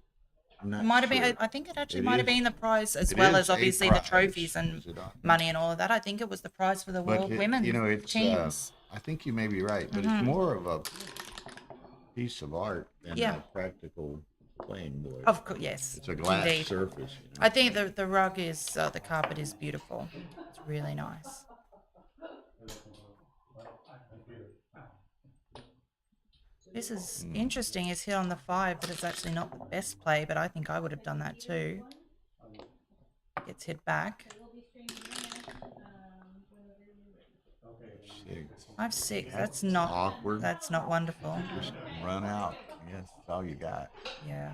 I'm it not might have sure. been. I think it actually It might have is- been the prize as it well is as a obviously the prize. trophies and Is it not? money and all of that. I think it was the prize for the But World it- Women it's Teams. I think you may be right, but it's more of a piece of art than Yeah. a practical playing board. Of course, yes. It's a glass indeed. surface. You know? I think the rug is the carpet is beautiful. It's really nice. This is interesting. It's hit on the 5, but it's actually not the best play. But I think I would have done that too. Gets hit back. 6. 5-6. That's not awkward. That's not wonderful. Just run out. Yes, that's all you got. Yeah.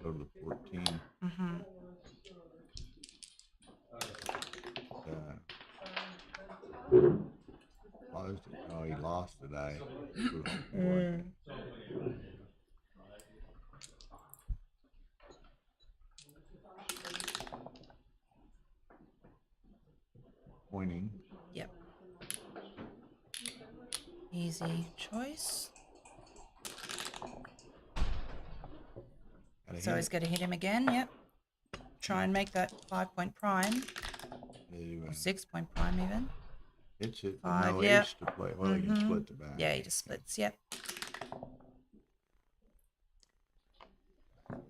Go to the 14. Mm-hmm. Closed it. Oh, he lost today. Pointing. Yep. Easy choice. Gotta So hit he's it. going to hit him again. Yep. Try and make that 5-point prime. They, Or 6-point prime even. Hits it. 5, No yep. ace to play. Well, he can split the back. Yeah, he just splits. Yep.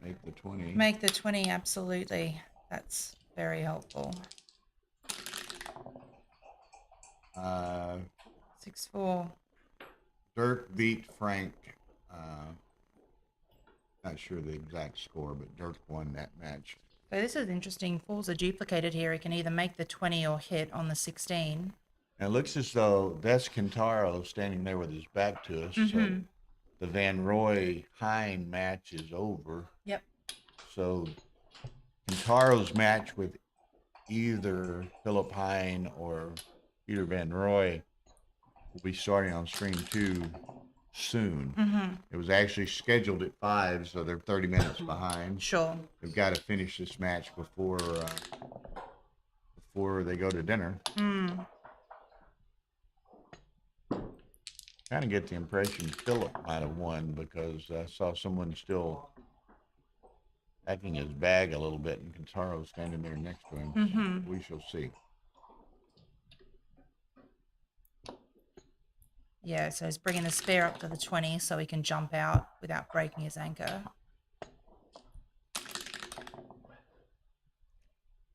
Make the 20. Make the 20, absolutely. That's very helpful. 6-4. Dirk beat Frank. Not sure the exact score, but Dirk won that match. So this is interesting. Falls are duplicated here. He can either make the 20 or hit on the 16. And it looks as though that's Kentaro standing there with his back to us. So the Van Roy-Hein match is over. Yep. So Kentaro's match with either Philip Hein or Peter Van Roy will be starting on stream 2 soon. It was actually scheduled at 5, so they're 30 minutes behind. Sure. They've got to finish this match before they go to dinner. Kind of get the impression Philip might have won because I saw someone still packing his bag a little bit and Kentaro standing there next to him. So we shall see. Yeah, so he's bringing the spare up to the 20 so he can jump out without breaking his anchor.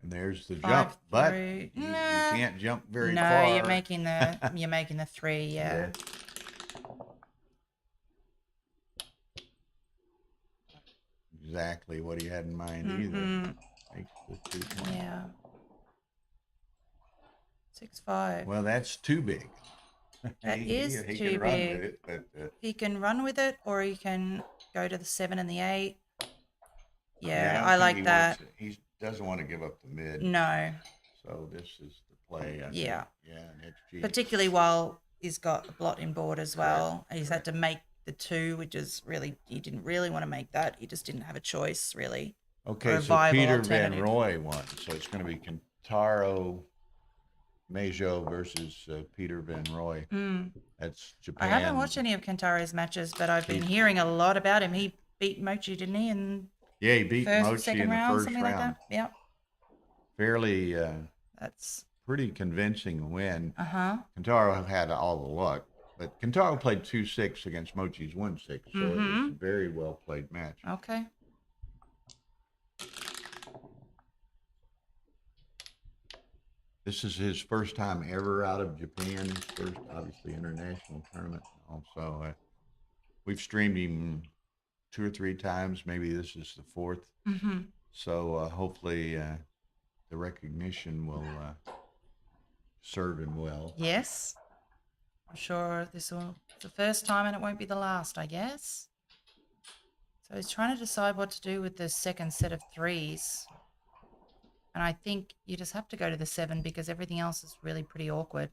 And there's the 5, jump, but 3. you Nah. can't jump very No, far. you're making the 3, yeah. Exactly what he had in mind either. Makes the 220. Yeah. 6-5. Well, that's too big. That is he too can run big. with it, but He can run with it, or he can go to the 7 and the 8. Yeah, don't I think like he that. wants it. He doesn't want to give up the mid. No, So this is the play. I think. Yeah. Yeah, and XG. particularly while he's got a blot in board as well. And he's had to make the 2, which is really, he didn't really want to make that. He just didn't have a choice, really. or Okay, a so viable Peter Van alternative. Roy won. So it's going to be Kentaro Mayo versus Peter Van Roy. That's I Japan. haven't watched any of Kentaro's matches, but I've been hearing a lot about him. He beat Mochi, didn't he? In Yeah, he beat first or Mochi second in the round, first something round. like that. Yep. Fairly, That's, pretty convincing win. uh-huh. Kentaro had all the luck, but Kentaro played 2-6 against Mochi's 1-6, so it was a very well played match. Okay. This is his first time ever out of Japan. His first, obviously, international tournament. Also, we've streamed him 2 or 3 times. Maybe this is the 4th. Mm-hmm. So hopefully the recognition will serve him well. Yes. I'm sure this will be the first time and it won't be the last, I guess. So he's trying to decide what to do with the second set of 3s. And I think you just have to go to the 7 because everything else is really pretty awkward.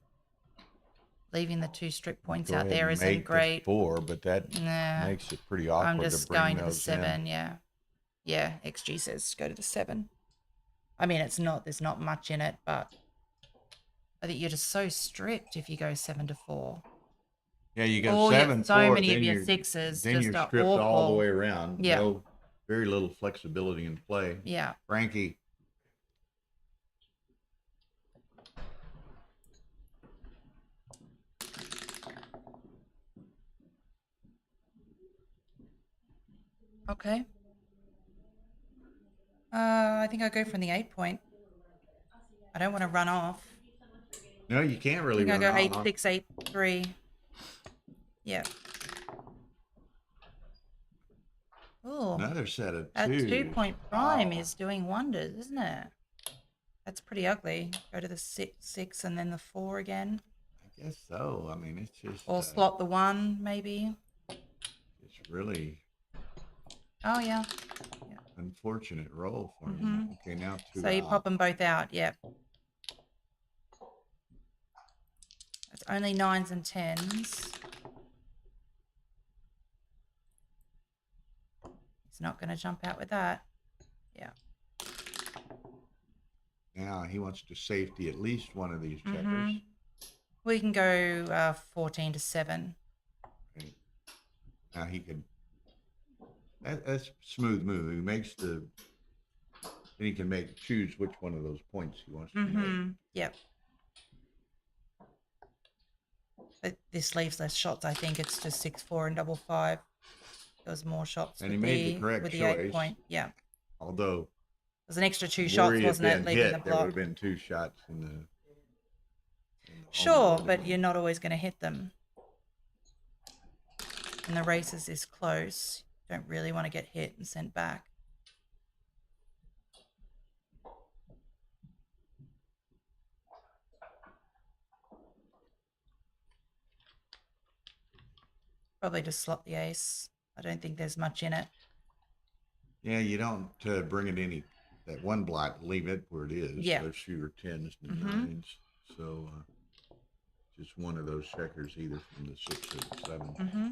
Leaving the 2 strip points Go out ahead there and isn't make the great. 4, but that Nah, makes it pretty awkward I'm just to bring going to the those 7, in. yeah. Yeah, XG says go to the 7. I mean, there's not much in it, but I think you're just so stripped if you go 7 to 4. Yeah, you got All 7, your, so 4, many then of your you're, 6s then just you're are stripped awful. all the way around. Yeah. No, very little flexibility in play. Yeah. Frankie. Okay. I think I'll go from the 8 point. I don't want to run off. No, you can't I really think I'll run go on. 8, 6, 8, 3. Yeah. Oh, Another set of that 2. 2-point prime is doing wonders, isn't it? That's pretty ugly. Go to the 6 and then the 4 again. I guess so. I mean, it's just. Or slot the 1, maybe. It's really Oh, yeah. unfortunate roll for Mhm. him. Okay, now 2 So you out. pop them both out, yep. It's only 9s and 10s. He's not going to jump out with that. Yeah. Now he wants to safety at least one of these checkers. Mhm. We can go 14 to 7. Okay. Now he could. That's a smooth move. He makes the. Then he can choose which one of those points he wants to make. Yep. But this leaves less shots. I think it's just 6, 4, and double 5. There was more shots And with he made the correct with the choice. 8 point. Yeah. Although. There's an extra 2 were shots, he had wasn't it? been Leaving hit, the there would block. have been 2 shots in the. Sure, but you're not always going to hit them. And the race is this close. You don't really want to get hit and sent back. Probably just slot the ace. I don't think there's much in it. Yeah, you don't bring it any. That one block, leave it where it is. Yeah. Those fewer 10s and Mhm. 9s. So just one of those checkers, either from the 6 or the 7. Mm-hmm.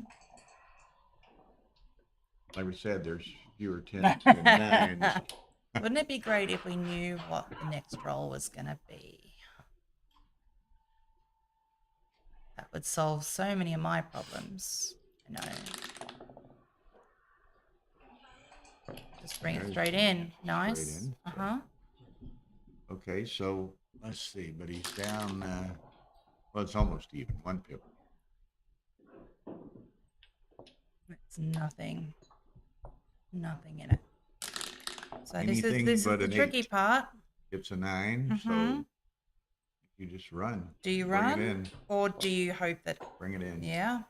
Like we said, there's fewer 10s than 9s. Wouldn't it be great if we knew what the next roll was going to be? That would solve so many of my problems. I know. Just bring it straight in. Nice. Straight in. Uh-huh. Okay, so let's see, but he's down. Well, it's almost even. 1 pip. It's nothing. Nothing in it. So Anything this is but the an tricky 8. part. It's a 9, so Mhm. you just run. Do you Bring run? it in. Or do you hope that... Bring it in. Yeah?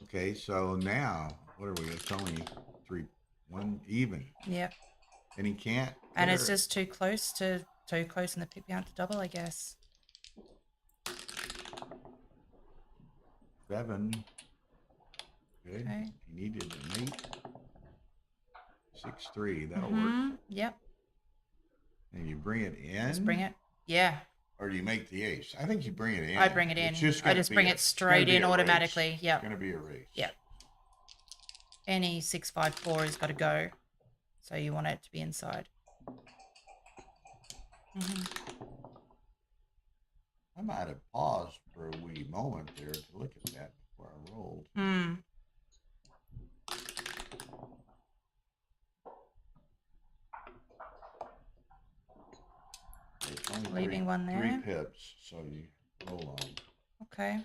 Okay, so now, what are we? It's only 1 even. Yep. And he can't. And put it's her- just too close in the pick count to double, I guess. 7. Okay. Okay. He needed an 8. 6, 3. That'll work. Mhm. Yep. And you bring it in. Just bring it. Yeah. Or do you make the ace? I think you bring it in. I bring it in. It's just I gonna just be bring a- it it's gonna straight be in a race. automatically. It's Yep. gonna be a race. Yep. Any 6, 5, 4 has got to go. So you want it to be inside. I might have paused for a wee moment there to look at that before I rolled. Hmm. It's only Leaving one there. 3 pips, so you roll on. Okay.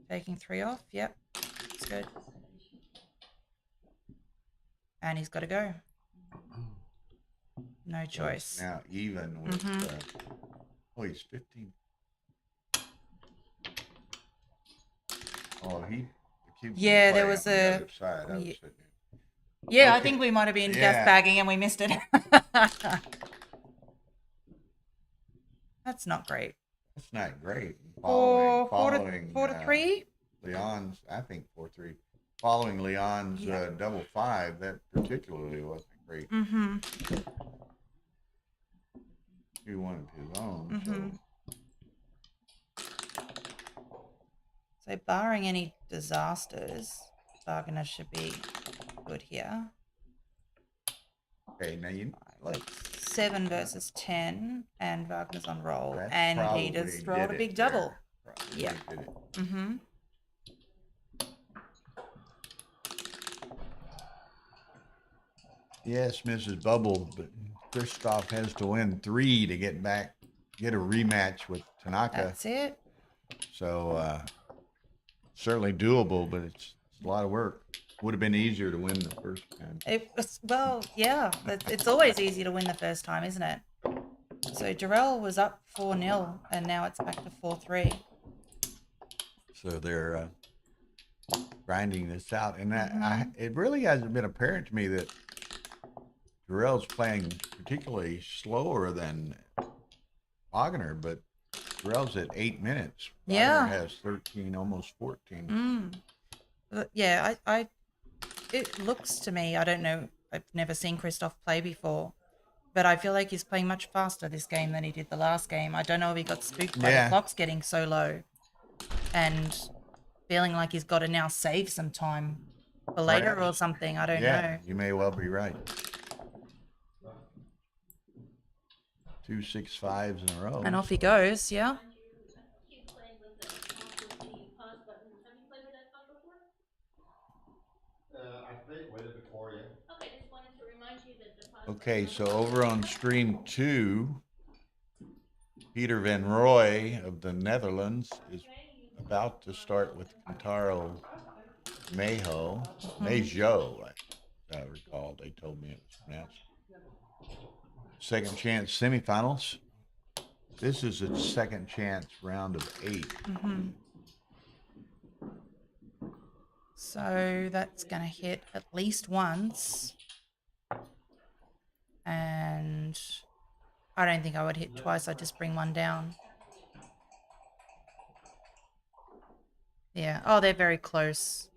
Taking 3 off. Yep. That's good. And he's got to go. No choice. Now even with, he's 15. Oh, the kid was Yeah, there playing was on the a- other side. I was sitting there. Yeah, I Okay. think we might have been Yeah. gas bagging and we missed it. That's not great. That's not great. Four Following to three. Leon's, I think 4-3. Following Leon's double 5, that particularly wasn't great. Mm-hmm. He wanted his own. So barring any disasters, Wagner should be good here. Okay, now Like 7 versus 10, and Wagner's on roll, That's and he probably just did rolled a it big there. double. Probably Yeah. did it. Mm-hmm. Yes, Mrs. Bubble, but Christoph has to win 3 to get a rematch with Tanaka. That's it. So certainly doable, but it's a lot of work. Would have been easier to win the first time. It was, well, yeah. It's always easy to win the first time, isn't it? So Jarrell was up 4-0, and now it's back to 4-3. So they're grinding this out, and it really hasn't been apparent to me that Jarrell's playing particularly slower than Wagner, but Jarrell's at 8 minutes. Yeah. Wagner has 13, almost 14. But yeah, it looks to me, I don't know, I've never seen Christoph play before, but I feel like he's playing much faster this game than he did the last game. I don't know if he got spooked by the clocks getting so low and feeling like he's got to now save some time for later or something. I don't know. You may well be right. 2 6-5s in a row. And off he goes, yeah. Keep playing with the pause button. Have you played with that phone before? I played with it before, yeah. Okay, just wanted to remind you that the pause Okay, button so over on stream 2, Peter Van Rooij of the Netherlands is about to start with Kentaro Mayo, I recall. They told me it was pronounced. Second chance semifinals. This is a second chance round of 8. So that's going to hit at least once. And I don't think I would hit twice. I'd just bring one down. Yeah. Oh, they're very close.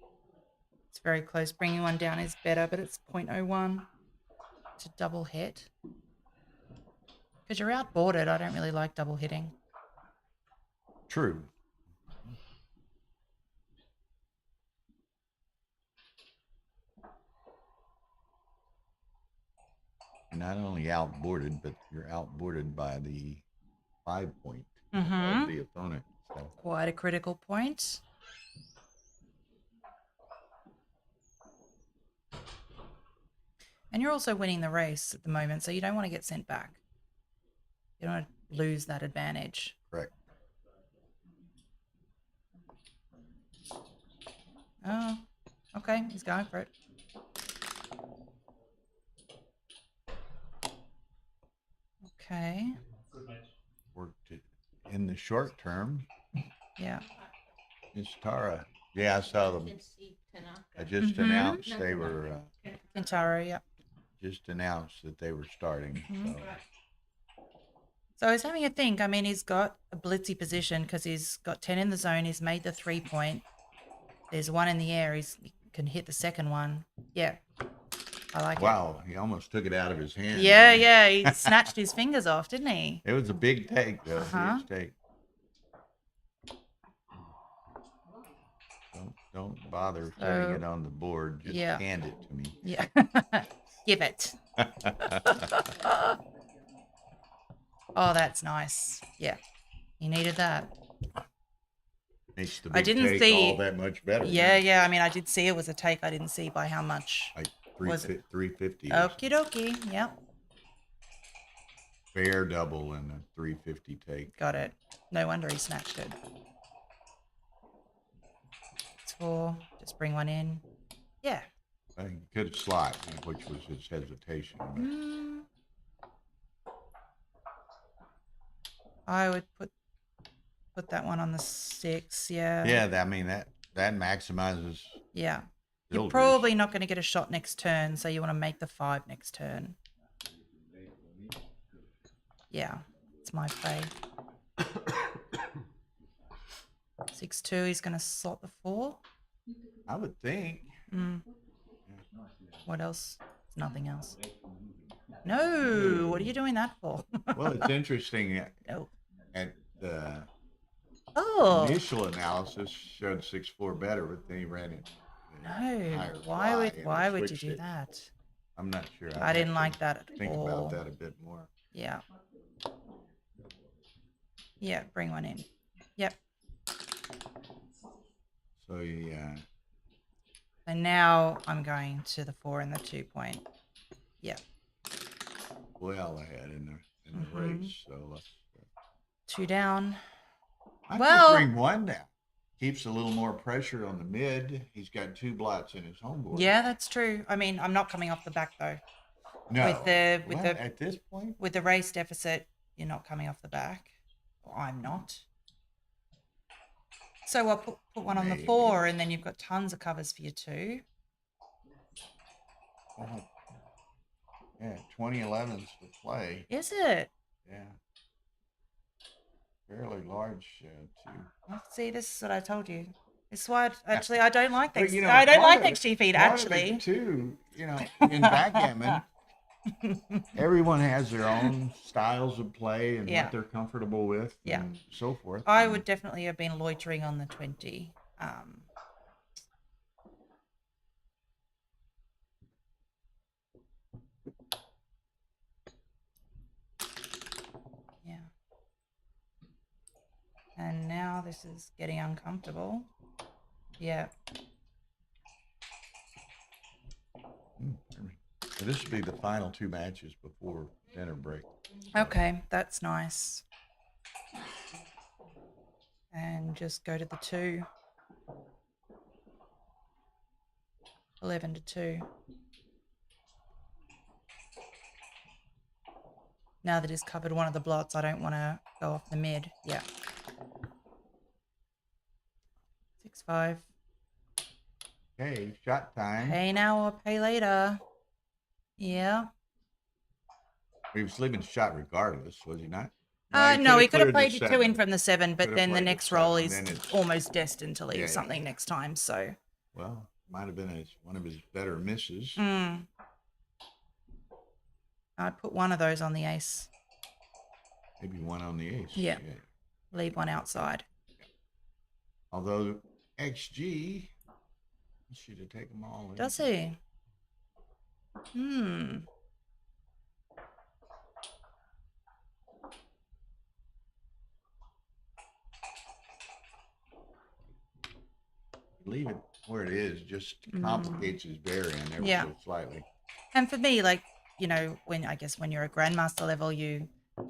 It's very close. Bringing one down is better, but it's 0.01 to double hit. Because you're outboarded. I don't really like double hitting. True. You're not only outboarded, but you're outboarded by the 5 point of the opponent. So. Quite a critical point. And you're also winning the race at the moment, so you don't want to get sent back. You don't want to lose that advantage. Correct. Oh, okay. He's going for it. Okay. Worked it in the short term. Yeah. Miss Tara. Yeah, I saw them. I just announced they were. Kentaro, yeah. Just announced that they were starting. So he's having a think. I mean, he's got a blitzy position because he's got 10 in the zone. He's made the 3 point. There's 1 in the air. He can hit the second one. Yeah. I like it. Wow, he almost took it out of his hand. Yeah. He snatched his fingers off, didn't he? It was a big take, though. Huge take. Don't bother setting it on the board. Just hand it to me. Yeah. Give it. Oh, that's nice. Yeah. He needed that. Makes the I big didn't take see all that much better. Yeah. I mean, I did see it was a take. I didn't see by how much. Like Was it? 350. Okie dokie. Yep. Fair double and a 350 take. Got it. No wonder he snatched it. It's 4. Just bring one in. Yeah. I think he could slot, which was his hesitation. But I would put that one on the 6. Yeah. yeah, I mean that maximizes. Yeah. You're builders. probably not going to get a shot next turn, so you want to make the 5 next turn. Yeah, it's my play. 6-2, he's going to slot the 4. I would think. What else? Nothing else. No, what are you doing that for? Well, it's interesting. No. At the Oh. initial analysis showed 6-4 better, but then he ran it. No, why would you do that? I'm not sure. I didn't like that at think all. about that a bit more. Yeah. Yeah, bring one in. Yep. So yeah. And now I'm going to the 4 and the 2 point. Yeah. Well ahead in the race. So let's 2 down. I Well- think bring 1 down. Keeps a little more pressure on the mid. He's got 2 blots in his home board. Yeah, that's true. I mean, I'm not coming off the back though. No. With the Well, at this point. with the race deficit, you're not coming off the back. Or I'm not. So I'll put one on the Maybe. 4, and then you've got tons of covers for your 2. Yeah, 2011's the play. Is it? Yeah. Fairly large too. Well, see, this is what I told you. It's why I don't like But, next. you know, I don't part like of next it- G feed part of it, actually. too, you know, in backgammon, everyone has their own styles of play and Yeah. what they're comfortable with, Yeah. and so forth. I And would definitely have been loitering on the 20. Yeah. And now this is getting uncomfortable. Yeah. So this would be the final 2 matches before dinner break. Okay, that's nice. And just go to the 2. 11 to 2. Now that he's covered one of the blots, I don't want to go off the mid. Yeah. 6-5. Okay, shot time. Pay now or pay later. Yeah. He was leaving shot regardless, was he not? No, he could have cleared played the your 2 7. in from the 7, but Could've then the played the next roll 7, is then it's- almost destined to leave Yeah, something next time. So. Well, might have been one of his better misses. I'd put one of those on the ace. Maybe 1 on the ace. Yeah. Leave one outside. Although XG should have taken them all in. Does he? Leave it where it is, just complicates his variant ever Yeah. so slightly. And for me, like, you know, when you're a grandmaster level, you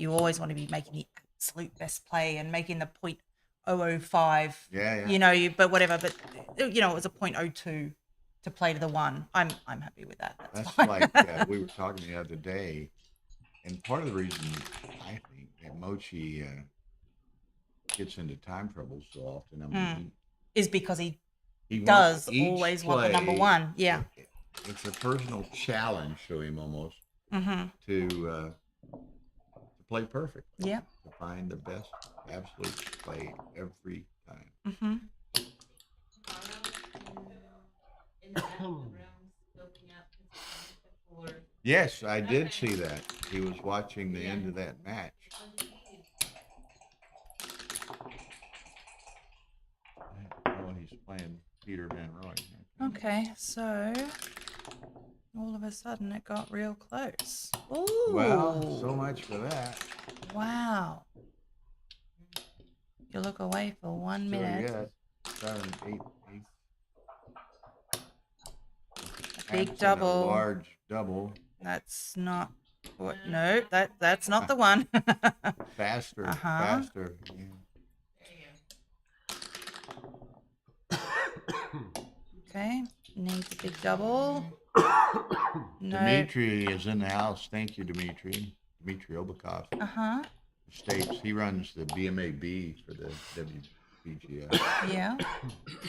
always want to be making the absolute best play and making the .005. Yeah. You know, but whatever. But you know, it was a .02 to play to the 1. I'm happy with that. That's fine. like we were talking the other day, and part of the reason I think that Mochi gets into time trouble so often. I mean, is because he he does wants each always want the number play- 1. Yeah. It's a personal challenge to him almost to play perfect. Yeah. To find the best absolute play every time. In the back room, scoping out his championship for Yes, I did see that. He was watching the end of that match. Oh, he's playing Peter Van Roy. Okay, so all of a sudden it got real close. Ooh. Well, so much for that. Wow. You look away for 1 minute. Yeah, 7, 8, 8. A big Absent double. A large double. That's not what. No, that's not the one. Faster, Uh-huh. faster. Yeah. Okay. needs a big double. No. Dmitry is in the house. Thank you, Dmitry. Dmitry Obakov. Uh-huh. States he runs the BMAB for the WBGF. Yeah.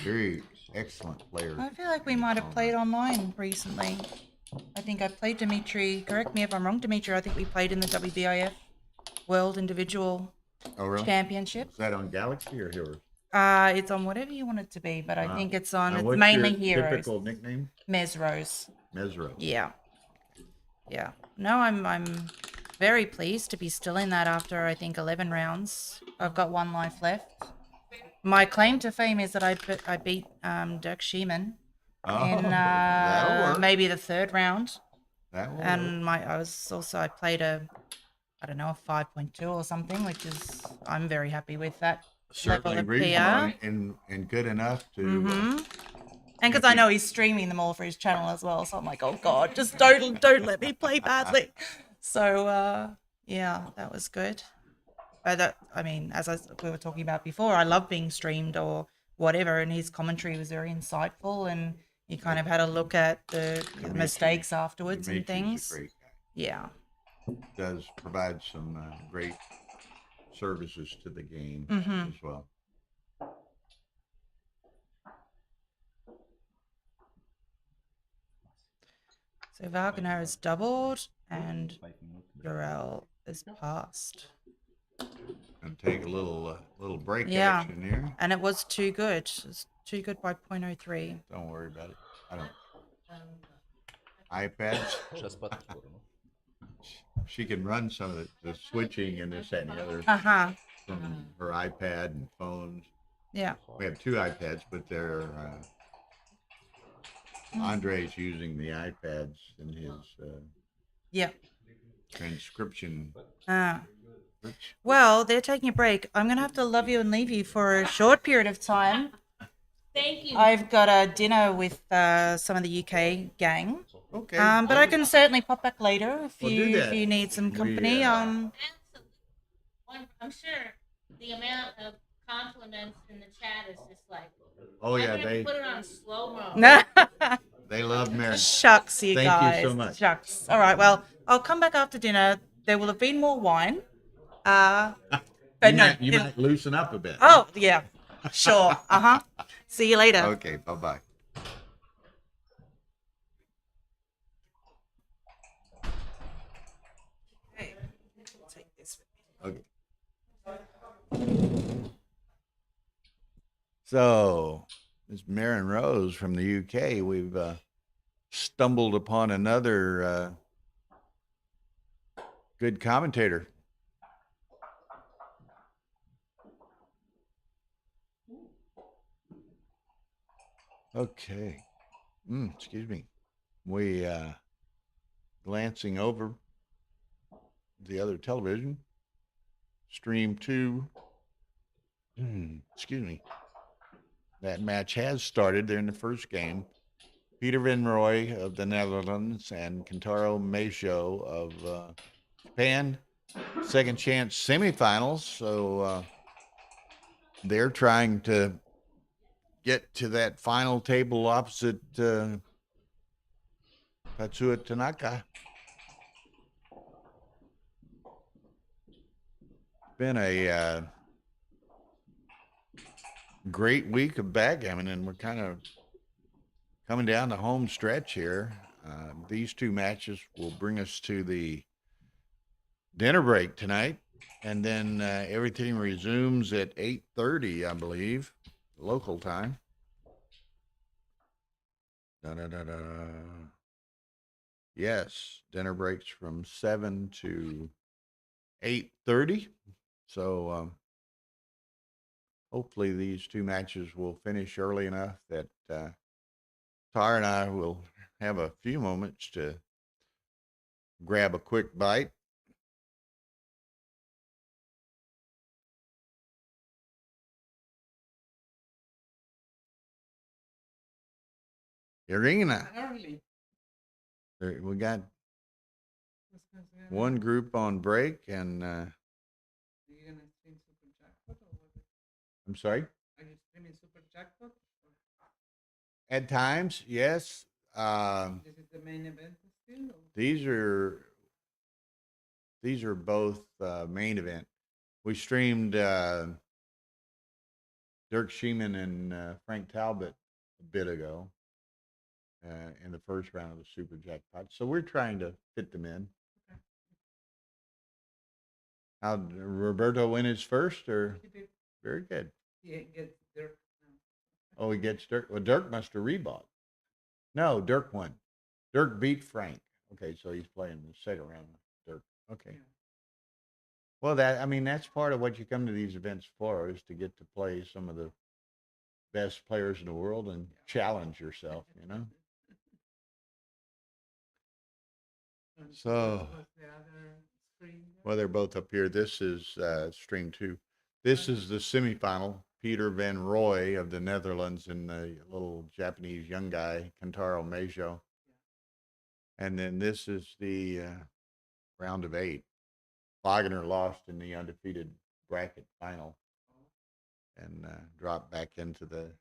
Very excellent player. I feel like we might have played online recently. I think I played Dmitry. Correct me if I'm wrong, Dmitry. I think we played in the WBIF World Individual Championship. Is that on Galaxy or Heroes? It's on whatever you want it to be, but I think it's on. It's what's mainly your Heroes. Typical nickname? Mesros. Mesro. Yeah. Yeah. No, I'm very pleased to be still in that after I think 11 rounds. I've got 1 life left. My claim to fame is that I beat Dirk Schiemann in that'll work. maybe the 3rd round. That will And I played a 5.2 or something, which is I'm very happy with that certainly level of reasonable PR. and good enough to. And because I know he's streaming them all for his channel as well, so I'm like, oh god, just don't let me play badly. So yeah, that was good. But as we were talking about before, I love being streamed or whatever, and his commentary was very insightful, and you kind of had a look at the mistakes afterwards and things. A great guy. Yeah. Does provide some great services to the game as well. So Wagner has doubled and Burrell is passed. And take a little break Yeah. action here. And it was too good. It's too good by 0.03. Don't worry about it. I don't. iPads. She can run some of the switching and this, that, and the other Uh-huh. from her iPad and phones. Yeah. We have 2 iPads, but they're Andre's using the iPads in his Yeah. transcription. Well, they're taking a break. I'm going to have to love you and leave you for a short period of time. Thank you. I've got a dinner with some of the UK gang. Okay. But I can certainly pop back later if Well, you do that. if you need some company. Absolutely. I'm sure the amount of compliments in the chat is just like. Oh yeah, I'm gonna they put it on slow mo. they love Mary. Shucks, you Thank guys. you so much. Shucks. All right. Well, I'll come back after dinner. There will have been more wine. But You might loosen up a bit. Oh yeah, sure. See you later. Okay. Bye bye. Okay, I'll take this with me. Okay. So, Ms. Marin Rose from the UK, we've stumbled upon another good commentator. Okay. Excuse me. We glancing over the other television, stream 2. Excuse me. That match has started. They're in the first game. Peter Van Rooij of the Netherlands and Kentaro Mayo of Japan. Second chance semifinals. So they're trying to get to that final table opposite Tatsuya Tanaka. Been a great week of backgammon, and we're kind of coming down the home stretch here. These 2 matches will bring us to the dinner break tonight, and then everything resumes at 8:30, I believe, local time. Yes, dinner breaks from 7 to 8:30. So hopefully these 2 matches will finish early enough that Tara and I will have a few moments to grab a quick bite. Irina, we got one group on break, and I'm sorry. Are you streaming Super Jackpot? At times, yes. This is the main event still? Or? These are both main event. We streamed Dirk Sheeman and Frank Talbot a bit ago in the first round of the Super Jackpot. So we're trying to fit them in. Okay. How did Roberto win his first, or very good? He gets Dirk now. Oh, he gets Dirk. Well, Dirk must have rebought. No, Dirk won. Dirk beat Frank. Okay, so he's playing the second round with Dirk. Okay. Yeah. Well, that's part of what you come to these events for, is to get to play some of the best players in the world and challenge yourself, you know? And So, what's the other screen there? well, they're both up here. This is stream 2. This is the semifinal. Peter Van Rooij of the Netherlands and the little Japanese young guy, Kentaro Mayo. And then this is the round of 8. Wagner lost in the undefeated bracket final and dropped back into the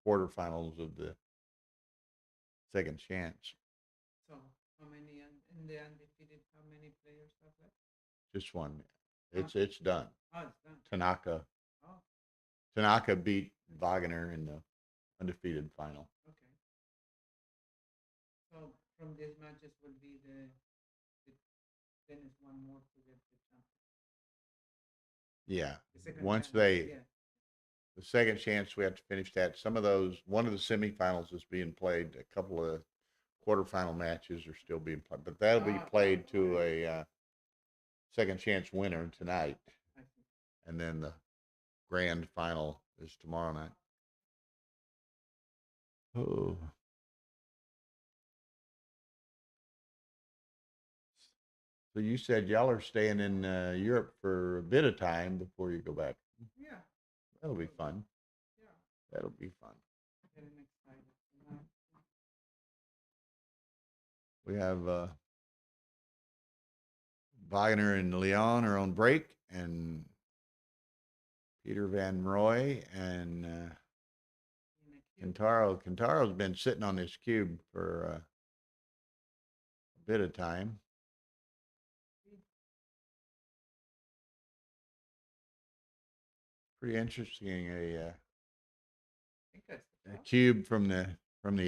quarterfinals of the second chance. So, how many in the undefeated? How many players have left? Just one. It's done. Oh, it's done. Tanaka beat Wagner in the undefeated final. Okay. So from these matches will be the then is one more to get the champion. Yeah. The second Once chance, yeah. the second chance, we have to finish that. Some of those, one of the semifinals is being played. A couple of quarterfinal matches are still being played, but that'll be played to a second chance winner tonight. I see. And then the grand final is tomorrow night. Oh. So you said y'all are staying in Europe for a bit of time before you go back. Yeah. That'll be fun. Yeah. That'll be fun. Getting excited. We have Wagner and Leon are on break, and Peter Van Rooij and Kentaro. Kentaro's been sitting on this cube for a bit of time. Pretty interesting, a cube from the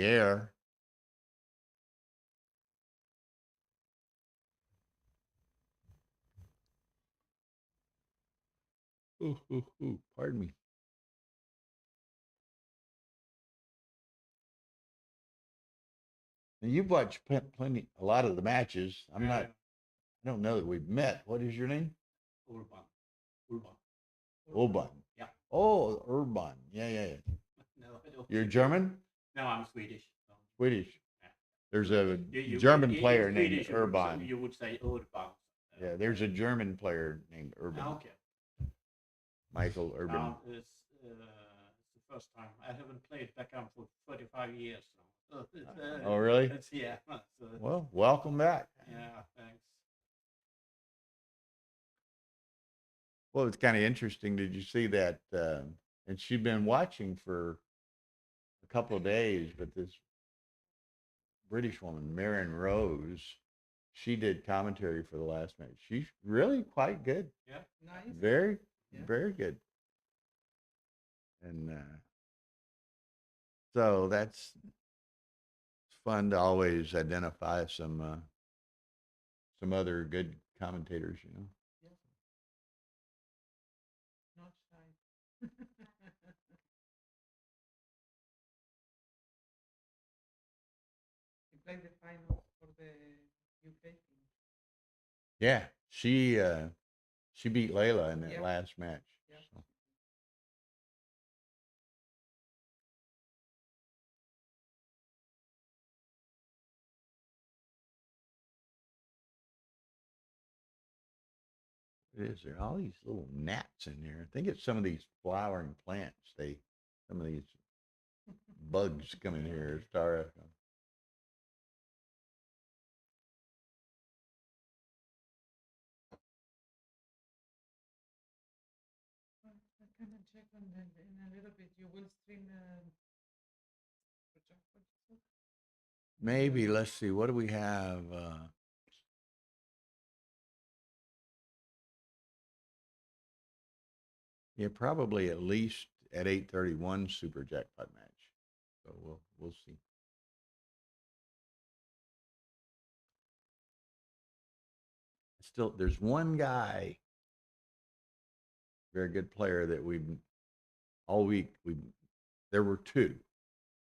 air. Ooh, pardon me. Now you've watched a lot of the matches. I don't know that we've met. What is your name? Urban. Yeah. Oh, Urban. Yeah. No, I don't. You're German? No, I'm Swedish. So. Swedish. Yeah. There's a You- German in player Swedish, named Urban. You would say Urban. Yeah, there's a German player named Urban. Okay. Michael Urban. Now it's the first time. I haven't played backgammon for 35 years. So Oh, really? It's, yeah. So, Well, welcome back. yeah, thanks. Well, it's kind of interesting. Did you see that? And she'd been watching for a couple of days, but this British woman, Marion Rose, she did commentary for the last match. She's really quite good. Yeah. Nice. Very, Yeah. very good. And so it's fun to always identify some other good commentators, you know. Not shy. You played the finals for the UK team. Yeah, she beat Layla in that Yeah. last match. Yeah. So. It is. There are all these little gnats in here. I think it's some of these flowering plants. Some of these bugs come in here. I can check on that in a little bit. You will stream maybe, let's see, what do we have? Yeah, probably at least at 8:31 super jackpot match. So we'll see. Still, there's one guy, very good player that all week there were two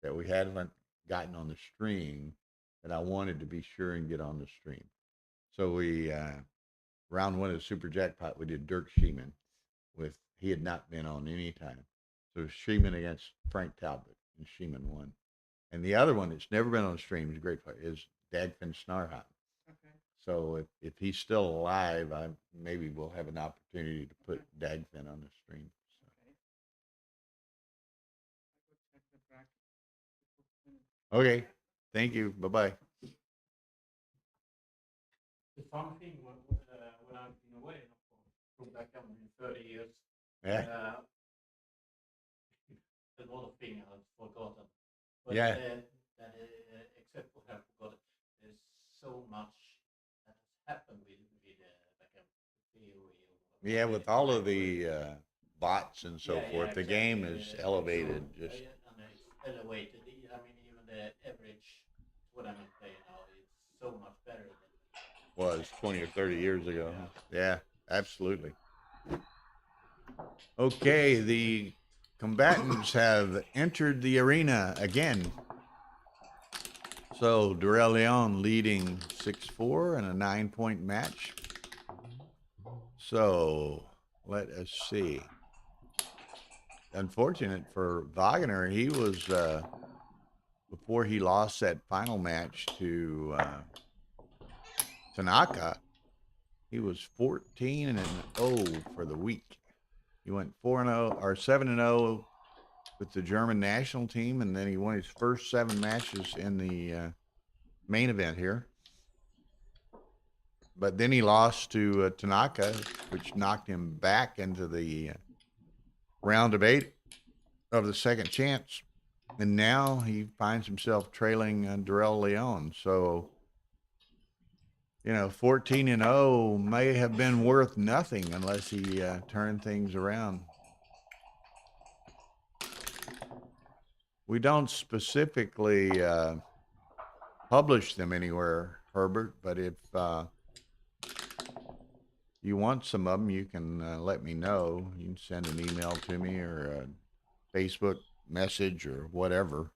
that we hadn't gotten on the stream that I wanted to be sure and get on the stream. So we round one of the super jackpot we did Dirk Sheeman he had not been on any time. So Sheeman against Frank Talbot, and Sheeman won. And the other one that's never been on the stream, is a great player, is Dagfinn Snarhat. Okay. So if he's still alive, maybe we'll have an opportunity to put Dagfinn on the stream. So. Okay. Thank you. Bye-bye. The fun thing when I've been away from backgammon in 30 years, Yeah. a lot of things I've forgotten. But Yeah. except what I've forgotten, there's so much that has happened with backgammon theory. Yeah, with all of the bots and so forth, the game is elevated. And it's elevated. I mean, even the average tournament play now is so much better than Was 20 or 30 years ago. Yeah, absolutely. Okay, the combatants have entered the arena again. So Durell Leon leading 6-4 in a 9-point match. So let us see. Unfortunate for Wagner, he was before he lost that final match to Tanaka, he was 14-0 for the week. He went 4-0 or 7-0 with the German national team, and then he won his first 7 matches in the main event here. But then he lost to Tanaka, which knocked him back into the round of 8 of the second chance. And now he finds himself trailing Durell Leon. So, 14-0 may have been worth nothing unless he turned things around. We don't specifically publish them anywhere, Herbert, but if you want some of them, you can let me know. You can send an email to me or a Facebook message or whatever,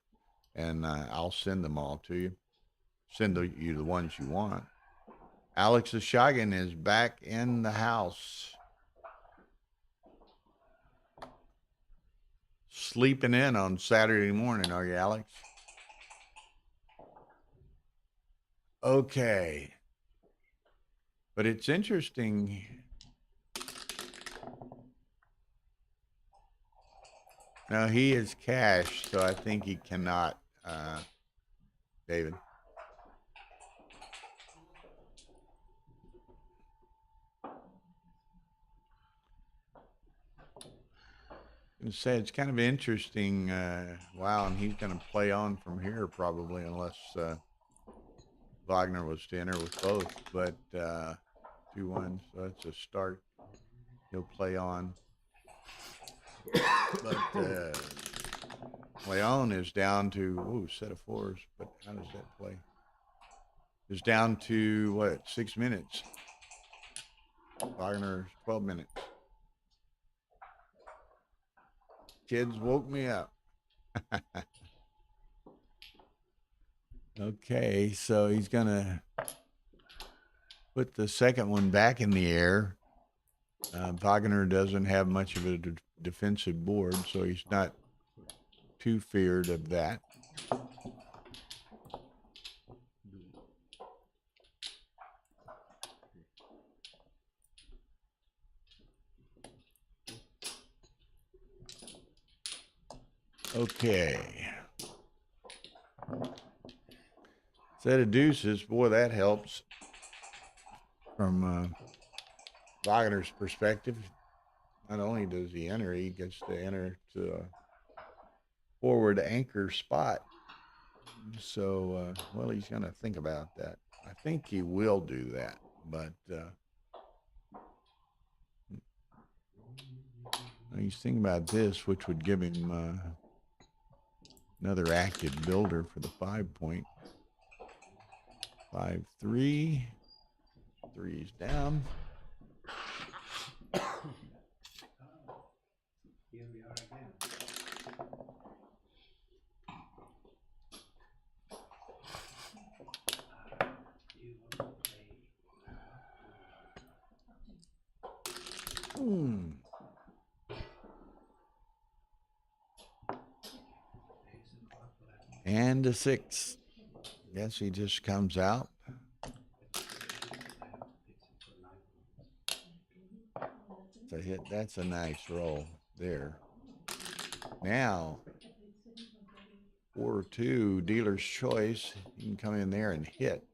and I'll send them all to you. Send you the ones you want. Alex Ashagan is back in the house. Sleeping in on Saturday morning, are you, Alex? Okay. But it's interesting. Now, he is cash, so I think he cannot, David. I say it's kind of interesting. Wow, and he's going to play on from here probably, unless Wagner was to enter with both. But 2-1, so that's a start. He'll play on. But Leon is down to set of 4s. But how does that play? Is down to 6 minutes. Wagner 12 minutes. Kids woke me up. Okay, so he's going to put the second one back in the air. Wagner doesn't have much of a defensive board, so he's not too feared of that. Okay. Set of deuces. Boy, that helps from Wagner's perspective. Not only does he enter, he gets to enter to a forward anchor spot. So, well, he's going to think about that. I think he will do that, but he's thinking about this, which would give him another active builder for the 5-point. 5-3. 3 is down. Here we are again. You want to play. And a 6. Guess he just comes out. It's a hit. That's a nice roll there. Now, 4-2, dealer's choice. You can come in there and hit.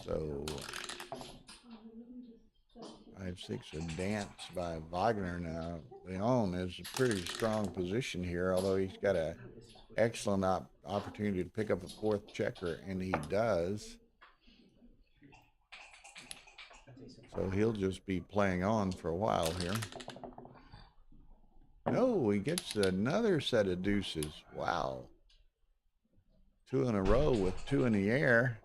So 5-6 a dance by Wagner. Now Leon is a pretty strong position here, although he's got a excellent opportunity to pick up a 4th checker, and he does. So he'll just be playing on for a while here. No, he gets another set of deuces. Wow. 2 in a row with 2 in the air.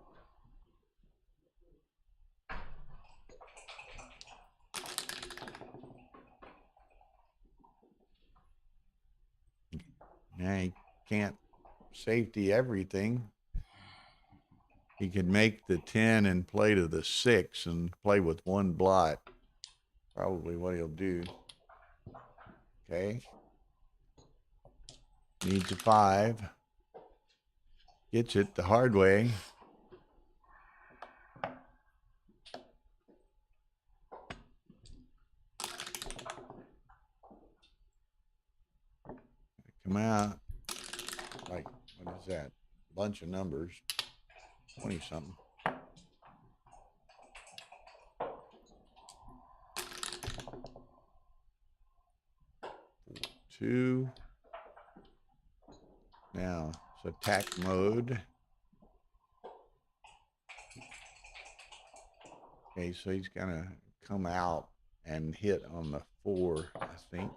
Now he can't safety everything. He could make the 10 and play to the 6 and play with 1 blot. Probably what he'll do. Okay. Needs a 5. Gets it the hard way. Come out. Like, what is that? Bunch of numbers. 20-something. Two. Now it's attack mode. Okay, so he's gonna come out and hit on the 4, I think.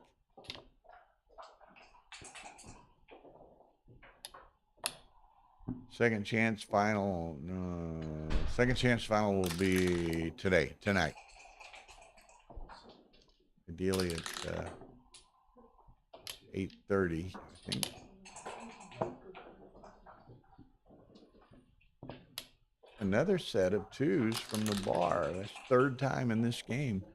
Second chance final. Second chance final will be tonight. Ideally at 8:30, I think. Another set of 2s from the bar. That's 3rd time in this game.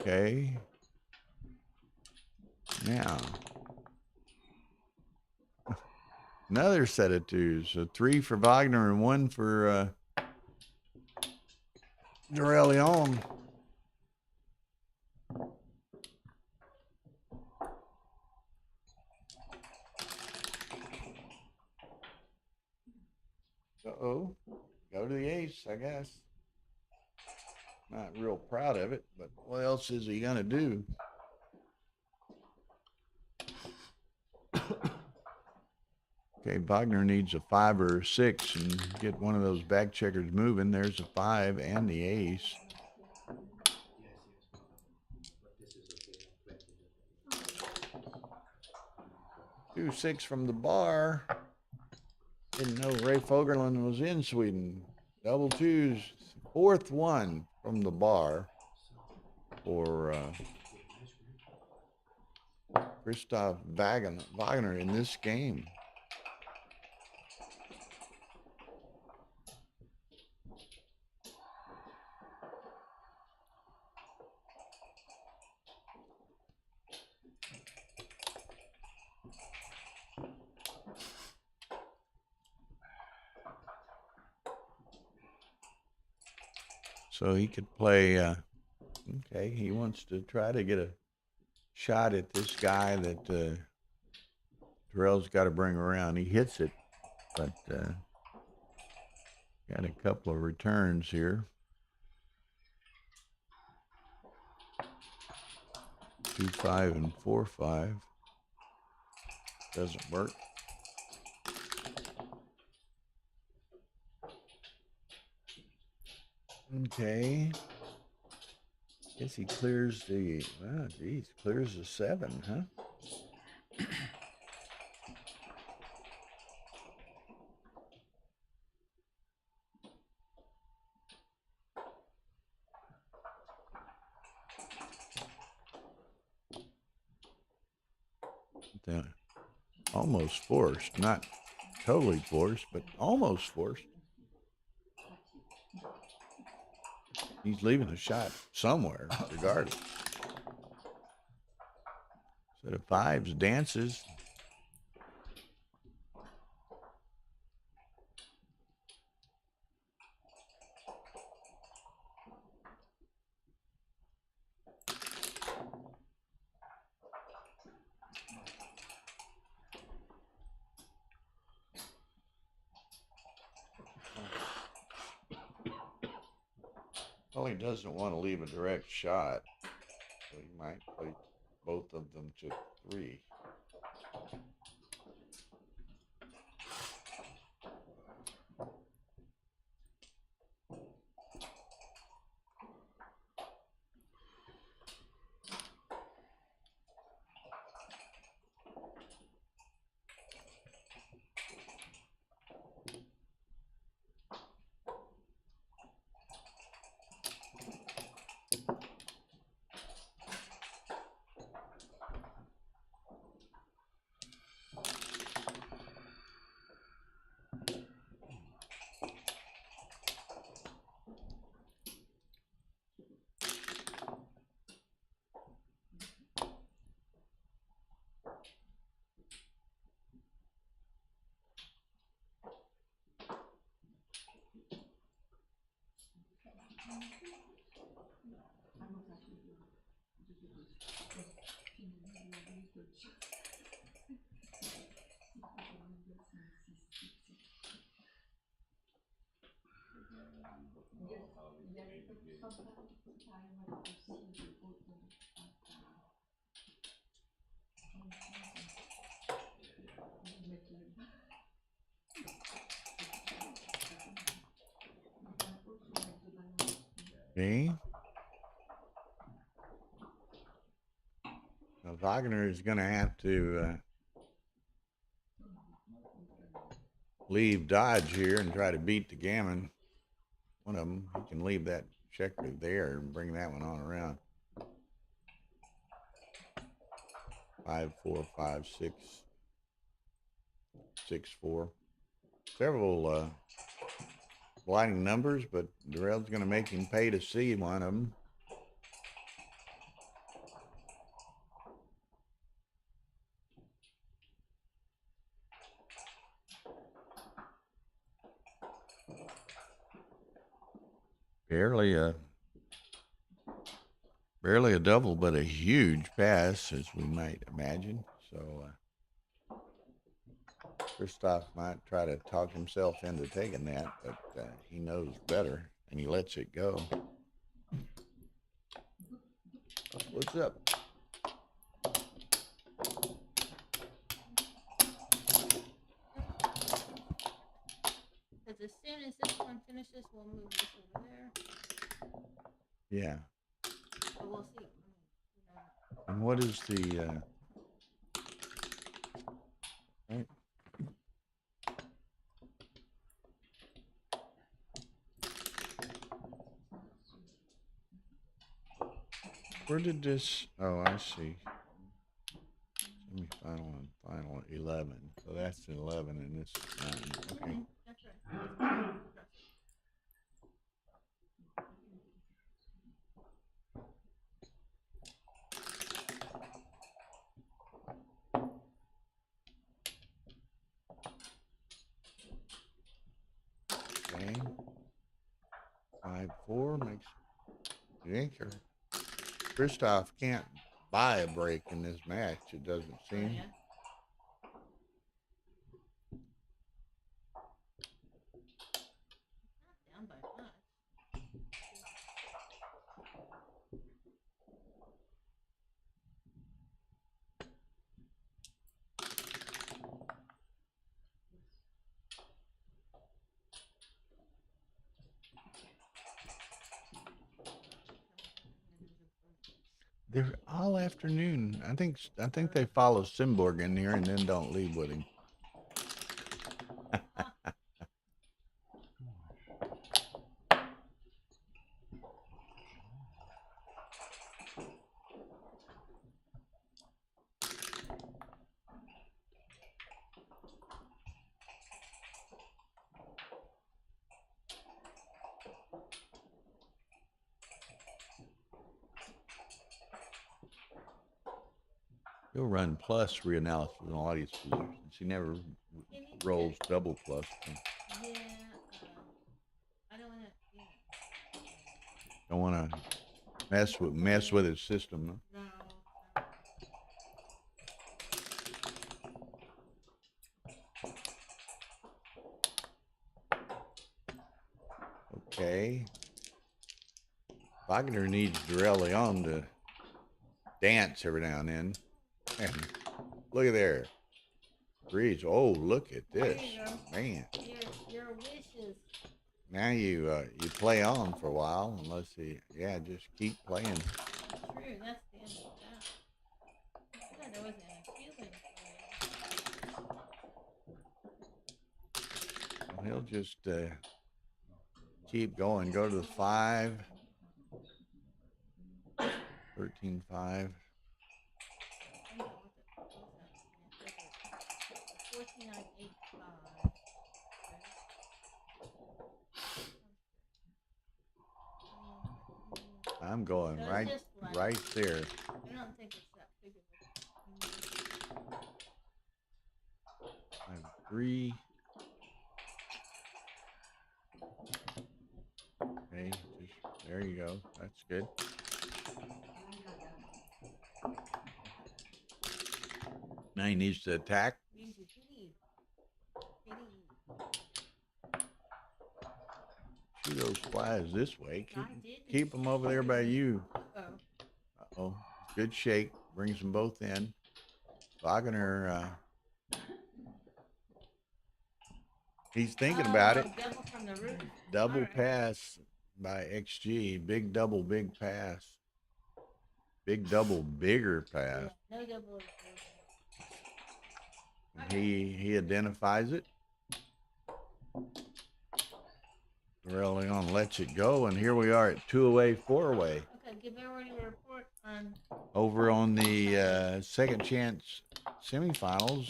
Okay. Now, another set of 2s. So 3 for Wagner and 1 for Leon. Uh-oh. Go to the ace, I guess. Not real proud of it, but what else is he gonna do? Okay, Wagner needs a 5 or a 6 and get one of those back checkers moving. There's a 5 and the ace. 2-6 from the bar. Didn't know Ray Fogerlund was in Sweden. Double 2s. 4th one from the bar for Christoph Wagner in this game. So he could play, okay, he wants to try to get a shot at this guy that Terrell's got to bring around. He hits it, but got a couple of returns here. 2-5 and 4-5. Doesn't work. Okay. Guess he clears the, wow, geez, clears the 7, huh? Almost forced, not totally forced, but almost forced. He's leaving a shot somewhere, regardless. Set of 5s dances. Well, he doesn't want to leave a direct shot, so he might play both of them to 3. Me? Now Wagner is going to have to leave dodge here and try to beat the gammon. One of them, he can leave that checker there and bring that one on around. 5, 4, 5, 6, 6, 4. Several blinding numbers, but Darrell's going to make him pay to see one of them. Barely a double, but a huge pass, as we might imagine. So Christoph might try to talk himself into taking that, but he knows better, and he lets it go. What's up? Because as soon as this one finishes, we'll move this over there. Yeah. But we'll see. And what is the right? Where did this? Oh, I see. Semi-final and final 11. So that's 11, and this is 9. Okay. That's right. Okay. 5-4 makes the anchor. Christoph can't buy a break in this match, it doesn't seem. Yeah. Not down by much. They're all afternoon. I think they follow Simborg in here and then don't leave with him. He'll run plus reanalysis in a lot of these positions. He never rolls double plus. Yeah, I don't wanna, Don't want to mess with his system. No? no. Okay. Wagner needs Dorellion to dance every now and then. And look at there. Breeze. Oh, look at this. Man. Your wishes. Now you play on for a while unless just keep playing. True, that's the end of that. I thought there wasn't a feeling for it. He'll just keep going. Go to the 5. 13-5. 14-8-5. I'm going So right just like- right there. I don't think it's that big of a. I'm 3. Okay, there you go. That's good. Now he needs to attack. Shoot those flies this way. Keep them over there by you. Uh-oh. Good shake. Brings them both in. Wagner, he's thinking about it. Double from the roof. Double pass by XG. Big double, big pass. Big double, bigger pass. Yeah, no double. He identifies it. Dorellion lets it go, and here we are at 2 away, 4 away. Okay, give everybody a report on. Over on the second chance semifinals,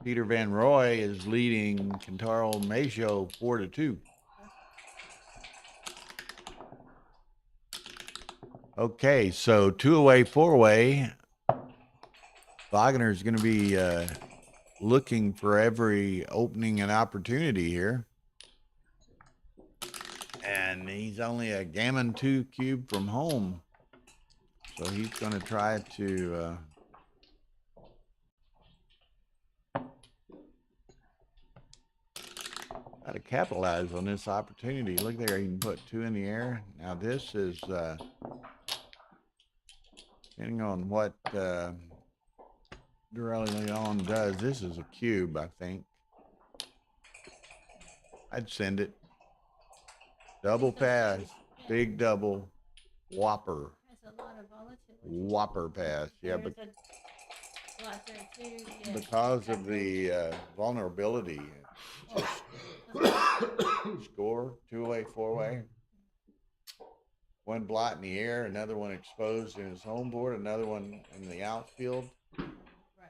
Peter Van Roy is leading Kentaro Mayo 4-2. Okay, so 2 away, 4 away. Wagner is going to be looking for every opening and opportunity here. And he's only a Gammon 2 cube from home. So he's going to try to try to capitalize on this opportunity. Look there, he can put 2 in the air. Now this is, depending on what Dorellion does, this is a cube, I think. I'd send it. Double pass, big double, whopper. Has a lot of volatility. Whopper pass, yeah, but There's a lot there too. Yeah. because of the vulnerability. Score 2 away, 4 away. One blot in the air, another one exposed in his home board, another one in the outfield. Right.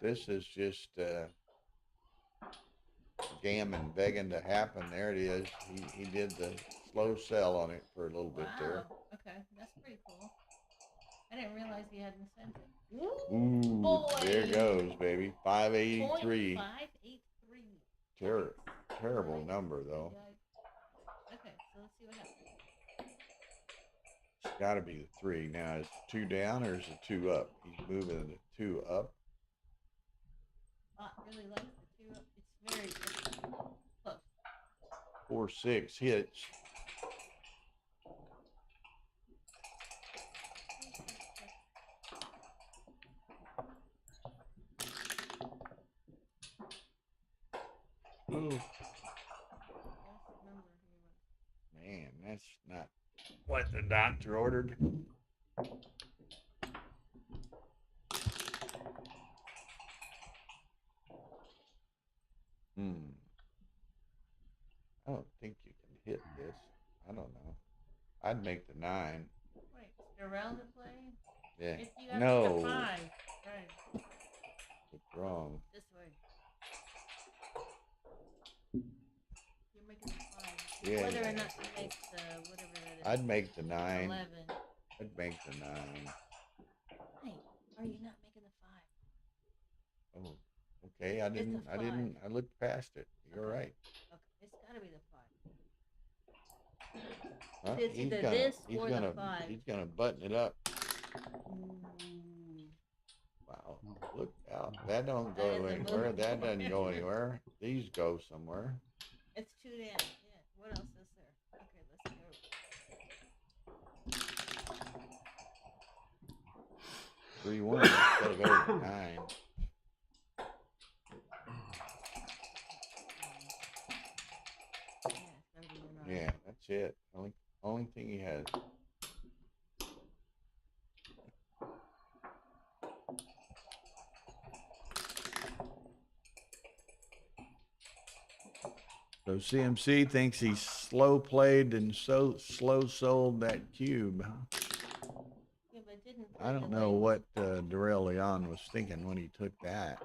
This is just gammon begging to happen. There it is. He did the slow sell on it for a little bit there. Okay, that's pretty cool. I didn't realize he hadn't sent it. Ooh, boy. there goes, baby. 583. 583. Terrible number, though. Okay, so let's see what happens. It's got to be the 3. Now, is it 2 down or is it 2 up? He's moving the 2 up. Bot really likes the 2 up. It's very close. 4-6 hits. Ooh. Man, that's not what the doctor ordered. I don't think you can hit this. I don't know. I'd make the 9. Wait, around the play? Yeah. If you have No. to 5, right? It's wrong. This way. You're making the 5. Yeah. Whether or not you make the whatever that is. I'd make the 9. 11. I'd make the 9. Hey, are you not making the 5? Oh, okay. I looked past it. You're right. Okay, it's gotta be the 5. Huh? It's either this or the 5. He's gonna button it up. Ooh. Wow. Look out. That don't go That isn't anywhere. moving. That doesn't go anywhere. These go somewhere. It's 2 down. Yeah. What else is there? Okay, let's go. 3-1. Instead of 8-9. Yeah, that's it. Only thing he has. So CMC thinks he's slow played and so slow sold that cube. Yeah, but didn't I don't know what Darrell Leon was thinking when he took that.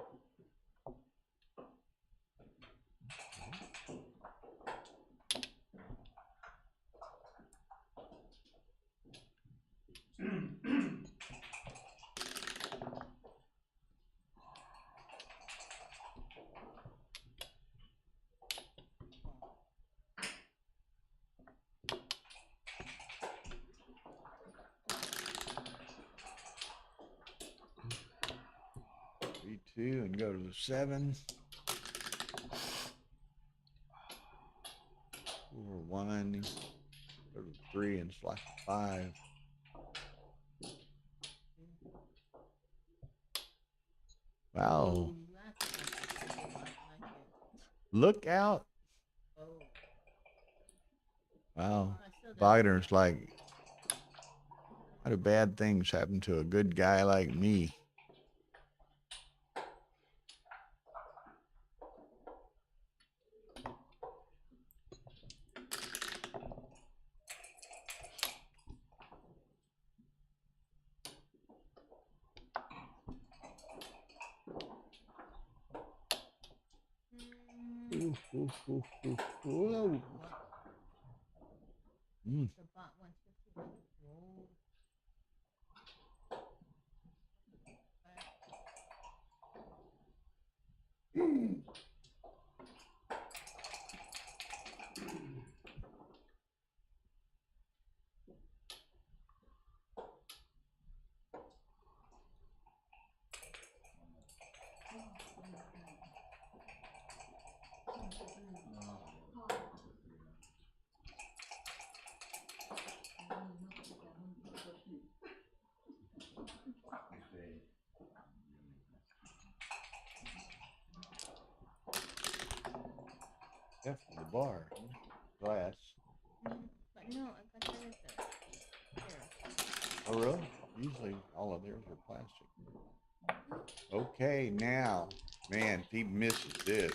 And go to the 7. 4-1. Go to 3 and slot 5. Wow. Look out. Wow. Wagner's like, how do bad things happen to a good guy like me? Whoa. The bot 150. Whoa. F the bar. Glass. But no, I got rid of that. Here. Oh, really? Usually all of theirs are plastic. Okay, now, man, if he misses this,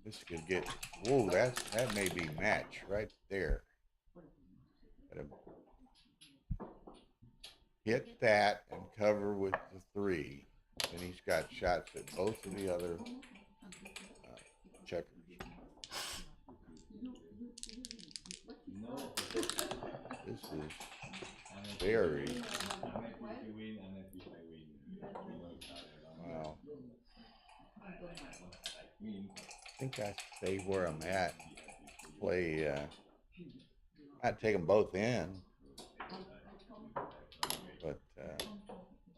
this could get, whoa, that may be match right there. Gotta hit that and cover with the 3. And he's got shots at both of the other checkers. This is very, wow. I think I stay where I'm at. Play, I'd take them both in. But,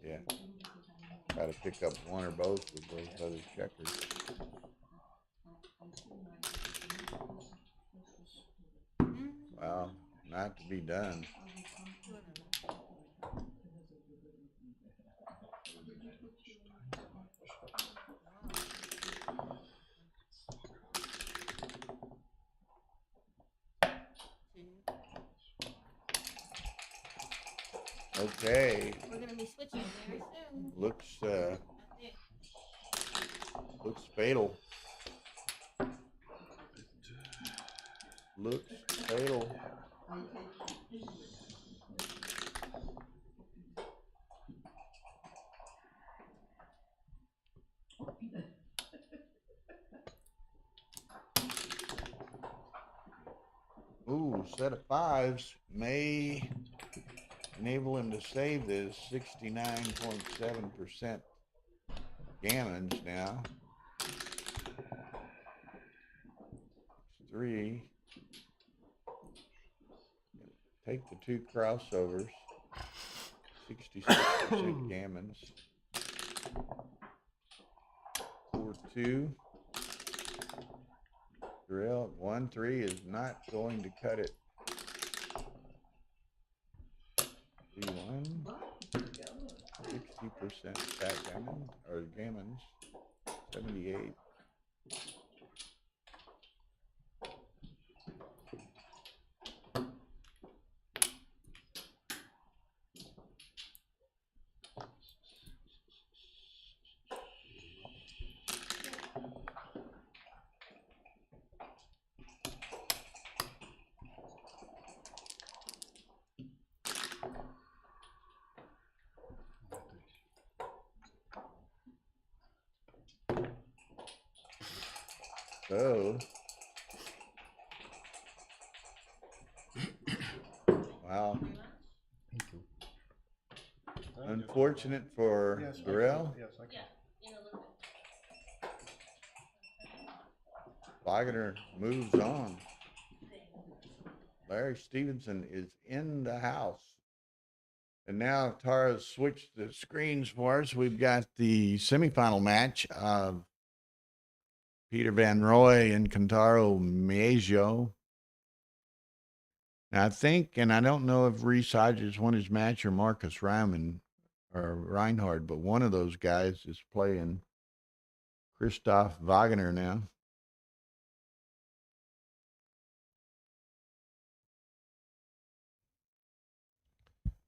yeah. Try to pick up one or both with those other checkers. Wow, not to be done. Okay. We're gonna be switching very soon. Looks fatal. looks fatal. Ooh, set of fives may enable him to save this 69.7% gammons now. 3. Take the 2 crossovers. 66% gammons. 4-2. Drill 1-3 is not going to cut it. 3-1. 60% backgammon or gammons. 78. So, wow. Unfortunate for Burrell. Yes, I can. Yeah, in a little bit. Wagner moves on. Larry Stevenson is in the house. And now Tara's switched the screens for us. We've got the semifinal match of Peter Van Roy and Kentaro Mayo. Now I think, and I don't know if Reese Hodges won his match or Marcus Ryman or Reinhardt, but one of those guys is playing Christoph Wagner now.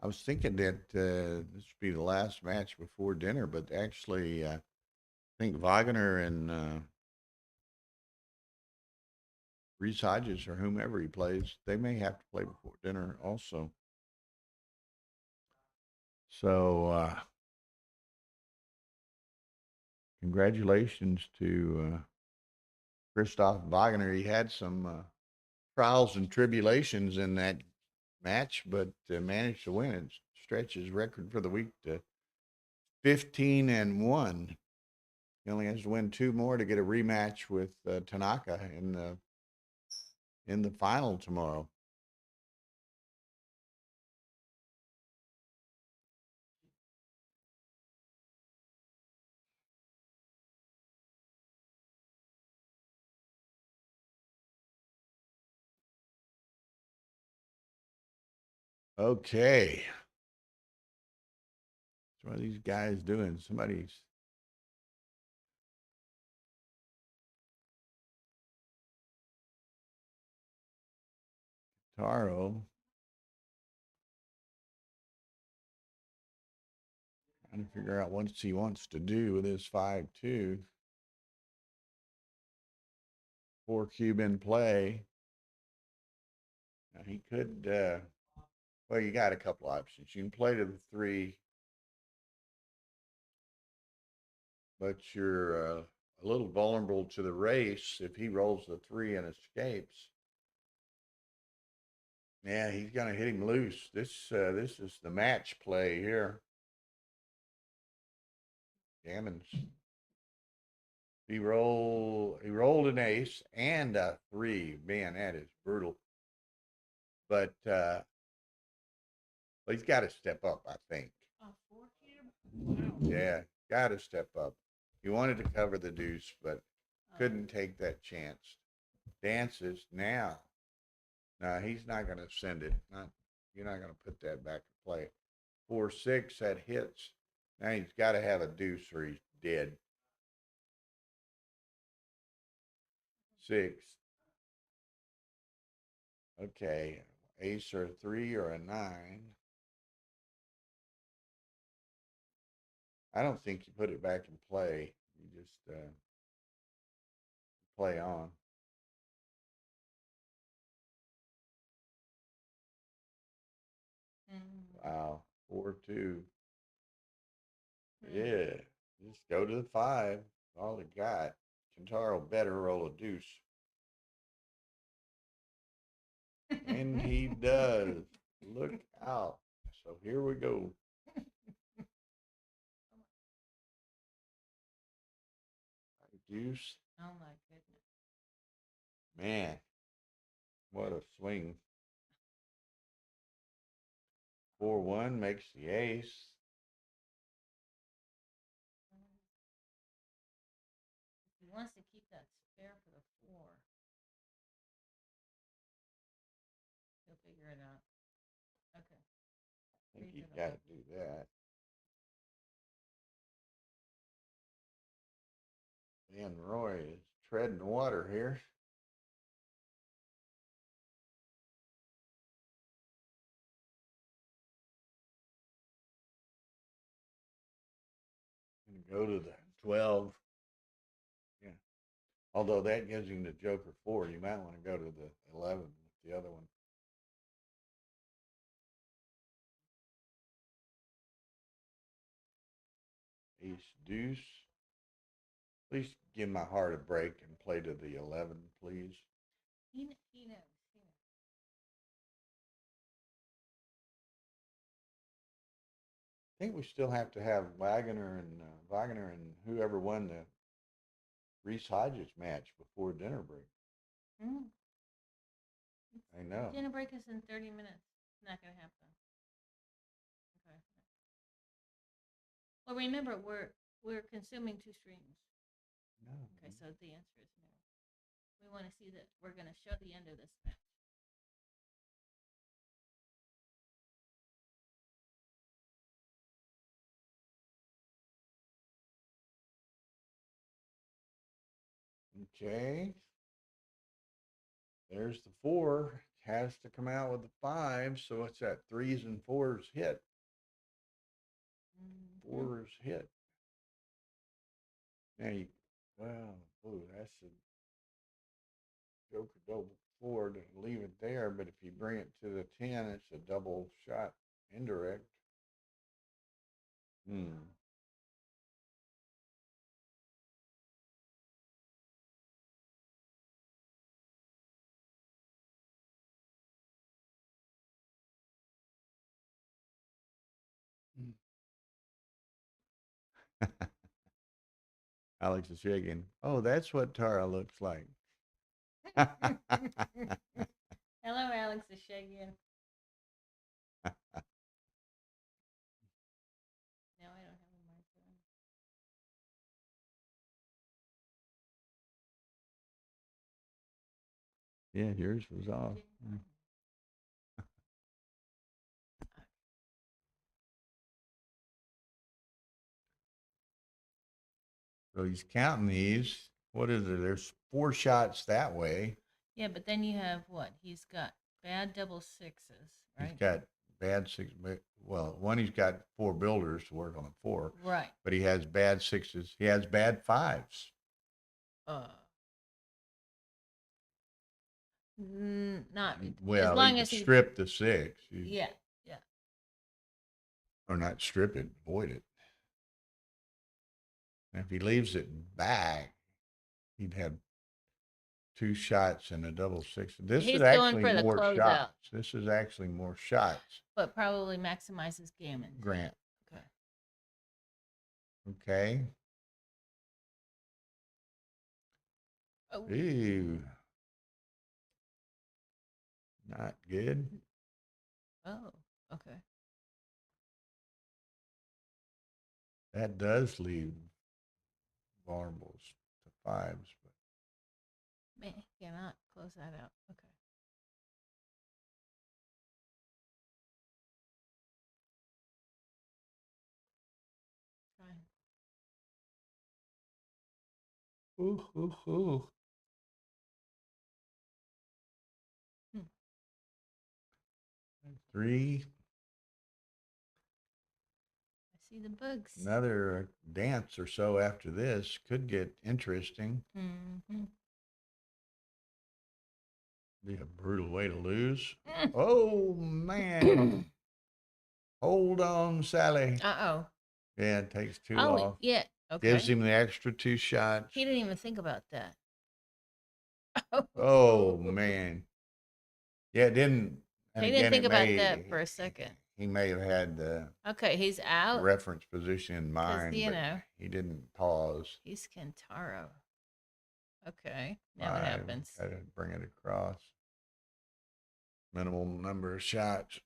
I was thinking that this would be the last match before dinner, but actually I think Wagner and Reese Hodges or whomever he plays, they may have to play before dinner also. So congratulations to Christoph Wagner. He had some trials and tribulations in that match, but managed to win it. Stretch his record for the week to 15-1. He only has to win 2 more to get a rematch with Tanaka in the final tomorrow. Okay. So what are these guys doing? Somebody's Taro. Trying to figure out what he wants to do with his 5-2. 4 cube in play. Now he could, well, you got a couple options. You can play to the 3, but you're a little vulnerable to the race if he rolls the 3 and escapes. Yeah, he's going to hit him loose. This is the match play here. Gammons. He rolled an ace and a 3. Man, that is brutal. But he's got to step up, I think. 4 cube? Yeah, got to step up. He wanted to cover the deuce, but couldn't take that chance. Dances now. No, he's not going to send it. You're not going to put that back to play. 4-6, that hits. Now he's got to have a deuce or he's dead. 6. Okay, ace or a 3 or a 9. I don't think you put it back in play. You just play on. Wow, 4-2. Yeah, just go to the 5. All it got. Kentaro better roll a deuce. And he does. Look out. So here we go. Deuce. Oh my goodness. Man, what a swing. 4-1 makes the ace. He wants to keep that spare for the 4. He'll figure it out. Okay. I think you got to do that. Dan Roy is treading water here. Go to the 12. Yeah. Although that gives him the Joker 4, you might want to go to the 11 with the other one. Ace deuce. Please give my heart a break and play to the 11, please. He knows. I think we still have to have Wagner and whoever won the Reese Hodges match before dinner break. I know. Dinner break is in 30 minutes. It's not going to happen. Okay. Well, remember, we're consuming 2 streams. No. Okay, so the answer is no. We want to see that we're going to show the end of this match. Okay. There's the 4. Has to come out with the 5. So it's that 3s and 4s hit. 4s hit. Now you, well, ooh, that's a Joker double 4 to leave it there. But if you bring it to the 10, it's a double shot indirect. Alex is shaking. Oh, that's what Tara looks like. Hello, Alex is shaking. No, I don't have a mic on. Yeah, yours was off. So he's counting these. What is it? There's 4 shots that way. Yeah, but then you have what? He's got bad double 6s, right? He's got bad 6. Well, one, he's got 4 builders to work on a 4. Right. But he has bad 6s. He has bad 5s. Not well. As long he as he strip the 6. Yeah. Or not strip it, void it. And if he leaves it back, he'd have 2 shots and a double 6. This He's is going actually for the more closeout. shots. This is actually more shots. But probably maximizes gammon. Grant. Okay. Okay. Oh. Ew. Not good. Oh, okay. That does leave vulnerables to 5s, but Man, cannot close that out. Okay. Fine. Ooh. 3. I see the bugs. Another dance or so after this could get interesting. Be a brutal way to lose. Oh, man. Hold on, Sally. Uh-oh. Yeah, it takes 2 Oh, off. yeah. Okay. Gives him the extra 2 shots. He didn't even think about that. Oh, man. Yeah, it didn't. And He didn't again, think it about may, that for a second. he may have had the Okay, he's out. reference position in mind, you but know. he didn't pause. He's Kentaro. Okay, now what 5, happens? Try to bring it across. Minimal number of shots.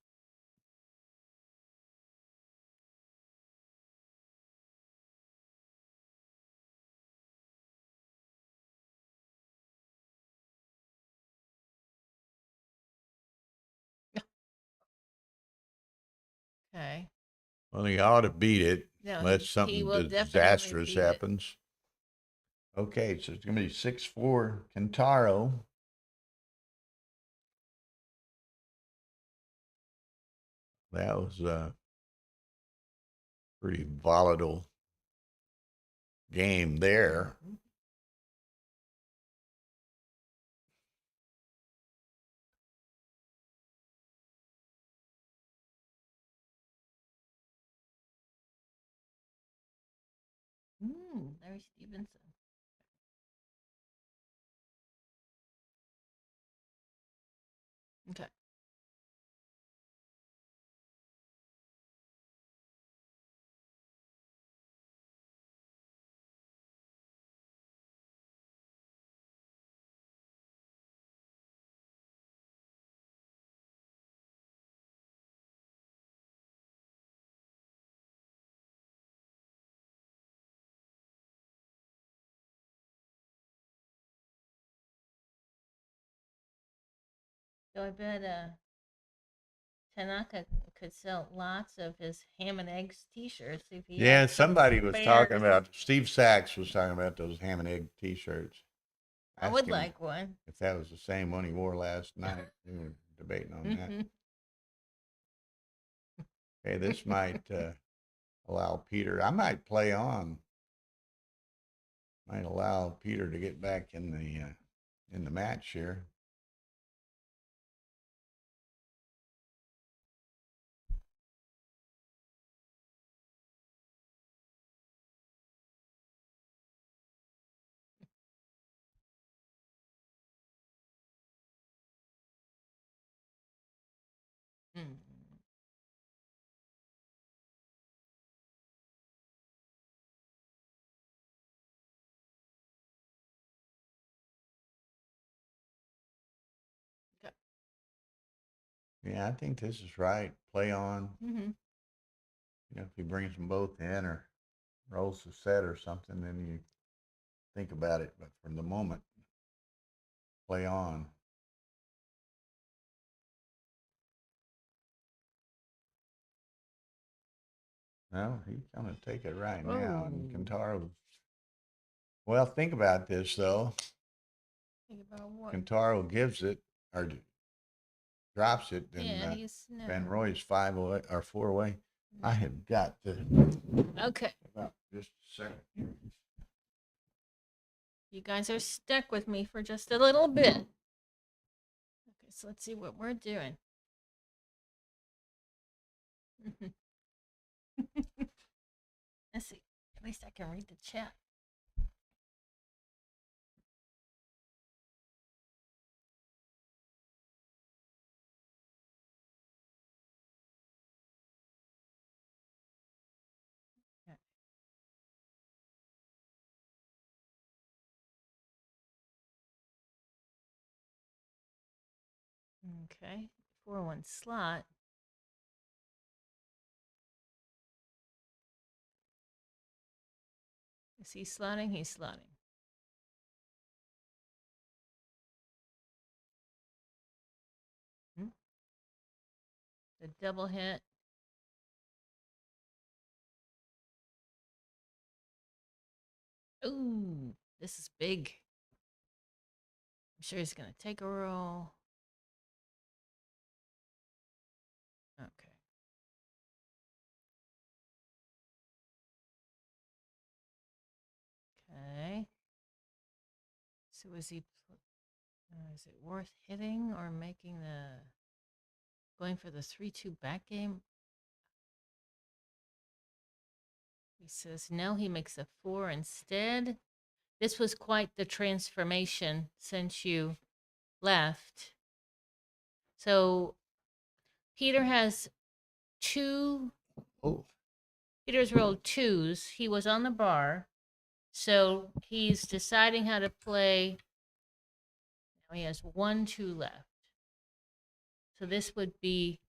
Okay. Well, he ought to beat it No, unless he something will definitely disastrous beat it. happens. Okay, so it's going to be 6-4 Kentaro. That was a pretty volatile game there. Larry Stevenson. Okay. So I bet Tanaka could sell lots of his ham and eggs T-shirts if he. Yeah, had somebody was talking spares. about, Steve Sachs was talking about those ham and egg T-shirts. I Asked would him like one. if that was the same one he wore last night. We were debating on that. Okay, this might allow Peter. I might play on. Might allow Peter to get back in the match here. Mm. Okay. Yeah, I think this is right. Play on. Mm-hmm. You know, if he brings them both in or rolls the set or something, then you think about it. But for the moment, play on. No, he's going to take it right now. And Oh. Kentaro. Well, think about this, though. Think about what? Kentaro gives it or drops it, then Yeah, he's no. Van Roy's 5 away or 4 away. I have got to. Okay. About just a second. You guys are stuck with me for just a little bit. Okay, so let's see what we're doing. Let's see. At least I can read the chat. Okay, 4-1 slot. Is he slotting? He's slotting. The double hit. Ooh, this is big. I'm sure he's gonna take a roll. Okay. Okay. So is it worth hitting or making going for the 3-2 back game? He says no, he makes a 4 instead. This was quite the transformation since you left. So Peter has 2. Oh, Peter's rolled 2s. He was on the bar. So he's deciding how to play. Now he has 1 2 left. So this would be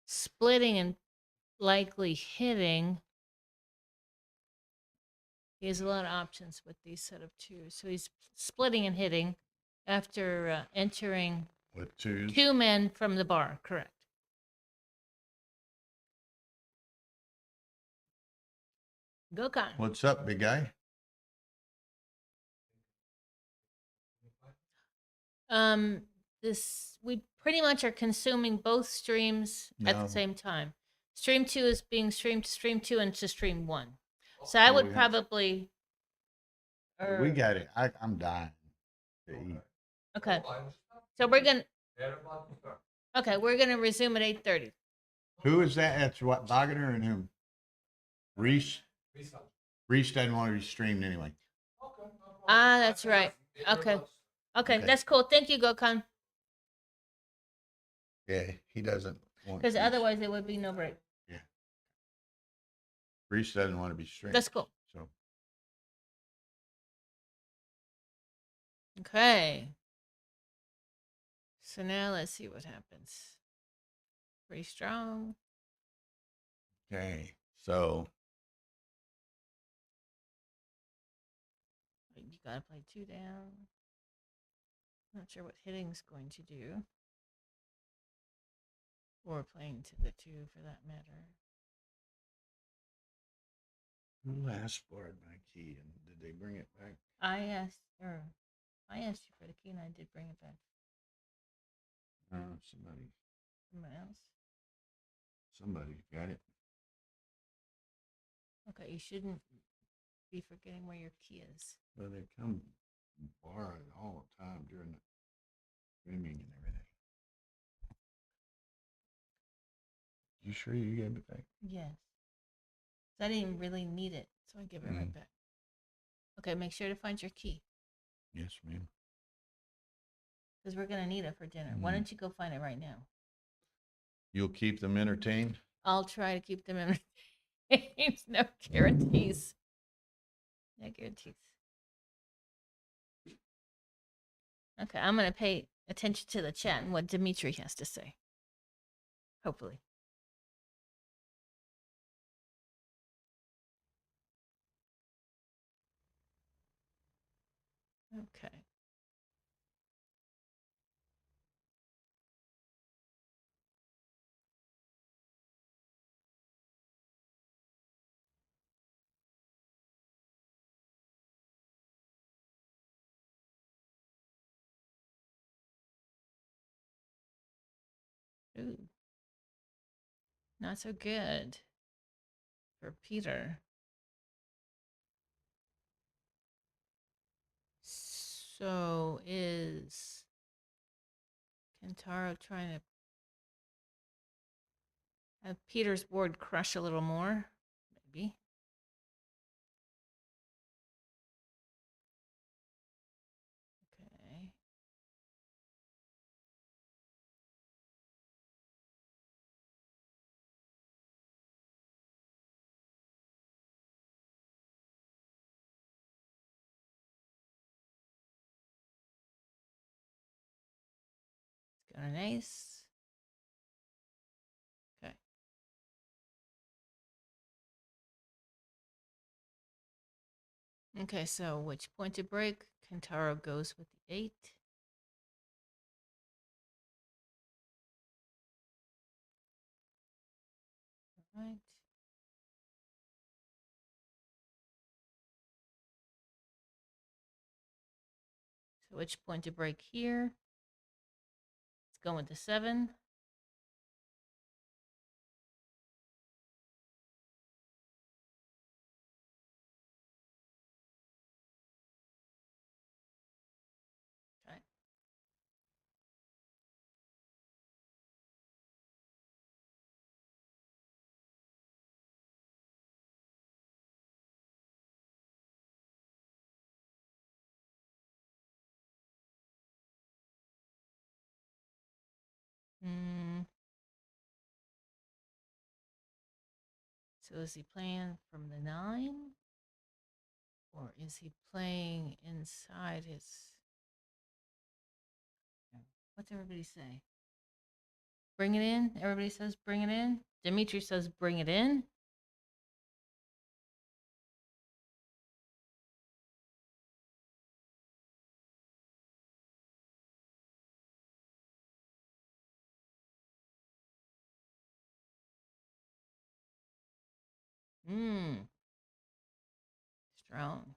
splitting and likely hitting. He has a lot of options with these set of 2s. So he's splitting and hitting after entering with 2s. 2 men from the bar, correct. Go Con. What's up, big guy? We pretty much are consuming both streams at No. the same time. Stream 2 is being streamed to stream 2 and to stream 1. So I would we have- probably. We got it. I'm dying to eat. Okay. So we're gonna. Okay, we're gonna resume at 8:30. Who is that? That's what, Wagner and whom? Reese? Reese doesn't want to be streamed anyway. Ah, that's right. Okay. Okay, that's cool. Thank you, Gokhan. Yeah, he doesn't want Because to. otherwise there would be no break. Reese doesn't want to be streamed. That's cool. So Okay. So now let's see what happens. Pretty strong. okay. So You gotta play 2 down. Not sure what hitting's going to do. Or playing to the 2 for that matter. who asked for it, my key, and did they bring it back? I asked you for the key and I did bring it back. Somebody Someone else? Somebody's got it. Okay, you shouldn't be forgetting where your key is. Well, they come and borrow it all the time during the streaming and everything. You sure you gave it back? Yes. I didn't really need it, so I give it right back. Okay, make sure to find your key. Yes, ma'am. Because we're going to need it for dinner. Why don't you go find it right now? You'll keep them entertained? I'll try to keep them entertained. No guarantees. No guarantees. Okay, I'm going to pay attention to the chat and what Dimitri has to say. Hopefully. Okay. Ooh. Not so good for Peter. So is Kentaro trying to have Peter's board crush a little more? Maybe. Okay. Got an ace. Okay. Okay, so which point to break? Kentaro goes with the 8. All right. So which point to break here? Let's go with the 7. Okay. Hmm. So is he playing from the 9? Or is he playing inside his... What's everybody say? Bring it in? Everybody says bring it in? Dimitri says bring it in? Hmm. Strong.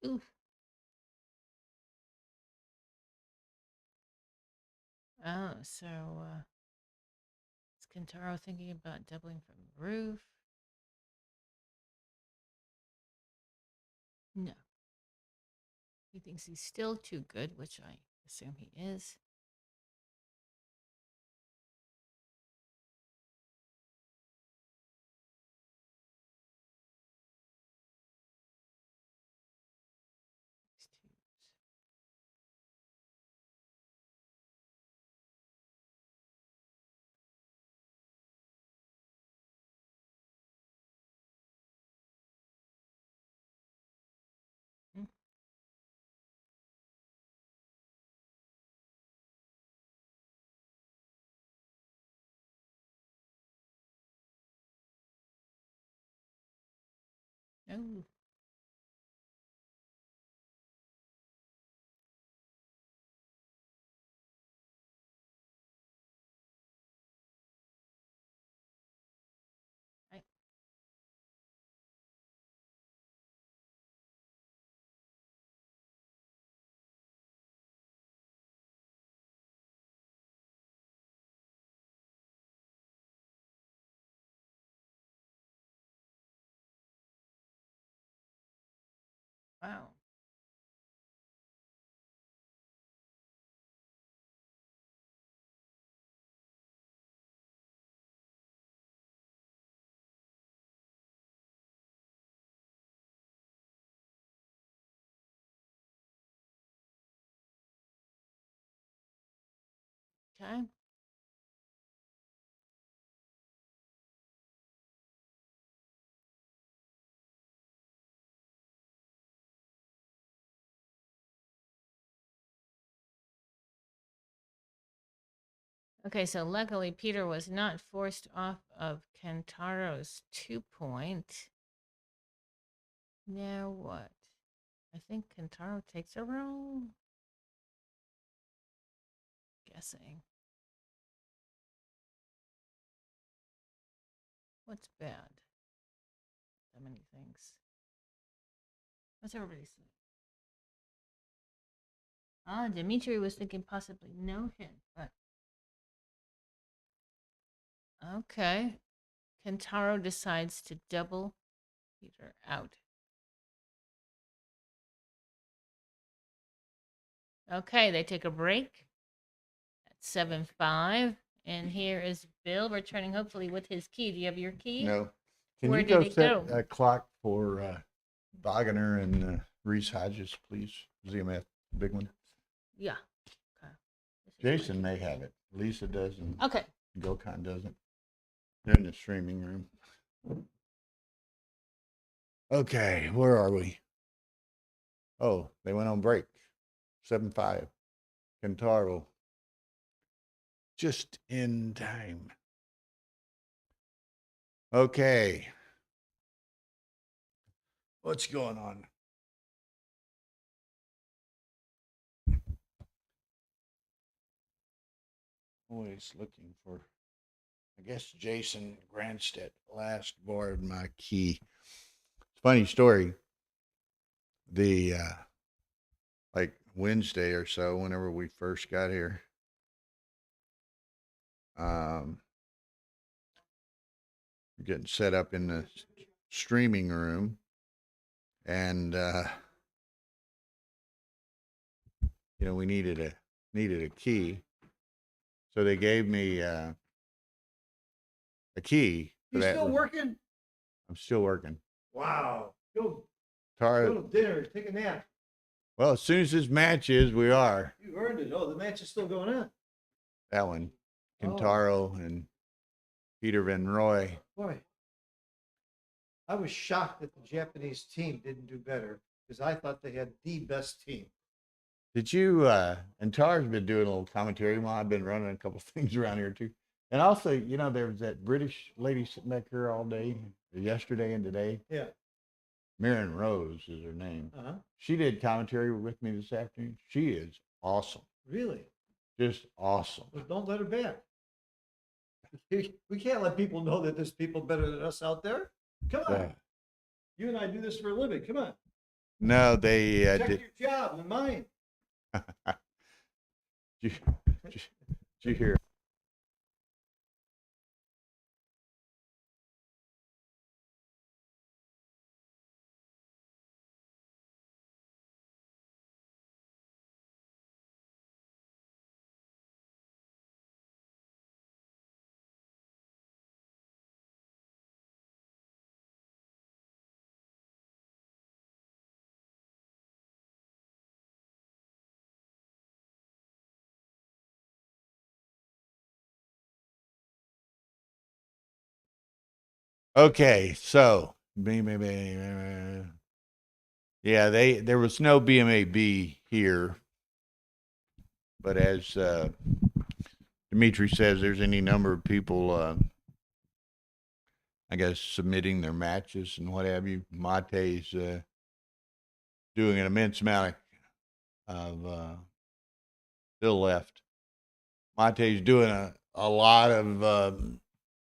Oof. Oh, so is Kentaro thinking about doubling from the roof? No. He thinks he's still too good, which I assume he is. Mm. Oh. I, wow. Okay. Okay, so luckily Peter was not forced off of Kentaro's 2-point. Now what? I think Kentaro takes a roll. Guessing. What's bad? So many things. What's everybody saying? Ah, Dimitri was thinking possibly no hit, but okay. Kentaro decides to double Peter out. Okay, they take a break at 7-5. And here is Bill returning, hopefully, with his key. Do you have your key? No. Can Where you did go it set go? a clock for Wagner and Reese Hodges, please? ZMF, big one. Yeah. Okay. Jason may have it. Lisa doesn't. Okay. Gokhan doesn't. They're in the streaming room. Okay, where are we? Oh, they went on break. 7-5. Kentaro. Just in time. Okay. What's going on? Always looking for, I guess, Jason Granstedt last borrowed my key. Funny story. The like Wednesday or so, whenever we first got here, getting set up in the streaming room, and we needed a key, so they gave me a key for You that still room. working? I'm still working. Wow. Go Tara, to dinner. Take a nap. Well, as soon as this match is, we are. You earned it. Oh, the match is still going on. That one. Oh. Kintaro and Peter Van Roy. Boy, I was shocked that the Japanese team didn't do better because I thought they had the best team. Did you, and Tar's been doing a little commentary while I've been running a couple things around here too. And also, you know, there was that British lady sitting back here all day, yesterday and today. Yeah. Marin Rose is her name. Uh-huh. She did commentary with me this afternoon. She is awesome. Really? Just awesome. Well, don't let her back. We can't let people know that there's people better than us out there. Come on. You and I do this for a living. Come on. No, they Check did. your job and mine. Did you hear? Okay, so yeah, there was no BMAB here, but as Dimitri says, there's any number of people, I guess, submitting their matches and what have you. Mate's doing an immense amount of still left. Mate's doing a lot of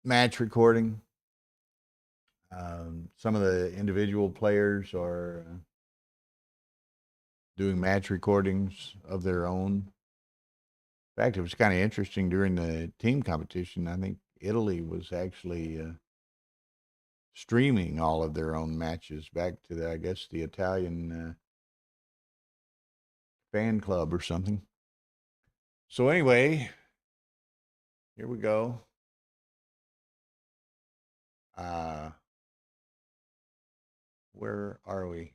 match recording. Some of the individual players are doing match recordings of their own. In fact, it was kind of interesting during the team competition. I think Italy was actually streaming all of their own matches back to the, I guess, the Italian fan club or something. So anyway, here we go. Where are we?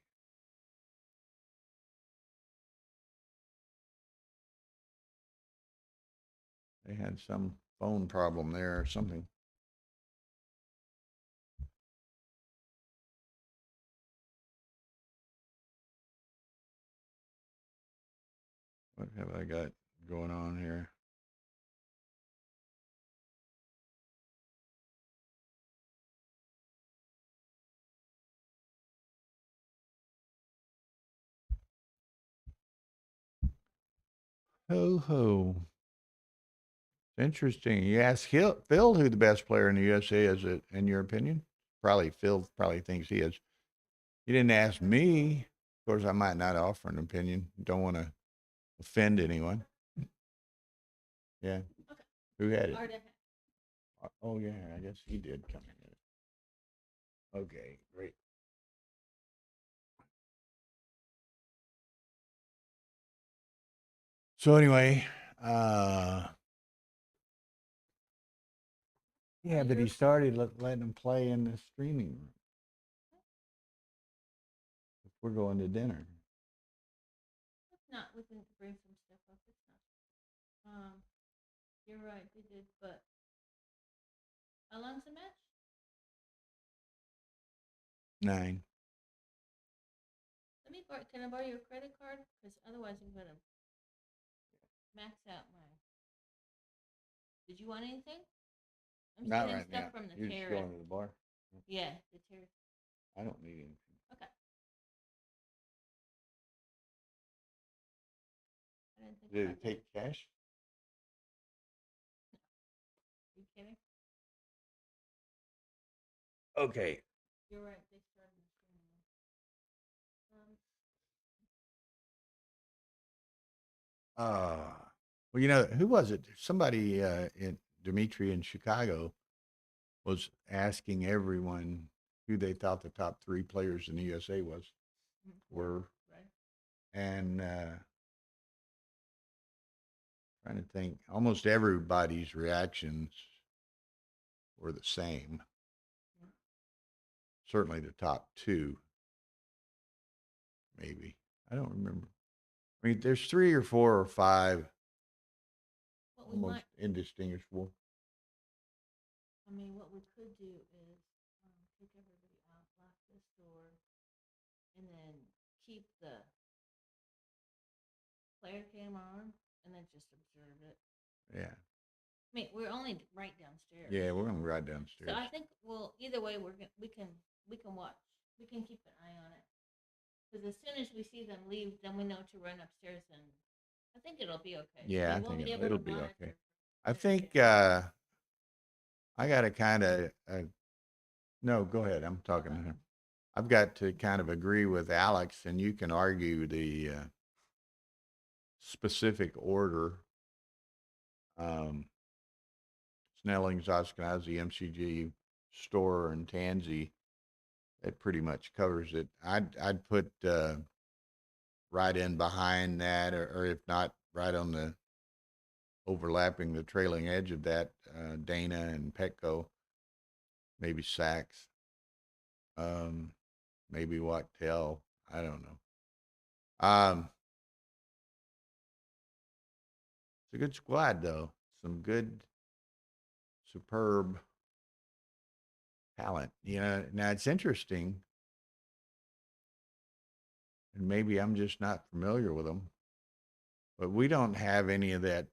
They had some phone problem there or something. What have I got going on here? Ho ho. Interesting. You asked Phil who the best player in the USA is, in your opinion? Probably Phil thinks he is. You didn't ask me. Of course, I might not offer an opinion. Don't want to offend anyone. Yeah. Okay. Who had it? Arda. Oh, yeah. I guess he did come in. Okay, great. So anyway, yeah, but he started letting them play in the streaming room. If we're going to dinner. It's not, we can bring some stuff up. It's not. You're right, they did, but how long's the match? 9. Can I borrow your credit card? Because otherwise I'm gonna max out my. Did you want anything? I'm Not getting right stuff now. from the You're just terrace. going to the bar. Yeah, the terrace. I don't need anything. Okay. I didn't think Did about it take cash? that. Are you kidding? Okay. You're right. They started the streaming. Well, you know, who was it? Somebody in Dimitri in Chicago was asking everyone who they thought the top 3 players in the USA were, Right. and trying to think, almost everybody's reactions were the same. Certainly the top 2, maybe. I don't remember. I mean, there's 3 or 4 or 5 What we almost might, indistinguishable. I mean, what we could do is take everybody out, lock this door, and then keep the player cam on, and then just observe it. Yeah. I mean, we're only right downstairs. Yeah, we're gonna ride downstairs. So I think, well, either way, we can watch. We can keep an eye on it. Because as soon as we see them leave, then we know to run upstairs, and I think it'll be okay. Yeah, I we'll think be able it'll to be monitor okay. for I the think game. I got to kind of no, go ahead. I'm talking to him. I've got to kind of agree with Alex, and you can argue the specific order. Snelling's, Ashkenazi, MCG, Store, and Tansy. That pretty much covers it. I'd put right in behind that, or if not, right on the overlapping the trailing edge of that, Dana and Petco, maybe Sachs, maybe Wachtel. I don't know. It's a good squad, though. Some good, superb talent. You know, now it's interesting, and maybe I'm just not familiar with them, but we don't have any of that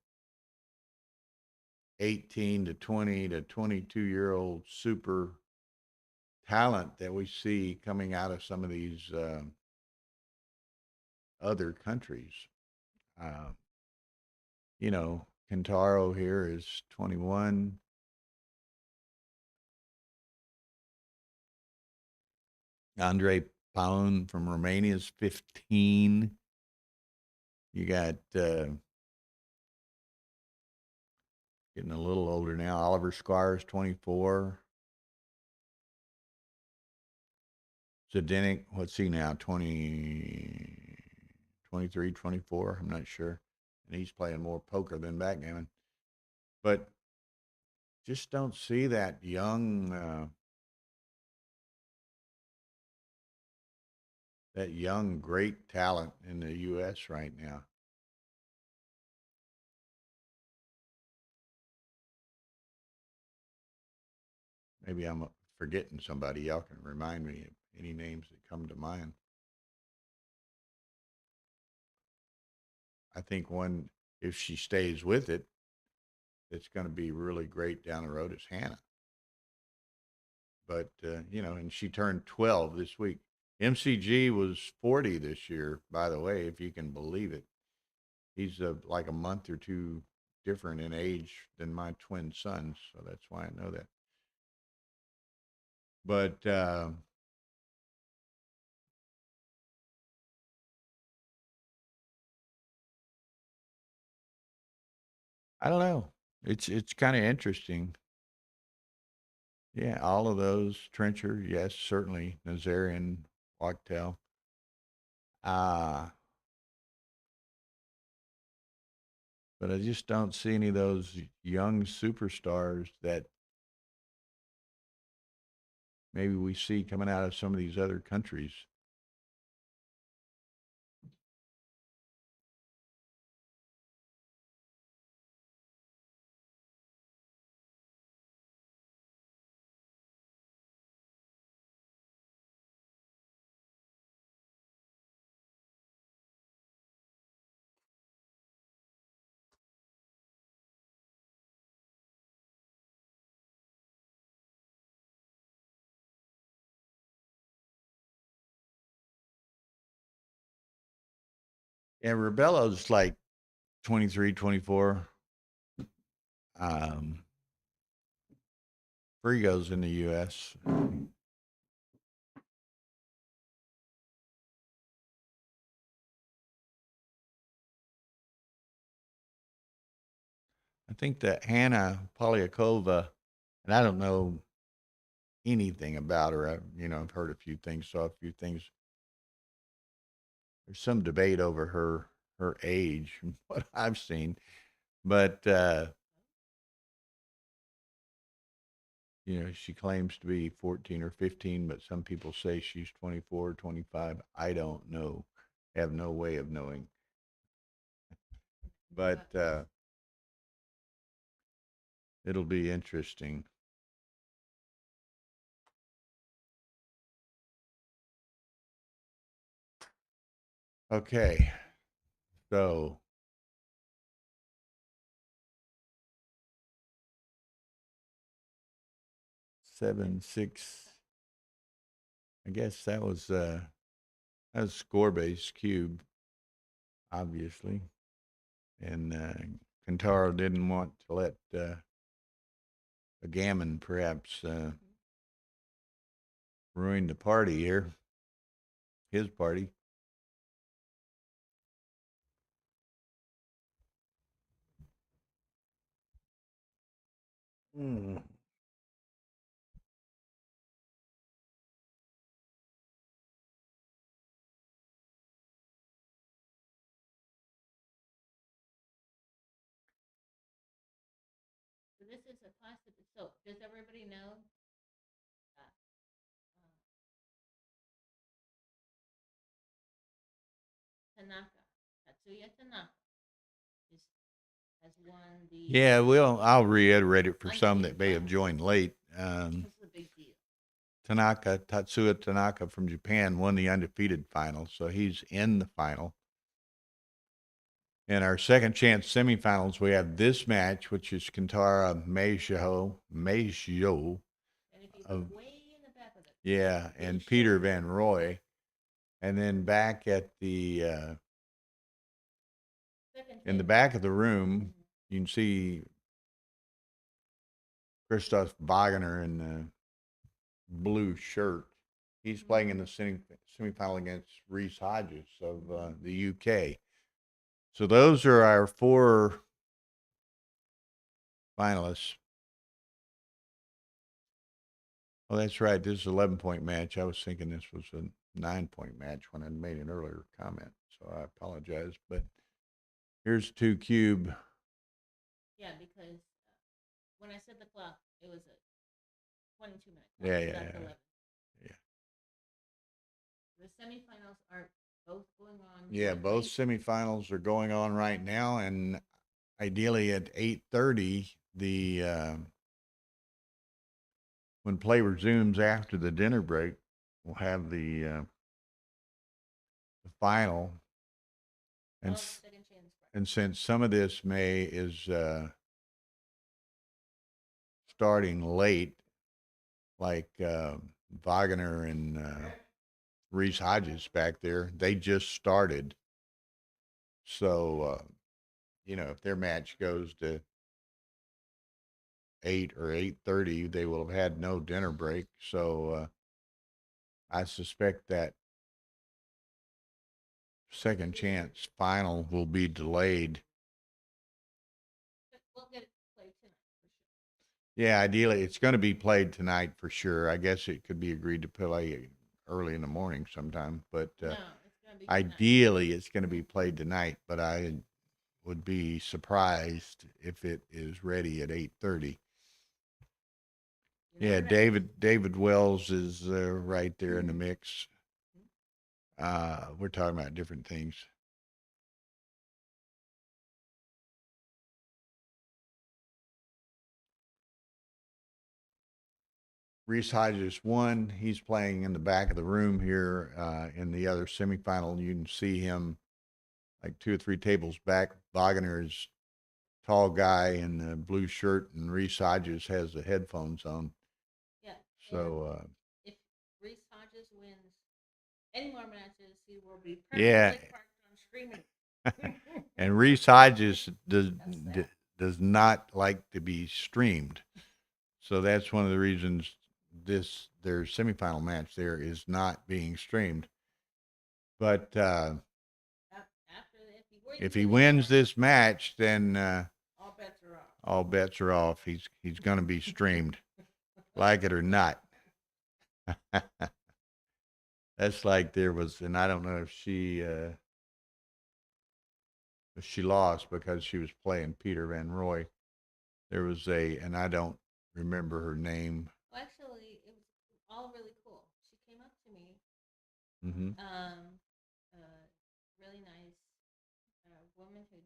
18 to 20 to 22-year-old super talent that we see coming out of some of these other countries. You know, Kentaro here is 21. Andre Paun from Romania is 15. You got getting a little older now. Oliver Squires, 24. Zdenek, what's he now? 20, 23, 24. I'm not sure. And he's playing more poker than backgammon. But just don't see that young great talent in the U.S. right now. Maybe I'm forgetting somebody. Y'all can remind me of any names that come to mind. I think one, if she stays with it, it's going to be really great down the road is Hannah. But, you know, and she turned 12 this week. MCG was 40 this year, by the way, if you can believe it. He's like a month or two different in age than my twin sons, so that's why I know that. But I don't know. It's kind of interesting. Yeah, all of those. Trencher, yes, certainly. Nazarian, Wachtel. But I just don't see any of those young superstars that maybe we see coming out of some of these other countries. Yeah, Rebello's like 23, 24. Frigo's in the U.S. I think that Hannah Polyakova, and I don't know anything about her. I've heard a few things, saw a few things. There's some debate over her age, from what I've seen, but she claims to be 14 or 15, but some people say she's 24, 25. I don't know. I have no way of knowing. but it'll be interesting. Okay, so seven, six. I guess that was score-based cube, obviously, and Kentaro didn't want to let a gammon perhaps ruin the party here, his party. So this is a classic. So does everybody know? Tanaka, Tatsuya Tanaka, has won the. Yeah, well, I'll reiterate it for some that may have joined late. This is a big deal. Tatsuya Tanaka from Japan won the undefeated final, so he's in the final. In our second chance semifinals, we have this match, which is Kentaro Mayo, and Peter Van Roy. And then back at the in the back of the room, you can see Christoph Wagner in the blue shirt. He's playing in the semifinal against Reese Hodges of the UK. So those are our 4 finalists. Oh, that's right. This is an 11-point match. I was thinking this was a 9-point match when I made an earlier comment, so I apologize. But here's 2 cube. Yeah, because when I said the clock, it was a 22-minute clock. Yeah. The semifinals are both going on. Yeah, both semifinals are going on right now, and ideally at 8:30, when play resumes after the dinner break, we'll have the final. And since some of this is starting late, like Wagner and Reese Hodges back there, they just started. So, if their match goes to 8 or 8:30, they will have had no dinner break. So I suspect that second chance final will be delayed. We'll get it played tonight for sure. Yeah, ideally it's going to be played tonight for sure. I guess it could be agreed to play early in the morning sometime, but no, it's gonna be ideally it's going to be played tonight. But I would be surprised if it is ready at 8:30. Yeah, David Wells is right there in the mix. We're talking about different things. Reese Hodges won. He's playing in the back of the room here in the other semifinal. You can see him like 2 or 3 tables back. Wagner is tall guy in the blue shirt, and Reese Hodges has the headphones on. Yeah. So if Reese Hodges wins any more matches, he will be permanently parked on streaming. And Reese Hodges does not like to be streamed, so that's one of the reasons their semifinal match there is not being streamed. But if he wins this match, then all bets are off. All bets are off. He's going to be streamed, like it or not. That's like there was, and I don't know if she lost because she was playing Peter Van Roy. There was and I don't remember her name. Well, actually, it was all really cool. She came up to me. Mm-hmm. Really nice woman who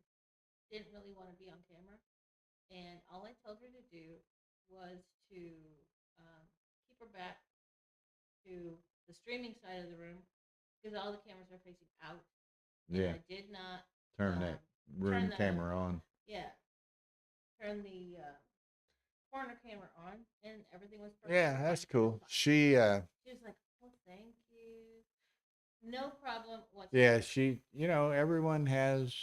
didn't really want to be on camera, and all I told her to do was to keep her back to the streaming side of the room because all the cameras are facing out. And Yeah. I did not Turn that room camera on. Yeah. Turn the corner camera on, and everything was perfect. Yeah, that's cool. She was like, "Oh, thank you. No problem whatsoever." yeah, she, everyone has,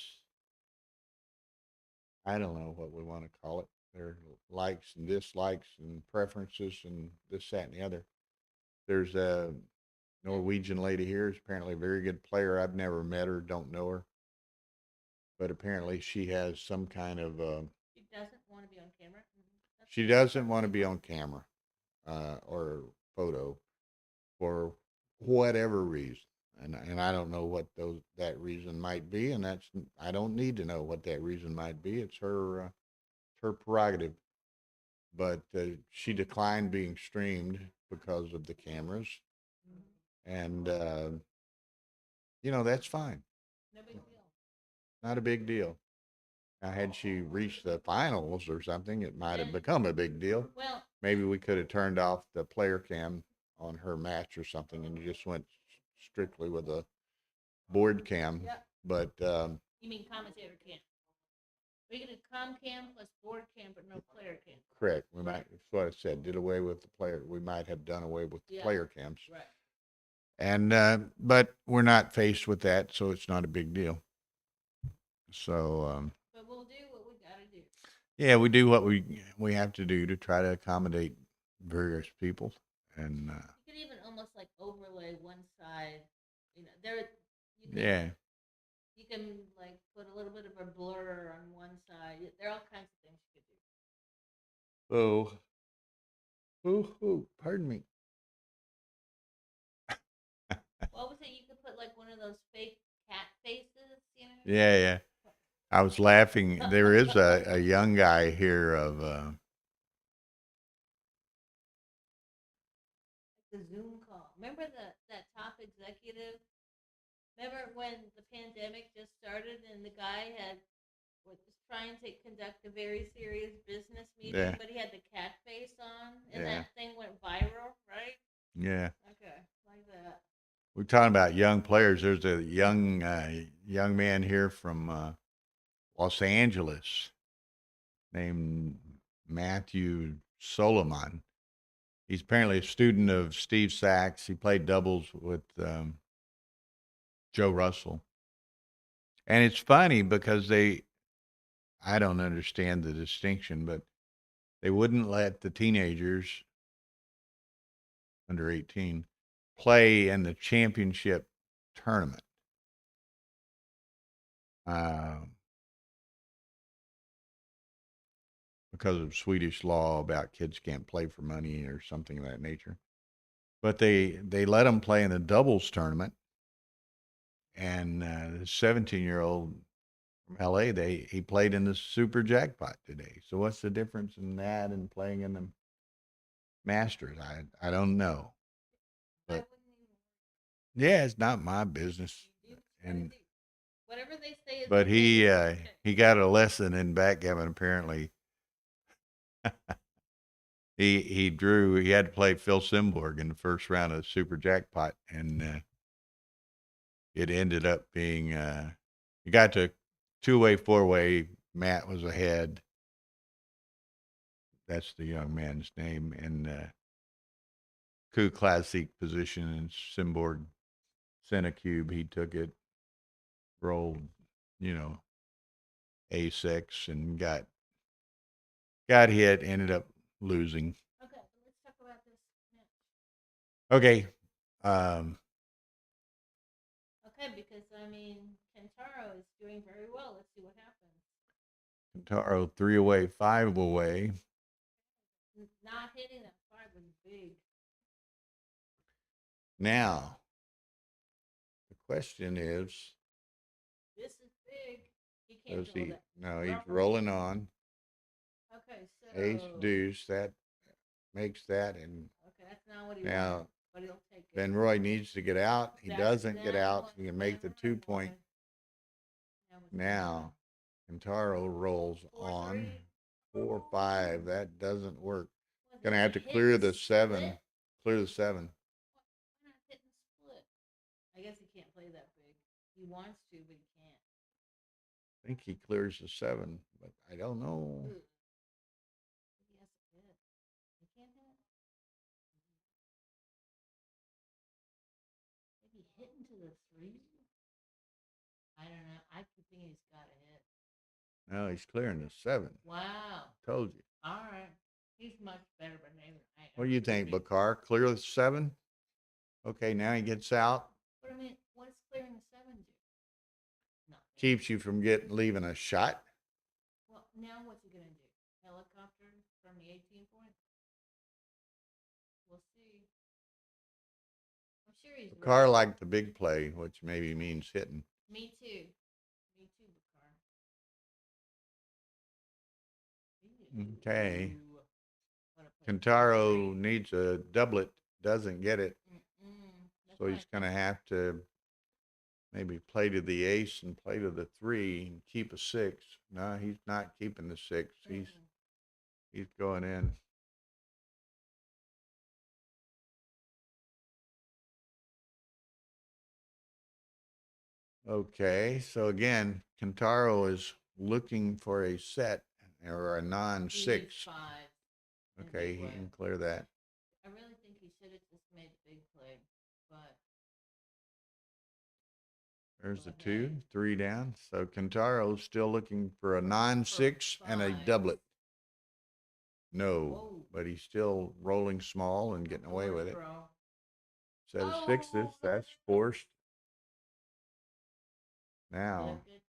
I don't know what we want to call it, their likes and dislikes and preferences and this, that, and the other. There's a Norwegian lady here, is apparently a very good player. I've never met her, don't know her. But apparently she has some kind of, She doesn't want to be on camera. she doesn't want to be on camera or photo for whatever reason. And I don't know what that reason might be, and I don't need to know what that reason might be. It's her prerogative. But she declined being streamed because of the cameras, and that's fine. No big deal. Not a big deal. Now, had she reached the finals or something, it might have become a big deal. Well, Maybe we could have turned off the player cam on her match or something, and you just went strictly with a board cam. Yep. But you mean commentator cam? We could do com cam plus board cam, but no player cam. correct. We might. That's what I said. Did away with the player. We might have done away with the player cams. Right. And but we're not faced with that, so it's not a big deal. So. But we'll do what we gotta do. Yeah, we do what we have to do to try to accommodate various people, and You could even almost like overlay one side. You can like put a little bit of a blur on one side. There are all kinds of things you could do. oh, pardon me. What was it? You could put like one of those fake cat faces, Yeah. I was laughing. There is a young guy here of the Zoom call. Remember that top executive? Remember when the pandemic just started and the guy was trying to conduct a very serious business meeting, but he had the cat face on, and that thing went viral, right? Yeah. Okay, like that. We're talking about young players. There's a young man here from Los Angeles named Matthew Solomon. He's apparently a student of Steve Sachs. He played doubles with Joe Russell. And it's funny because I don't understand the distinction, but they wouldn't let the teenagers under 18 play in the championship tournament. Because of Swedish law about kids can't play for money or something of that nature. But they let them play in the doubles tournament. And the 17-year-old from LA, he played in the super jackpot today. So what's the difference in that and playing in the Masters? I don't know. But yeah, it's not my business. And whatever they say is but he got a lesson in backgammon apparently. He had to play Phil Simborg in the first round of the super jackpot, and it ended up being he got to two-way, four-way. Matt was ahead. That's the young man's name. And coup classic position, and Simborg sent a cube. He took it, rolled, A6, and got hit, ended up losing. Okay, let's talk about this match. Okay. Okay, because Kentaro is doing very well. Let's see what happens. Kentaro 3 away, 5 away. Not hitting that 5 was big. Now, the question is, this is big. He can't does he? that. No, he's rolling on. Okay, so Ace deuce, that makes that, and okay, that's not what he now wants, but he'll take it. Ben Roy needs to get out. He That's doesn't get not out. what He can make the Ben 2 Roy point. wanted. Now Kentaro rolls on 4-5. That doesn't work. Was Gonna it have to hit clear and the 7. split? Clear the 7. Why not hit and split? I guess he can't play that big. He wants to, but he can't. I think he clears the 7, but I don't know. Ooh. He has to hit. He can't hit. Maybe hit into the 3? I don't know. I keep thinking he's got to hit. No, he's clearing the 7. Wow. Told you. All right. He's much better than me. What do you think, Bakar? Clear the 7? Okay, now he gets out. But I mean, what does clearing the 7 do? Nothing. Keeps you from leaving a shot. Well, now what's he going to do? Helicopter from the 18 point? We'll see. I'm sure he's Bakar ready. liked the big play, which maybe means hitting. Me too. Me too, Bakar. Okay. Ooh. What a play. Kentaro needs a doublet, doesn't get it. That's So why he's going to have to maybe play to the ace and play to the 3 and keep a 6. No, he's not keeping the 6. He's going in. Okay, so again, Kentaro is looking for a set or a he non-6. needs 5. Okay, he can clear that. I really think he should have just made the big play, but There's the go 2, ahead. 3 down. So Kentaro's still looking for a non-6 and a 5. doublet. No, Whoa. but he's still rolling small and getting away with it. Throw. Set of Oh, 6s, that's forced. Now, Look at this.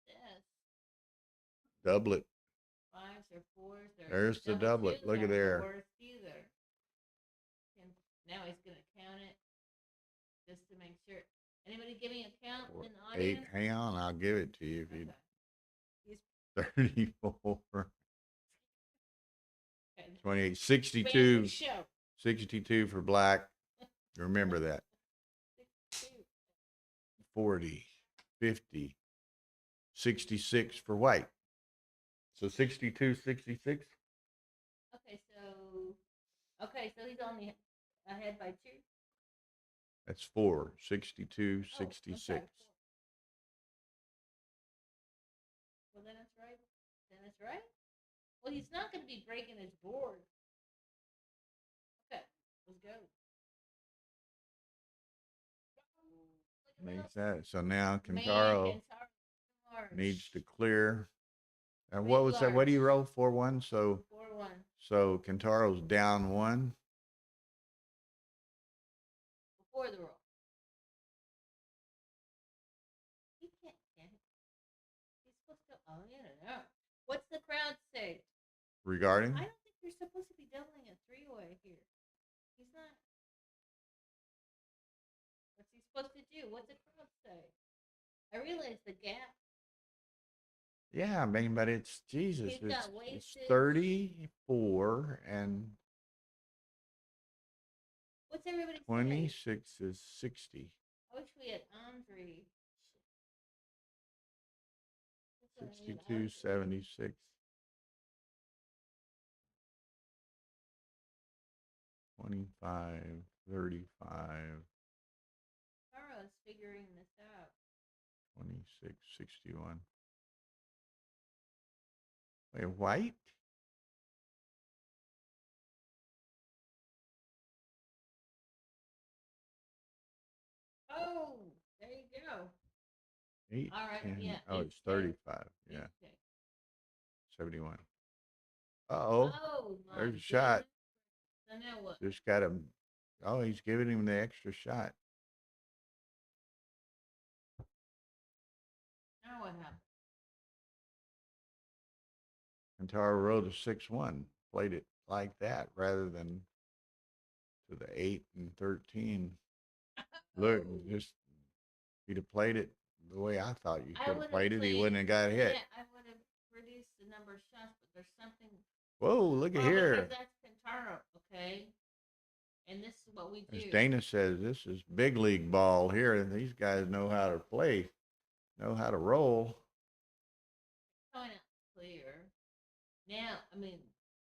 doublet. 5s or 4s. There's the doublet. twos Look at aren't the there. worst either. And now he's going to count it just to make sure. Anybody giving a count in the 8. audience? Hang on, I'll give it to you if you. Okay. He's 34, okay. 28, Fan 62, the show. 62 for black. Remember that. 62. 40, 50, 66 for white. So 62, 66. Okay, so he's only ahead by 2. That's 4, 62, Oh, 66. okay. Well, then it's right. Well, he's not going to be breaking his board. Okay, let's go. Makes that. So now Man, Kentaro Kentaro needs to clear. And Big what was that? What do you large. roll? 4-1. So 4-1. so Kentaro's down 1. Before the roll. He can't. He's supposed to. Oh, yeah, no. What's the crowd say? Regarding? I don't think you're supposed to be doubling a 3-way here. He's not. What's he supposed to do? What's the crowd say? I realize the gap. Yeah, I mean, but it's Jesus. He's got It's wasted. 34 and What's everybody say? 26 is 60. I wish we had Andre. 62, 76. 25, 35, Tara's figuring this out. 26, 61. Wait, white? Oh, there you go. 8, All right, 10. yeah, Oh, it's it's 35. Yeah, Okay. 71. Uh-oh. Oh, my There's a shot. goodness. So now what? Just got him. Oh, he's giving him the extra shot. Now what happened? Kentaro rode a 6-1. Played it like that rather than to the 8 and 13. Look, just if he'd have played it the way I thought you I could have would've played it, he played- wouldn't have got hit. Yeah, I would have reduced the number of shots, but there's something. Whoa, look at Well, here. because that's Kentaro, okay? And this is what we do. As Dana says, this is big league ball here, and these guys know how to play, know how to roll. Coming out clear. Now, I mean,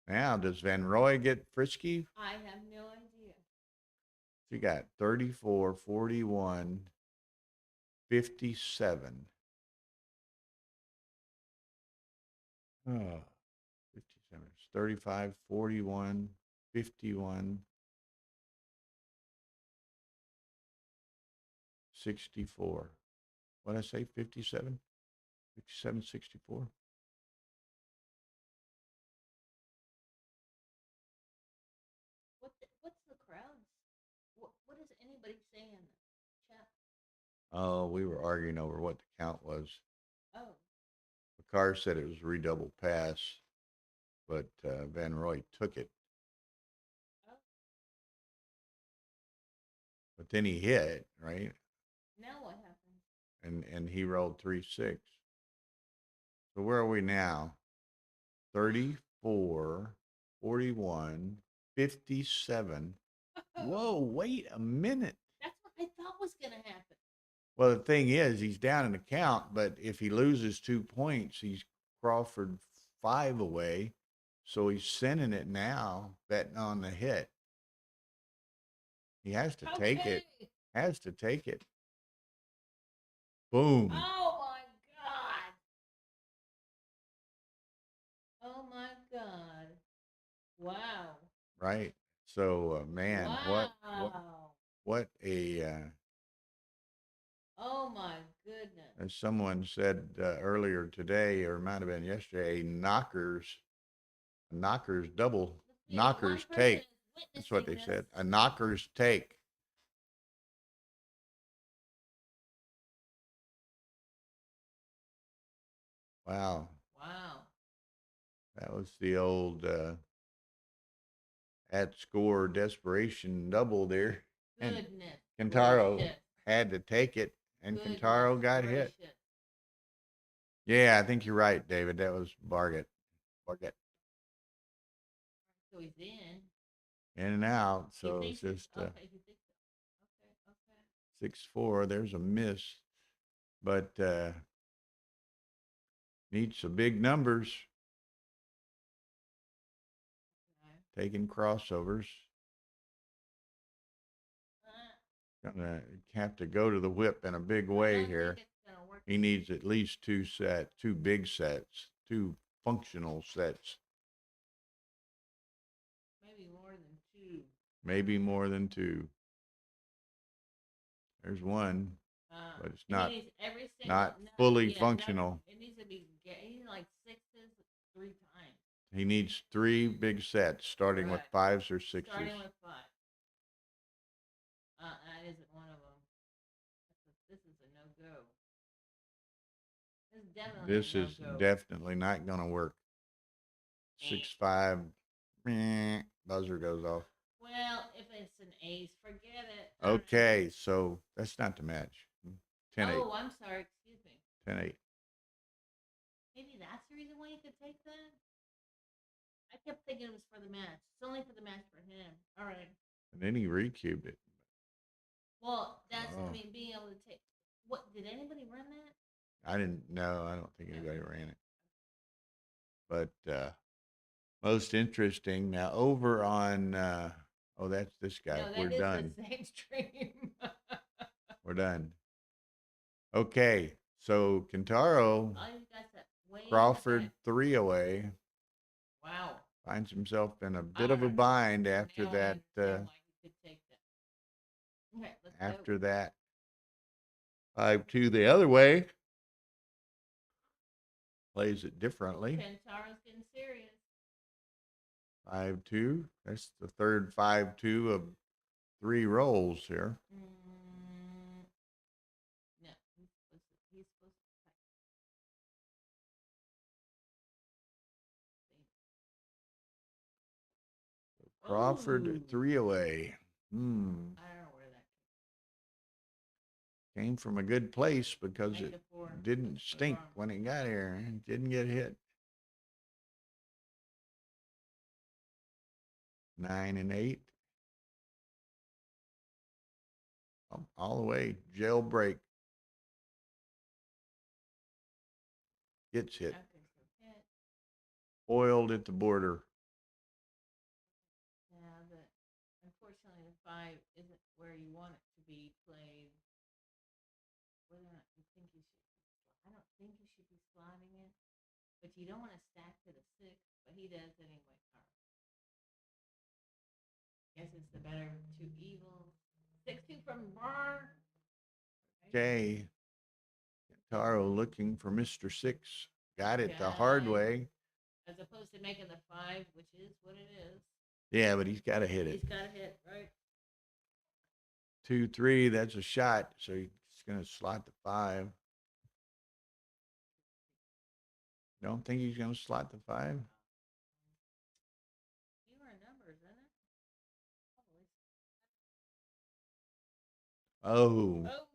Now, does Van Roy get frisky? I have no idea. She got 34, 41, 57. Oh, 57. It's 35, 41, 51, 64. What did I say? 57? 57, 64? What's the crowds? What is anybody saying in the chat? Oh, we were arguing over what the count was. Oh, The car said it was redouble pass, but Van Roy took it. oh. But then he hit, right? Now what happened? And he rolled 3-6. So where are we now? 34, 41, 57. Whoa, wait a minute. That's what I thought was gonna happen. Well, the thing is, he's down in the count, but if he loses 2 points, he's Crawford 5 away. So he's sending it now, betting on the hit. He has to take it. Okay. Has to take it. Boom. Oh my God. Oh my God. Wow. Right. So, man, Wow. what a, Oh my goodness. as someone said earlier today, or it might have been yesterday, knockers double, See, knockers one person take. is That's what they witnessing said. this. A knockers take. Wow. Wow. That was the old at score desperation double there. And Goodness. Kentaro gracious. had to take it, and Goodness Kentaro got hit. gracious. Yeah, I think you're right, David. That was Bargett. Bargett. So he's in. In and out. He So thinks it's just okay, he thinks so. Okay. 6-4. There's a miss. But needs some big numbers. Okay. Taking crossovers. Uh, Gonna have to go to the whip in a big way don't here. think it's gonna work. He needs at least 2 sets, 2 big sets, 2 functional sets, Maybe more than 2. maybe more than 2. There's one, but it's He not needs every single, not no, fully yeah, functional. It needs to be. He needs like 6s 3 times. He needs 3 big sets, starting with Right. 5s or 6s. Starting with 5. That isn't one of them. This is a no-go. This is definitely This a is no-go. definitely not going to work. 6-5, buzzer goes off. Well, if it's an ace, forget it. Okay, so that's not the match. 10-8. Oh, I'm sorry. Excuse me. 10-8. Maybe that's the reason why you could take that? I kept thinking it was for the match. It's only for the match for him. All right. And then he recubed it. Well, that's, Oh. I mean, being able to take. What, did anybody run that? I didn't know. I don't think anybody ran it. But most interesting now over on oh, that's this guy. No, that We're is done. the same stream. We're done. Okay, so Kentaro, Oh, you got that way in the Crawford back. 3 away, Wow. finds himself in a bit of a Alright. bind after Now I that. understand why you could take that. Okay, let's go. After that, 5-2 the other way. Plays it differently. Kentaro's getting serious. 5-2. That's the third 5-2 of 3 rolls here. No, he's supposed to type. Crawford Ooh. 3 away. I don't know where that Came from a good place because it -4. didn't That's stink wrong. when it got here. It didn't get hit. 9 and 8. All the way. Jailbreak. Gets hit. Okay, so hit. spoiled at the border. Yeah, but unfortunately the 5 isn't where you want it to be played. Whether or not you think you should, I don't think you should be slotting it, but you don't want to stack to the 6, but he does anyway. Guess it's the better 2 evil. 6-2 from Bar. Okay. Taro looking for Mr. 6. Got it the Got hard it. way. As opposed to making the 5, which is what it is. Yeah, but he's got to hit it. He's got to hit, right? 2-3, that's a shot. So he's going to slot the 5. Don't think he's going to slot the 5? Fewer numbers, isn't it? Oh. Oh.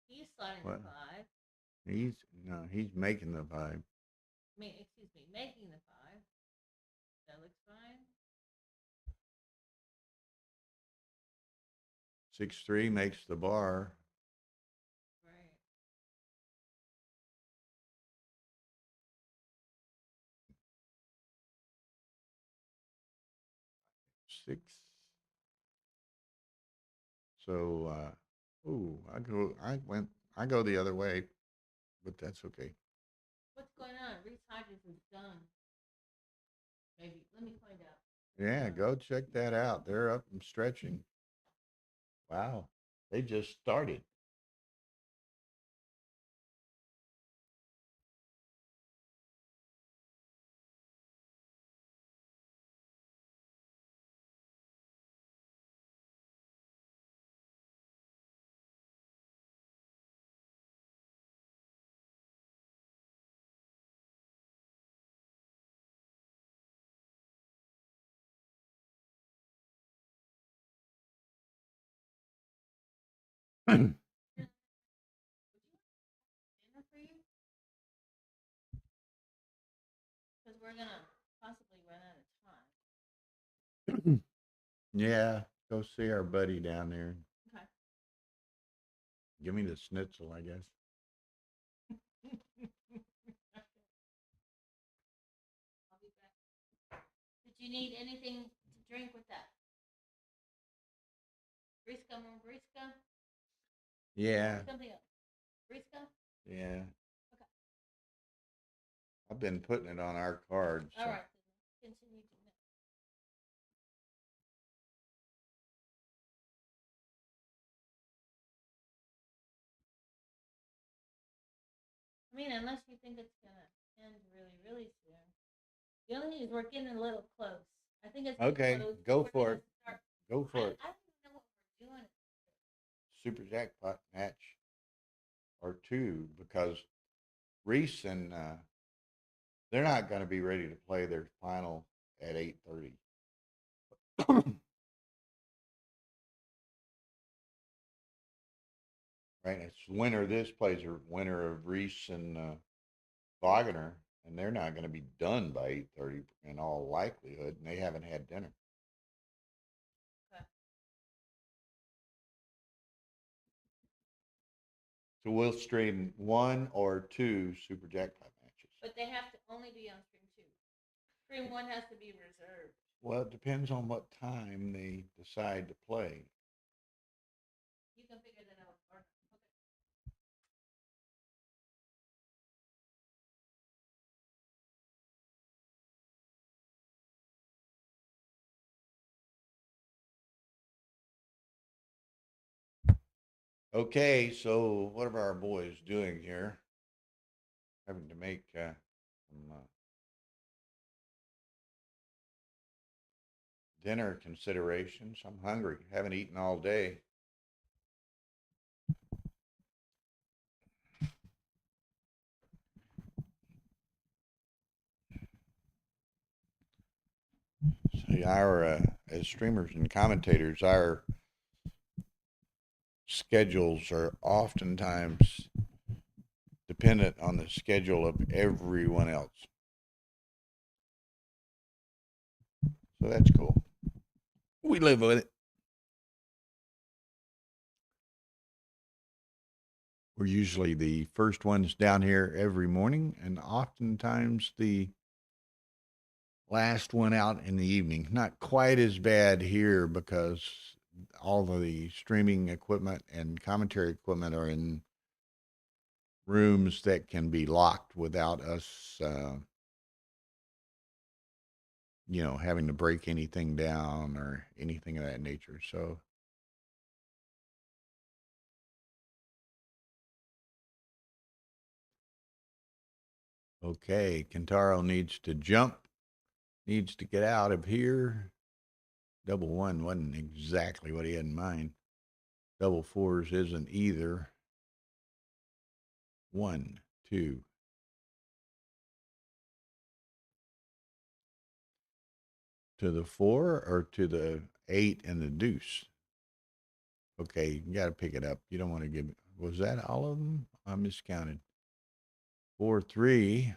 He's slotting What? the 5. He's making the 5. Excuse me, making the 5. That looks fine. 6-3 makes the bar. Right. 6. So, I go the other way, but that's okay. What's going on? Reese Hodges is done. Maybe. Let me find out. Yeah, go check that out. They're up and stretching. Wow. They just started. Dinner for you? Because we're going to possibly run out of time. Yeah, go see our buddy down there. Okay. Give me the schnitzel, I guess. I'll be back. Did you need anything to drink with that? Briska more Briska? Yeah, Something else. Briska? yeah. Okay. I've been putting it on our card. So. All right. Continue to mix. I mean, unless you think it's going to end really, really soon. The only thing is we're getting a little close. I think it's Okay, close. go We're for gonna it. start- Go for it. I don't even know what we're doing. Super jackpot match or 2 because Reese and they're not going to be ready to play their final at 8:30. Right, it's winner. This plays a winner of Reese and Wagner, and they're not going to be done by 8:30 in all likelihood, and they haven't had dinner. Okay. So we'll stream 1 or 2 super jackpot matches. But they have to only be on stream 2. Stream 1 has to be reserved. Well, it depends on what time they decide to play. You can figure that out. Okay. Okay, so what are our boys doing here? Having to make some dinner considerations. I'm hungry. Haven't eaten all day. See, our as streamers and commentators, our schedules are oftentimes dependent on the schedule of everyone else. So that's cool. We live with it. We're usually the first ones down here every morning, and oftentimes the last one out in the evening. Not quite as bad here because all of the streaming equipment and commentary equipment are in rooms that can be locked without us, having to break anything down or anything of that nature. So, okay, Kentaro needs to jump, needs to get out of here. Double one wasn't exactly what he had in mind. Double fours isn't either. 1, 2. To the 4 or to the 8 and the deuce? Okay, you got to pick it up. You don't want to give. Was that all of them? I miscounted. 4, 3.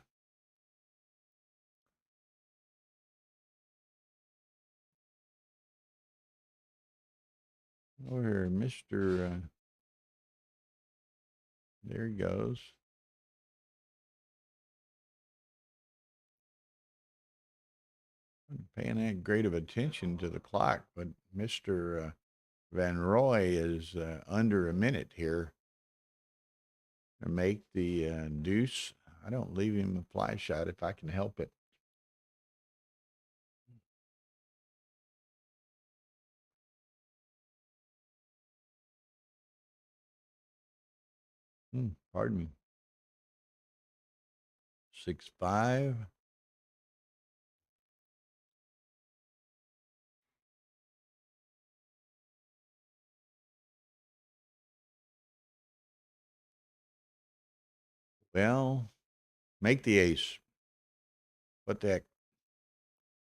Over here, Mr. There he goes. I'm paying that great of attention to the clock, but Mr. Van Roy is under a minute here to make the deuce. I don't leave him a fly shot if I can help it. Pardon me. 6, 5. Well, make the ace. What the heck?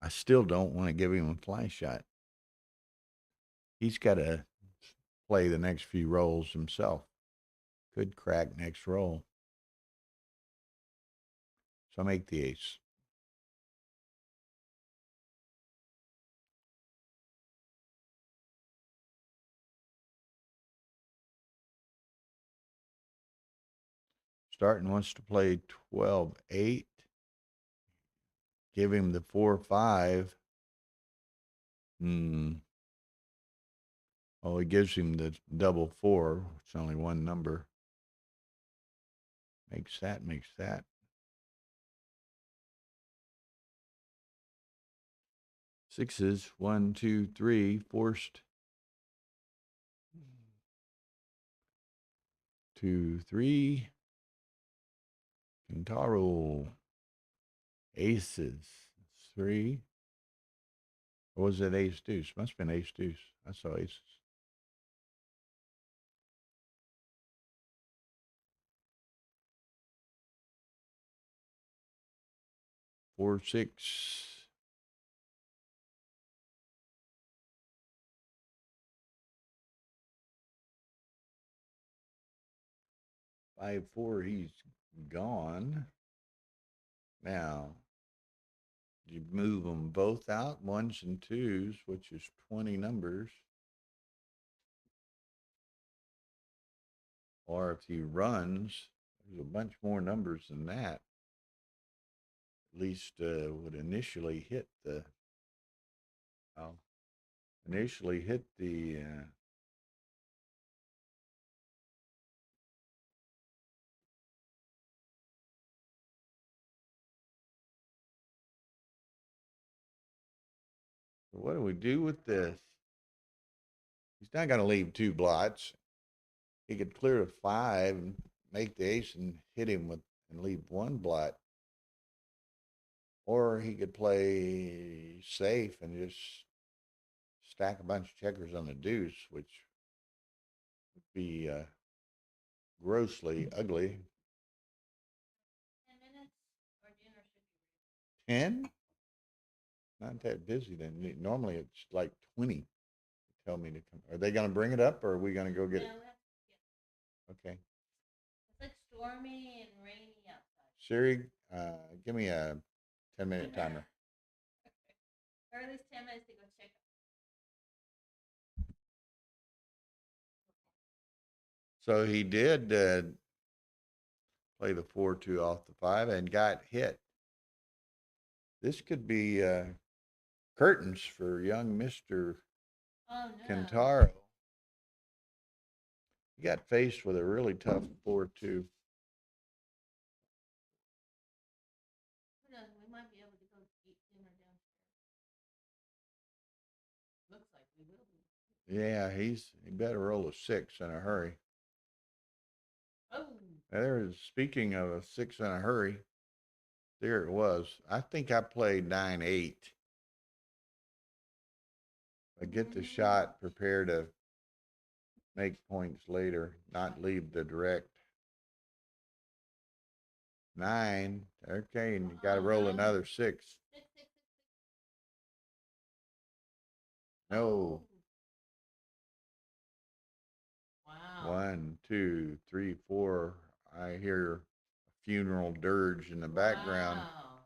I still don't want to give him a fly shot. He's got to play the next few rolls himself. Could crack next roll. So make the ace. Starting wants to play 12-8. Give him the 4-5. Oh, he gives him the double 4. It's only one number. Makes that. Sixes, 1, 2, 3, forced. 2, 3. Kentaro. Aces, 3. Or was it ace deuce? Must have been ace deuce. I saw aces. 4, 6. 5, 4. He's gone. Now, you move them both out, 1s and 2s, which is 20 numbers. Or if he runs, there's a bunch more numbers than that. At least would initially hit the. Initially hit the. What do we do with this? He's not going to leave 2 blots. He could clear a 5 and make the ace and hit him with and leave 1 blot. Or he could play safe and just stack a bunch of checkers on the deuce, which would be grossly ugly. 10 minutes or dinner should be 10? Not that busy then. Normally it's like 20. Tell me to come. Are they going to bring it up or are we going to go get it? Okay. It's like stormy and rainy outside. Siri, give me a 10-minute timer. Or at least 10 minutes to go check it. So he did play the 4-2 off the 5 and got hit. This could be curtains for young Mr. Oh, no. Kentaro. He got faced with a really tough 4-2. Who knows? We might be able to go eat dinner downstairs. Looks like we will be. Yeah, he better roll a 6 in a hurry. Oh. Speaking of a 6 in a hurry, there it was. I think I played 9-8. I get the shot, prepare to make points later, not leave the direct. 9. Okay, and you got to roll another 6. No. Wow. 1, 2, 3, 4. I hear a funeral dirge in the background. Wow.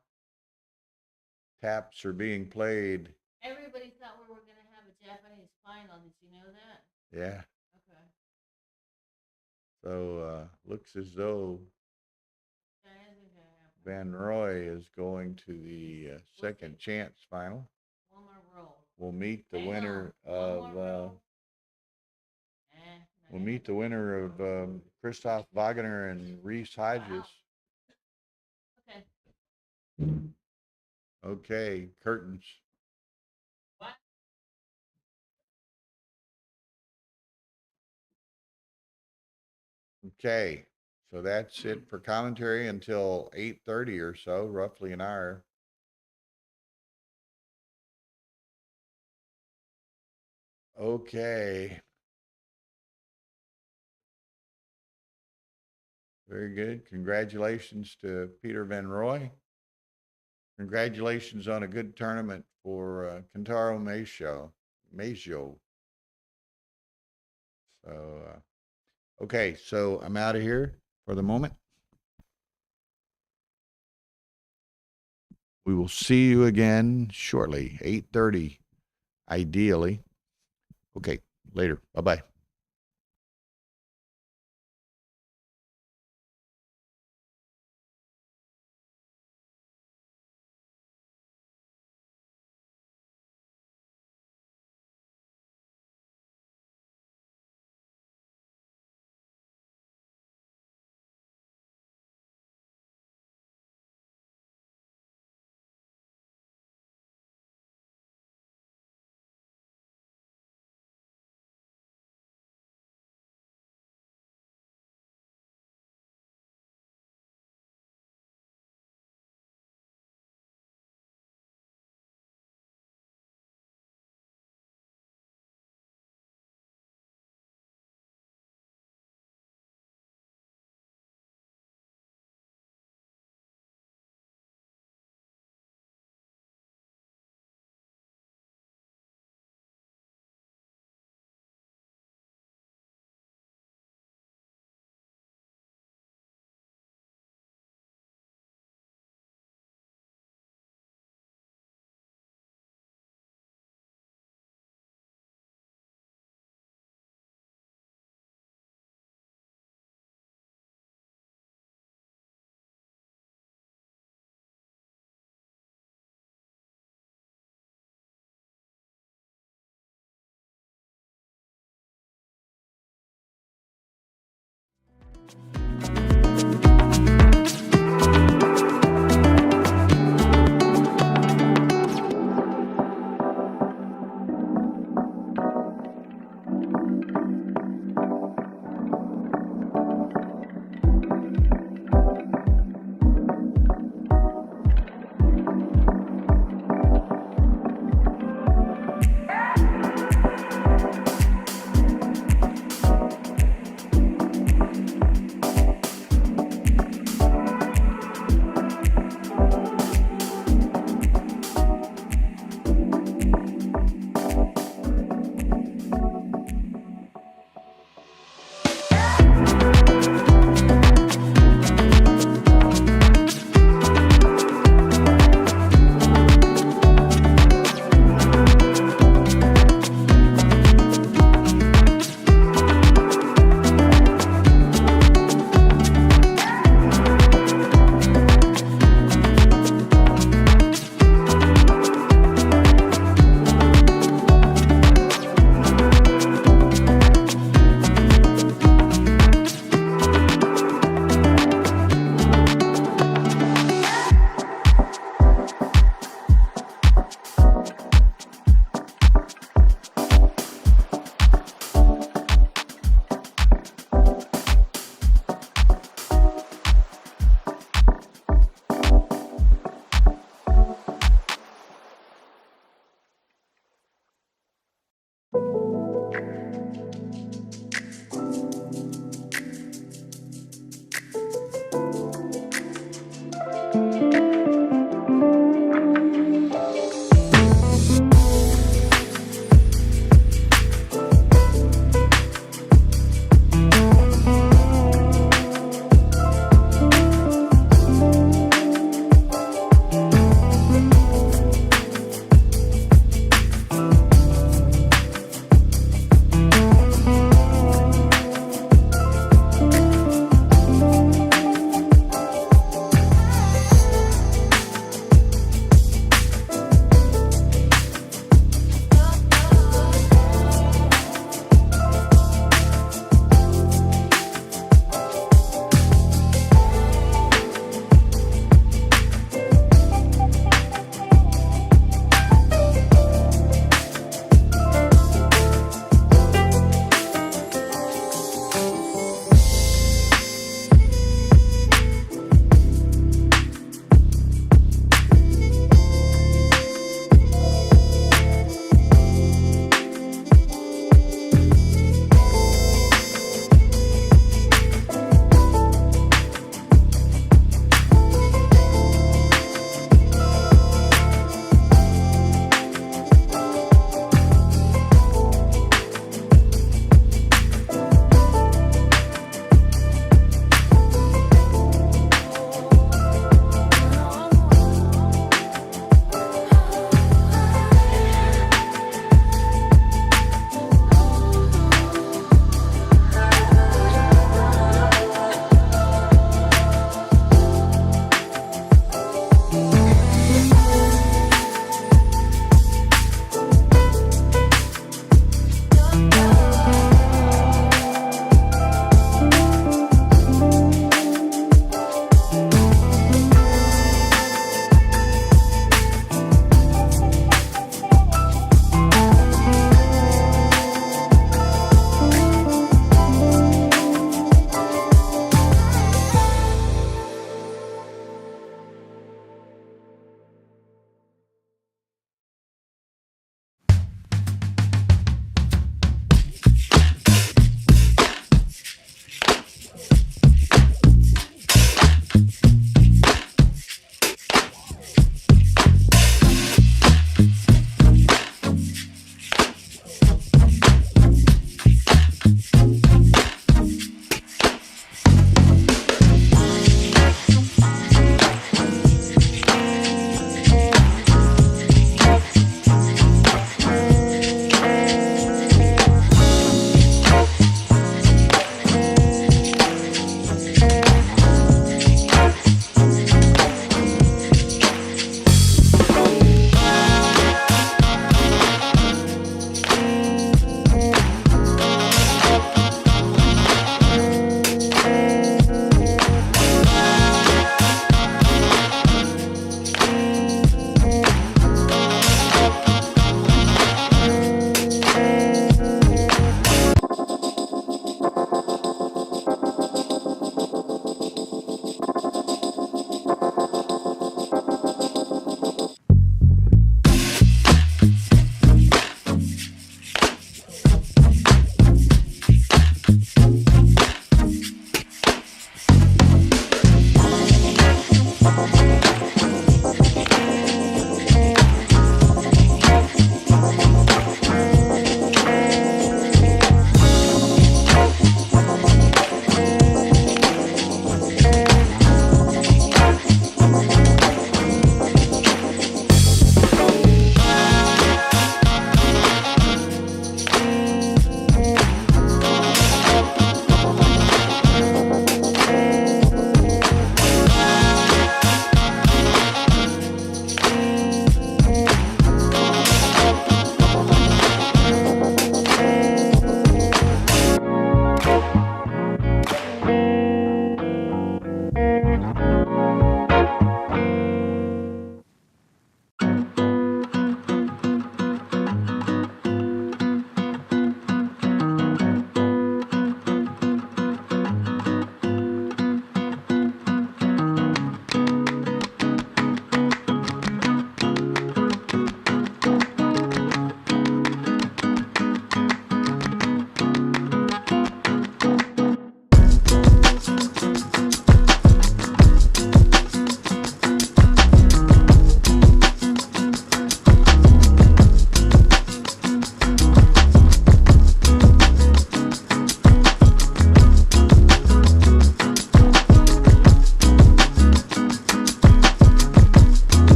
Taps are being played. Everybody thought we were going to have a Japanese final. Did you know that? Yeah. Okay. So looks as though That isn't going to happen. Van Roy is going to the second chance final. One more roll. We'll meet the Hang winner on. One of more roll. we'll meet the winner of Christoph Wagner and Reese Hodges. Okay. Okay, curtains. What? Okay, so that's it for commentary until 8:30 or so, roughly an hour. Okay. Very good. Congratulations to Peter Van Roy. Congratulations on a good tournament for Kentaro Mayo. So, okay, so I'm out of here for the moment. We will see you again shortly, 8:30, ideally. Okay, later. Bye-bye.